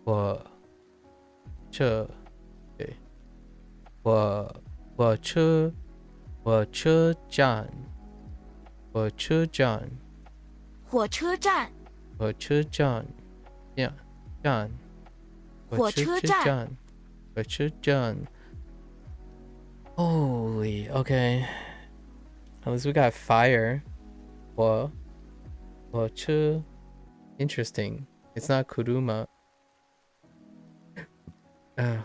火车 OK. 火车站 Yeah 站 火车站 Holy, okay. At least we got fire. 火车 Interesting. It's not kuruma.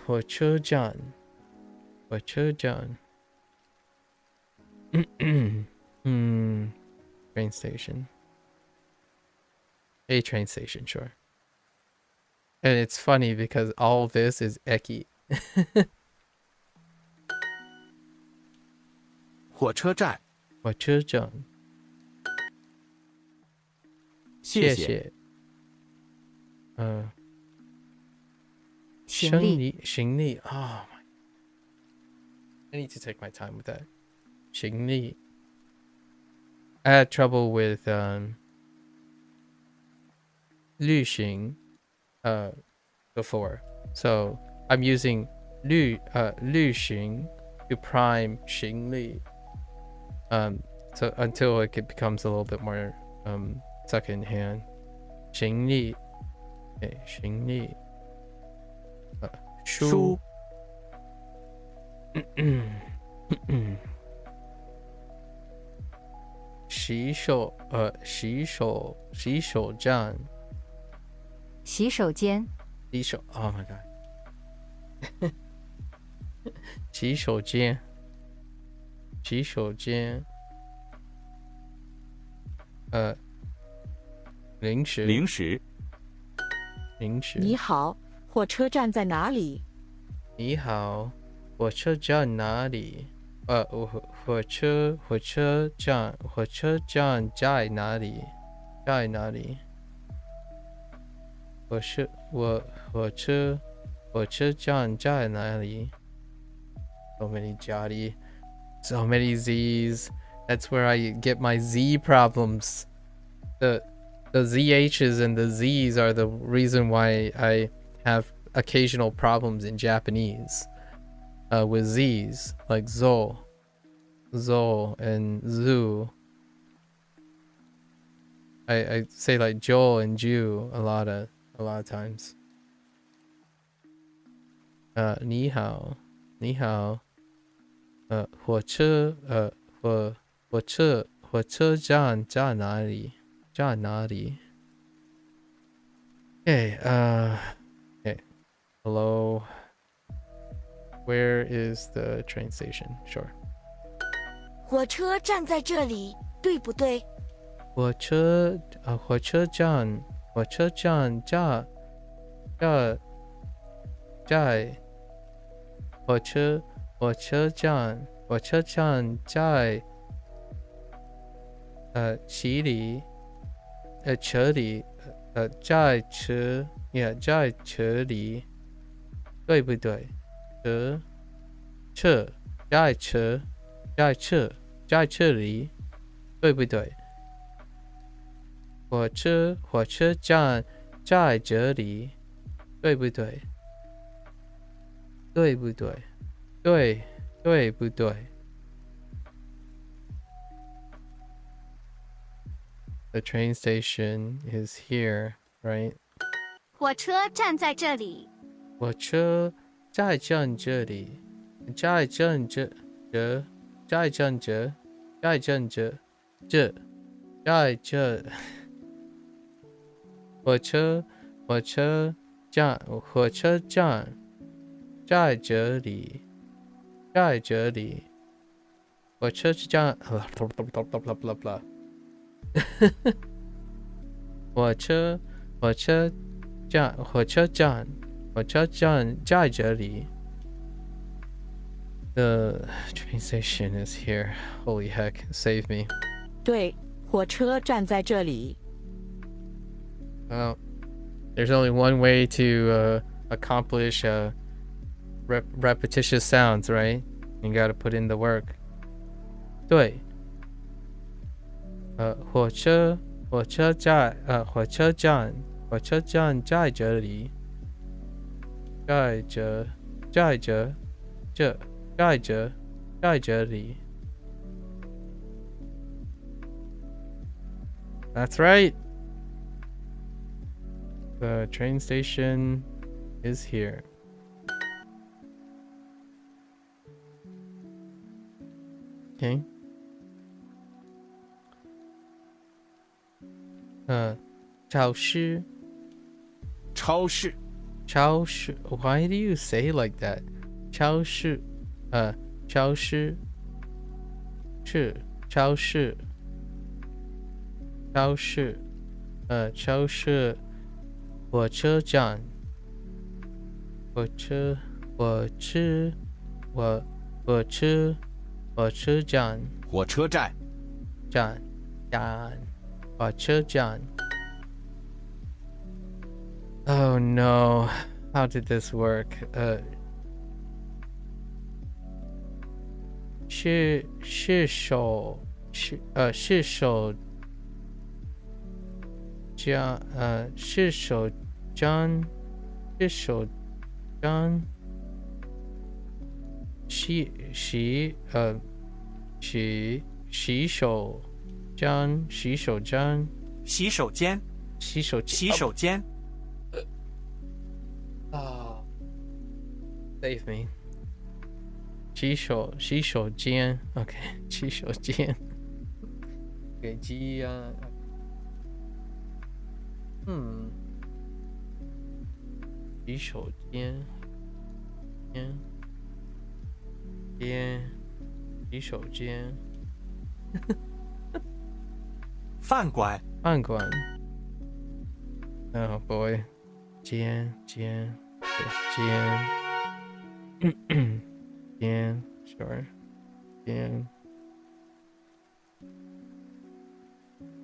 火车站 Train station. A train station, sure. And it's funny because all this is eki. 火车站。火车站。谢谢。行李 Oh my. I need to take my time with that. 行李 I had trouble with 旅行 before. So I'm using 旅行 to prime 行李 so until it becomes a little bit more second hand. 行李 okay, 行李书洗手站 洗手间 Oh my god 洗手间零食你好，火车站在哪里？你好，火车站哪里？火车站在哪里？在哪里？火车站在哪里？ So many jotty, so many Z's. That's where I get my Z problems. The ZHs and the Z's are the reason why I have occasional problems in Japanese. With Z's, like Zo and Zu. I say like Joel and Ju a lot of times. 你好火车站在哪里？ Okay, okay. Hello. Where is the train station? Sure. 火车站在这里，对不对？火车站在火车站在车里在车里对不对？在车里对不对？火车站在这里对不对？对不对？对不对？ The train station is here, right? 火车站在这里。火车在这里，在这，火车站在这里，火车站blah blah blah。 火车站在这里。The train station is here. Holy heck, save me. 对，火车站在这里。 Well, there's only one way to accomplish repetitious sounds, right? You gotta put in the work. 对。火车站在这里。在这里。That's right. The train station is here. Okay. 超市 Why do you say like that? 超市火车站火车站火车站火车站 Oh no, how did this work? 是手张洗手间 Oh, save me. 洗手间 Okay, 洗手间给鸡啊洗手间洗手间饭馆 Oh boy. 间 sure.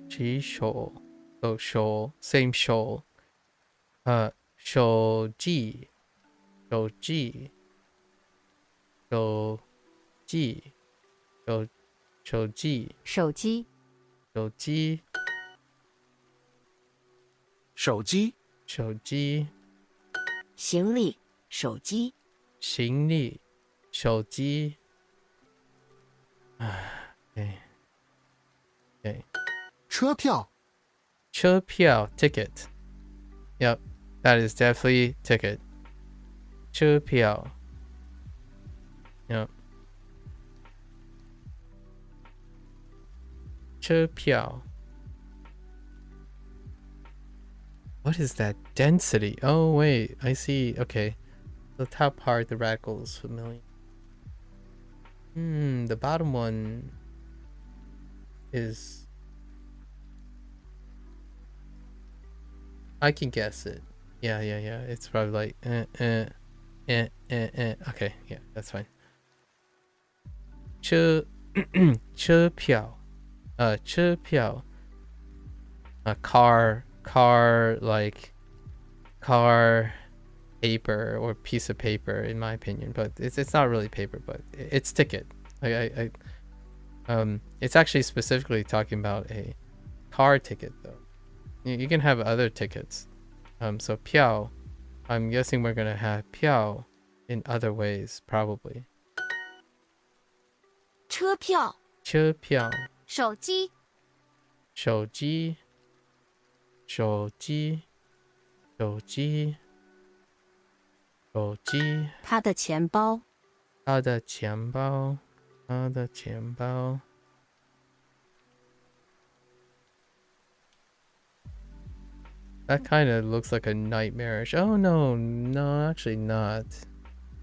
洗手 Oh, 手 same 手手机手机行李手机Okay. 车票 ticket. Yep, that is definitely ticket. 车票 Yep. 车票 What is that density? Oh wait, I see. Okay, the top part, the radical is familiar. The bottom one is... I can guess it. Yeah. It's probably like Okay, yeah, that's fine. 车票 car like car paper or piece of paper in my opinion, but it's not really paper, but it's ticket. It's actually specifically talking about a car ticket though. You can have other tickets. So 票 I'm guessing we're gonna have 票 in other ways probably. 车票车票手机他的钱包 That kind of looks like a nightmarish. Oh no, actually not.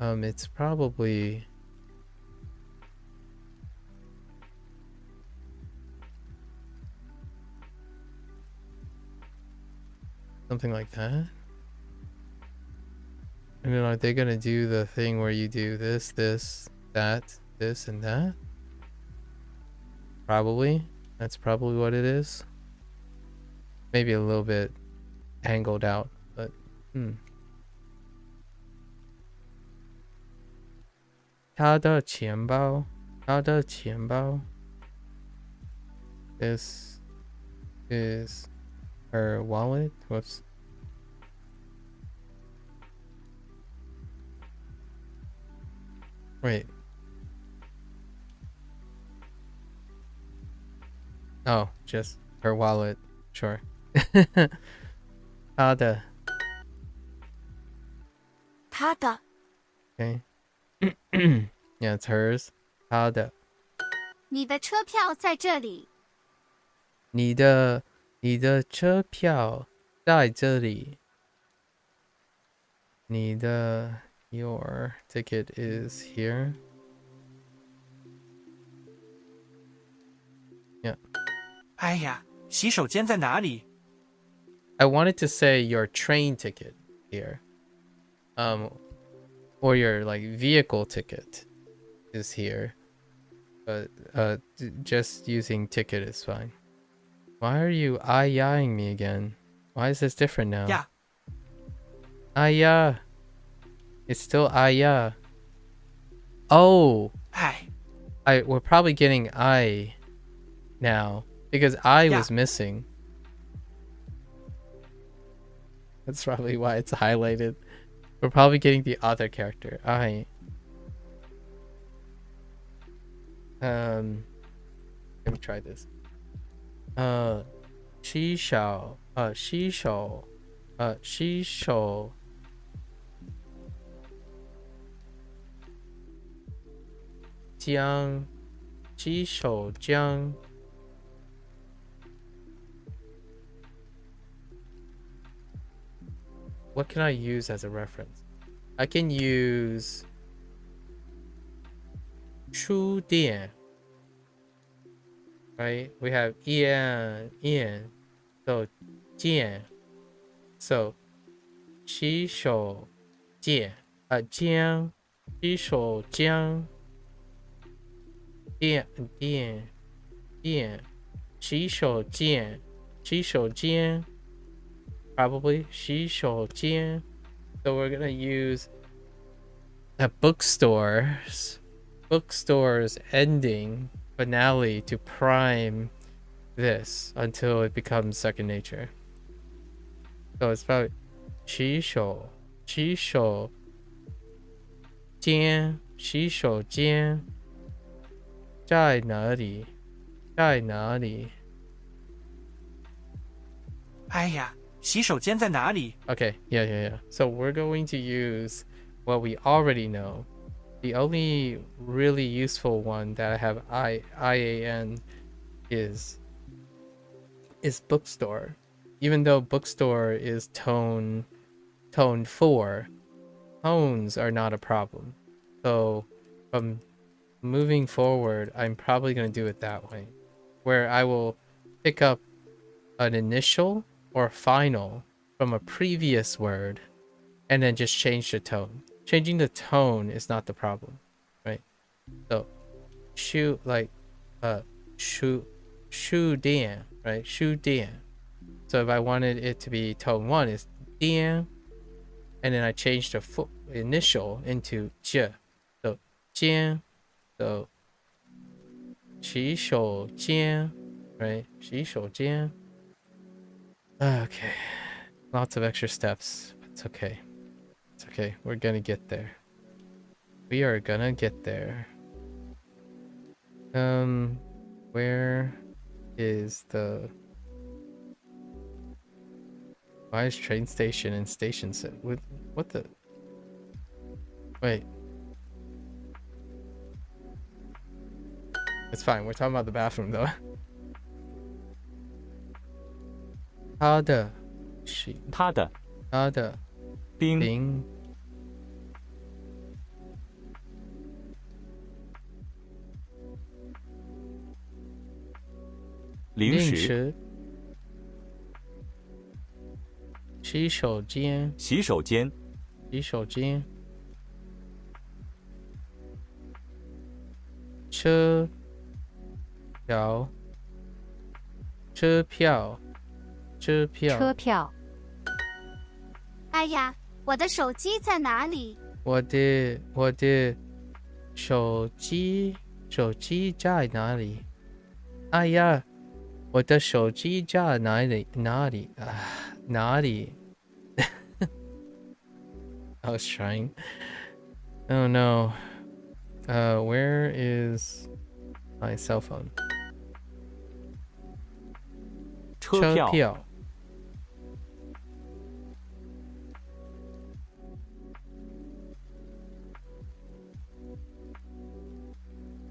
It's probably something like that. And then are they gonna do the thing where you do this, that, this, and that. Probably. That's probably what it is. Maybe a little bit angled out, but他的钱包 This is her wallet. Whoops. Wait. Oh, just her wallet. Sure. 她的 Okay. Yeah, it's hers. 她的你的车票在这里。你的车票在这里。你的 Your ticket is here. Yeah. 哎呀，洗手间在哪里？ I wanted to say your train ticket here. Or your like vehicle ticket is here. But just using ticket is fine. Why are you eyeing me again? Why is this different now? Yeah. It's still Oh. Hi. We're probably getting I now because I was missing. That's probably why it's highlighted. We're probably getting the other character. I. Let me try this. 洗手间 What can I use as a reference? I can use 书店 right? We have in so 间 so 洗手间间洗手间店洗手间 probably 洗手间 so we're gonna use a bookstore's ending finale to prime this until it becomes second nature. So it's probably 洗手间在哪里 哎呀，洗手间在哪里？ Okay, yeah. So we're going to use what we already know. The only really useful one that I have IAN is bookstore. Even though bookstore is tone 4, tones are not a problem. So from moving forward, I'm probably going to do it that way, where I will pick up an initial or final from a previous word and then just change the tone. Changing the tone is not the problem, right? So 书店, right? 书店. So if I wanted it to be tone 1, it's 店, and then I changed the initial into j. So 间. So 洗手间, right? 洗手间. Okay. Lots of extra steps. It's okay. It's okay. We're gonna get there. We are gonna get there. Where is the... Why is train station and station set? What the... Wait. It's fine. We're talking about the bathroom though. 他的冰 零食 洗手间 洗手间车票，车票，车票，车票。哎呀，我的手机在哪里？我的手机在哪里？哎呀，我的手机在哪里？哪里？I was trying. Oh no. Where is my cell phone? 车票。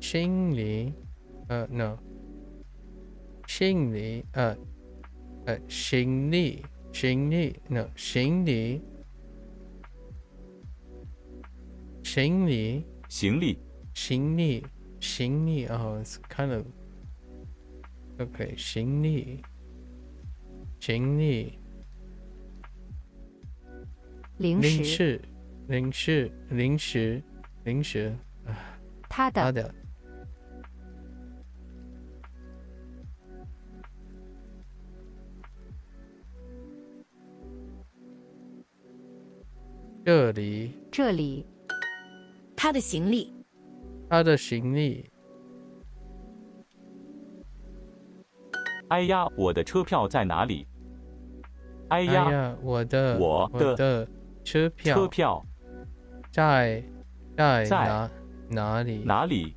行李，no， 行李行李 no 行李oh it's kind of okay 行李零食他的这里他的行李哎呀，我的车票在哪里？哎呀，我的车票在哪里？哪里？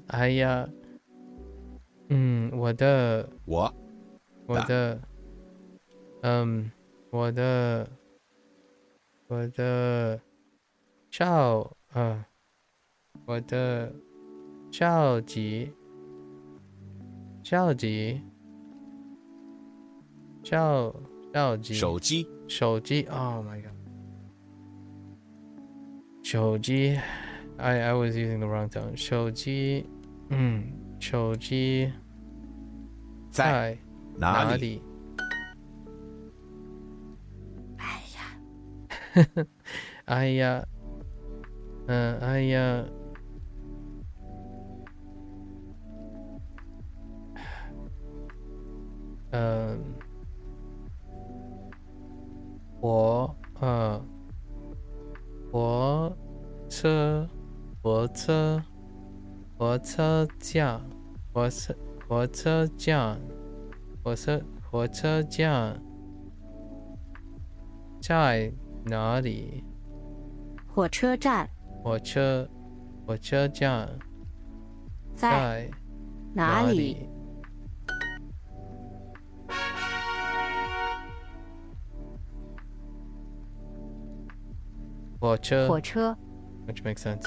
哎呀，我的照机手机 Oh my god 手机 I was using the wrong tone 手机在哪里？哎呀火车站在哪里？火车站在哪里？火车 which makes sense.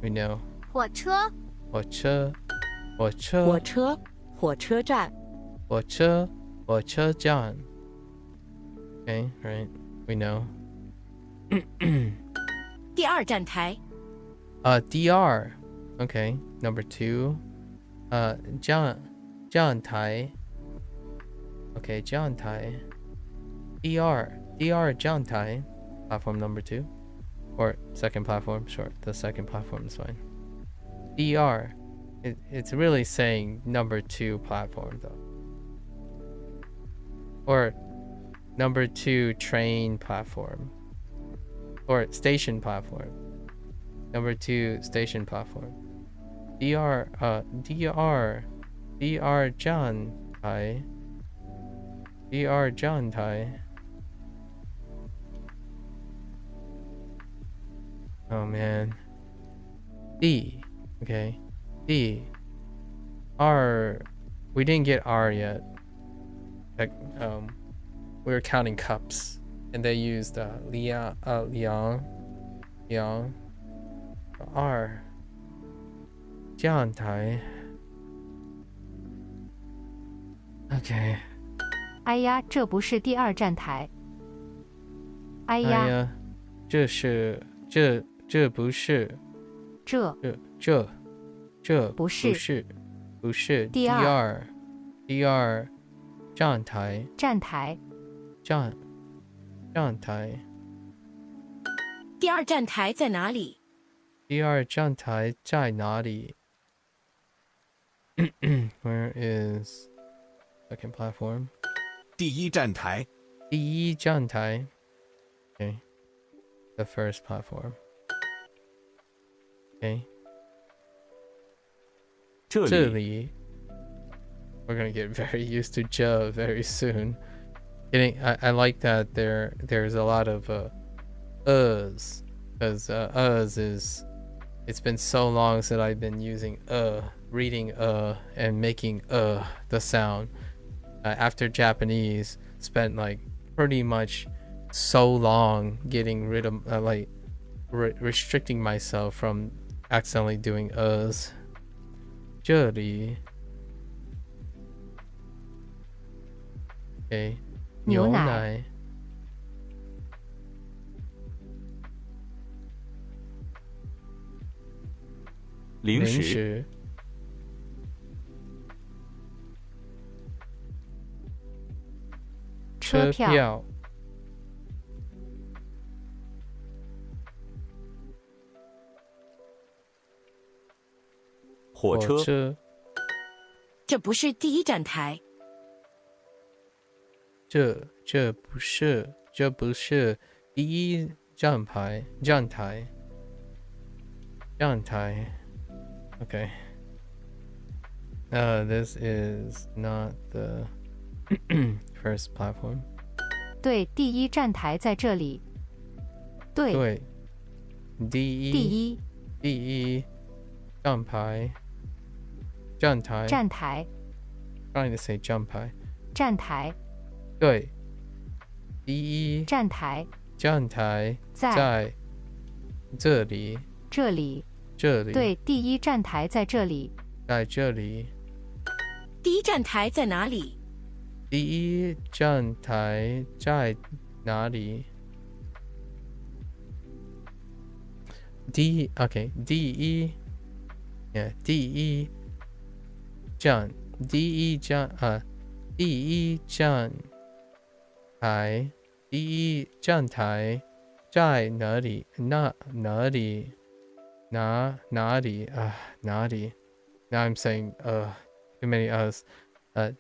We know. 火车站。Okay, right. We know. 第二站台。DR. Okay, number 2. 站台。Okay, 站台。DR 站台。Platform number 2. Or second platform, sure. The second platform is fine. DR. It's really saying number 2 platform though. Or number 2 train platform. Or station platform. Number 2 station platform. DR站台。DR 站台。Oh man. D. Okay. D. R. We didn't get R yet. Like, we were counting cups, and they used Liang. R. 站台。Okay. 哎呀，这不是第二站台。哎呀，这不是。这不是第二站台。站台。第二站台在哪里？第二站台在哪里？Where is second platform? 第一站台。第一站台。Okay. The first platform. Okay. 这里。We're gonna get very used to "j" very soon. I like that there's a lot of "us" because "us" is, it's been so long since I've been using reading and making the sound. After Japanese, spent like pretty much so long getting rid of like restricting myself from accidentally doing "us." 这里。Okay. 牛奶。零食。车票。火车。这不是第一站台。这不是第一站台。Okay. This is not the first platform. 对，第一站台在这里。对。第一站台。站台。Trying to say 站台。站台。对。第一站台在这里。对，第一站台在这里。在这里。第一站台在哪里？第一站台在哪里？第一站台。第一站台在哪里？哪里 Now I'm saying too many us.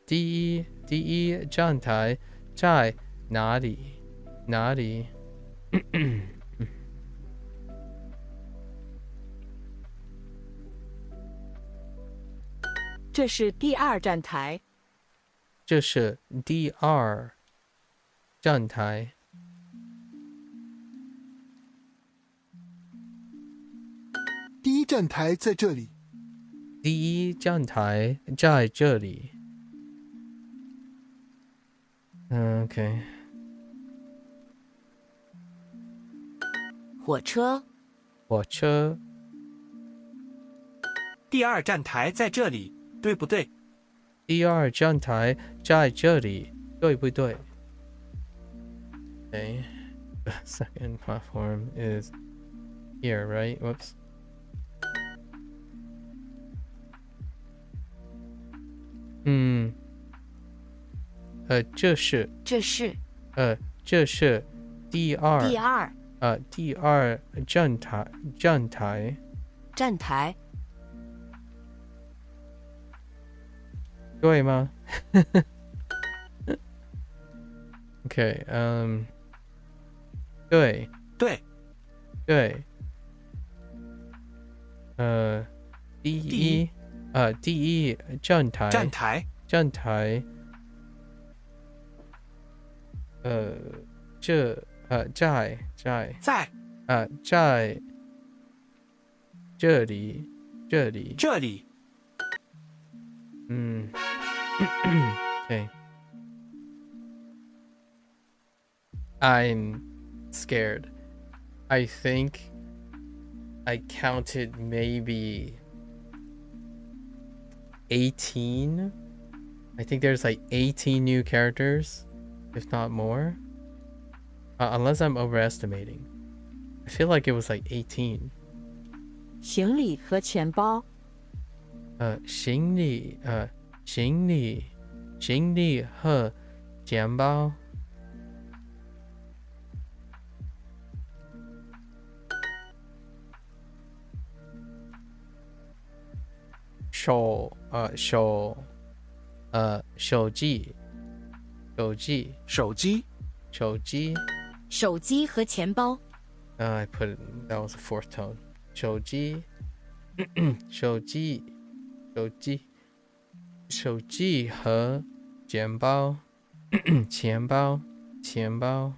第一站台在哪里？这是第二站台。这是第二站台。第一站台在这里。第一站台在这里。Okay. 火车。第二站台在这里，对不对？第二站台在这里，对不对？ Okay. The second platform is here, right? Whoops. Hmm. 这是第二站台。对吗？ Okay. 对。第一站台。在这里。Okay. I'm scared. I think I counted maybe 18. I think there's like 18 new characters, if not more. Unless I'm overestimating. I feel like it was like 18. 行李和钱包。行李和钱包。手机手机和钱包。I put it, that was a fourth tone. 手机和钱包钱包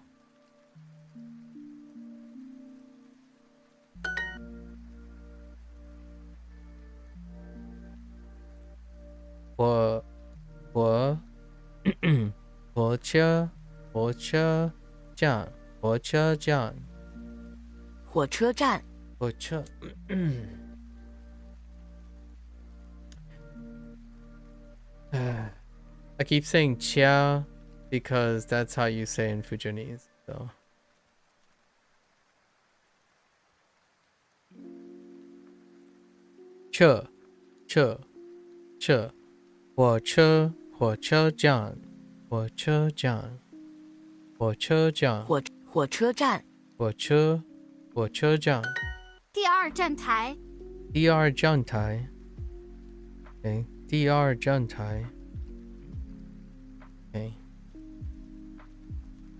火车站I keep saying chia because that's how you say in Fujianese. So. Che. 火车站第二站台。第二站台。Okay. 第二站台。Okay.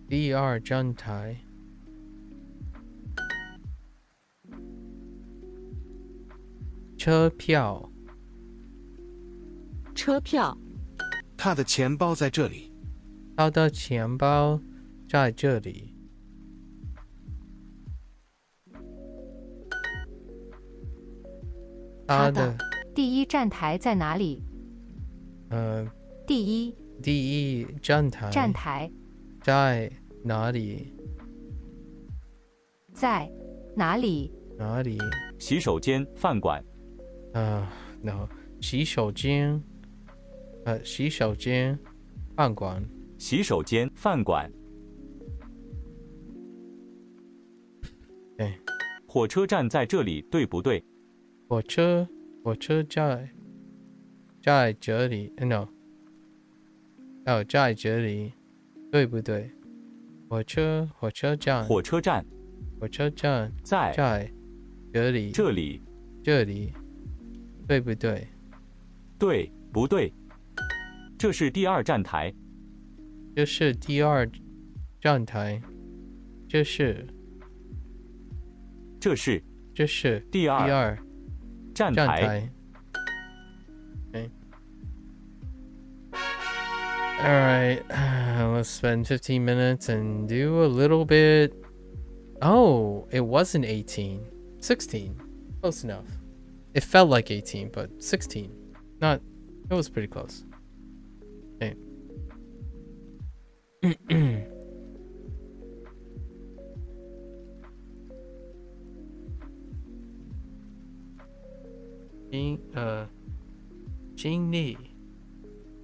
第二站台。车票。他的钱包在这里。他的钱包在这里。他的第一站台在哪里？第一站台在哪里？在哪里？洗手间、饭馆。no， 洗手间，饭馆。洗手间、饭馆。对。火车站在这里，对不对？火车在这里 ，no， 在这里，对不对？火车站在这里，对不对？对不对？这是第二站台。这是第二站台。这是第二站台。Okay. All right, let's spend 15 minutes and do a little bit. Oh, it wasn't 18. 16. Close enough. It felt like 18, but 16. Not, it was pretty close. Okay. Xing Li,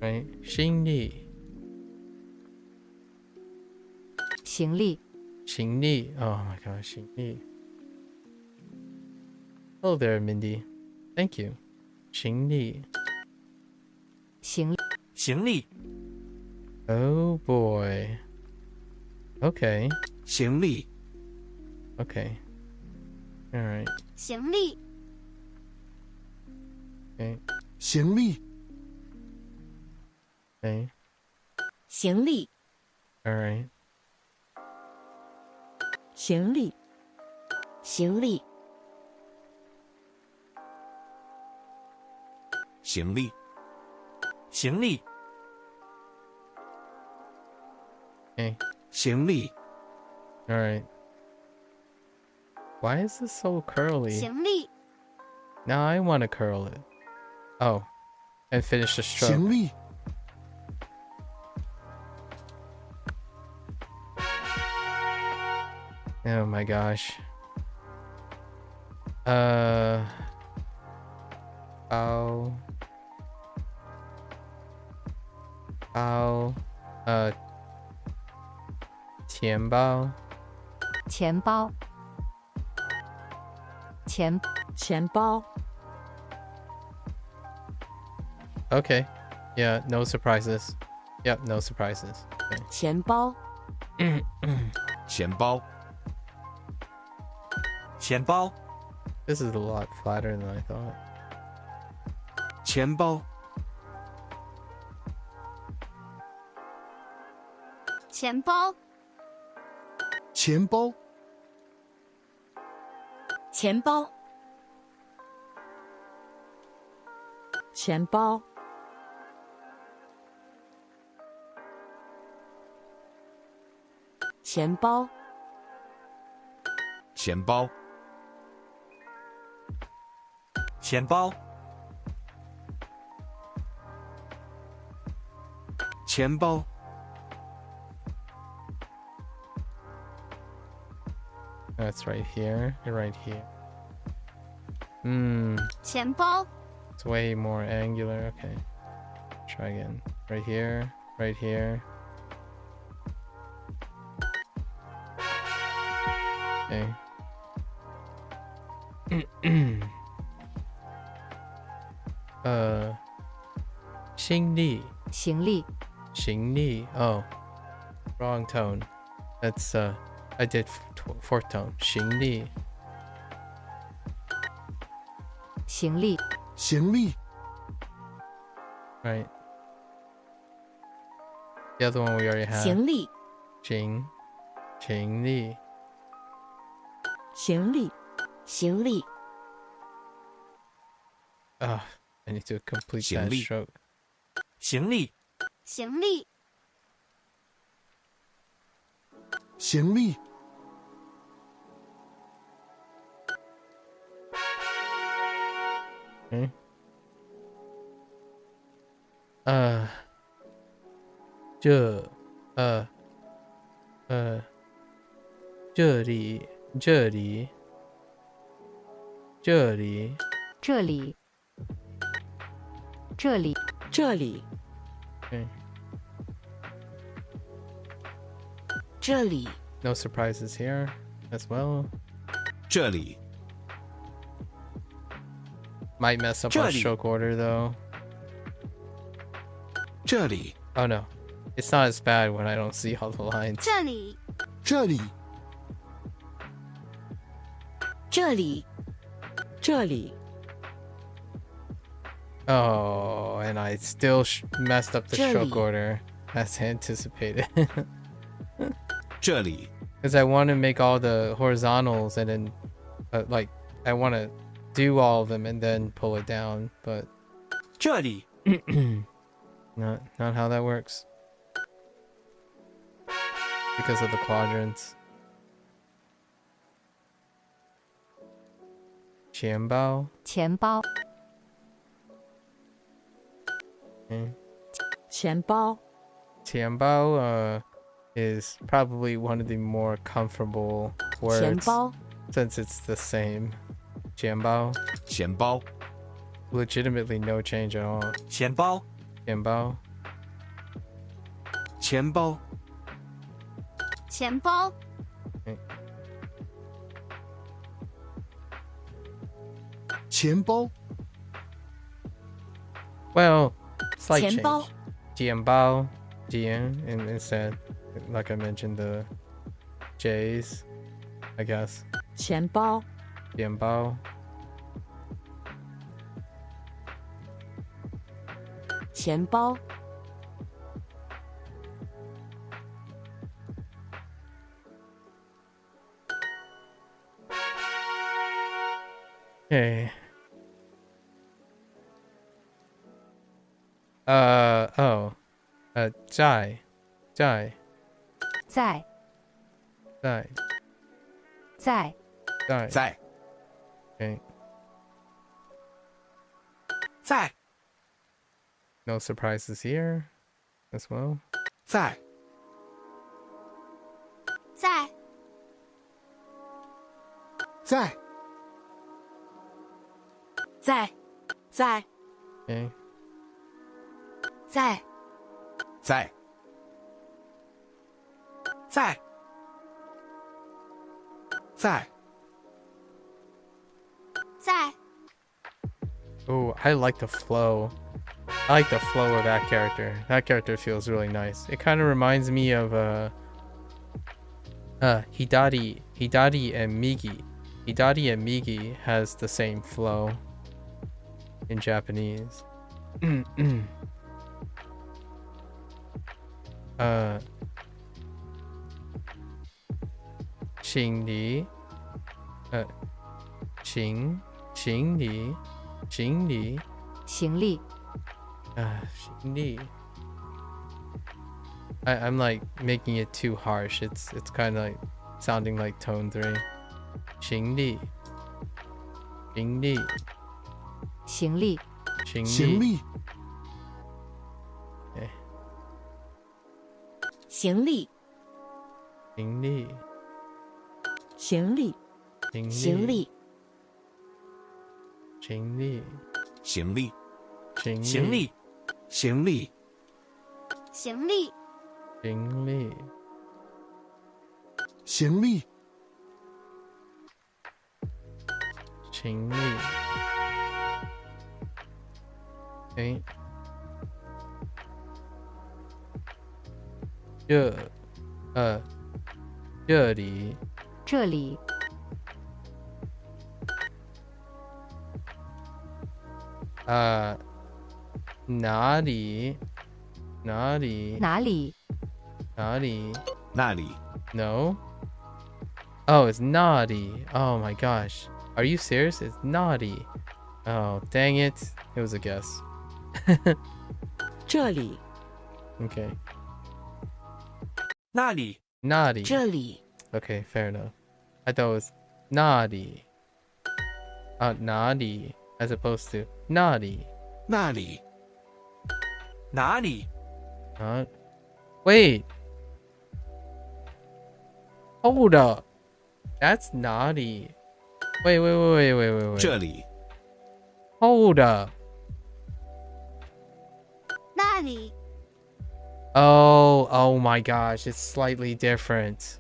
right? Xing Li. 行李。Oh my gosh, 行李. Hello there, Mindy. Thank you. 行李. 行李. Oh boy. Okay. 行李. Okay. All right. 行李. Okay. 行李. Okay. 行李. All right. 行李. 行李. 行李. 行李. Okay. 行李. All right. Why is this so curly? 行李. Now I want to curl it. Oh. And finish the stroke. 行李. Oh my gosh. Tiền bao. 钱包. Okay. Yeah, no surprises. Yep, no surprises. Okay. 钱包. 钱包. 钱包. This is a lot flatter than I thought. 钱包，钱包，钱包，钱包，钱包，钱包，钱包，钱包，钱包， That's right here. You're right here. 钱包， It's way more angular. Okay. Try again. Right here. Right here. Okay. 行李行李行李 Oh, wrong tone. That's I did fourth tone. 行李行李行李 Right. The other one we already have. 行李，行李行李，行李， Ah, I need to complete 行 that 李 stroke. 行李，行李，行李 Okay. 这里这里这里，这里， Okay. 这里， No surprises here as well. 这里 Might mess up our 这里 stroke order though. 这里， Oh no. It's not as bad when I don't see all the lines. 这里，这里这里，这里， Oh, and I still messed up the stroke Jelly. order as anticipated. 这里 Because I want to make all the horizontals and then, like, I want to do all of them and then pull it down, but 这里， not how that works. Because of the quadrants. 钱包钱包 Okay. 钱包，钱包 is probably one of the more comfortable 钱 words 包， since it's the same. 钱包钱包 legitimately no change at all. 钱包，钱包钱包，钱包，钱包 Well, slight 钱包 change. 钱包 and instead, like I mentioned, the J's, I guess. 钱包，钱包钱包， Okay. Zai. 在在在 Okay. 在 No surprises here as well. 在，在，在在，在， Okay. 在，在在在，在， Oh, I like the flow. I like the flow of that character. That character feels really nice. It kind of reminds me of Hidari and Migi. Hidari and Migi has the same flow in Japanese. 行李，行李，行李，行李，行李。I'm like making it too harsh. It's kind of like sounding like tone 3. 行李，行李，行李，行行李，行李，行李，行李，行李，行李，行李，行行李，行李，行李，行李，行李，行李。哎，这里，这里，哪里，哪里，哪里，哪里，那里， No. Oh, it's naughty. Oh my gosh. Are you serious? It's naughty. Oh, dang it. It was a guess. 这里， Okay. 那里， Naughty. 这里， Okay, fair enough. I thought it was naughty. Naughty as opposed to naughty. 那里，哪里？ Wait. Hold up. That's naughty. Wait. 这里， Hold up. 那里， Oh my gosh, it's slightly different.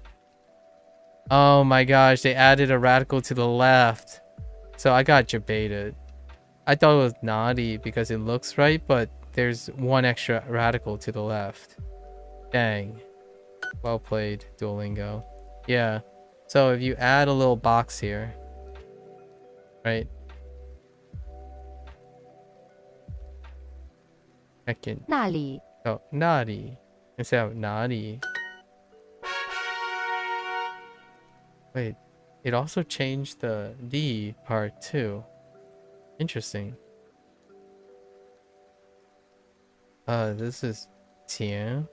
Oh my gosh, they added a radical to the left. So I got debated. I thought it was naughty because it looks right, but there's one extra radical to the left. Dang. Well played, Duolingo. Yeah. So if you add a little box here, right? Second. 那里， Oh, naughty instead of naughty. Wait, it also changed the D part too. Interesting. This is 钱.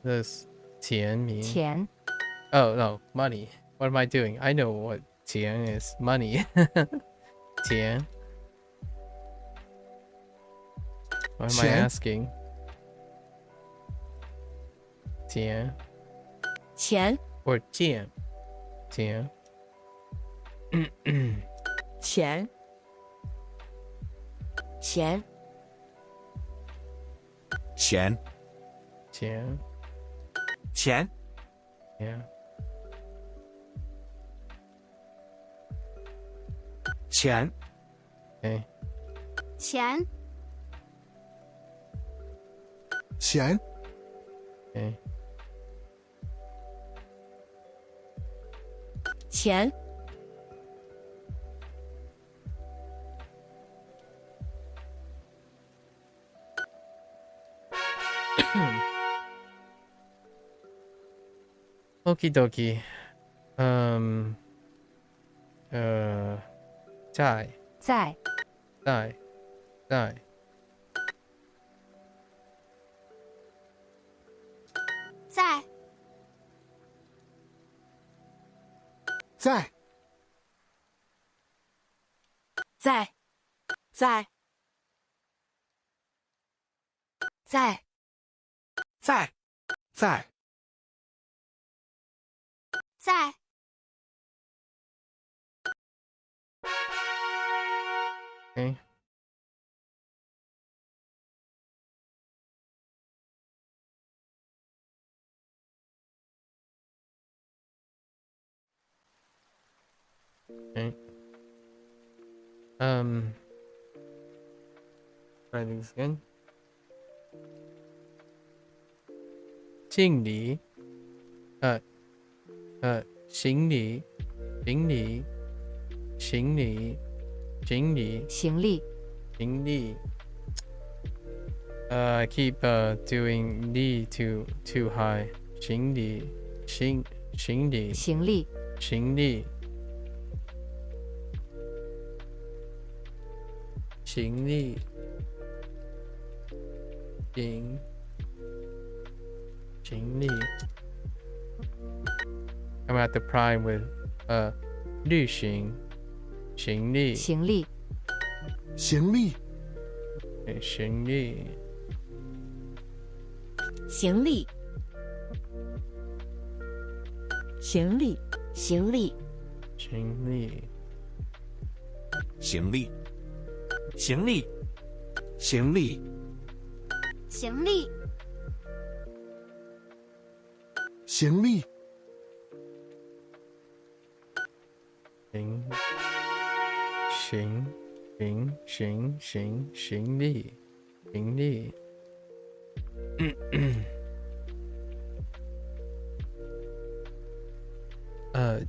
This 钱 means. 钱， Oh no, money. What am I doing? I know what 钱 is. Money. 钱. What am I 钱 asking? 钱钱， or 见? 钱. 钱，钱，钱，钱. 钱， Yeah. 钱， Okay. 钱，钱， Okay. 钱， Okie dokie. 在在，在在在，在，在，在，在，在，在，在， Okay. Okay. Try this again. 敬礼，行礼，行礼，行礼，行礼，行李，行礼， I keep doing li too high. 行李行李行李行李行李行李 I'm at the prime with 旅行行李行李行李行李行李行李行李行李行李行李行李行李行李行李行李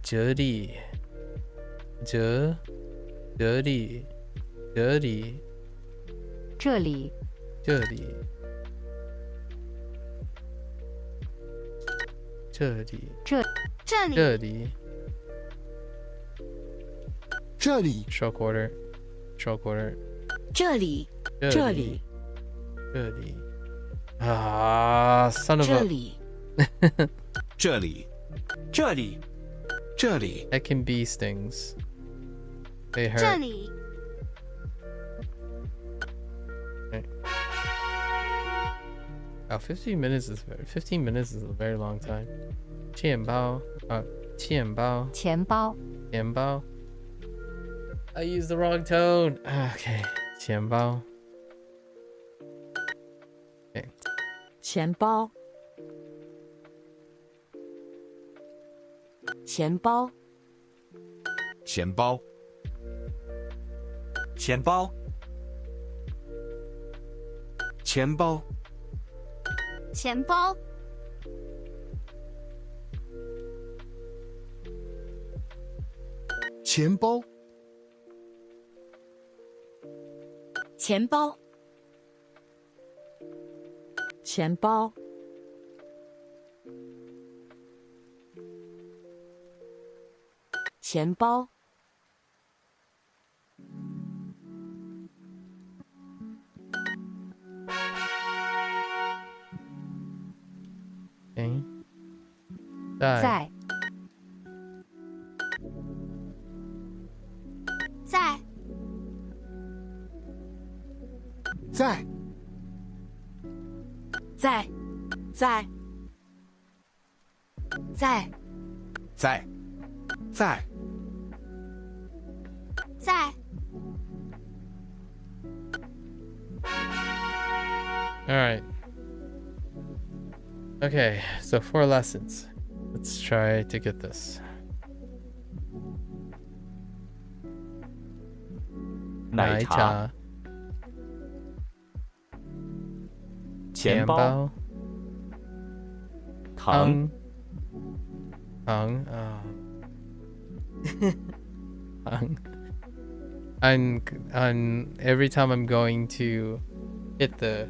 这里这里这里这里这里这里这里这里这里 short quarter 这里这里这里啊 son of a 这里这里这里这里 that can be stings they 这 hurt 里 Oh, 15 minutes is a very long time. 钱包钱包 I used the wrong tone. Okay. 钱包 Okay. 钱包钱包钱包钱包钱包钱包钱包钱包钱包钱包在在在在在在在在在 All right. Okay, so 4 lessons. Let's try to get this. 奶茶钱包糖糖I'm every time I'm going to hit the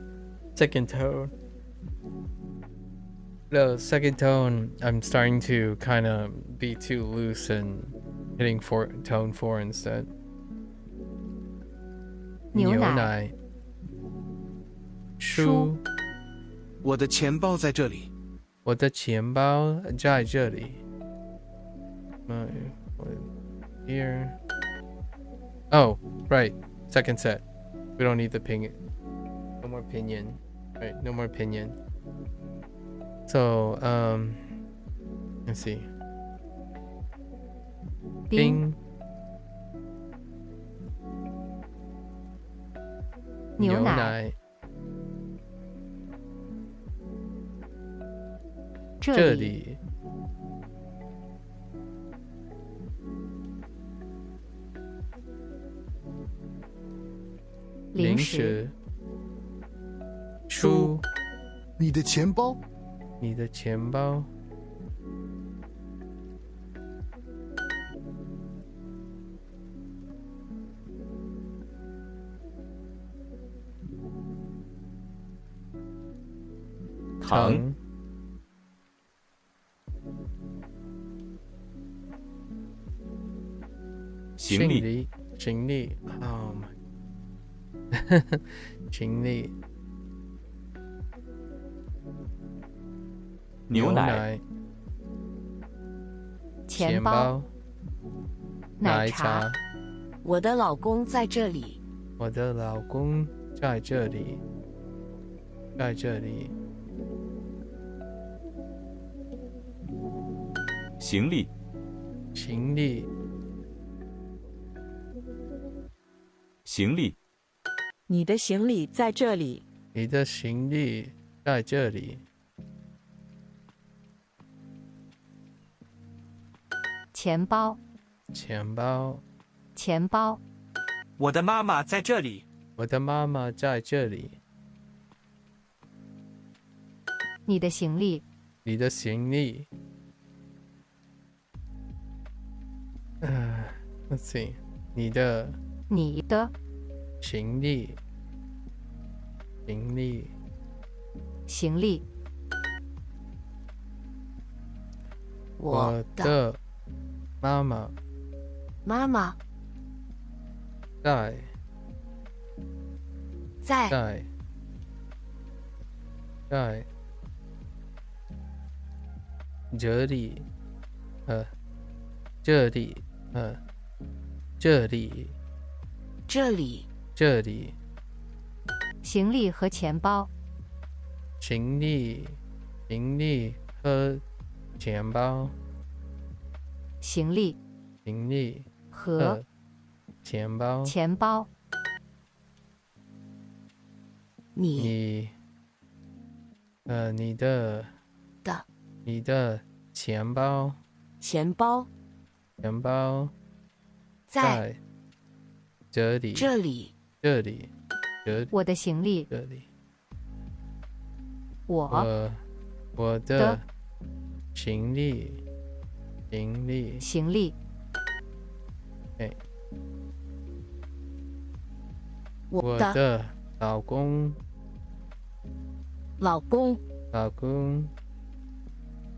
second tone. The second tone, I'm starting to kind of be too loose and hitting tone 4 instead. 牛奶书我的钱包在这里我的钱包在这里 Here. Oh, right. Second set. We don't need the ping. No more pinion. Right, no more pinion. So, let's see. Bing. 牛奶这里零食书你的钱包你的钱包糖。行李，行李，哦妈，行李，牛奶，钱包，奶茶。我的老公在这里。我的老公在这里，在这里。行李，行李，行李。你的行李在这里。你的行李在这里。钱包，钱包，钱包。我的妈妈在这里。我的妈妈在这里。你的行李，你的行李。let's see， 你的行李，行李，行李。我的妈妈，妈妈在这里，这里，这里，这里，这里。行李和钱包。行李，行李和钱包。行李，行李和钱包。钱包。你的钱包。钱包。钱包。在这里。这里。这里。我的行李。这里。我的行李。行李。行李。我的老公。老公。老公。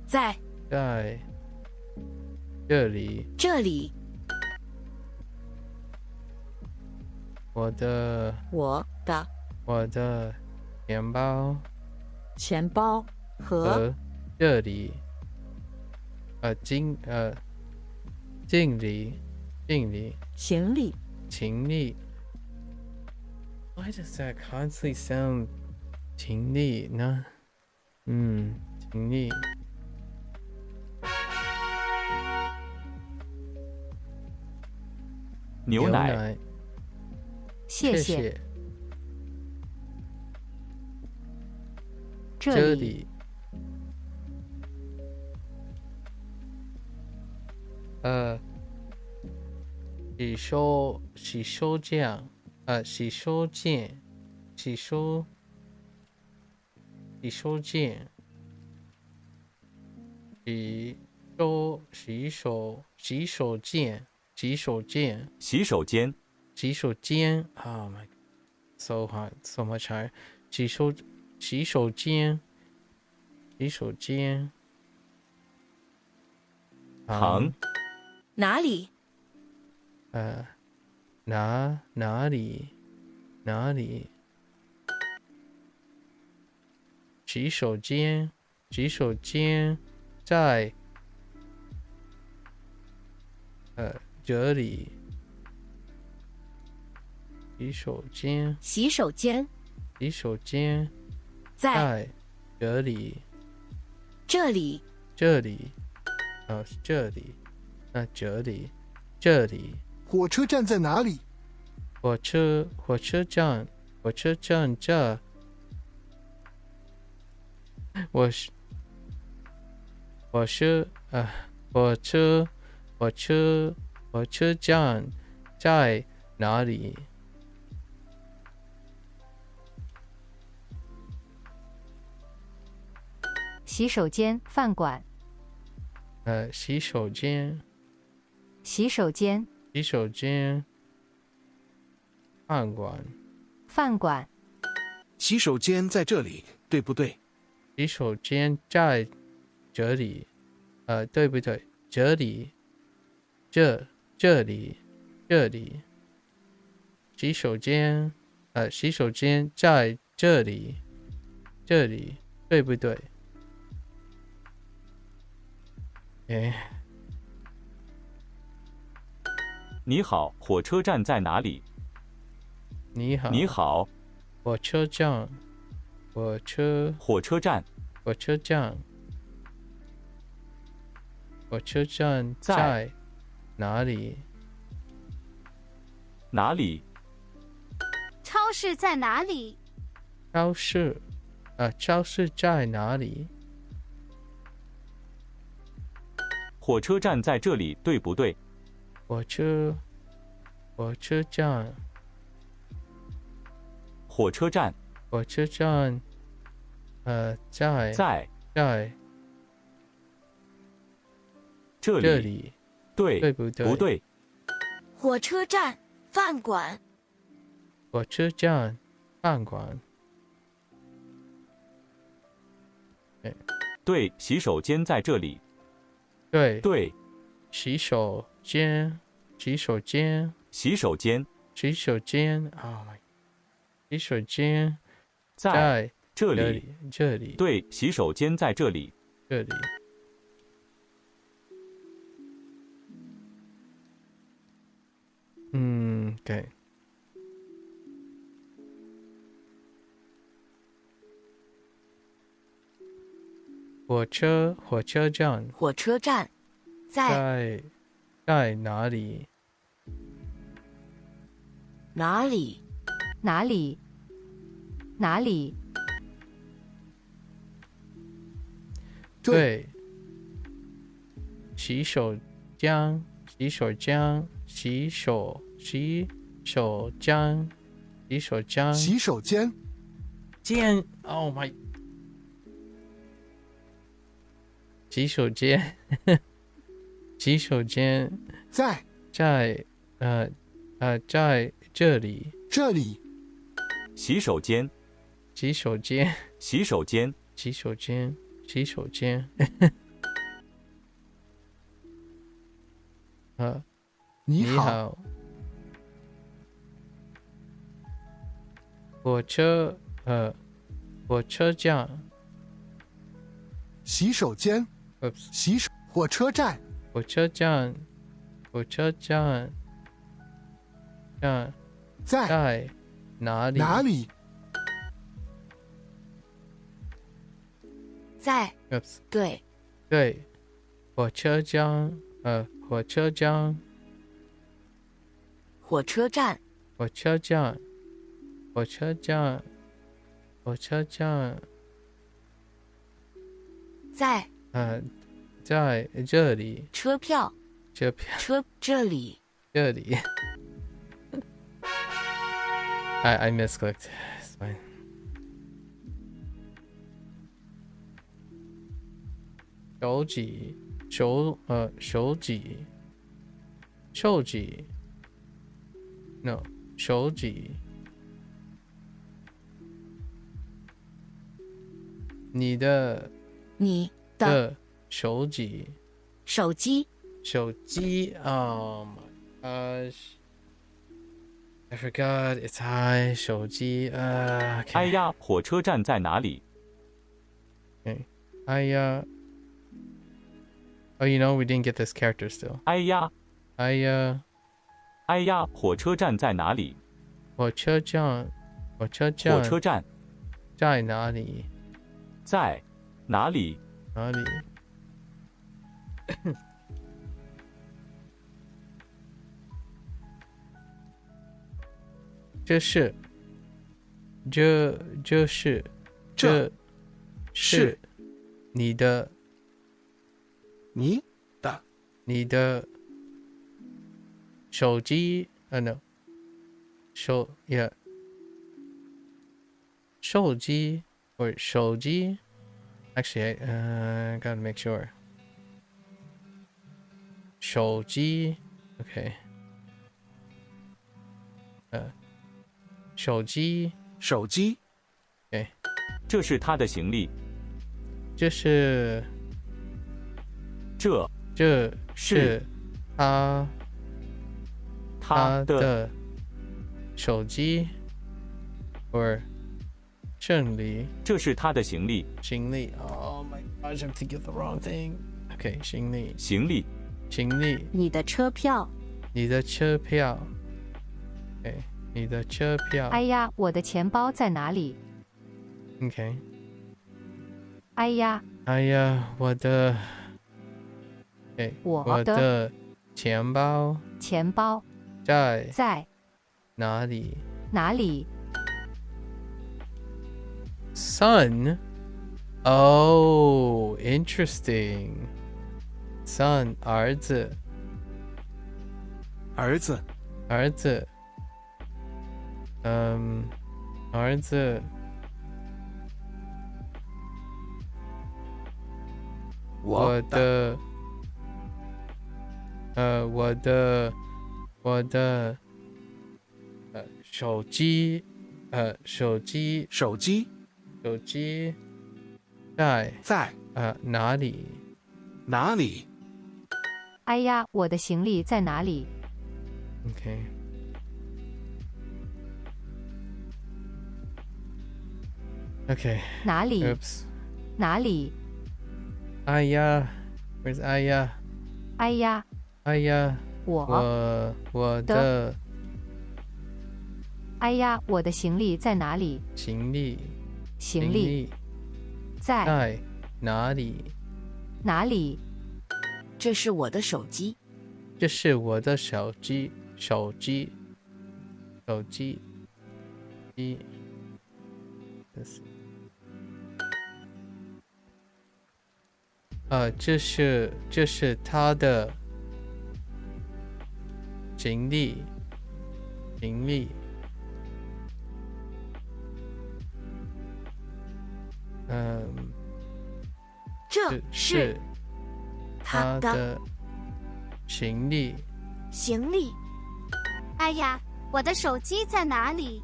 在这里。这里。我的钱包。钱包和这里。经理。行李。行李。Why does that constantly sound 行李呢？行李。牛奶。谢谢。这里。洗手间。洗手间。洗手间。洗手间。Oh my god, so hard, so much higher. 洗手间。糖。哪里？哪里？洗手间在这里。洗手间在这里。这里。这里。这里。那这里。这里。火车站在哪里？火车站这。火车站在哪里？洗手间、饭馆。洗手间。饭馆。洗手间在这里，对不对？洗手间在这里，对不对？这里，这里，洗手间，洗手间在这里，对不对？你好，火车站在哪里？你好，你好，火车站，火车站，火车站，火车站在哪里？哪里？超市在哪里？超市，超市在哪里？火车站在这里，对不对？火车站，火车站，火车站，在这里，对不对？不对？火车站饭馆，火车站饭馆，对，洗手间在这里。对，洗手间啊，洗手间，在这里，对，洗手间在这里。对。火车站，火车站在哪里？哪里？哪里？哪里？对，洗手间，洗手间，洗手间，Oh my。洗手间，洗手间在这里，洗手间，洗手间，你好，火车站，洗手间，火车站，在哪里？哪里？在对，火车站，火车站，火车站，在在这里，车票，这里I misclicked. It's fine. 手机 No 手机你的手机 Oh my gosh I forgot it's high 手机okay. 哎呀，火车站在哪里？ Okay. 哎呀 Oh, you know, we didn't get this character still. 哎呀，火车站在哪里？火车站在哪里？在哪里？这是你的手机no 手机 or 手机 actually I gotta make sure 手机 okay 手机 手机 okay 这是他的行李。这是他的手机 or 行李，这是他的行李。行李 ，Oh my gosh, I'm thinking of the wrong thing. OK， 行李。你的车票。你的车票。OK， 你的车票。哎呀，我的钱包在哪里 ？OK。哎呀，我的。我的钱包在哪里 ？Son. Oh, interesting. Son， 儿子。儿子。我的手机在哪里？哎呀，我的行李在哪里 ？OK。哪里 Oops。哪里？哎呀 ，Where's 哎呀？哎呀，我的。哎呀，我的行李在哪里？行李在哪里？哪里？这是我的手机。这是我的手机。这是他的行李。这是他的行李。哎呀，我的手机在哪里？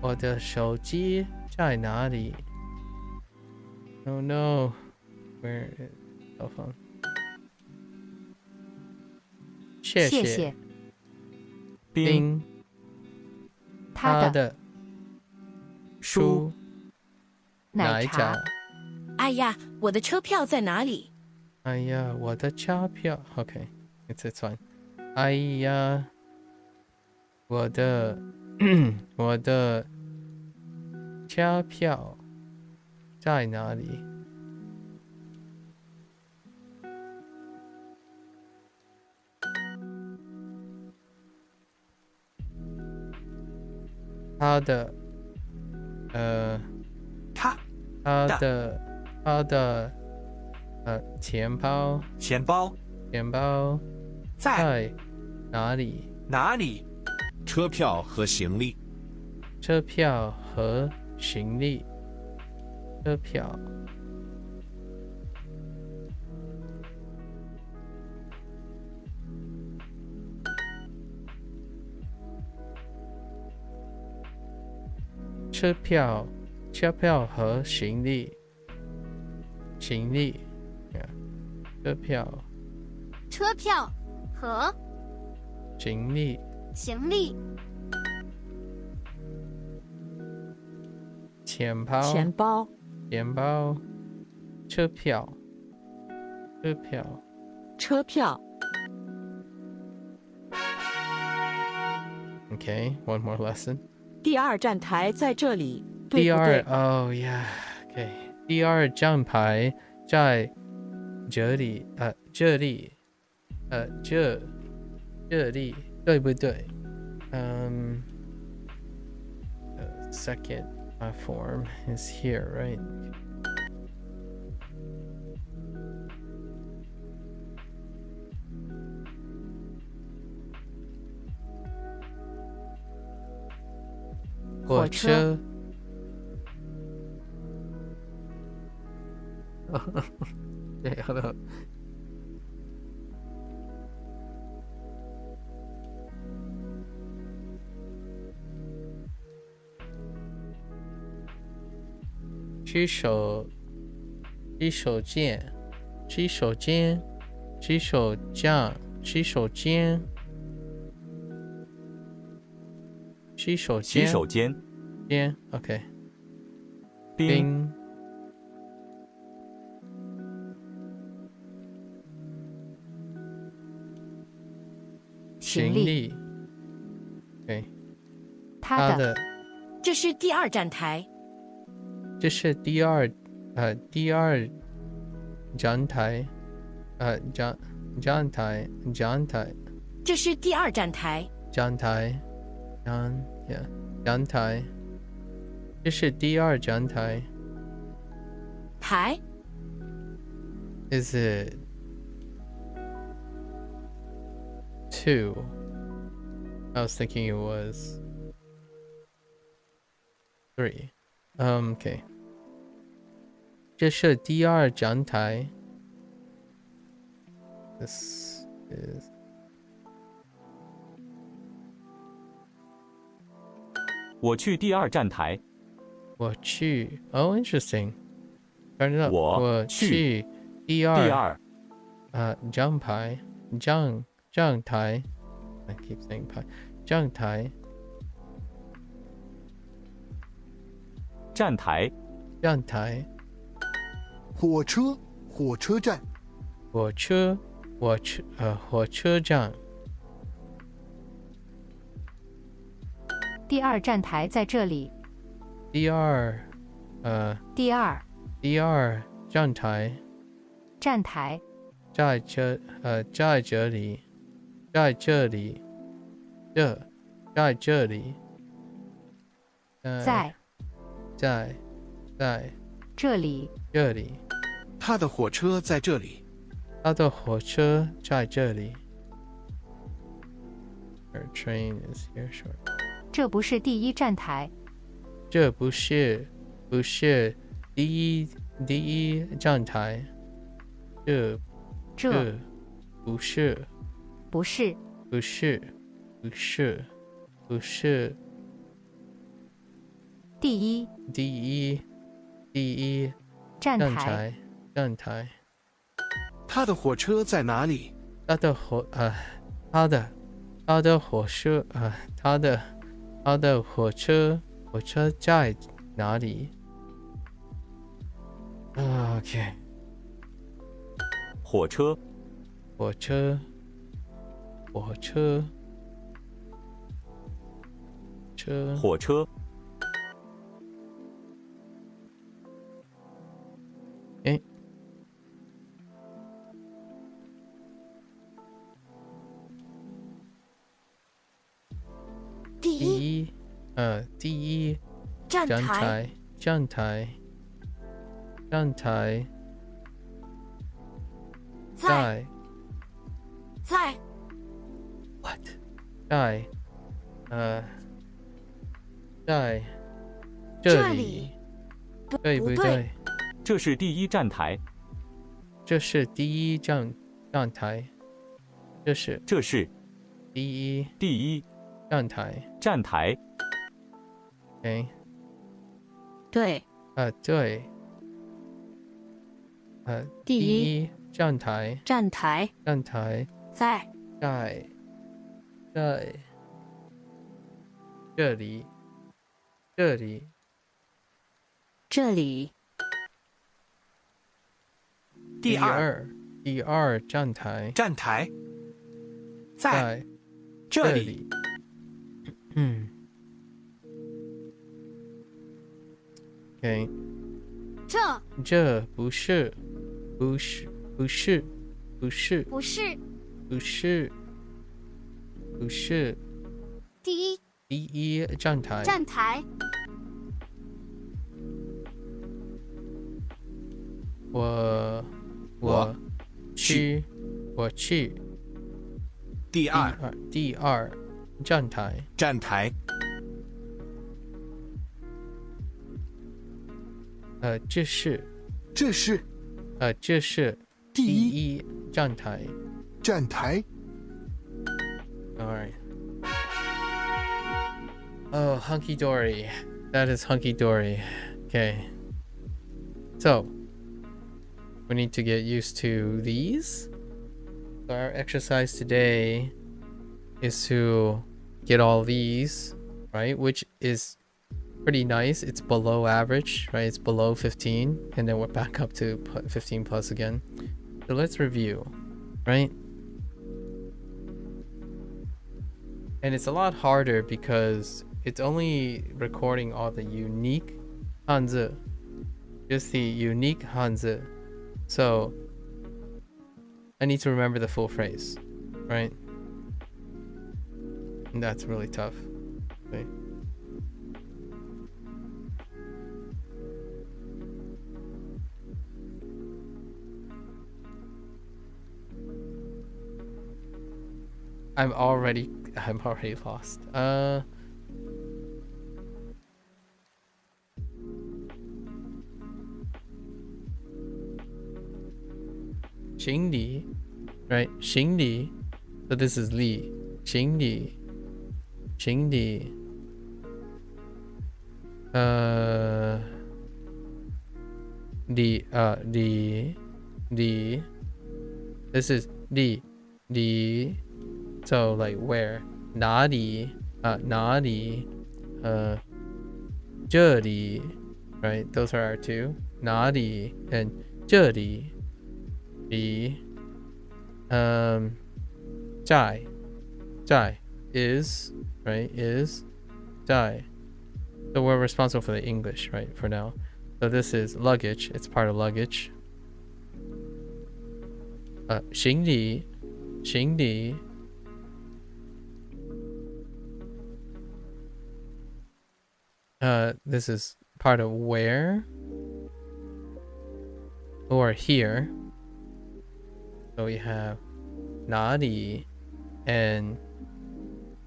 我的手机在哪里 ？Oh no, where is cell phone？ 谢谢。冰。他的书。奶茶。哎呀，我的车票在哪里？哎呀，我的车票。OK, it's this one. 哎呀，我的车票在哪里？他的钱包在哪里？车票和行李。车票。车票和行李。车票和行李。钱包。车票。Okay, one more lesson. 第二站台在这里，对不对？Oh yeah. Okay. 第二站牌在这里，这里，对不对？Second platform is here, right? 火车。对，好的。洗手间，洗手间，洗手间，洗手间，洗手间，洗手间，间 ，OK。冰，行李，对，他的，这是第二站台，这是第二站台，站台，这是第二站台，站台，站台，这是第二站台。台 Is it 2? I was thinking it was 3. Okay. 这是第二站台。This is 我去第二站台。我去 Oh, interesting. Turn it up. 我去第二站台站台 I keep saying 牌站台站台站台火车站火车站第二站台在这里。第二站台站台在这里在这里在这里在这里这里他的火车在这里。他的火车在这里。Our train is here short. 这不是第一站台。这不是第一站台。这不是第一站台。他的火车在哪里？他的火车在哪里？OK。火车诶第一站台在 What 在这里对不对？这是第一站台。这是第一站台。这是第一站台。OK。对。对。第一站台。在这里。第二站台。在这里。OK。这不是第一站台。我去第二站台。这是第一站台。Alright. Oh, hunky dory. That is hunky dory. Okay. So, we need to get used to these. So our exercise today is to get all these, right? Which is pretty nice. It's below average, right? It's below 15, and then we're back up to 15 plus again. So let's review, right? And it's a lot harder because it's only recording all the unique Hanzi, just the unique Hanzi. So I need to remember the full phrase, right? And that's really tough. Okay. I'm already lost. Xingdi, right? Xingdi. So this is Li. Xingdi. Xingdi. This is the. So like where? 哪里? 哪里? 这里. Right? Those are our two. 哪里 and 这里. The 在 is, right? Is 在. So we're responsible for the English, right? For now. So this is luggage. It's part of luggage. 行李 this is part of where or here. So we have 哪里 and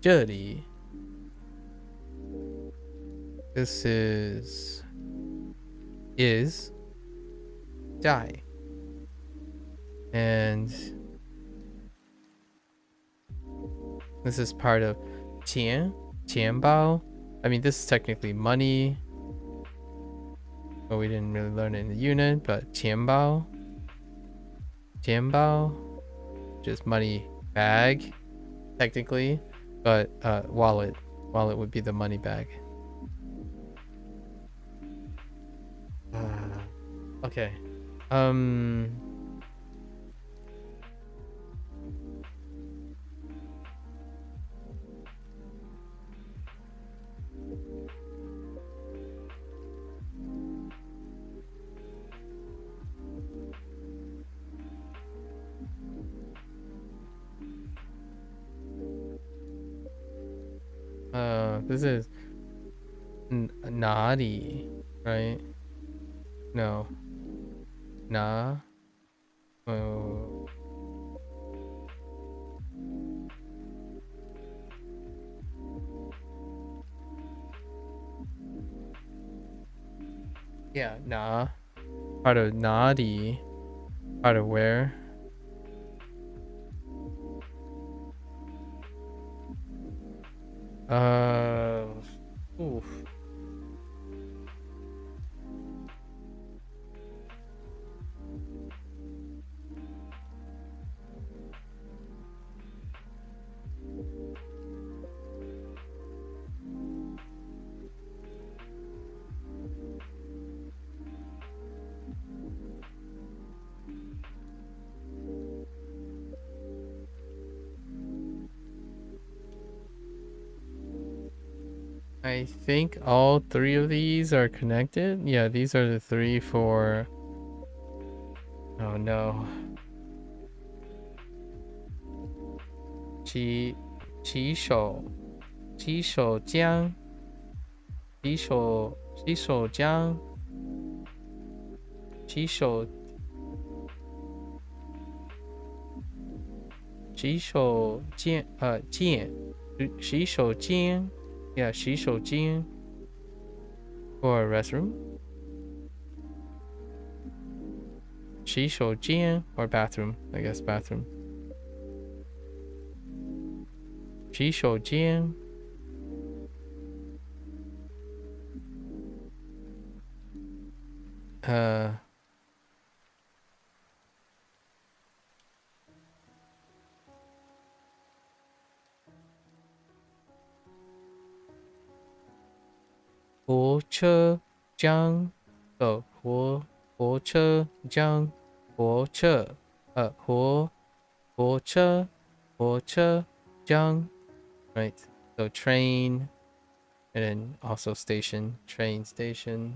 这里. This is 在 and this is part of 钱包. I mean, this is technically money, but we didn't really learn it in the unit. But 钱包, just money bag, technically, but wallet would be the money bag. Okay. This is 哪里, right? No. 哪 Yeah, 哪 part of 哪里 part of where. Oof. I think all three of these are connected. Yeah, these are the three for... Oh no. 洗手浆 洗手浆 洗手间 Yeah, 洗手间 or restroom. 洗手间 or bathroom. I guess bathroom. 洗手间火车将 so 火车将火车火车将 right, so train and then also station, train station.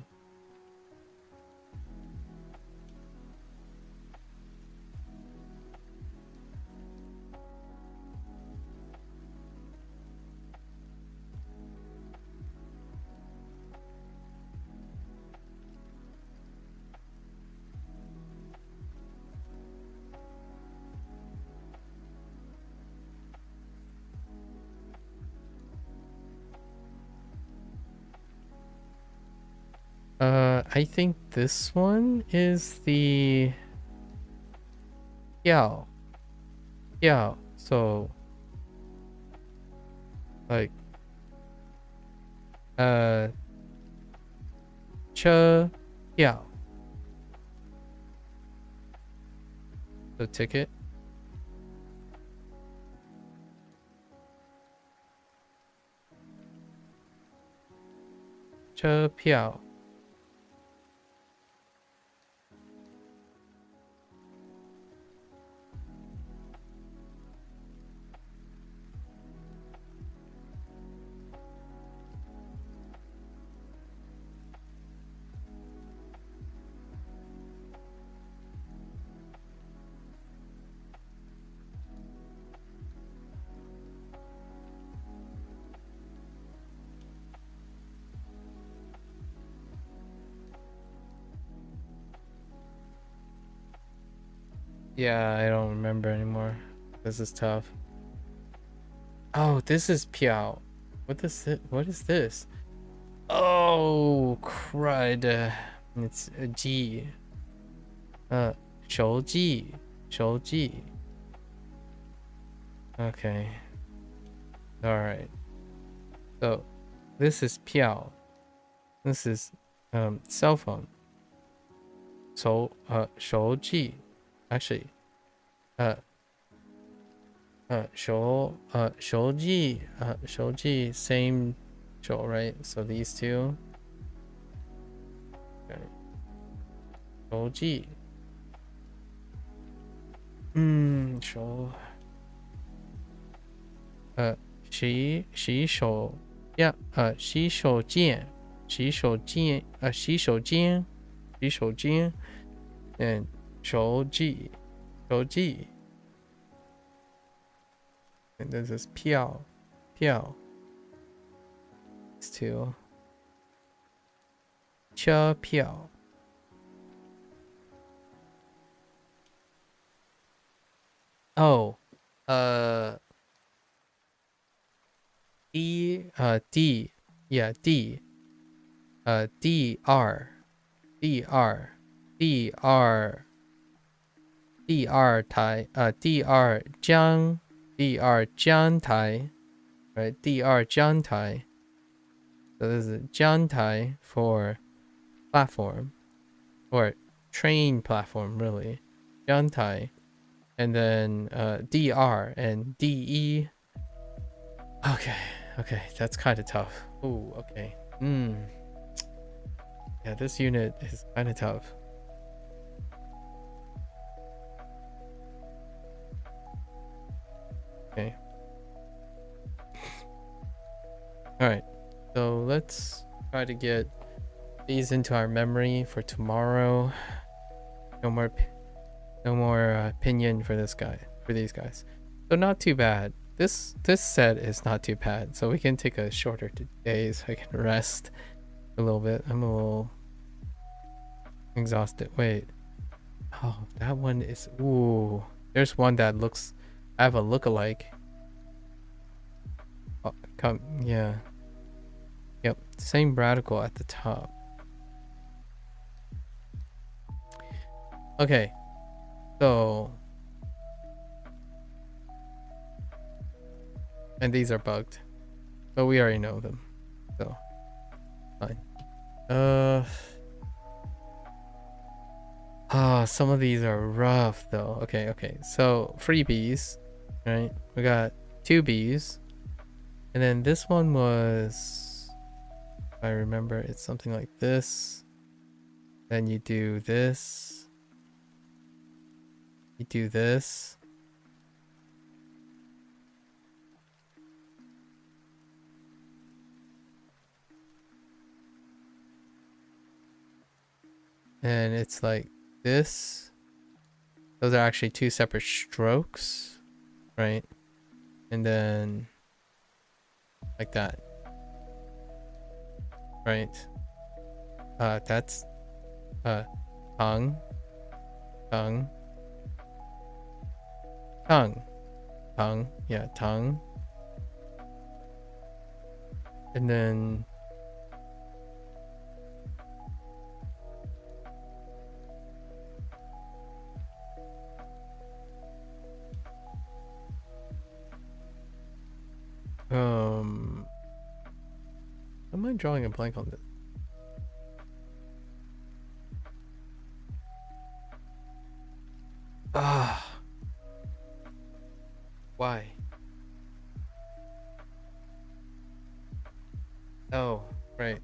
I think this one is the Yao. So like Che Yao. So ticket. Che Piao. Yeah, I don't remember anymore. This is tough. Oh, this is Piao. What is it? What is this? Oh, crud. It's a G. Shouji. Okay. Alright. So, this is Piao. This is cell phone. So, Shouji. Actually, Shouji, same show, right? So these two. Okay. Shouji. Shou. Xi shou. Yeah. Xi shou jian. Xi shou jian. And Shouji. And this is Piao. These two. Che Piao. Oh. D. Yeah, D. DR. DR Tai, DR Jiang Tai, right? DR Jiang Tai. So this is Jiang Tai for platform, or train platform, really. Jiang Tai, and then DR and DE. Okay, that's kind of tough. Ooh, okay. Yeah, this unit is kind of tough. Okay. Alright, so let's try to get these into our memory for tomorrow. No more opinion for these guys. So not too bad. This set is not too bad. So we can take a shorter day so I can rest a little bit. I'm a little exhausted. Wait. Oh, that one is... Ooh. There's one that looks... I have a lookalike. Oh, yeah. Yep. Same radical at the top. Okay. So... And these are bugged. But we already know them. So... Fine. Some of these are rough though. Okay. So freebies, right? We got 2 Bs, and then this one was I remember it's something like this. Then you do this. You do this. And it's like this. Those are actually two separate strokes, right? And then like that. Right. That's tongue. Tongue. Tongue. Tongue. Yeah, tongue. And then am I drawing a blank on this? Why? Oh, right.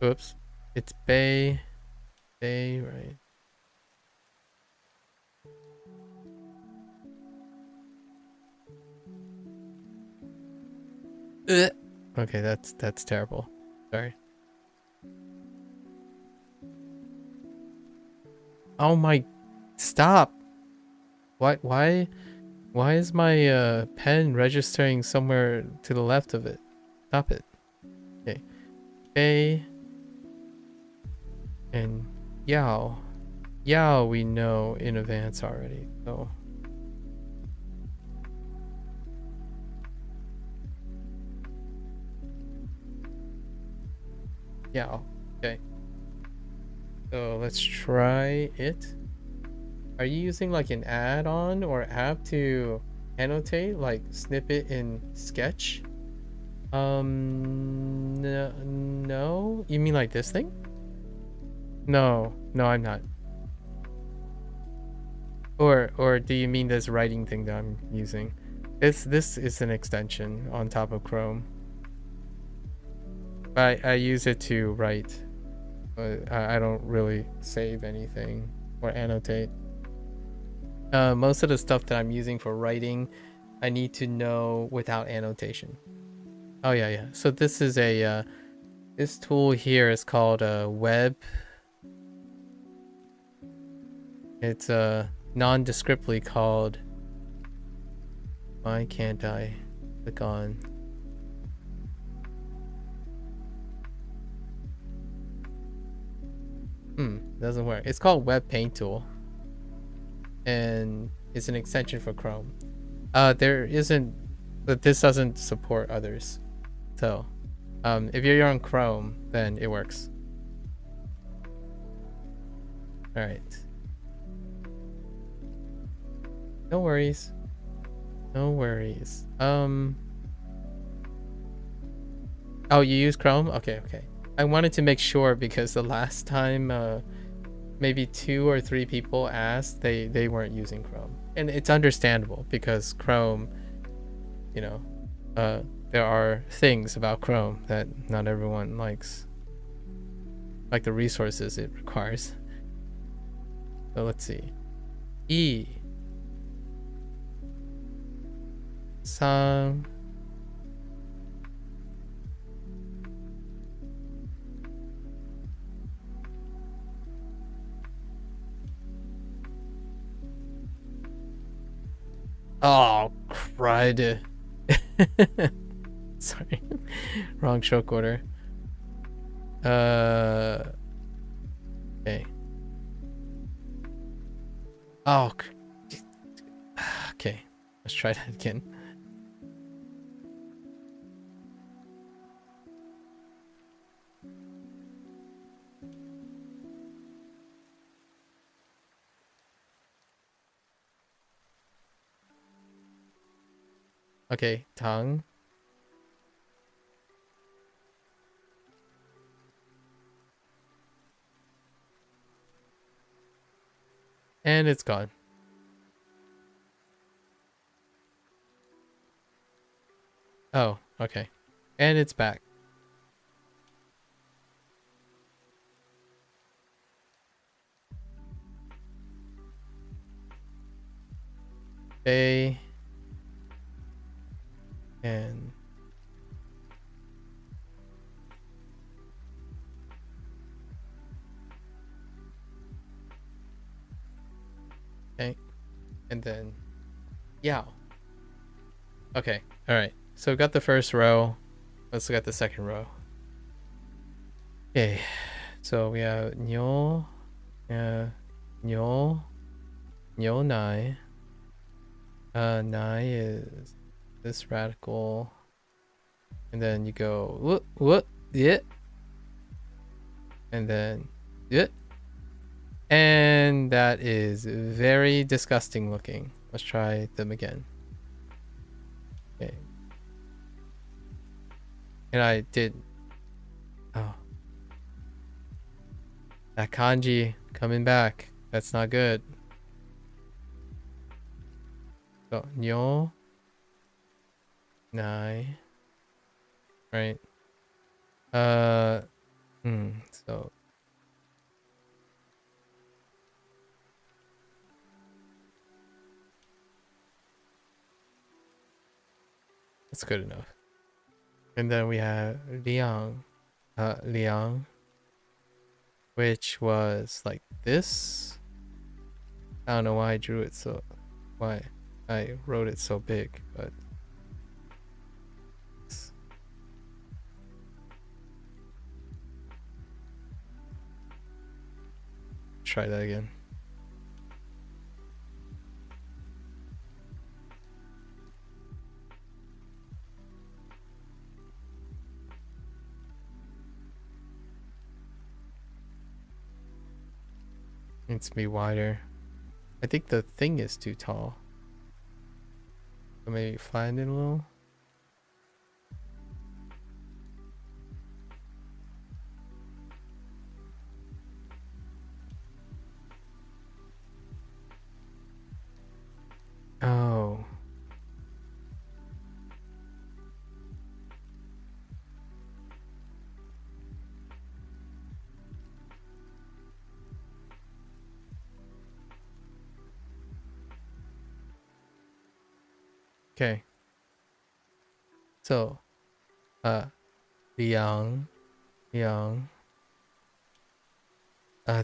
Oops. It's bay. Bay, right. Okay, that's terrible. Sorry. Oh my, stop. Why is my pen registering somewhere to the left of it? Stop it. Okay. A and Yao. Yao we know in advance already, so Yao. Okay. So let's try it. Are you using like an add-on or app to annotate, like snippet in Sketch? No. You mean like this thing? No, I'm not. Or do you mean this writing thing that I'm using? This is an extension on top of Chrome. I use it to write. But I don't really save anything or annotate. Most of the stuff that I'm using for writing, I need to know without annotation. Oh yeah. So this is a this tool here is called Web. It's nondescriptly called. Why can't I click on? Doesn't work. It's called Web Paint Tool. And it's an extension for Chrome. There isn't, but this doesn't support others. So, if you're on Chrome, then it works. All right. No worries. No worries. Oh, you use Chrome? Okay. I wanted to make sure because the last time, maybe 2 or 3 people asked, they weren't using Chrome, and it's understandable because Chrome, you know, there are things about Chrome that not everyone likes, like the resources it requires. So let's see. E. Song. Oh, crud. Sorry. Wrong stroke order. Okay. Oh. Okay. Let's try that again. Okay, tongue. And it's gone. Oh, Okay. And it's back. Okay. And okay. And then Yao. Okay. All right. So we got the first row. Let's look at the second row. Okay. So we have Nyo, Nyo, Nyo Nai. Nai is this radical. And then you go what, yeah. And then yeah. And that is very disgusting looking. Let's try them again. Okay. And I did. Oh. That kanji coming back. That's not good. So, nyo. Nai. Right. So. That's good enough. And then we have Liang. Liang. Which was like this. I don't know why I drew it so... Why I wrote it so big, but... Try that again. Needs to be wider. I think the thing is too tall. So maybe flatten it a little. Oh. Okay. So, Liang.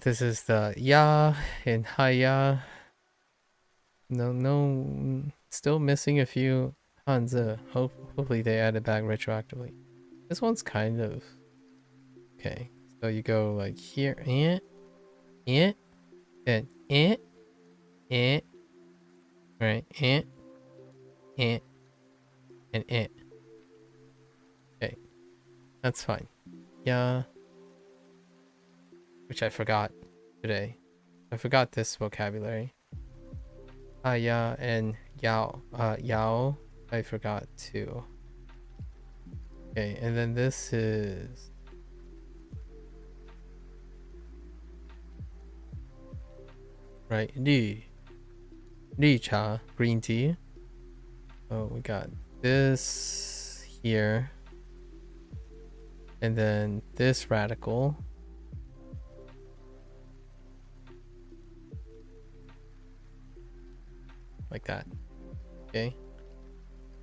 This is the ya and haya. No, still missing a few hanzi. Hopefully they add it back retroactively. This one's kind of okay. So you go like here, and right, and okay, that's fine. Yeah, which I forgot today. I forgot this vocabulary. Yeah, and yao. Yao, I forgot too. Okay, and then this is right. Li cha, green tea. Oh, we got this here. And then this radical. Like that. Okay.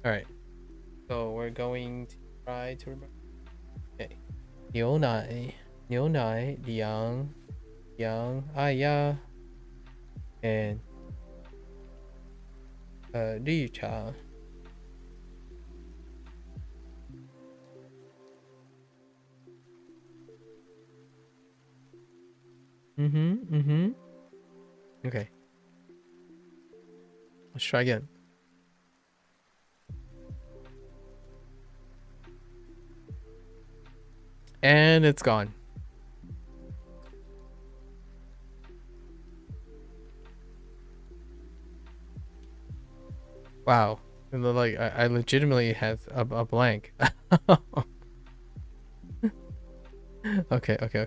Alright. So we're going to try to remember. Okay. Niu nai, liang, ya. And li cha. Okay. Let's try again. And it's gone. Wow. Like I legitimately have a blank. Okay. Okay.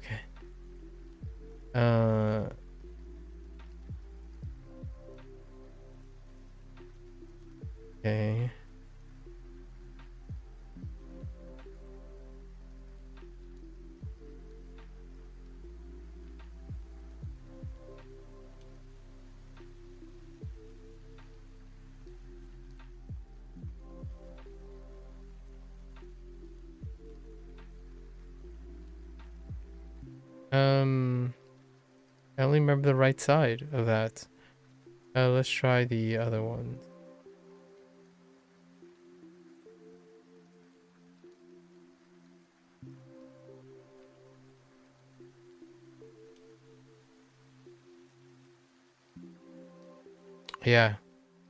I only remember the right side of that. Let's try the other one. Yeah.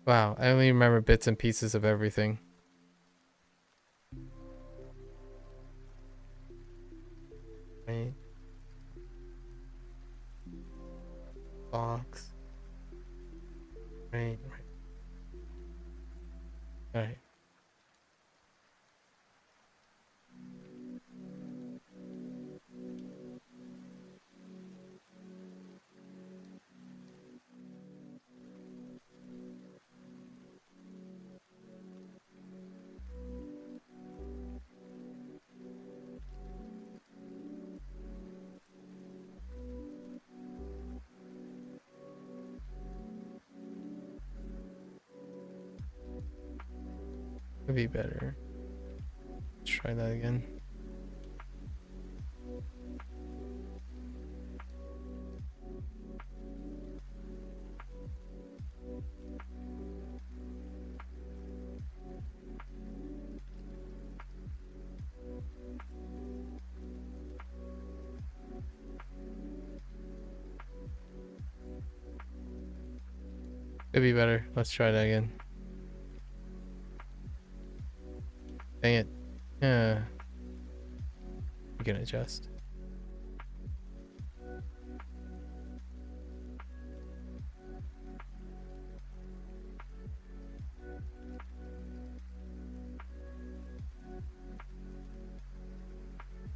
Wow, I only remember bits and pieces of everything. Right. Box. Right. Alright. Could be better. Let's try that again. Could be better. Let's try that again. Dang it. Yeah. We can adjust.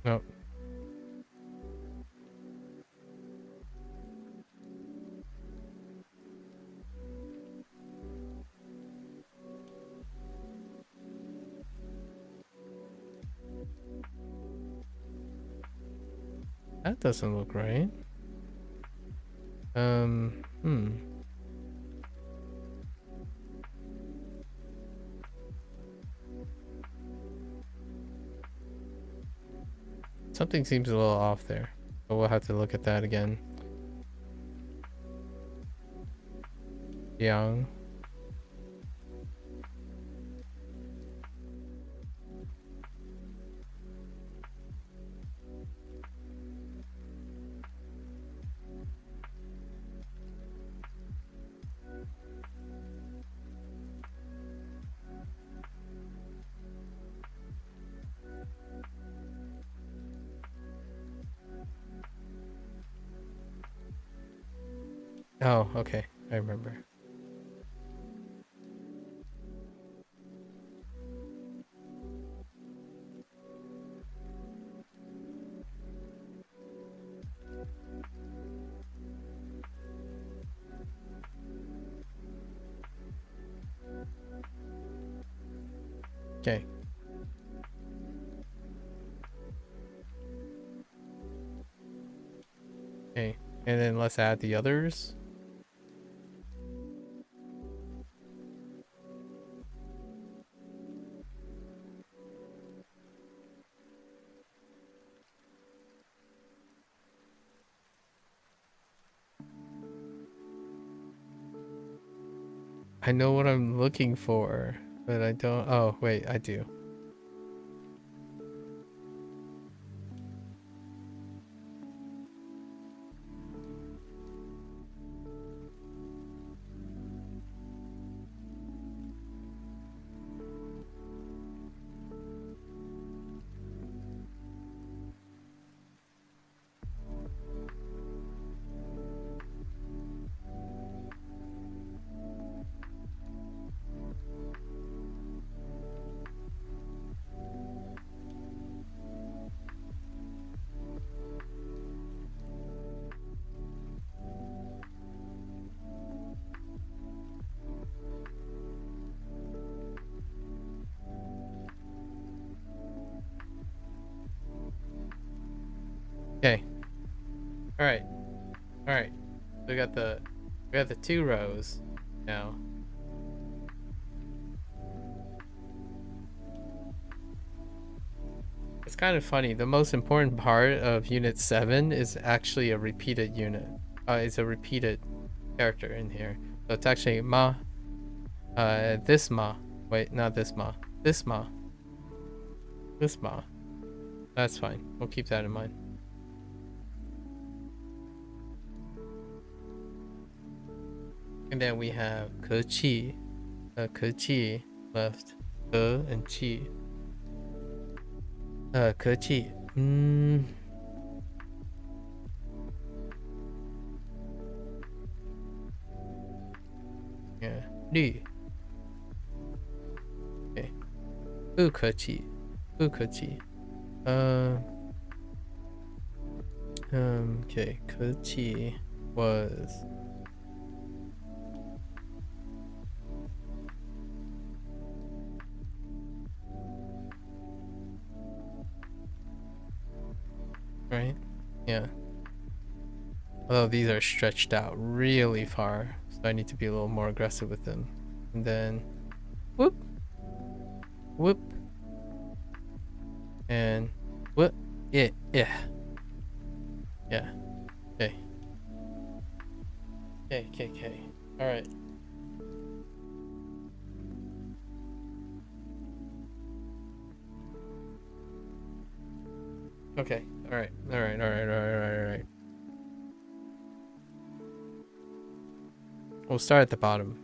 Nope. That doesn't look right. Something seems a little off there, but we'll have to look at that again. Young. Oh, okay. I remember. Okay. Okay. And then let's add the others. I know what I'm looking for, but I don't. Oh, wait, I do. Okay. All right. All right. We got the two rows now. kind of funny. The most important part of Unit 7 is actually a repeated unit. It's a repeated character in here. So it's actually ma. This ma. Wait, not this ma. This ma. This ma. That's fine. We'll keep that in mind. And then we have ke qi. Ke qi left. Ke and qi. Ke qi. Yeah. Lü. Okay. 不可气. 不可气. Okay. 可气 was right? Yeah. Although these are stretched out really far, so I need to be a little more aggressive with them. And then whoop, whoop, and whoop. Yeah. Okay. Okay. All right. Okay. All right. We'll start at the bottom,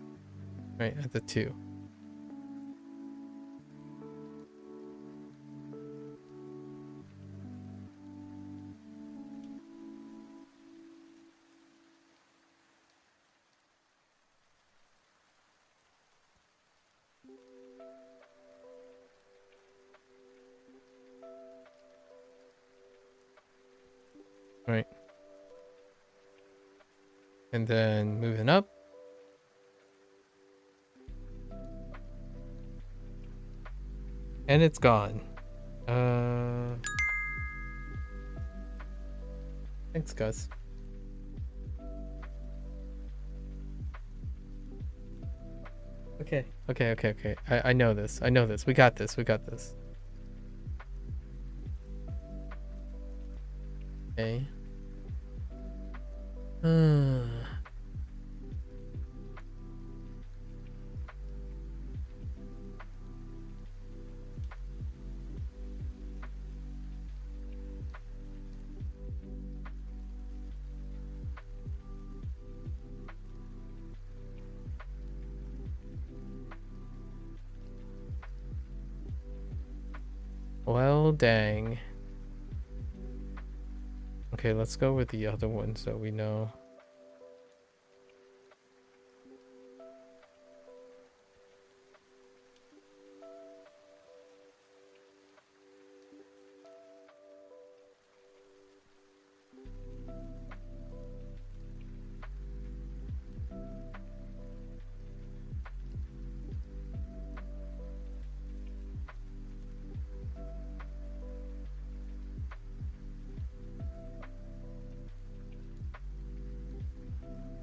right at the 2. Right. And then moving up. And it's gone. Thanks, Gus. Okay. I know this. We got this. Okay. Well, dang. Okay, let's go with the other ones that we know.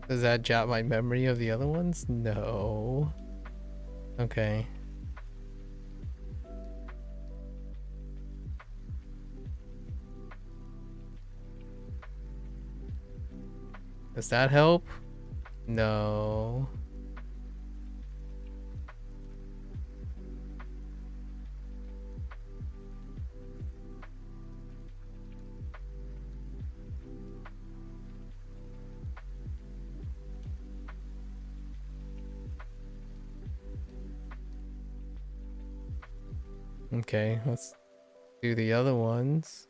Does that jot my memory of the other ones? No. Okay. Does that help? No. Okay, let's do the other ones.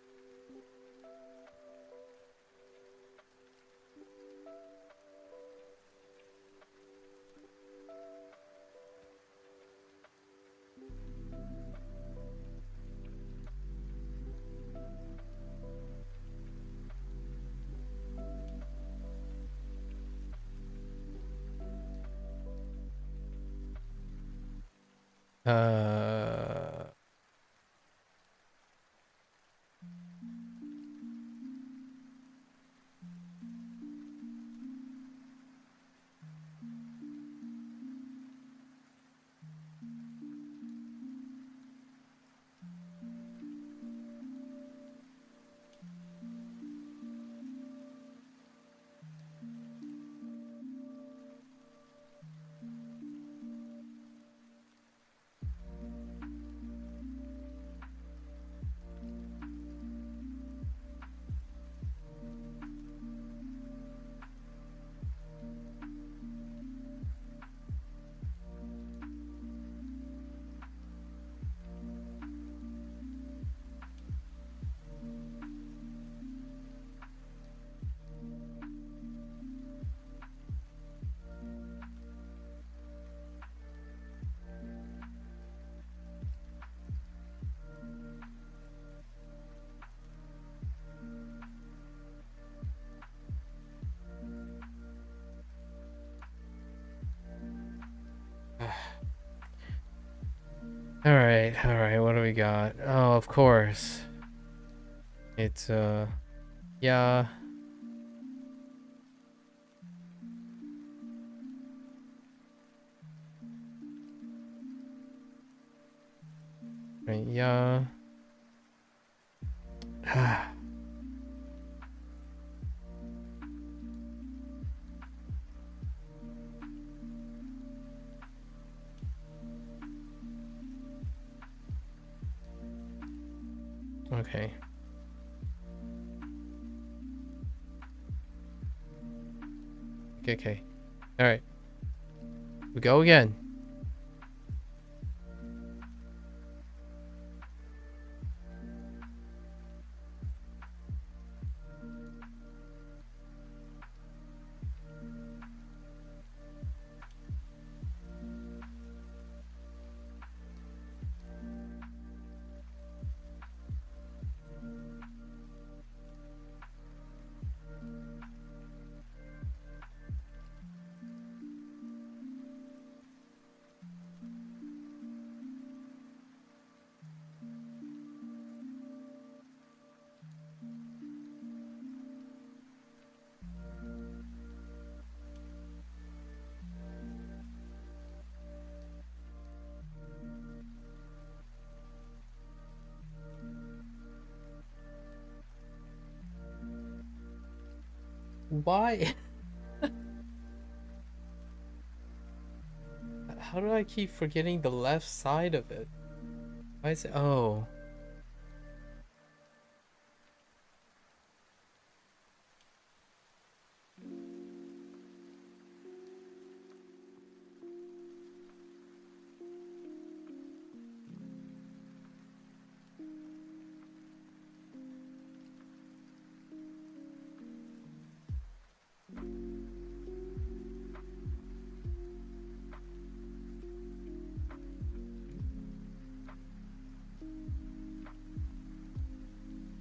Alright, what do we got? Oh, of course. It's, yeah. Right, yeah. Okay. Okay. Alright. We go again. Why? How do I keep forgetting the left side of it? Why is it? Oh.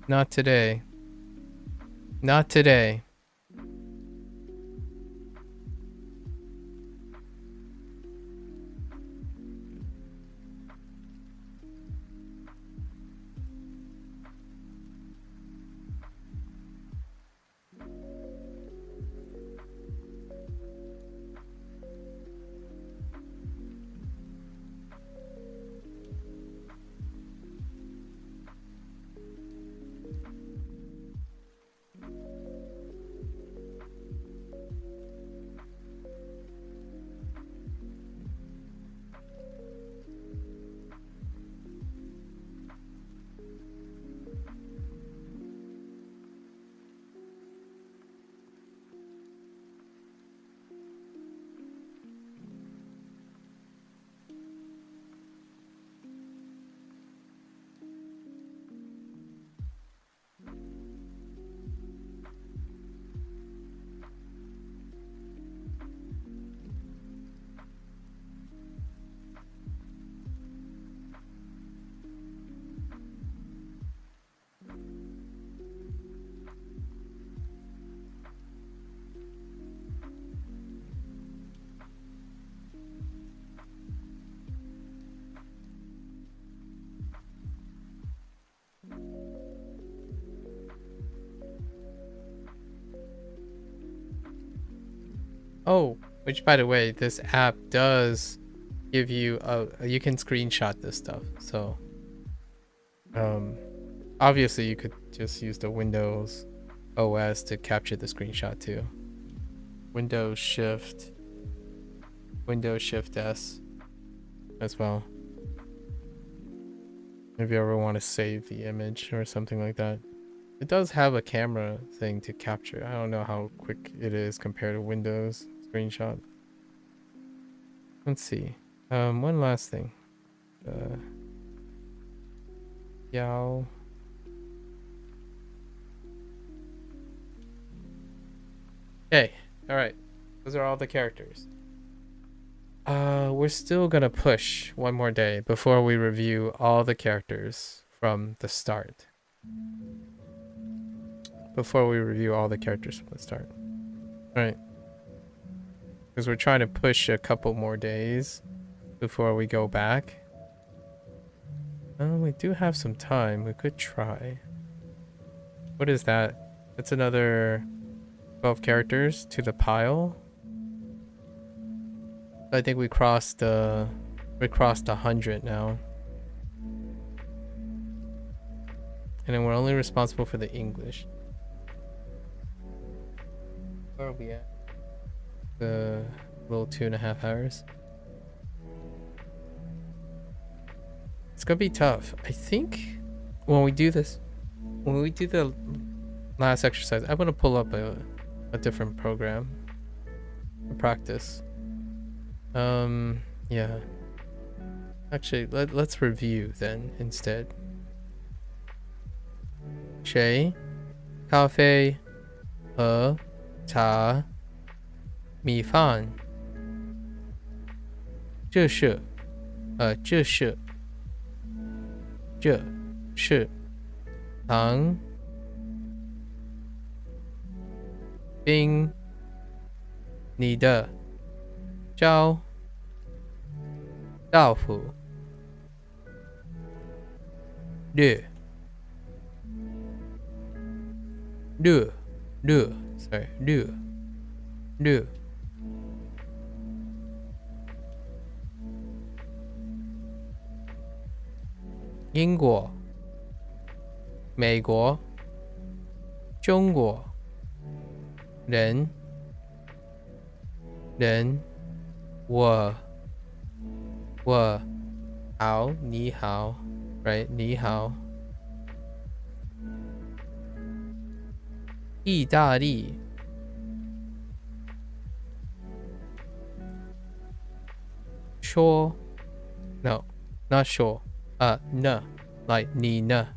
Not today. Not today. Oh, which by the way, this app does give you you can screenshot this stuff. So obviously you could just use the Windows OS to capture the screenshot too. Windows Shift S as well. If you ever want to save the image or something like that. It does have a camera thing to capture. I don't know how quick it is compared to Windows screenshot. Let's see. One last thing. Yao. Okay, alright. Those are all the characters. We're still gonna push one more day before we review all the characters from the start. Alright. Because we're trying to push a couple more days before we go back. We do have some time. We could try. What is that? That's another 12 characters to the pile. I think we crossed 100 now. And then we're only responsible for the English. Where are we at? The little 2.5 hours. It's gonna be tough. I think when we do the last exercise, I want to pull up a different program to practice. Yeah. Actually, let's review then instead. 水、咖啡、和茶、米饭。这是糖、冰、你的招、豆腐、热、英国、美国、中国、人、我、好、你好 right 你好。意大利、说 no not 说呢 like 你呢。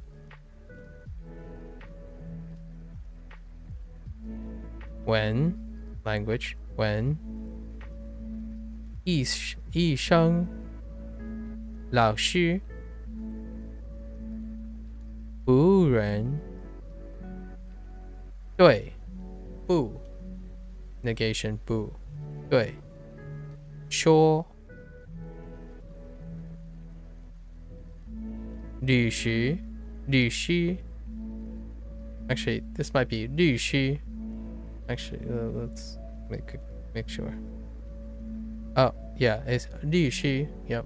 when language when 医生、老师、服务人。对，不 negation 不对，说律师 actually this might be 律师 actually let's make sure oh yeah it's 律师 yep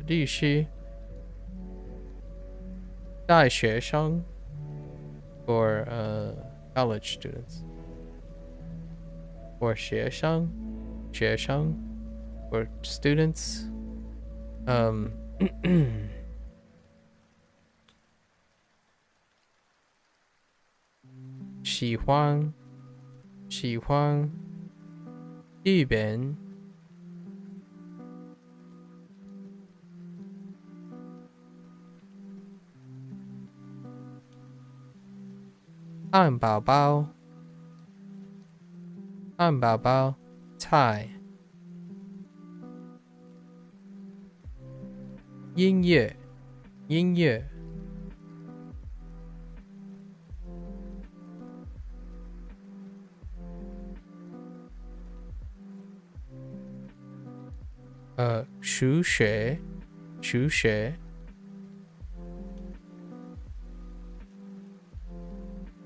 律师大学生 for college students or 学生 or students喜欢日本汉堡包菜音乐数学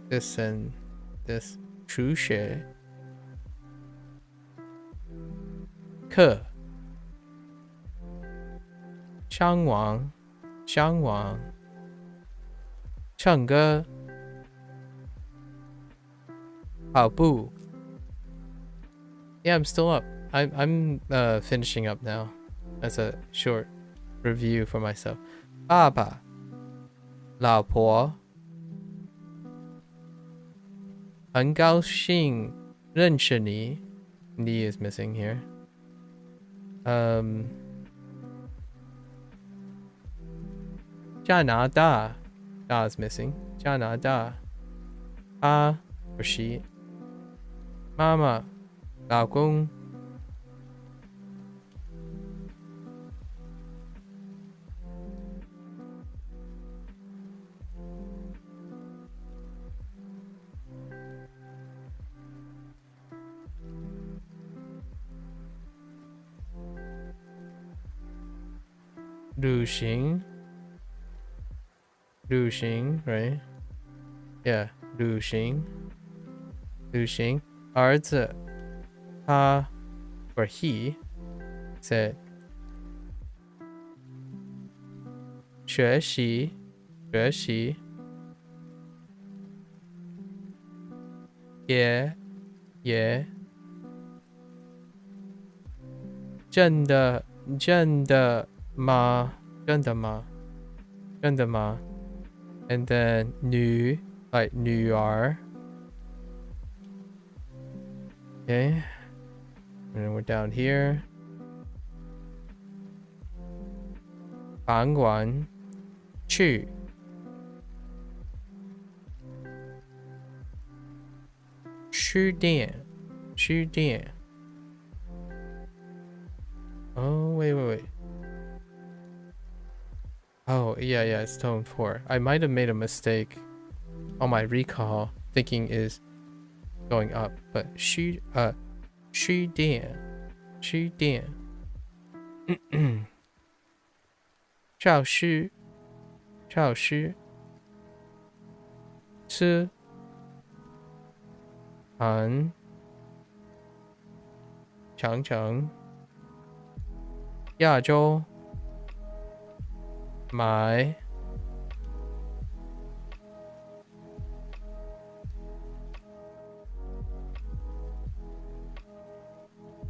this and this 数学课上网唱歌跑步 yeah I'm still up I'm finishing up now as a short review for myself 爸爸老婆很高兴认识你 你 is missing here加拿大 da is missing 加拿大他 or she 妈妈老公旅行旅行, right? Yeah, 旅行儿子他 or he said 学习也真的吗 and then 女 like 女儿 okay, and then we're down here 饭馆去书店 oh wait oh yeah it's tone 4. I might have made a mistake on my recall thinking is going up, but 书店教师吃饭长城亚洲买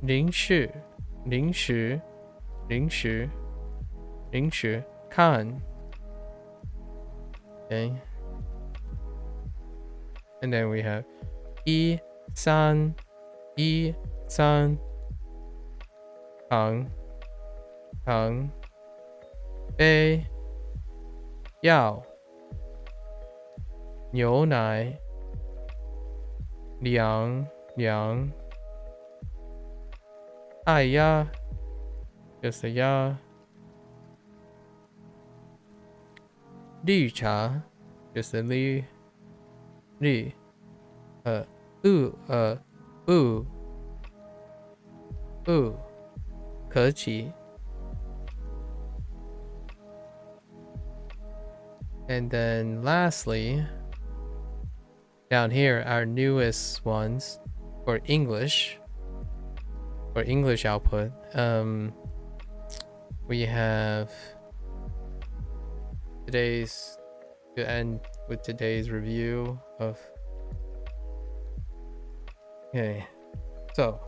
零食看 okay, and then we have 一三糖杯药牛奶凉爱呀就是呀绿茶就是绿可喜 and then lastly down here our newest ones for English output we have today's to end with today's review of okay so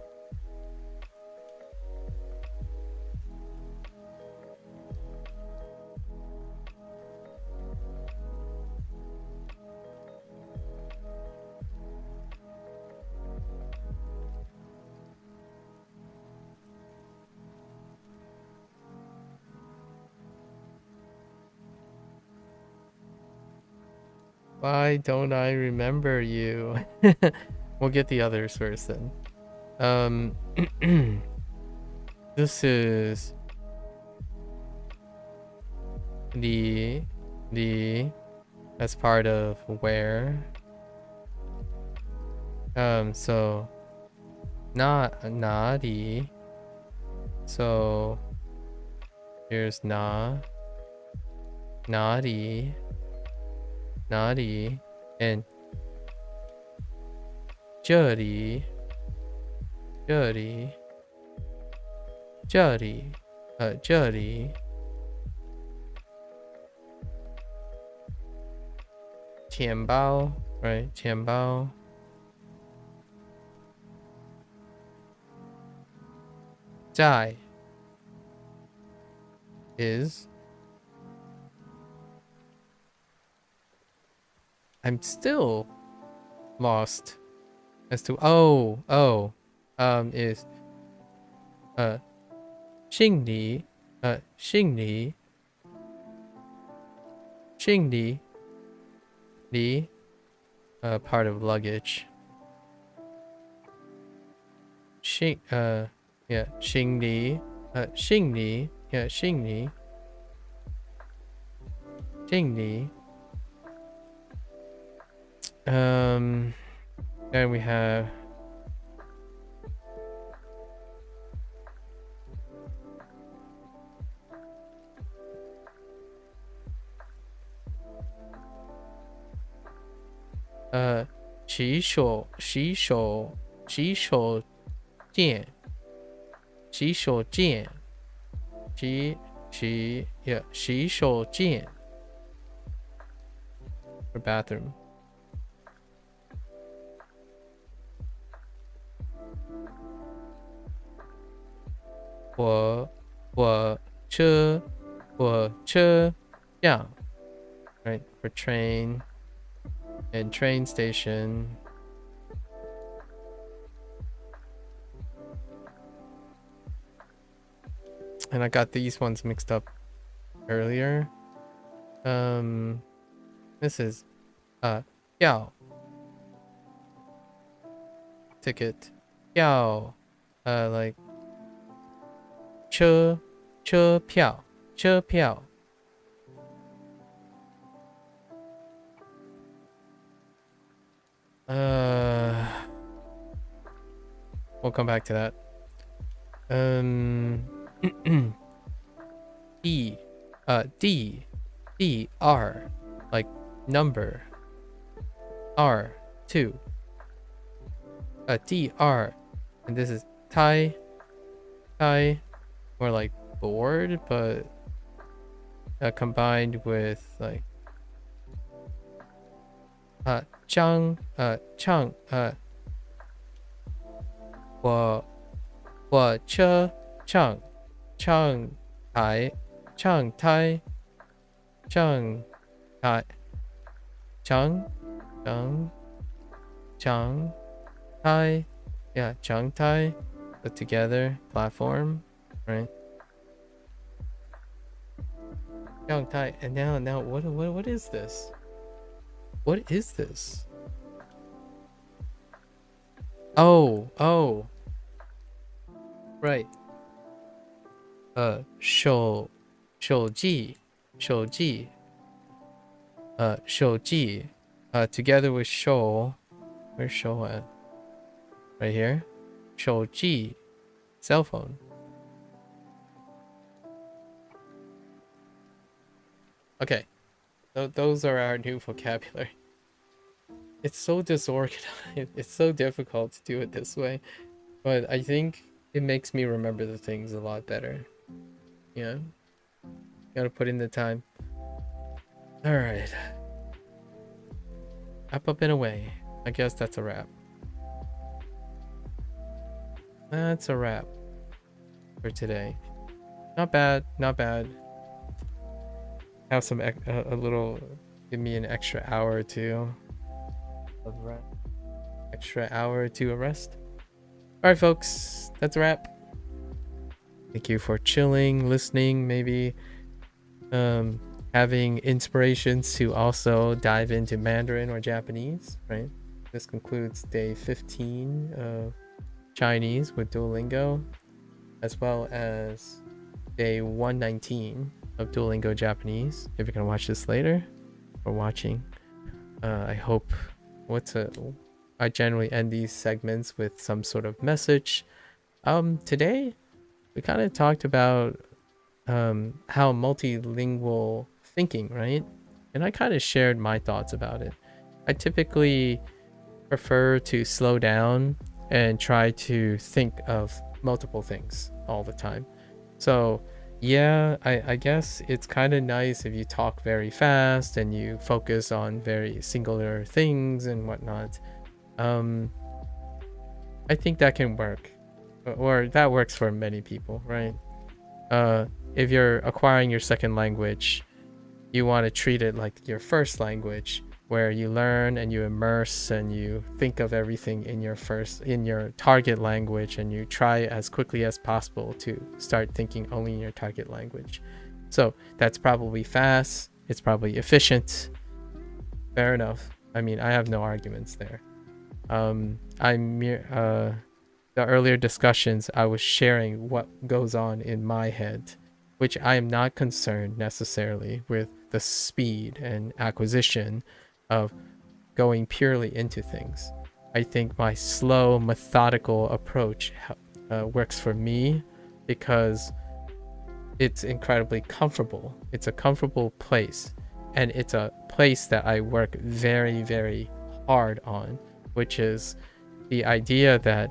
why don't I remember you? We'll get the others first then. This is the as part of where. So not naughty. So here's naughty and 这里钱包 right 钱包在 is I'm still lost as to is 行李part of luggage 行李 then we have 洗手间 洗手间 for bathroom.火车站 right, for train and train station. And I got these ones mixed up earlier. This is 票 ticket 票 like 车票 we'll come back to that. DR like number R2 DR, and this is Thai more like board, but combined with like chang 火车唱台 yeah, Changtai put together platform, right? Changtai, and now what is this? What is this? Oh, right. 手机 together with show. Where's show at? Right here. 手机 cell phone. Okay. Those are our new vocabulary. It's so disorganized. It's so difficult to do it this way. But I think it makes me remember the things a lot better. Yeah. Gotta put in the time. Alright. Up and away. I guess that's a wrap. That's a wrap for today. Not bad. Have some a little, give me an extra hour or two of rest. Extra hour or two of rest. All right, folks, that's a wrap. Thank you for chilling, listening, maybe having inspirations to also dive into Mandarin or Japanese, right? This concludes day 15 of Chinese with Duolingo, as well as day 119 of Duolingo Japanese. If you're gonna watch this later or watching, I hope I generally end these segments with some sort of message. Today we kind of talked about how multilingual thinking, right? And I kind of shared my thoughts about it. I typically prefer to slow down and try to think of multiple things all the time. So yeah, I guess it's kind of nice if you talk very fast and you focus on very singular things and whatnot. I think that can work, or that works for many people, right? If you're acquiring your second language, you want to treat it like your first language, where you learn and you immerse and you think of everything in your target language, and you try as quickly as possible to start thinking only in your target language. So that's probably fast, it's probably efficient. Fair enough. I mean, I have no arguments there. The earlier discussions, I was sharing what goes on in my head, which I am not concerned necessarily with the speed and acquisition of going purely into things. I think my slow, methodical approach works for me because it's incredibly comfortable. It's a comfortable place, and it's a place that I work very, very hard on, which is the idea that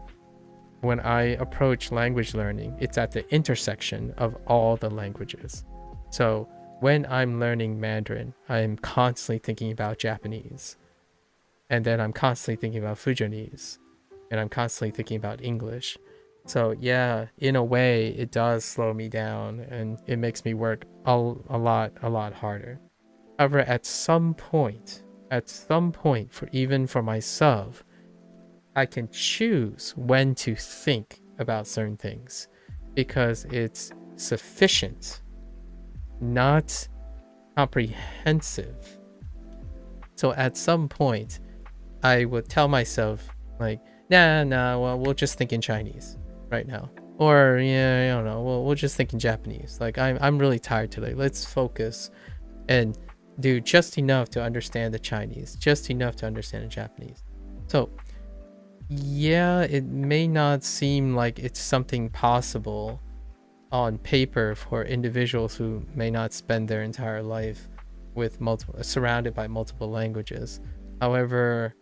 when I approach language learning, it's at the intersection of all the languages. So when I'm learning Mandarin, I'm constantly thinking about Japanese. And then I'm constantly thinking about Fujianese. And I'm constantly thinking about English. So yeah, in a way, it does slow me down and it makes me work a lot harder. However, at some point, for myself, I can choose when to think about certain things because it's sufficient, not comprehensive. So at some point, I would tell myself, like, nah, well, we'll just think in Chinese right now. Or, yeah, I don't know, we'll just think in Japanese. Like, I'm really tired today. Let's focus and do just enough to understand the Chinese, just enough to understand the Japanese. So, yeah, it may not seem like it's something possible on paper for individuals who may not spend their entire life with surrounded by multiple languages. However,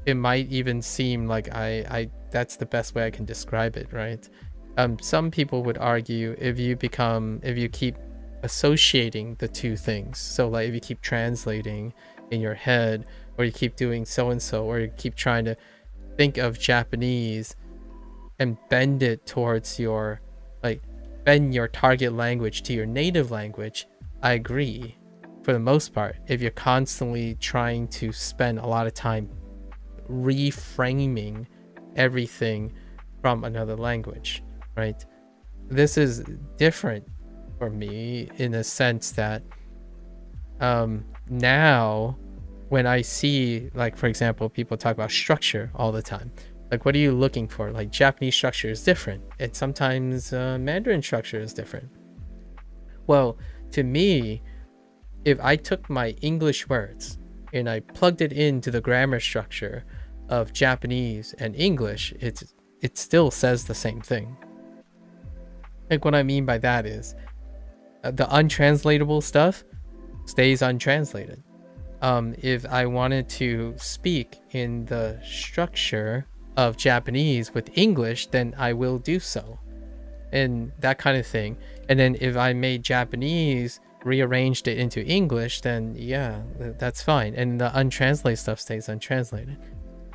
it might even seem like I that's the best way I can describe it, right? Some people would argue if you keep associating the two things, so like if you keep translating in your head, or you keep doing so and so, or you keep trying to think of Japanese and bend it towards your, like, bend your target language to your native language, I agree for the most part. If you're constantly trying to spend a lot of time reframing everything from another language, right? This is different for me in a sense that now when I see, like, for example, people talk about structure all the time. Like, what are you looking for? Like, Japanese structure is different, and sometimes Mandarin structure is different. Well, to me, if I took my English words and I plugged it into the grammar structure of Japanese and English, it still says the same thing. Like, what I mean by that is the untranslatable stuff stays untranslated. If I wanted to speak in the structure of Japanese with English, then I will do so, and that kind of thing. And then if I made Japanese, rearranged it into English, then yeah, that's fine. And the untranslated stuff stays untranslated.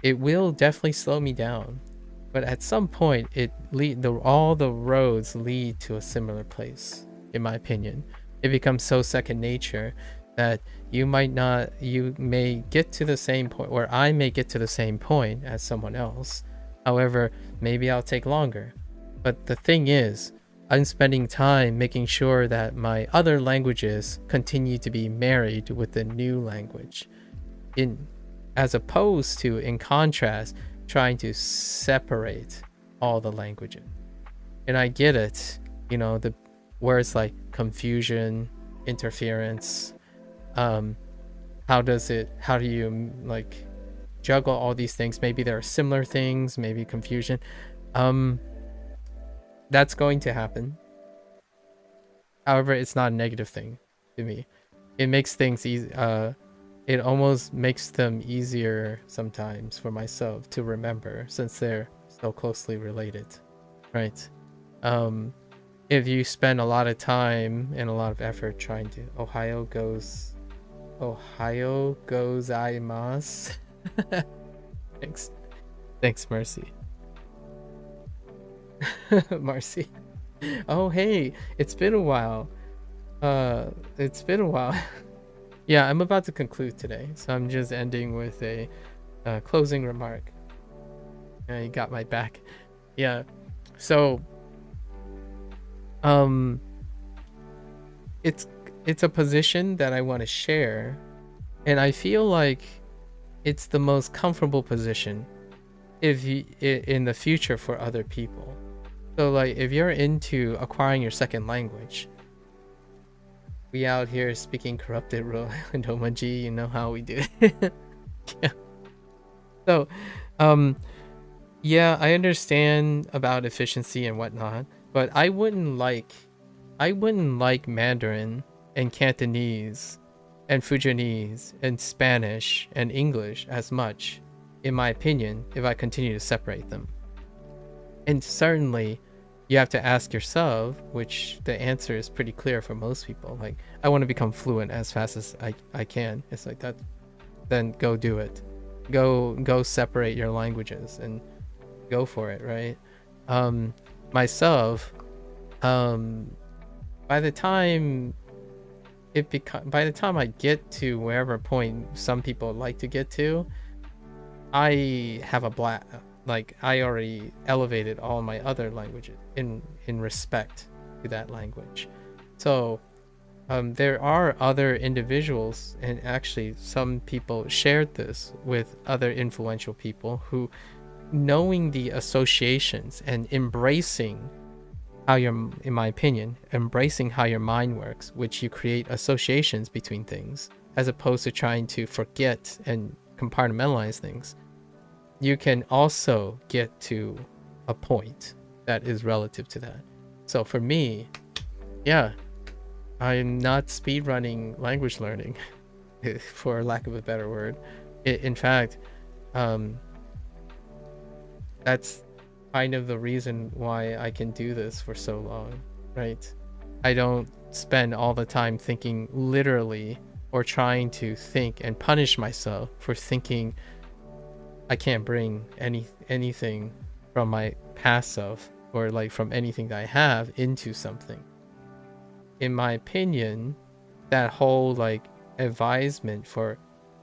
It will definitely slow me down, but at some point, all the roads lead to a similar place. In my opinion, it becomes so second nature that you may get to the same point, or I may get to the same point as someone else. However, maybe I'll take longer. But the thing is, I'm spending time making sure that my other languages continue to be married with the new language, as opposed to, in contrast, trying to separate all the languages. And I get it, the words like confusion, interference, how do you like juggle all these things? Maybe there are similar things, maybe confusion. That's going to happen. However, it's not a negative thing to me. It makes things easy. It almost makes them easier sometimes for myself to remember, since they're so closely related, right? If you spend a lot of time and a lot of effort trying to Ohio gozaimasu. Thanks, Mercy. Marcy. Oh, hey, it's been a while. Yeah, I'm about to conclude today, so I'm just ending with a closing remark. You got my back. Yeah, so it's a position that I want to share, and I feel like it's the most comfortable position in the future for other people. So, like, if you're into acquiring your second language, we out here speaking corrupted Romanji, you know how we do it. Yeah. So, yeah, I understand about efficiency and whatnot, but I wouldn't like Mandarin and Cantonese and Fujianese and Spanish and English as much, in my opinion, if I continue to separate them. And certainly, you have to ask yourself, which the answer is pretty clear for most people. Like, I want to become fluent as fast as I can. It's like that. Then go do it. Go separate your languages and go for it, right? Myself, by the time I get to wherever point some people like to get to, I have a like I already elevated all my other languages in respect to that language. So there are other individuals, and actually some people shared this with other influential people, who, knowing the associations and embracing how in my opinion, embracing how your mind works, which you create associations between things, as opposed to trying to forget and compartmentalize things, you can also get to a point that is relative to that. So for me, yeah, I'm not speedrunning language learning, for lack of a better word. In fact, that's kind of the reason why I can do this for so long, right? I don't spend all the time thinking literally, or trying to think and punish myself for thinking I can't bring anything from my past self, or like from anything that I have, into something. In my opinion, that whole like advisement for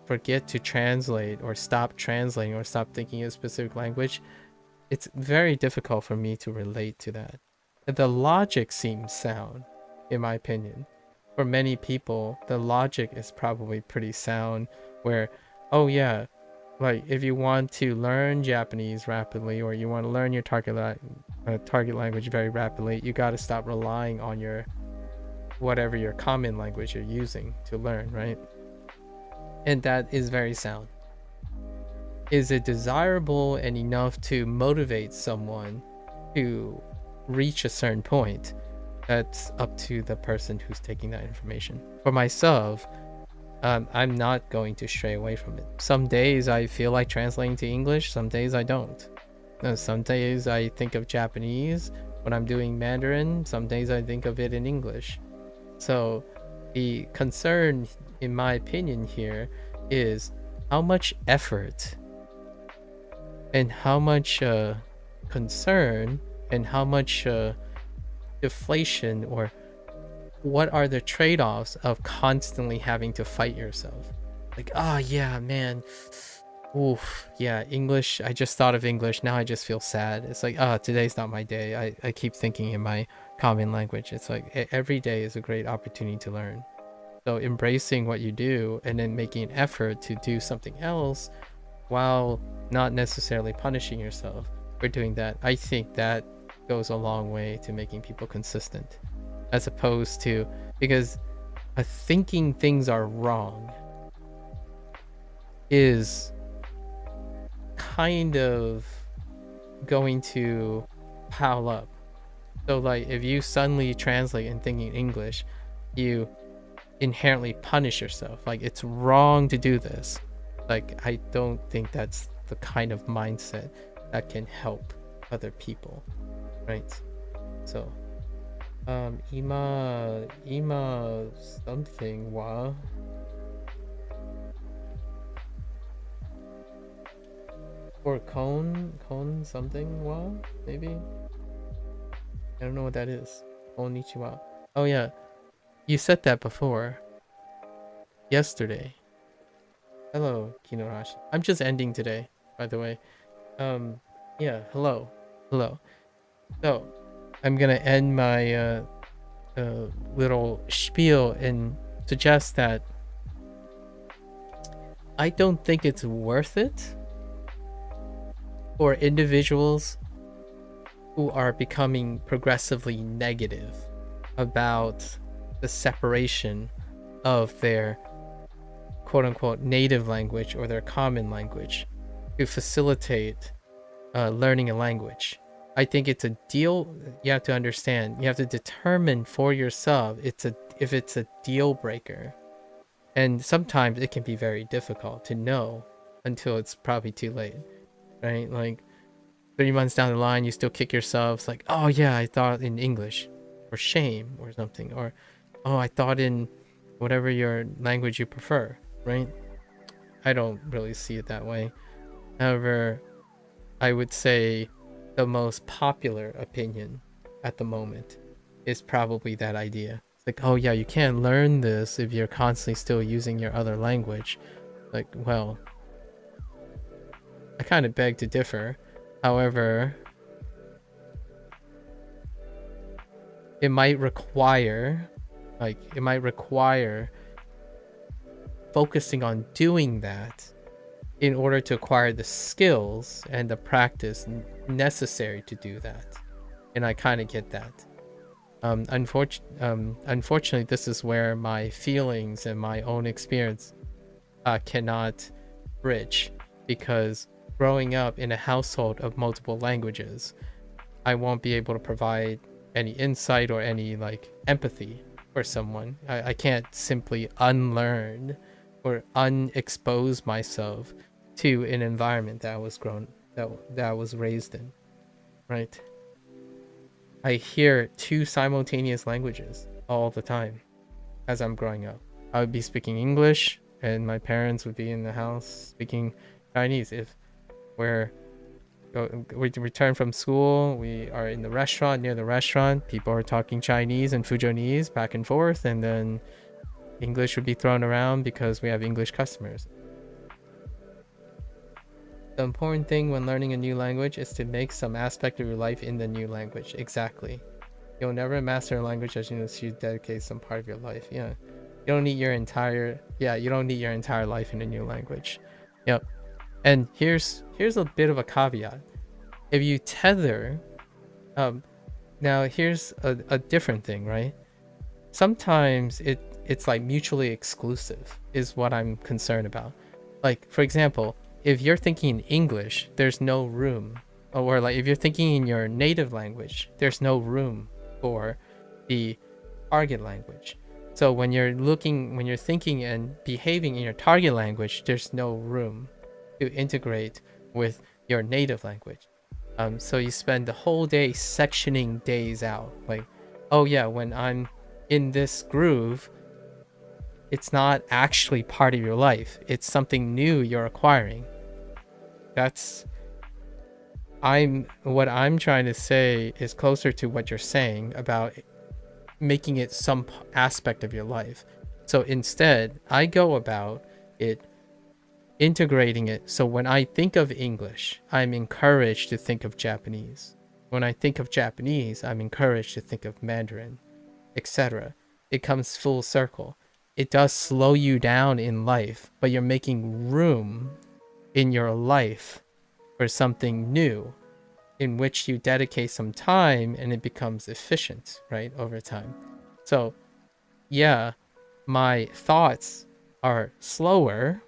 forget to translate, or stop translating, or stop thinking a specific language, it's very difficult for me to relate to that. The logic seems sound, in my opinion. For many people, the logic is probably pretty sound, where, oh yeah, like if you want to learn Japanese rapidly, or you want to learn your target language very rapidly, you got to stop relying on your whatever your common language you're using to learn, right? And that is very sound. Is it desirable and enough to motivate someone to reach a certain point? That's up to the person who's taking that information. For myself, I'm not going to stray away from it. Some days I feel like translating to English, some days I don't. Some days I think of Japanese when I'm doing Mandarin, some days I think of it in English. So the concern, in my opinion here, is how much effort and how much concern and how much deflation, or what are the trade-offs of constantly having to fight yourself? Like, oh yeah, man, oof, yeah, English, I just thought of English, now I just feel sad. It's like, today's not my day. I keep thinking in my common language. It's like every day is a great opportunity to learn. So embracing what you do, and then making an effort to do something else, while not necessarily punishing yourself for doing that, I think that goes a long way to making people consistent, as opposed to, because thinking things are wrong is kind of going to pile up. So like if you suddenly translate and thinking English, you inherently punish yourself, like it's wrong to do this. Like, I don't think that's the kind of mindset that can help other people, right? So ima something wa or cone something wa, maybe. I don't know what that is. Konnichiwa. Oh yeah, you said that before. Yesterday. Hello, Kinorashi. I'm just ending today, by the way. Yeah, hello. So, I'm gonna end my little spiel and suggest that I don't think it's worth it for individuals who are becoming progressively negative about the separation of their quote-unquote native language or their common language to facilitate learning a language. I think it's a deal. You have to understand, you have to determine for yourself if it's a deal breaker And sometimes it can be very difficult to know until it's probably too late, right? Like 3 months down the line, you still kick yourself. It's like, oh yeah, I thought in English, or shame or something, or oh, I thought in whatever your language you prefer, right? I don't really see it that way. However, I would say the most popular opinion at the moment is probably that idea. It's like, oh yeah, you can't learn this if you're constantly still using your other language. Like, well, I kind of beg to differ. However, it might require focusing on doing that in order to acquire the skills and the practice necessary to do that. And I kind of get that. Unfortunately, this is where my feelings and my own experience cannot bridge, because growing up in a household of multiple languages, I won't be able to provide any insight or any like empathy for someone. I can't simply unlearn or unexpose myself to an environment that I was raised in, right? I hear 2 simultaneous languages all the time as I'm growing up. I would be speaking English and my parents would be in the house speaking Chinese. If we return from school, we are in the restaurant, near the restaurant, people are talking Chinese and Fujonese back and forth, and then English would be thrown around because we have English customers. The important thing when learning a new language is to make some aspect of your life in the new language. Exactly. You'll never master a language unless you dedicate some part of your life. Yeah. You don't need your entire life in a new language. Yep. And here's a bit of a caveat. If you tether, now here's a different thing, right? Sometimes it's like mutually exclusive is what I'm concerned about. Like, for example, if you're thinking in English, there's no room, or like if you're thinking in your native language, there's no room for the target language. So when you're thinking and behaving in your target language, there's no room to integrate with your native language. So you spend the whole day sectioning days out. Like, oh yeah, when I'm in this groove, it's not actually part of your life. It's something new you're acquiring. What I'm trying to say is closer to what you're saying about making it some aspect of your life. So instead, I go about it integrating it. So when I think of English, I'm encouraged to think of Japanese. When I think of Japanese, I'm encouraged to think of Mandarin, etc. It comes full circle. It does slow you down in life, but you're making room in your life for something new in which you dedicate some time and it becomes efficient, right, over time. So yeah, my thoughts are slower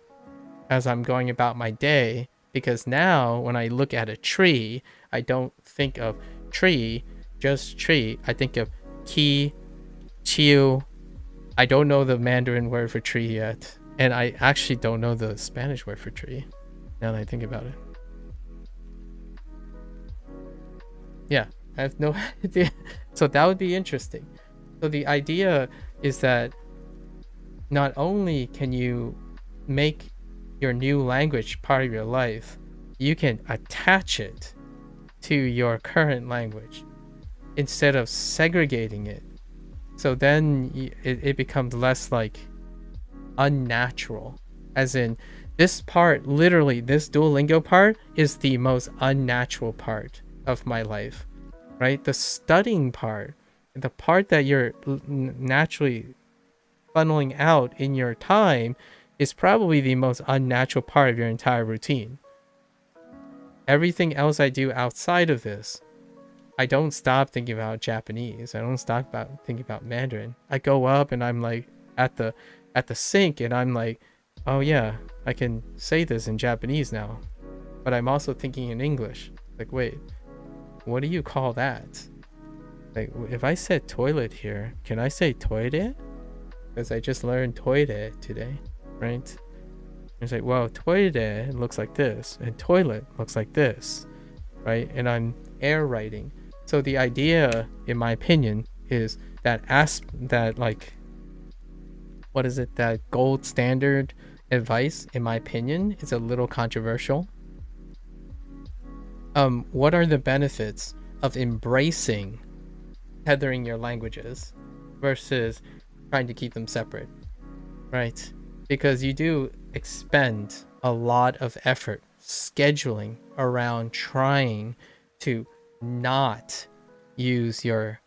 as I'm going about my day, because now when I look at a tree, I don't think of tree, just tree. I think of ki, chiu. I don't know the Mandarin word for tree yet, and I actually don't know the Spanish word for tree, now that I think about it. Yeah, I have no idea. So that would be interesting. So the idea is that not only can you make your new language part of your life, you can attach it to your current language instead of segregating it. So then it becomes less like unnatural, as in this part, literally this Duolingo part is the most unnatural part of my life, right? The studying part, the part that you're naturally funneling out in your time, is probably the most unnatural part of your entire routine. Everything else I do outside of this, I don't stop thinking about Japanese. I don't stop thinking about Mandarin. I go up and I'm like at the sink and I'm like, oh yeah, I can say this in Japanese now, but I'm also thinking in English. Like, wait, what do you call that? Like, if I said toilet here, can I say toilet? because I just learned toire today, right? It's like, well, toire looks like this, and toilet looks like this, right? And I'm air writing. So the idea, in my opinion, is that what is it? That gold standard advice, in my opinion, is a little controversial. What are the benefits of embracing tethering your languages versus trying to keep them separate, right? Because you do expend a lot of effort scheduling around trying to not use your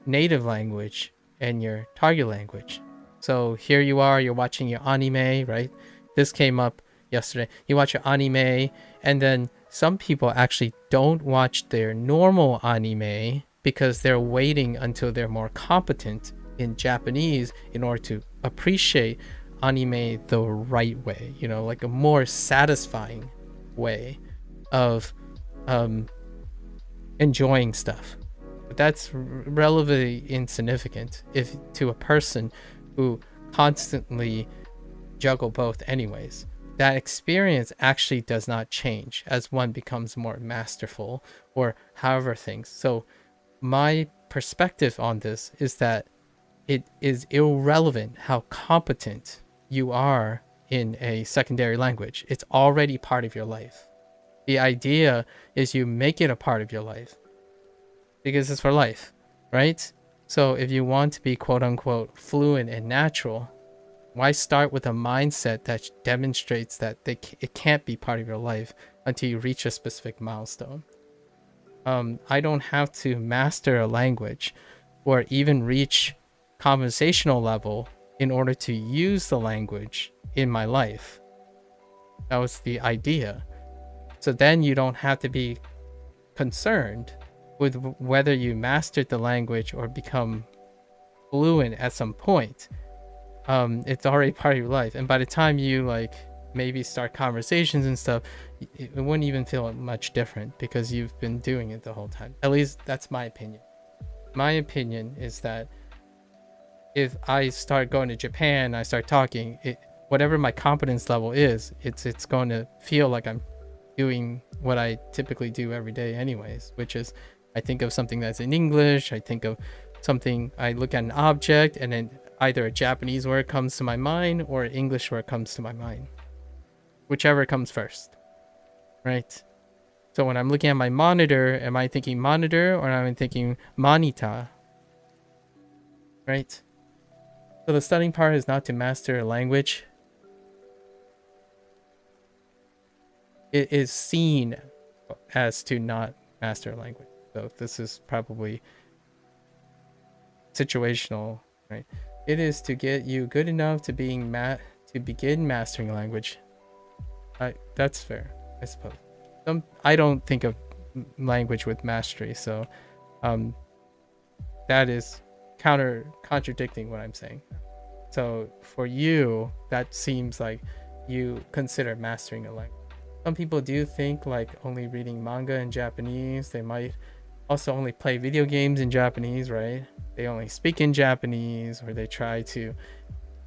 native language and your target language. So here you are, you're watching your anime, right? This came up yesterday. You watch your anime, and then some people actually don't watch their normal anime because they're waiting until they're more competent in Japanese in order to appreciate anime the right way, you know, like a more satisfying way of enjoying stuff. But that's relatively insignificant if to a person who constantly juggle both anyways. That experience actually does not change as one becomes more masterful or however things. So my perspective on this is that it is irrelevant how competent you are in a secondary language. It's already part of your life. The idea is you make it a part of your life because it's for life, right? So if you want to be quote unquote fluent and natural, why start with a mindset that demonstrates that it can't be part of your life until you reach a specific milestone? I don't have to master a language or even reach conversational level in order to use the language in my life. That was the idea. So then you don't have to be concerned with whether you mastered the language or become fluent at some point. It's already part of your life, and by the time you like maybe start conversations and stuff, it wouldn't even feel much different because you've been doing it the whole time. At least that's my opinion. My opinion is that if I start going to Japan, I start talking, whatever my competence level is, it's going to feel like I'm doing what I typically do every day anyways, which is I think of something that's in English, I think of something, I look at an object, and then either a Japanese word comes to my mind or an English word comes to my mind. Whichever comes first, right? So when I'm looking at my monitor, am I thinking monitor or am I thinking monitor? Right? So the studying part is not to master a language. It is seen as to not master a language. So this is probably situational, right? It is to get you good enough to begin mastering a language. That's fair, I suppose. I don't think of language with mastery, so that is contradicting what I'm saying. So for you, that seems like you consider mastering a language. Some people do think like only reading manga in Japanese. They might also only play video games in Japanese, right? They only speak in Japanese, or they try to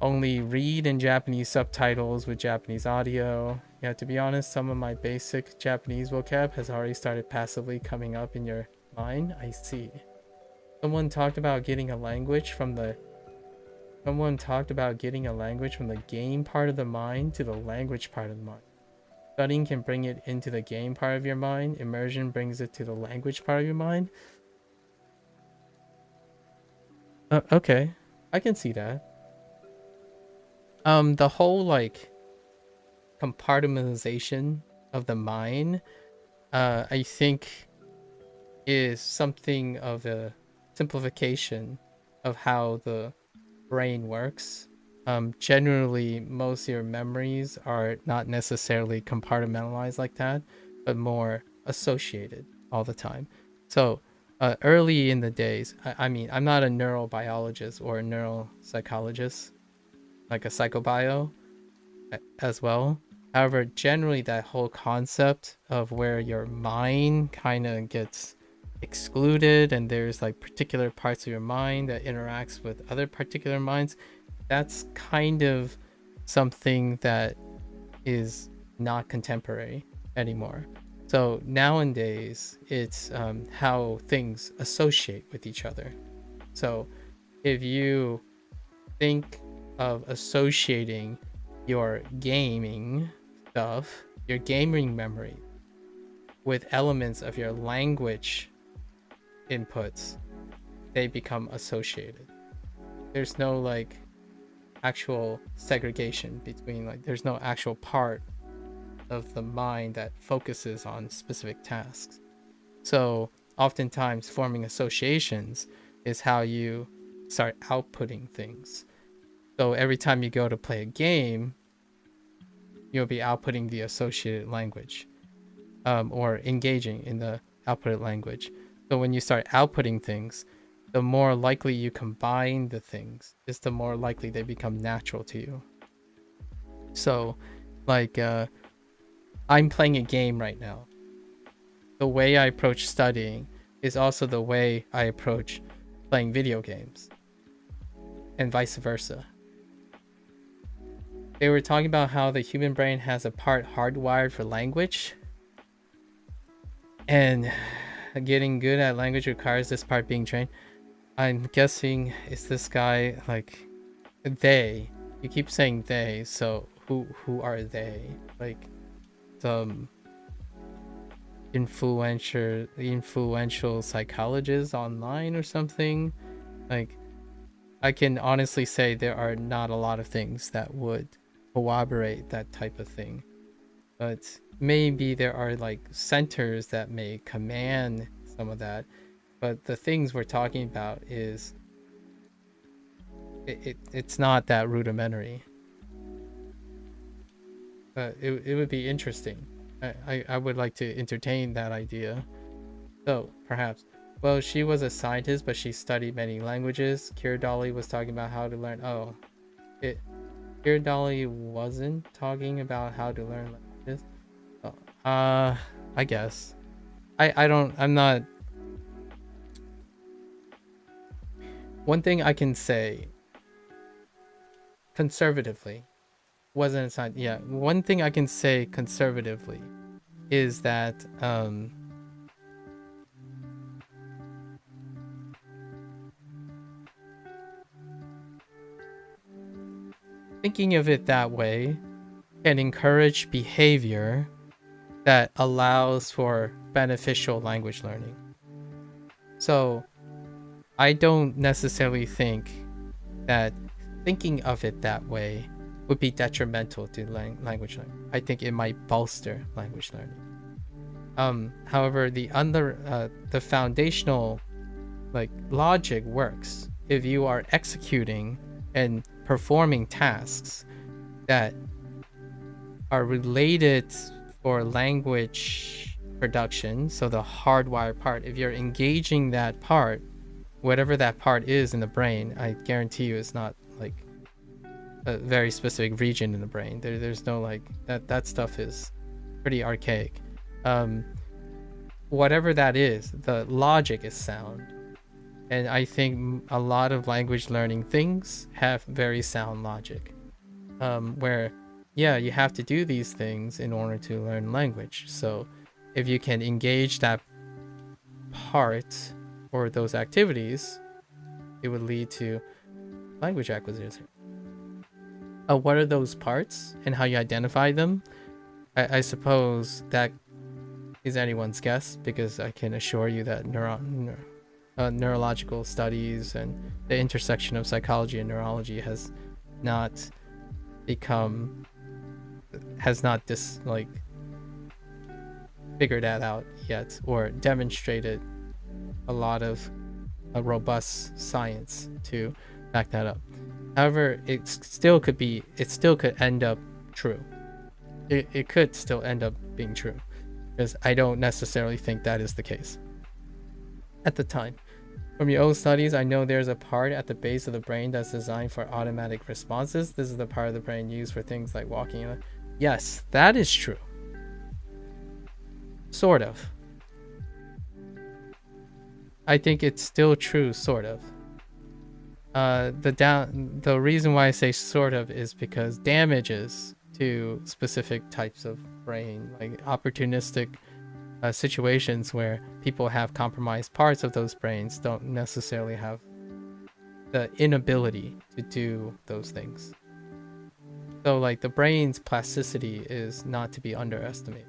only read in Japanese subtitles with Japanese audio. Yeah, to be honest, some of my basic Japanese vocab has already started passively coming up in your mind. I see. Someone talked about getting a language from the game part of the mind to the language part of the mind. Studying can bring it into the game part of your mind. Immersion brings it to the language part of your mind. Okay, I can see that. The whole like compartmentalization of the mind, I think, is something of a simplification of how the brain works. Generally, most of your memories are not necessarily compartmentalized like that, but more associated all the time. So early in the days, I mean, I'm not a neurobiologist or a neuropsychologist, like a psychobio as well. However, generally that whole concept of where your mind kind of gets excluded and there's like particular parts of your mind that interacts with other particular minds that's kind of something that is not contemporary anymore. So nowadays, it's how things associate with each other. So if you think of associating your gaming stuff, your gaming memory, with elements of your language inputs, they become associated. There's no like actual segregation between, like, there's no actual part of the mind that focuses on specific tasks. So oftentimes forming associations is how you start outputting things. So every time you go to play a game, you'll be outputting the associated language, or engaging in the outputted language. So when you start outputting things, the more likely you combine the things is the more likely they become natural to you. So like I'm playing a game right now. The way I approach studying is also the way I approach playing video games, and vice versa. They were talking about how the human brain has a part hardwired for language, and getting good at language requires this part being trained. I'm guessing, is this guy like they? You keep saying they, so who are they? Like some influential psychologist online or something? Like, I can honestly say there are not a lot of things that would corroborate that type of thing, but maybe there are like centers that may command some of that. But the things we're talking about is it's not that rudimentary. It would be interesting. I would like to entertain that idea. So perhaps, well, she was a scientist, but she studied many languages. Keir Dolly was talking about how to learn. Keir Dolly wasn't talking about how to learn languages. I guess. I'm not. One thing I can say conservatively wasn't a science. Yeah, one thing I can say conservatively is that thinking of it that way can encourage behavior that allows for beneficial language learning. So I don't necessarily think that thinking of it that way would be detrimental to language learning. I think it might bolster language learning. However, the foundational like logic works if you are executing and performing tasks that are related for language production. So the hardwired part, if you're engaging that part, whatever that part is in the brain, I guarantee you it's not like a very specific region in the brain. There's no like that stuff is pretty archaic. Whatever that is, the logic is sound. And I think a lot of language learning things have very sound logic. Where, yeah, you have to do these things in order to learn language. So if you can engage that part or those activities, it would lead to language acquisition. What are those parts and how you identify them? I suppose that is anyone's guess, because I can assure you that neurological studies and the intersection of psychology and neurology has not figured that out yet, or demonstrated a lot of robust science to back that up. However, it still could end up true. It could still end up being true, because I don't necessarily think that is the case at the time. From your own studies, I know there's a part at the base of the brain that's designed for automatic responses. This is the part of the brain used for things like walking. Yes, that is true. Sort of. I think it's still true, sort of. The reason why I say sort of is because damages to specific types of brain, like opportunistic situations where people have compromised parts of those brains, don't necessarily have the inability to do those things. So like the brain's plasticity is not to be underestimated.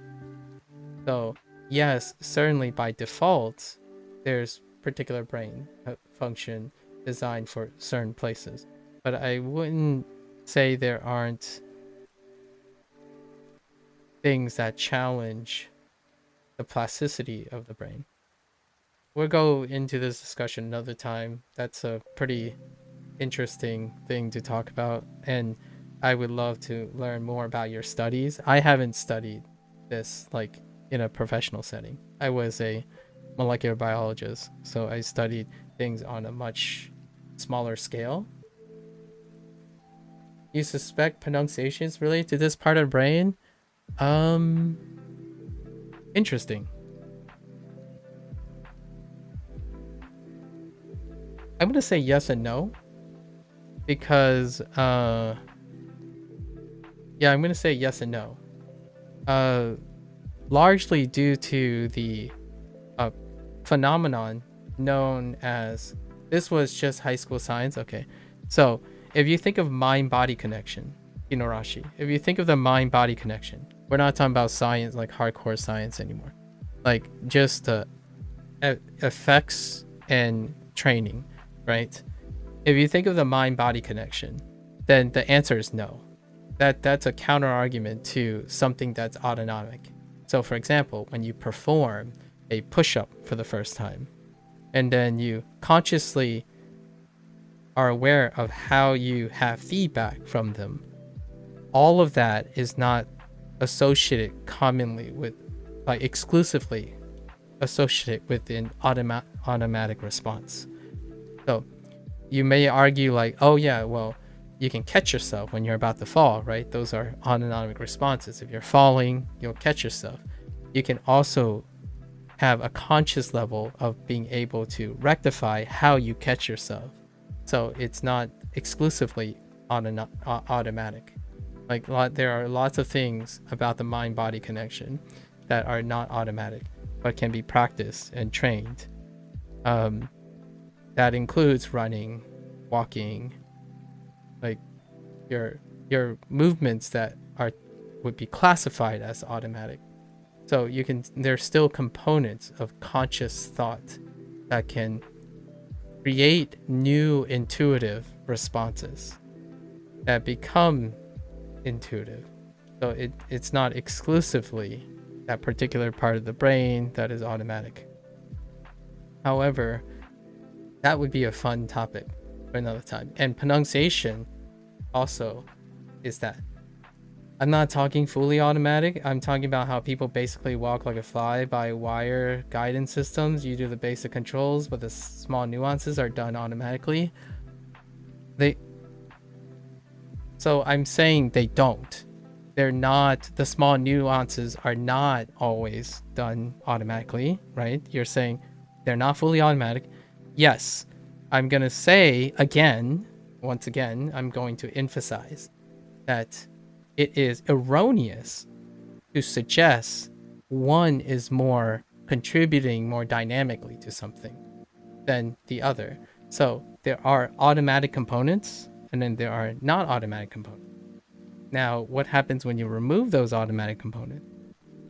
So yes, certainly by default, there's particular brain function designed for certain places, but I wouldn't say there aren't things that challenge the plasticity of the brain. We'll go into this discussion another time. That's a pretty interesting thing to talk about, and I would love to learn more about your studies. I haven't studied this like in a professional setting. I was a molecular biologist, so I studied things on a much smaller scale. You suspect pronunciation is related to this part of the brain? Interesting. I'm gonna say yes and no, because yeah, I'm gonna say yes and no. Largely due to the phenomenon known as, this was just high school science. Okay, so if you think of mind-body connection, Hinorashi, if you think of the mind-body connection, we're not talking about science, like hardcore science anymore, like just the effects and training, right? If you think of the mind-body connection, then the answer is no. That's a counter argument to something that's autonomic. So for example, when you perform a push-up for the first time, and then you consciously are aware of how you have feedback from them, all of that is not associated commonly with, like exclusively associated with an automatic response. So you may argue like, oh yeah, well, you can catch yourself when you're about to fall, right? Those are autonomic responses. If you're falling, you'll catch yourself. You can also have a conscious level of being able to rectify how you catch yourself. So it's not exclusively automatic. Like there are lots of things about the mind-body connection that are not automatic, but can be practiced and trained. That includes running, walking, like your movements that would be classified as automatic. So there's still components of conscious thought that can create new intuitive responses that become intuitive. So it's not exclusively that particular part of the brain that is automatic. However, that would be a fun topic for another time. And pronunciation also is that. I'm not talking fully automatic. I'm talking about how people basically walk like a fly by wire guidance systems. You do the basic controls, but the small nuances are done automatically. So I'm saying they don't. They're not, the small nuances are not always done automatically, right? You're saying they're not fully automatic. Yes, I'm going to say again, once again, I'm going to emphasize that it is erroneous to suggest one is more contributing more dynamically to something than the other. So there are automatic components and then there are not automatic components. Now, what happens when you remove those automatic components?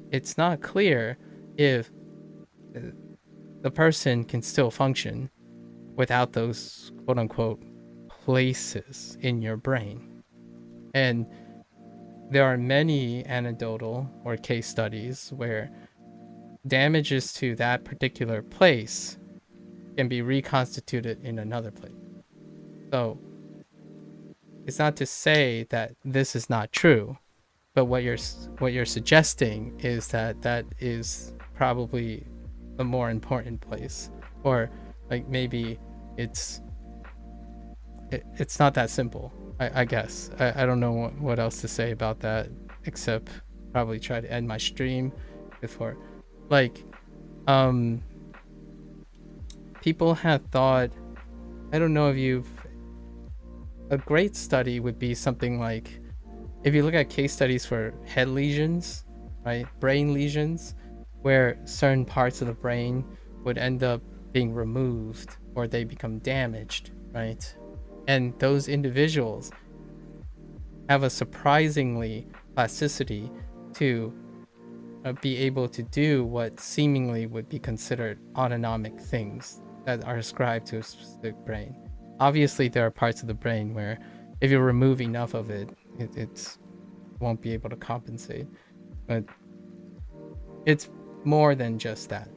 It's not clear if the person can still function without those quote unquote places in your brain. And there are many anecdotal or case studies where damages to that particular place can be reconstituted in another place. So it's not to say that this is not true, but what you're suggesting is that that is probably the more important place, or like maybe it's not that simple. I guess I don't know what else to say about that, except probably try to end my stream before, like, people have thought, I don't know if you've a great study would be something like, if you look at case studies for head lesions, right, brain lesions, where certain parts of the brain would end up being removed or they become damaged, right? And those individuals have a surprisingly plasticity to be able to do what seemingly would be considered autonomic things that are ascribed to a specific brain. Obviously, there are parts of the brain where if you remove enough of it, it won't be able to compensate. But it's more than just that.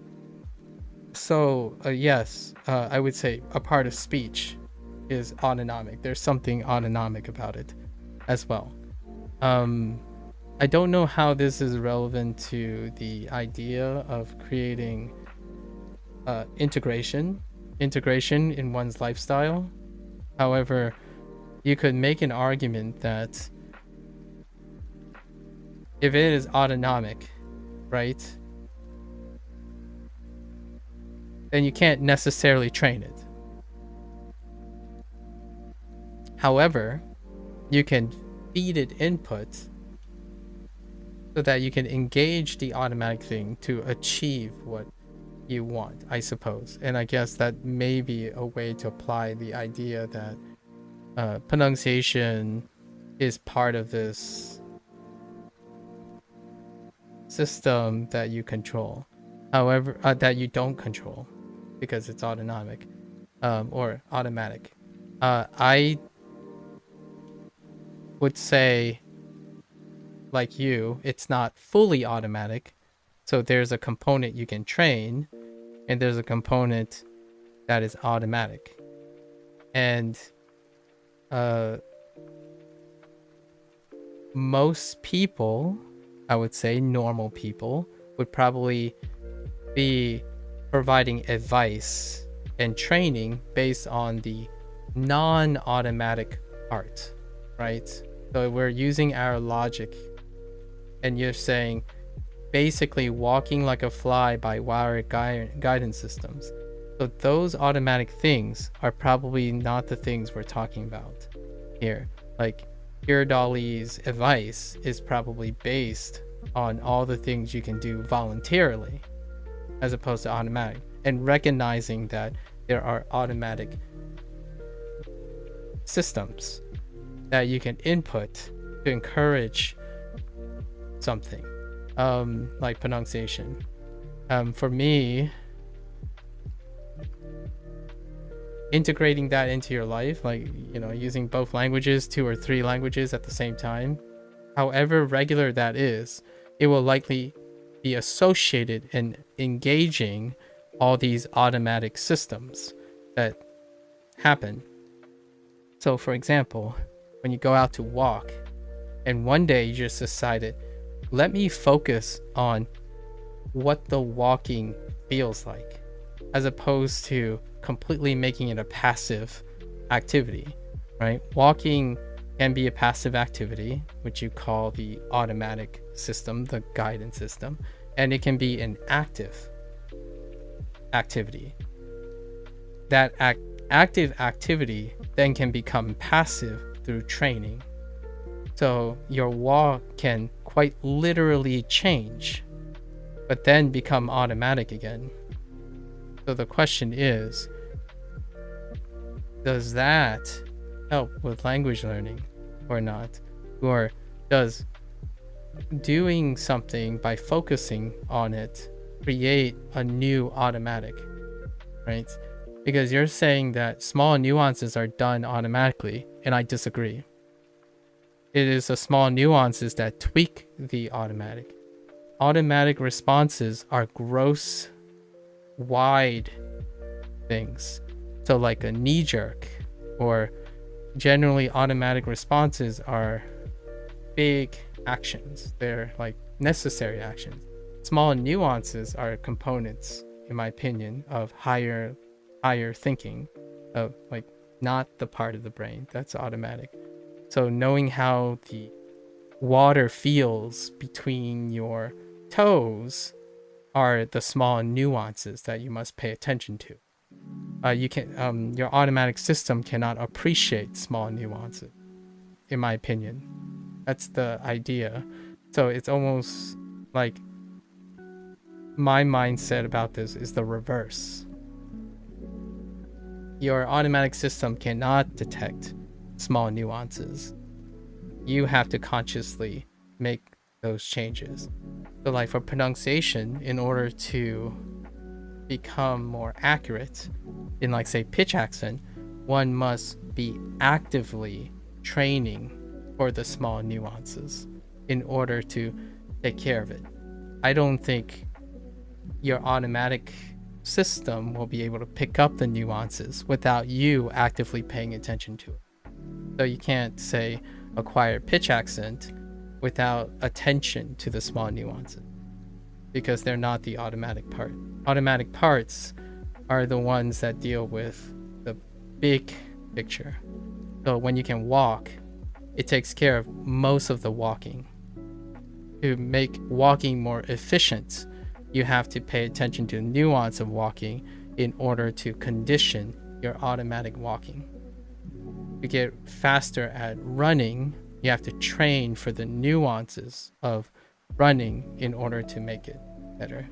So yes, I would say a part of speech is autonomic. There's something autonomic about it as well. I don't know how this is relevant to the idea of creating integration in one's lifestyle. However, you could make an argument that if it is autonomic, right, then you can't necessarily train it. However, you can feed it input so that you can engage the automatic thing to achieve what you want, I suppose. And I guess that may be a way to apply the idea that pronunciation is part of this system that you control. However, that you don't control because it's autonomic or automatic. I would say, like you, it's not fully automatic. So there's a component you can train, and there's a component that is automatic. And most people, I would say normal people, would probably be providing advice and training based on the non-automatic part, right? So we're using our logic, and you're saying basically walking like a fly by wired guidance systems. So those automatic things are probably not the things we're talking about here. Like Dolly's advice is probably based on all the things you can do voluntarily as opposed to automatic, and recognizing that there are automatic systems that you can input to encourage something, like pronunciation. For me, integrating that into your life, like, using both languages, 2 or 3 languages at the same time, however regular that is, it will likely be associated and engaging all these automatic systems that happen. So for example, when you go out to walk and one day you just decided, let me focus on what the walking feels like, as opposed to completely making it a passive activity, right? Walking can be a passive activity, which you call the automatic system, the guidance system, and it can be an active activity. That active activity then can become passive through training. So your walk can quite literally change, but then become automatic again. So the question is, does that help with language learning or not? Or does doing something by focusing on it create a new automatic, right? Because you're saying that small nuances are done automatically, and I disagree. It is the small nuances that tweak the automatic. Automatic responses are gross, wide things. So like a knee jerk, or generally automatic responses are big actions. They're like necessary actions. Small nuances are components, in my opinion, of higher thinking, of like not the part of the brain that's automatic. So knowing how the water feels between your toes are the small nuances that you must pay attention to. you can your automatic system cannot appreciate small nuances, in my opinion. That's the idea. So it's almost like my mindset about this is the reverse. Your automatic system cannot detect small nuances. You have to consciously make those changes. So like for pronunciation, in order to become more accurate in like say pitch accent, one must be actively training for the small nuances in order to take care of it. I don't think your automatic system will be able to pick up the nuances without you actively paying attention to it. So you can't say acquire pitch accent without attention to the small nuances, because they're not the automatic part. Automatic parts are the ones that deal with the big picture. So when you can walk, it takes care of most of the walking. To make walking more efficient, you have to pay attention to the nuance of walking in order to condition your automatic walking. To get faster at running, you have to train for the nuances of running in order to make it better.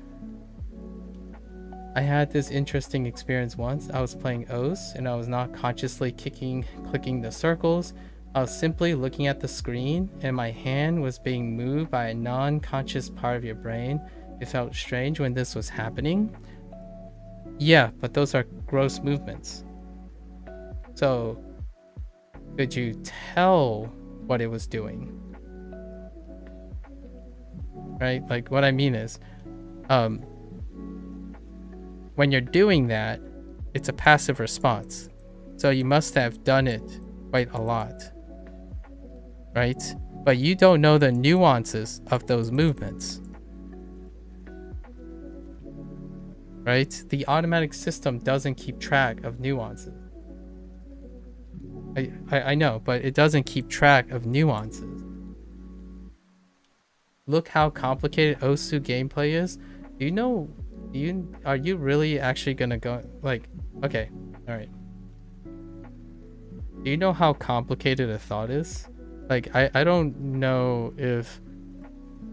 I had this interesting experience once. I was playing O's and I was not consciously clicking the circles. I was simply looking at the screen and my hand was being moved by a non-conscious part of your brain. It felt strange when this was happening. Yeah, but those are gross movements. So, could you tell what it was doing? Right? Like what I mean is, when you're doing that, it's a passive response. So you must have done it quite a lot. Right? But you don't know the nuances of those movements. Right? The automatic system doesn't keep track of nuances. I know, but it doesn't keep track of nuances. Look how complicated Osu gameplay is. Do you know? Are you really actually gonna go like? Okay, all right. Do you know how complicated a thought is? Like I don't know if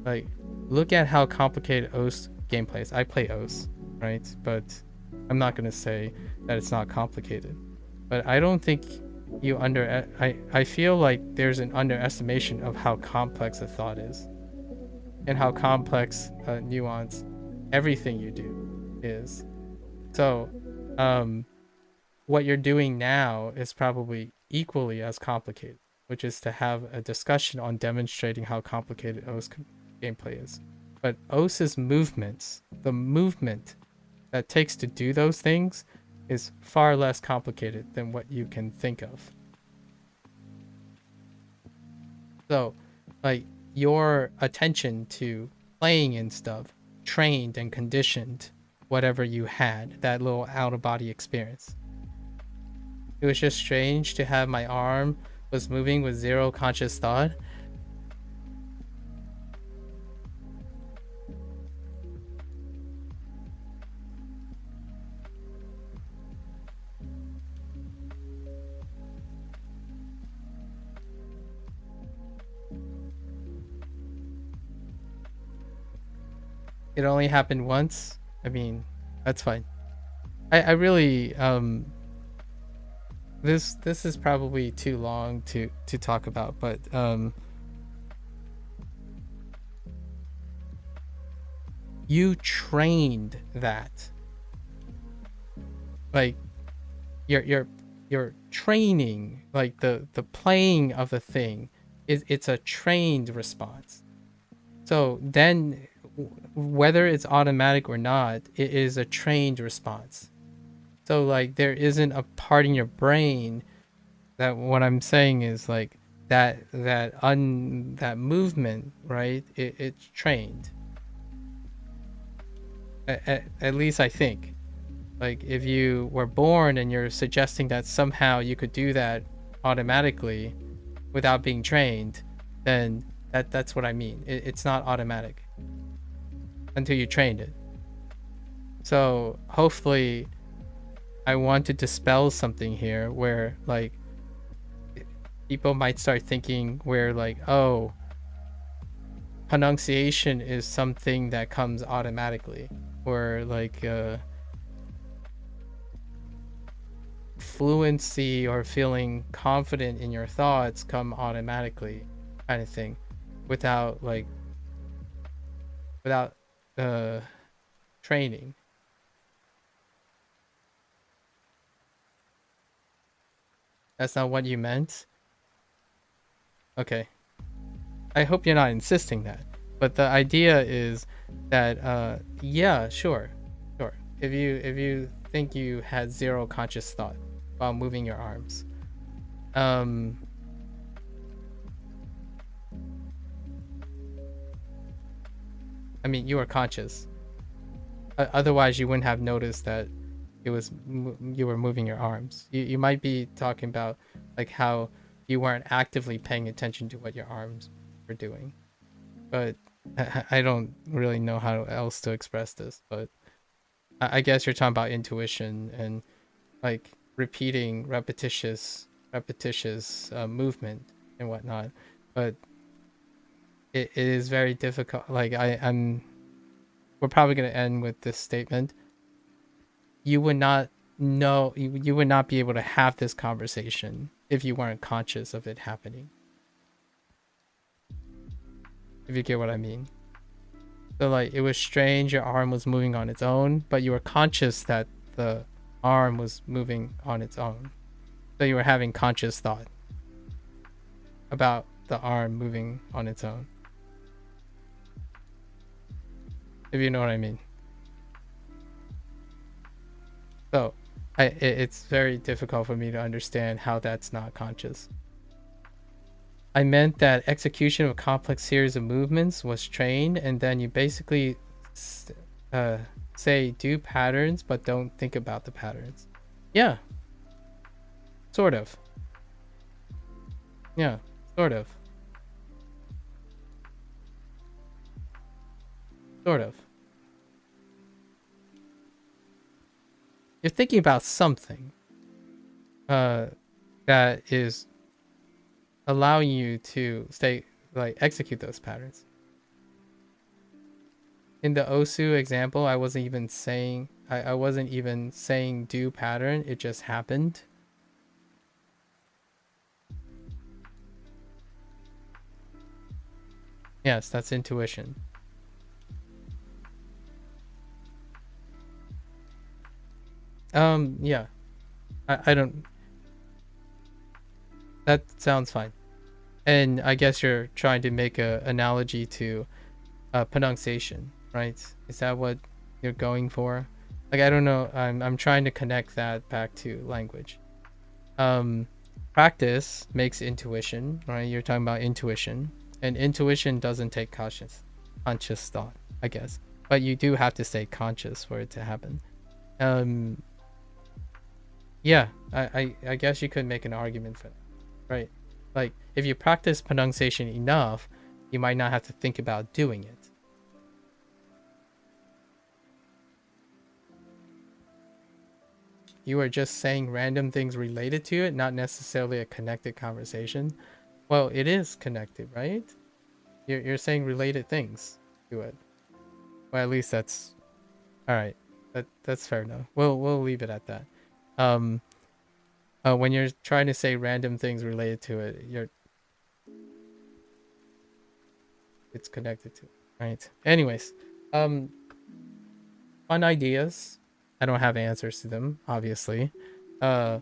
like look at how complicated Os gameplay is. I play Os, right? But I'm not gonna say that it's not complicated. But I don't think you I feel like there's an underestimation of how complex a thought is, and how complex nuance everything you do is. So what you're doing now is probably equally as complicated, which is to have a discussion on demonstrating how complicated OS gameplay is. But OS's movements, the movement that takes to do those things, is far less complicated than what you can think of. So, like, your attention to playing and stuff trained and conditioned whatever you had, that little out-of-body experience. It was just strange to have my arm was moving with zero conscious thought. It only happened once. I mean, that's fine. I really this is probably too long to talk about, but you trained that. Like you're training, like the playing of the thing it's a trained response. So then whether it's automatic or not, it is a trained response. So like there isn't a part in your brain that, what I'm saying is like that movement, right? It's trained. At least I think. Like if you were born and you're suggesting that somehow you could do that automatically without being trained, then that's what I mean. It's not automatic until you trained it. So hopefully I want to dispel something here where like people might start thinking where like, oh, pronunciation is something that comes automatically, or like fluency or feeling confident in your thoughts come automatically, kind of thing, without training. That's not what you meant? Okay. I hope you're not insisting that. But the idea is that yeah, sure. If you think you had zero conscious thought while moving your arms. I mean, you were conscious. Otherwise you wouldn't have noticed that you were moving your arms. You might be talking about like how you weren't actively paying attention to what your arms were doing, but I don't really know how else to express this. But I guess you're talking about intuition and like repeating repetitious movement and whatnot. But it is very difficult. Like we're probably going to end with this statement. You would not know, you would not be able to have this conversation if you weren't conscious of it happening. If you get what I mean. So like it was strange your arm was moving on its own, but you were conscious that the arm was moving on its own. So you were having conscious thought about the arm moving on its own. If you know what I mean. So it's very difficult for me to understand how that's not conscious. I meant that execution of a complex series of movements was trained, and then you basically say do patterns but don't think about the patterns. Yeah. Sort of. Yeah, sort of. Sort of. You're thinking about something that is allowing you to execute those patterns. In the Osu example, I wasn't even saying do pattern, it just happened. Yes, that's intuition. Yeah. I don't... That sounds fine. And I guess you're trying to make an analogy to pronunciation, right? Is that what you're going for? Like, I don't know. I'm trying to connect that back to language. Practice makes intuition, right? You're talking about intuition. And intuition doesn't take conscious thought, I guess. But you do have to stay conscious for it to happen. Yeah, I guess you could make an argument for that, right? Like, if you practice pronunciation enough, you might not have to think about doing it. You are just saying random things related to it, not necessarily a connected conversation. Well, it is connected, right? You're saying related things to it. Well, at least that's... Alright, that's fair enough. We'll leave it at that. When you're trying to say random things related to it, it's connected to it, right? Anyways, fun ideas. I don't have answers to them, obviously. My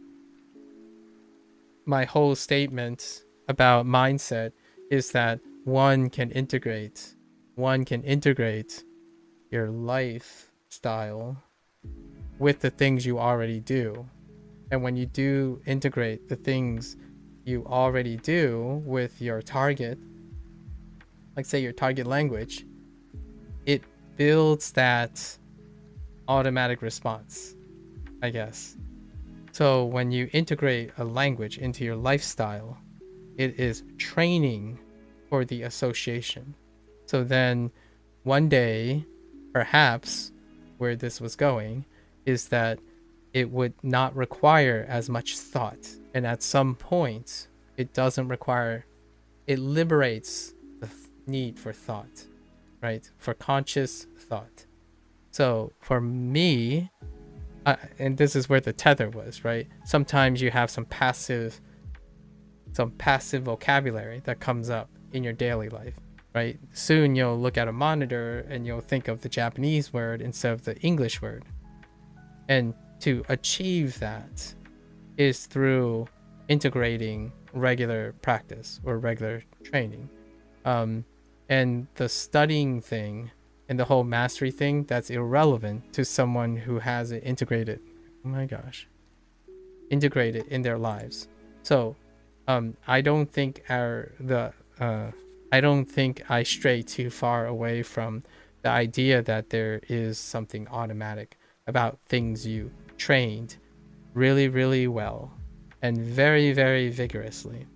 whole statement about mindset is that one can integrate your lifestyle with the things you already do. And when you do integrate the things you already do with your target, like say your target language, it builds that automatic response, I guess. So when you integrate a language into your lifestyle, it is training for the association. So then one day, perhaps where this was going is that it would not require as much thought. And at some point, it doesn't require, it liberates the need for thought, right? For conscious thought. So for me, and this is where the tether was, right? Sometimes you have some passive vocabulary that comes up in your daily life, right? Soon you'll look at a monitor and you'll think of the Japanese word instead of the English word. And to achieve that is through integrating regular practice or regular training. And the studying thing and the whole mastery thing, that's irrelevant to someone who has it integrated. Oh my gosh. Integrated in their lives. So I don't think I don't think I stray too far away from the idea that there is something automatic about things you trained really, really well and very, very vigorously.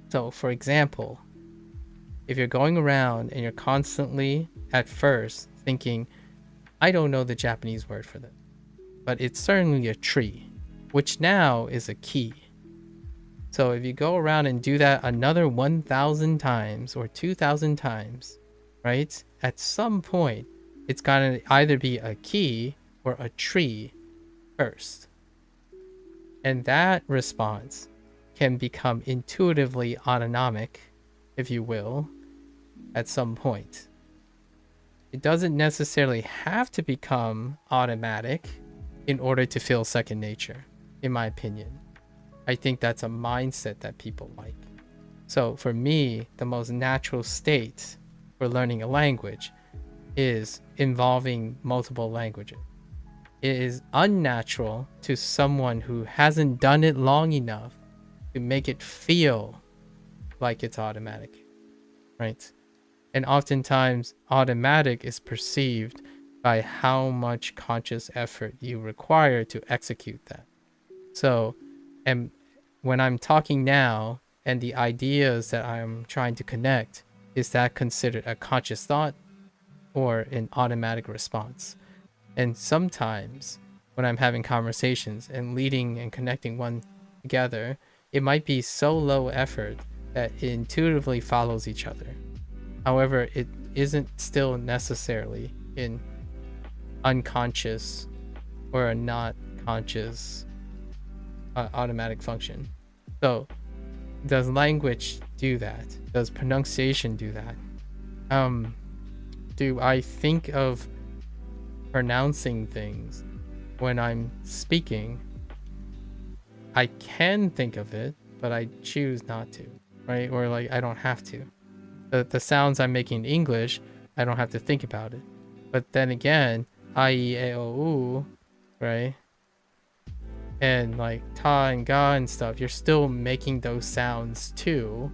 So for example, if you're going around and you're constantly at first thinking, I don't know the Japanese word for that, but it's certainly a tree, which now is a key. So if you go around and do that another 1,000 times or 2,000 times, right? At some point, it's going to either be a key or a tree first. And that response can become intuitively autonomic, if you will, at some point. It doesn't necessarily have to become automatic in order to feel second nature, in my opinion. I think that's a mindset that people like. So for me, the most natural state for learning a language is involving multiple languages. It is unnatural to someone who hasn't done it long enough to make it feel like it's automatic, right? And oftentimes, automatic is perceived by how much conscious effort you require to execute that. So, and when I'm talking now, and the ideas that I'm trying to connect, is that considered a conscious thought or an automatic response? And sometimes when I'm having conversations and leading and connecting one together, it might be so low effort that it intuitively follows each other. However, it isn't still necessarily in unconscious or a not conscious automatic function. So does language do that? Does pronunciation do that? Do I think of pronouncing things when I'm speaking? I can think of it, but I choose not to, right? Or like I don't have to. The sounds I'm making in English, I don't have to think about it. But then again, I, E, A, O, U, right? And like ta and ga and stuff, you're still making those sounds too,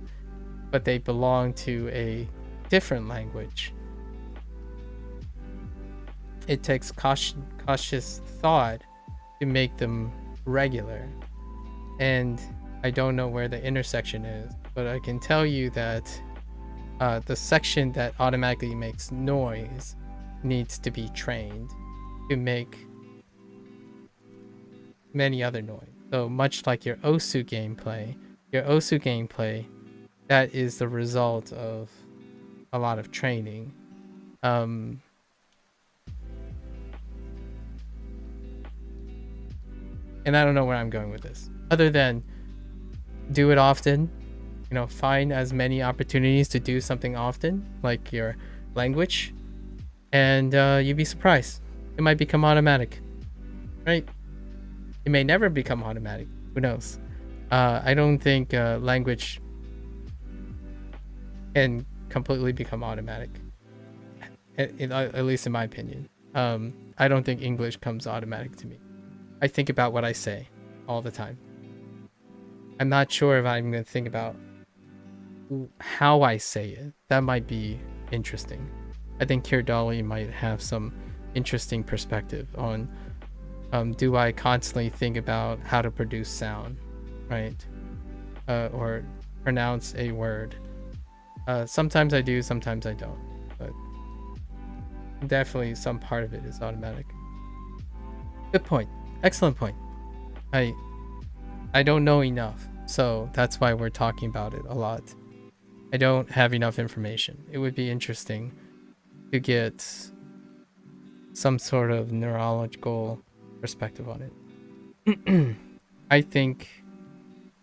but they belong to a different language. It takes cautious thought to make them regular. And I don't know where the intersection is, but I can tell you that the section that automatically makes noise needs to be trained to make many other noise. So much like your Osu gameplay, that is the result of a lot of training. And I don't know where I'm going with this, other than do it often. You know, find as many opportunities to do something often, like your language, and you'd be surprised. It might become automatic, right? It may never become automatic. Who knows? I don't think language can completely become automatic, at least in my opinion. I don't think English comes automatic to me. I think about what I say all the time. I'm not sure if I'm going to think about how I say it. That might be interesting. I think Kirdali might have some interesting perspective on do I constantly think about how to produce sound, right? Or pronounce a word. Sometimes I do, sometimes I don't. But definitely some part of it is automatic. Good point. excellent point. I don't know enough, so that's why we're talking about it a lot. I don't have enough information. It would be interesting to get some sort of neurological perspective on it. I think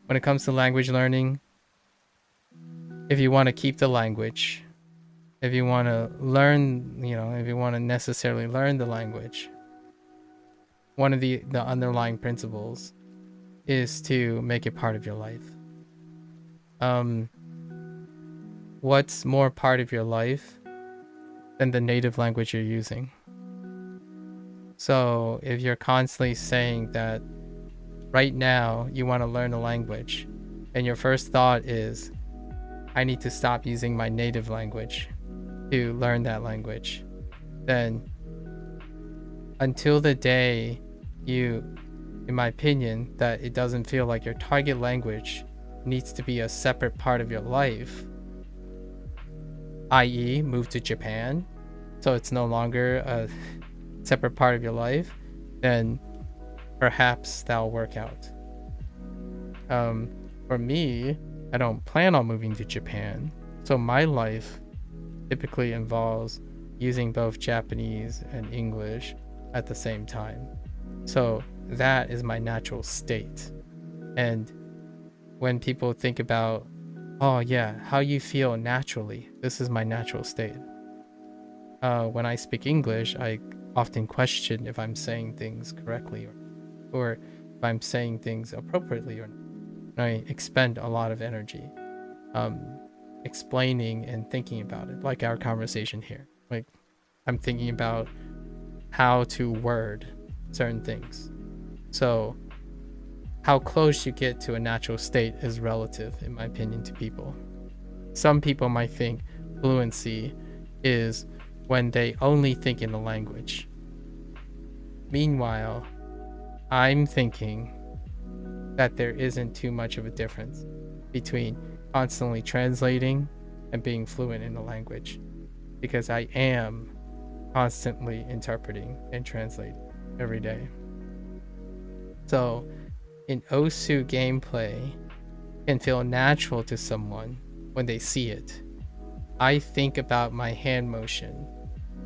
when it comes to language learning, if you want to keep the language, if you want to learn, if you want to necessarily learn the language, one of the underlying principles is to make it part of your life. What's more part of your life than the native language you're using? So if you're constantly saying that right now you want to learn a language and your first thought is, I need to stop using my native language to learn that language, then until the day you, in my opinion, that it doesn't feel like your target language needs to be a separate part of your life, i.e. move to Japan, so it's no longer a separate part of your life, then perhaps that'll work out. For me, I don't plan on moving to Japan, so my life typically involves using both Japanese and English at the same time. So that is my natural state. And when people think about, oh yeah, how you feel naturally, this is my natural state. When I speak English, I often question if I'm saying things correctly or if I'm saying things appropriately or not. I expend a lot of energy explaining and thinking about it, like our conversation here. Like, I'm thinking about how to word certain things. So how close you get to a natural state is relative, in my opinion, to people. Some people might think fluency is when they only think in the language. Meanwhile, I'm thinking that there isn't too much of a difference between constantly translating and being fluent in the language, because I am constantly interpreting and translating every day. So in Osu gameplay can feel natural to someone when they see it. I think about my hand motion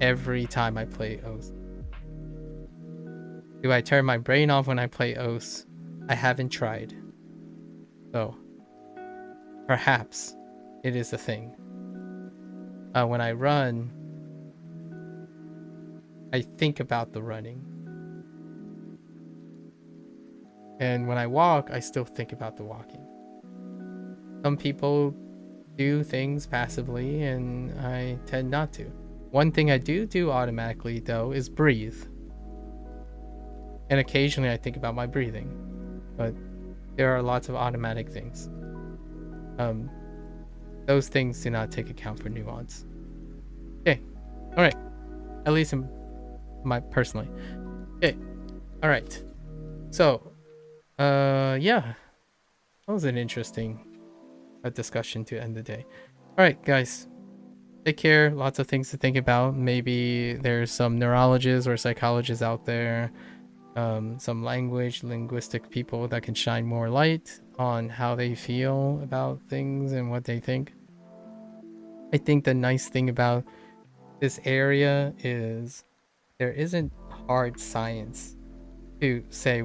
every time I play Osu. Do I turn my brain off when I play Osu? I haven't tried. So perhaps it is a thing. When I run, I think about the running. And when I walk, I still think about the walking. Some people do things passively, and I tend not to. One thing I do automatically, though, is breathe. And occasionally I think about my breathing. But there are lots of automatic things. Those things do not take account for nuance. Okay. All right. At least in my personally. Okay. All right. So, yeah. That was an interesting discussion to end the day. All right, guys. Take care. Lots of things to think about. Maybe there's some neurologists or psychologists out there, some linguistic people that can shine more light on how they feel about things and what they think. I think the nice thing about this area is there isn't hard science to say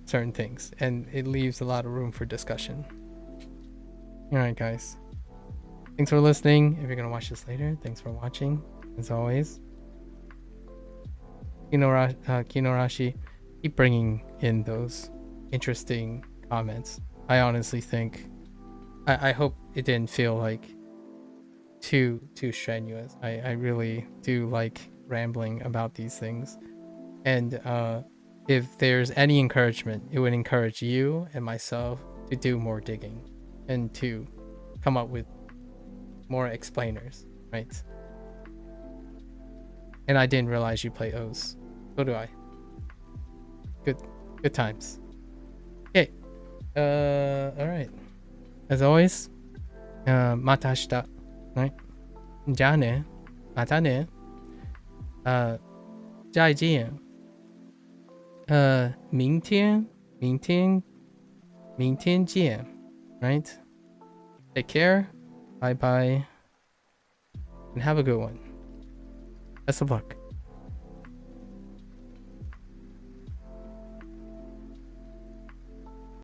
certain things, and it leaves a lot of room for discussion. All right, guys. Thanks for listening. If you're gonna watch this later, thanks for watching. As always, Kinorashi, keep bringing in those interesting comments. I honestly think, I hope it didn't feel like too strenuous. I really do like rambling about these things, and if there's any encouragement, it would encourage you and myself to do more digging and to come up with more explainers, right? And I didn't realize you play O's. So do I. Good times. Okay. All right. As always, また明日。はい。じゃあね。またね。再见。明天见 right? Take care. Bye bye. And have a good one. Best of luck.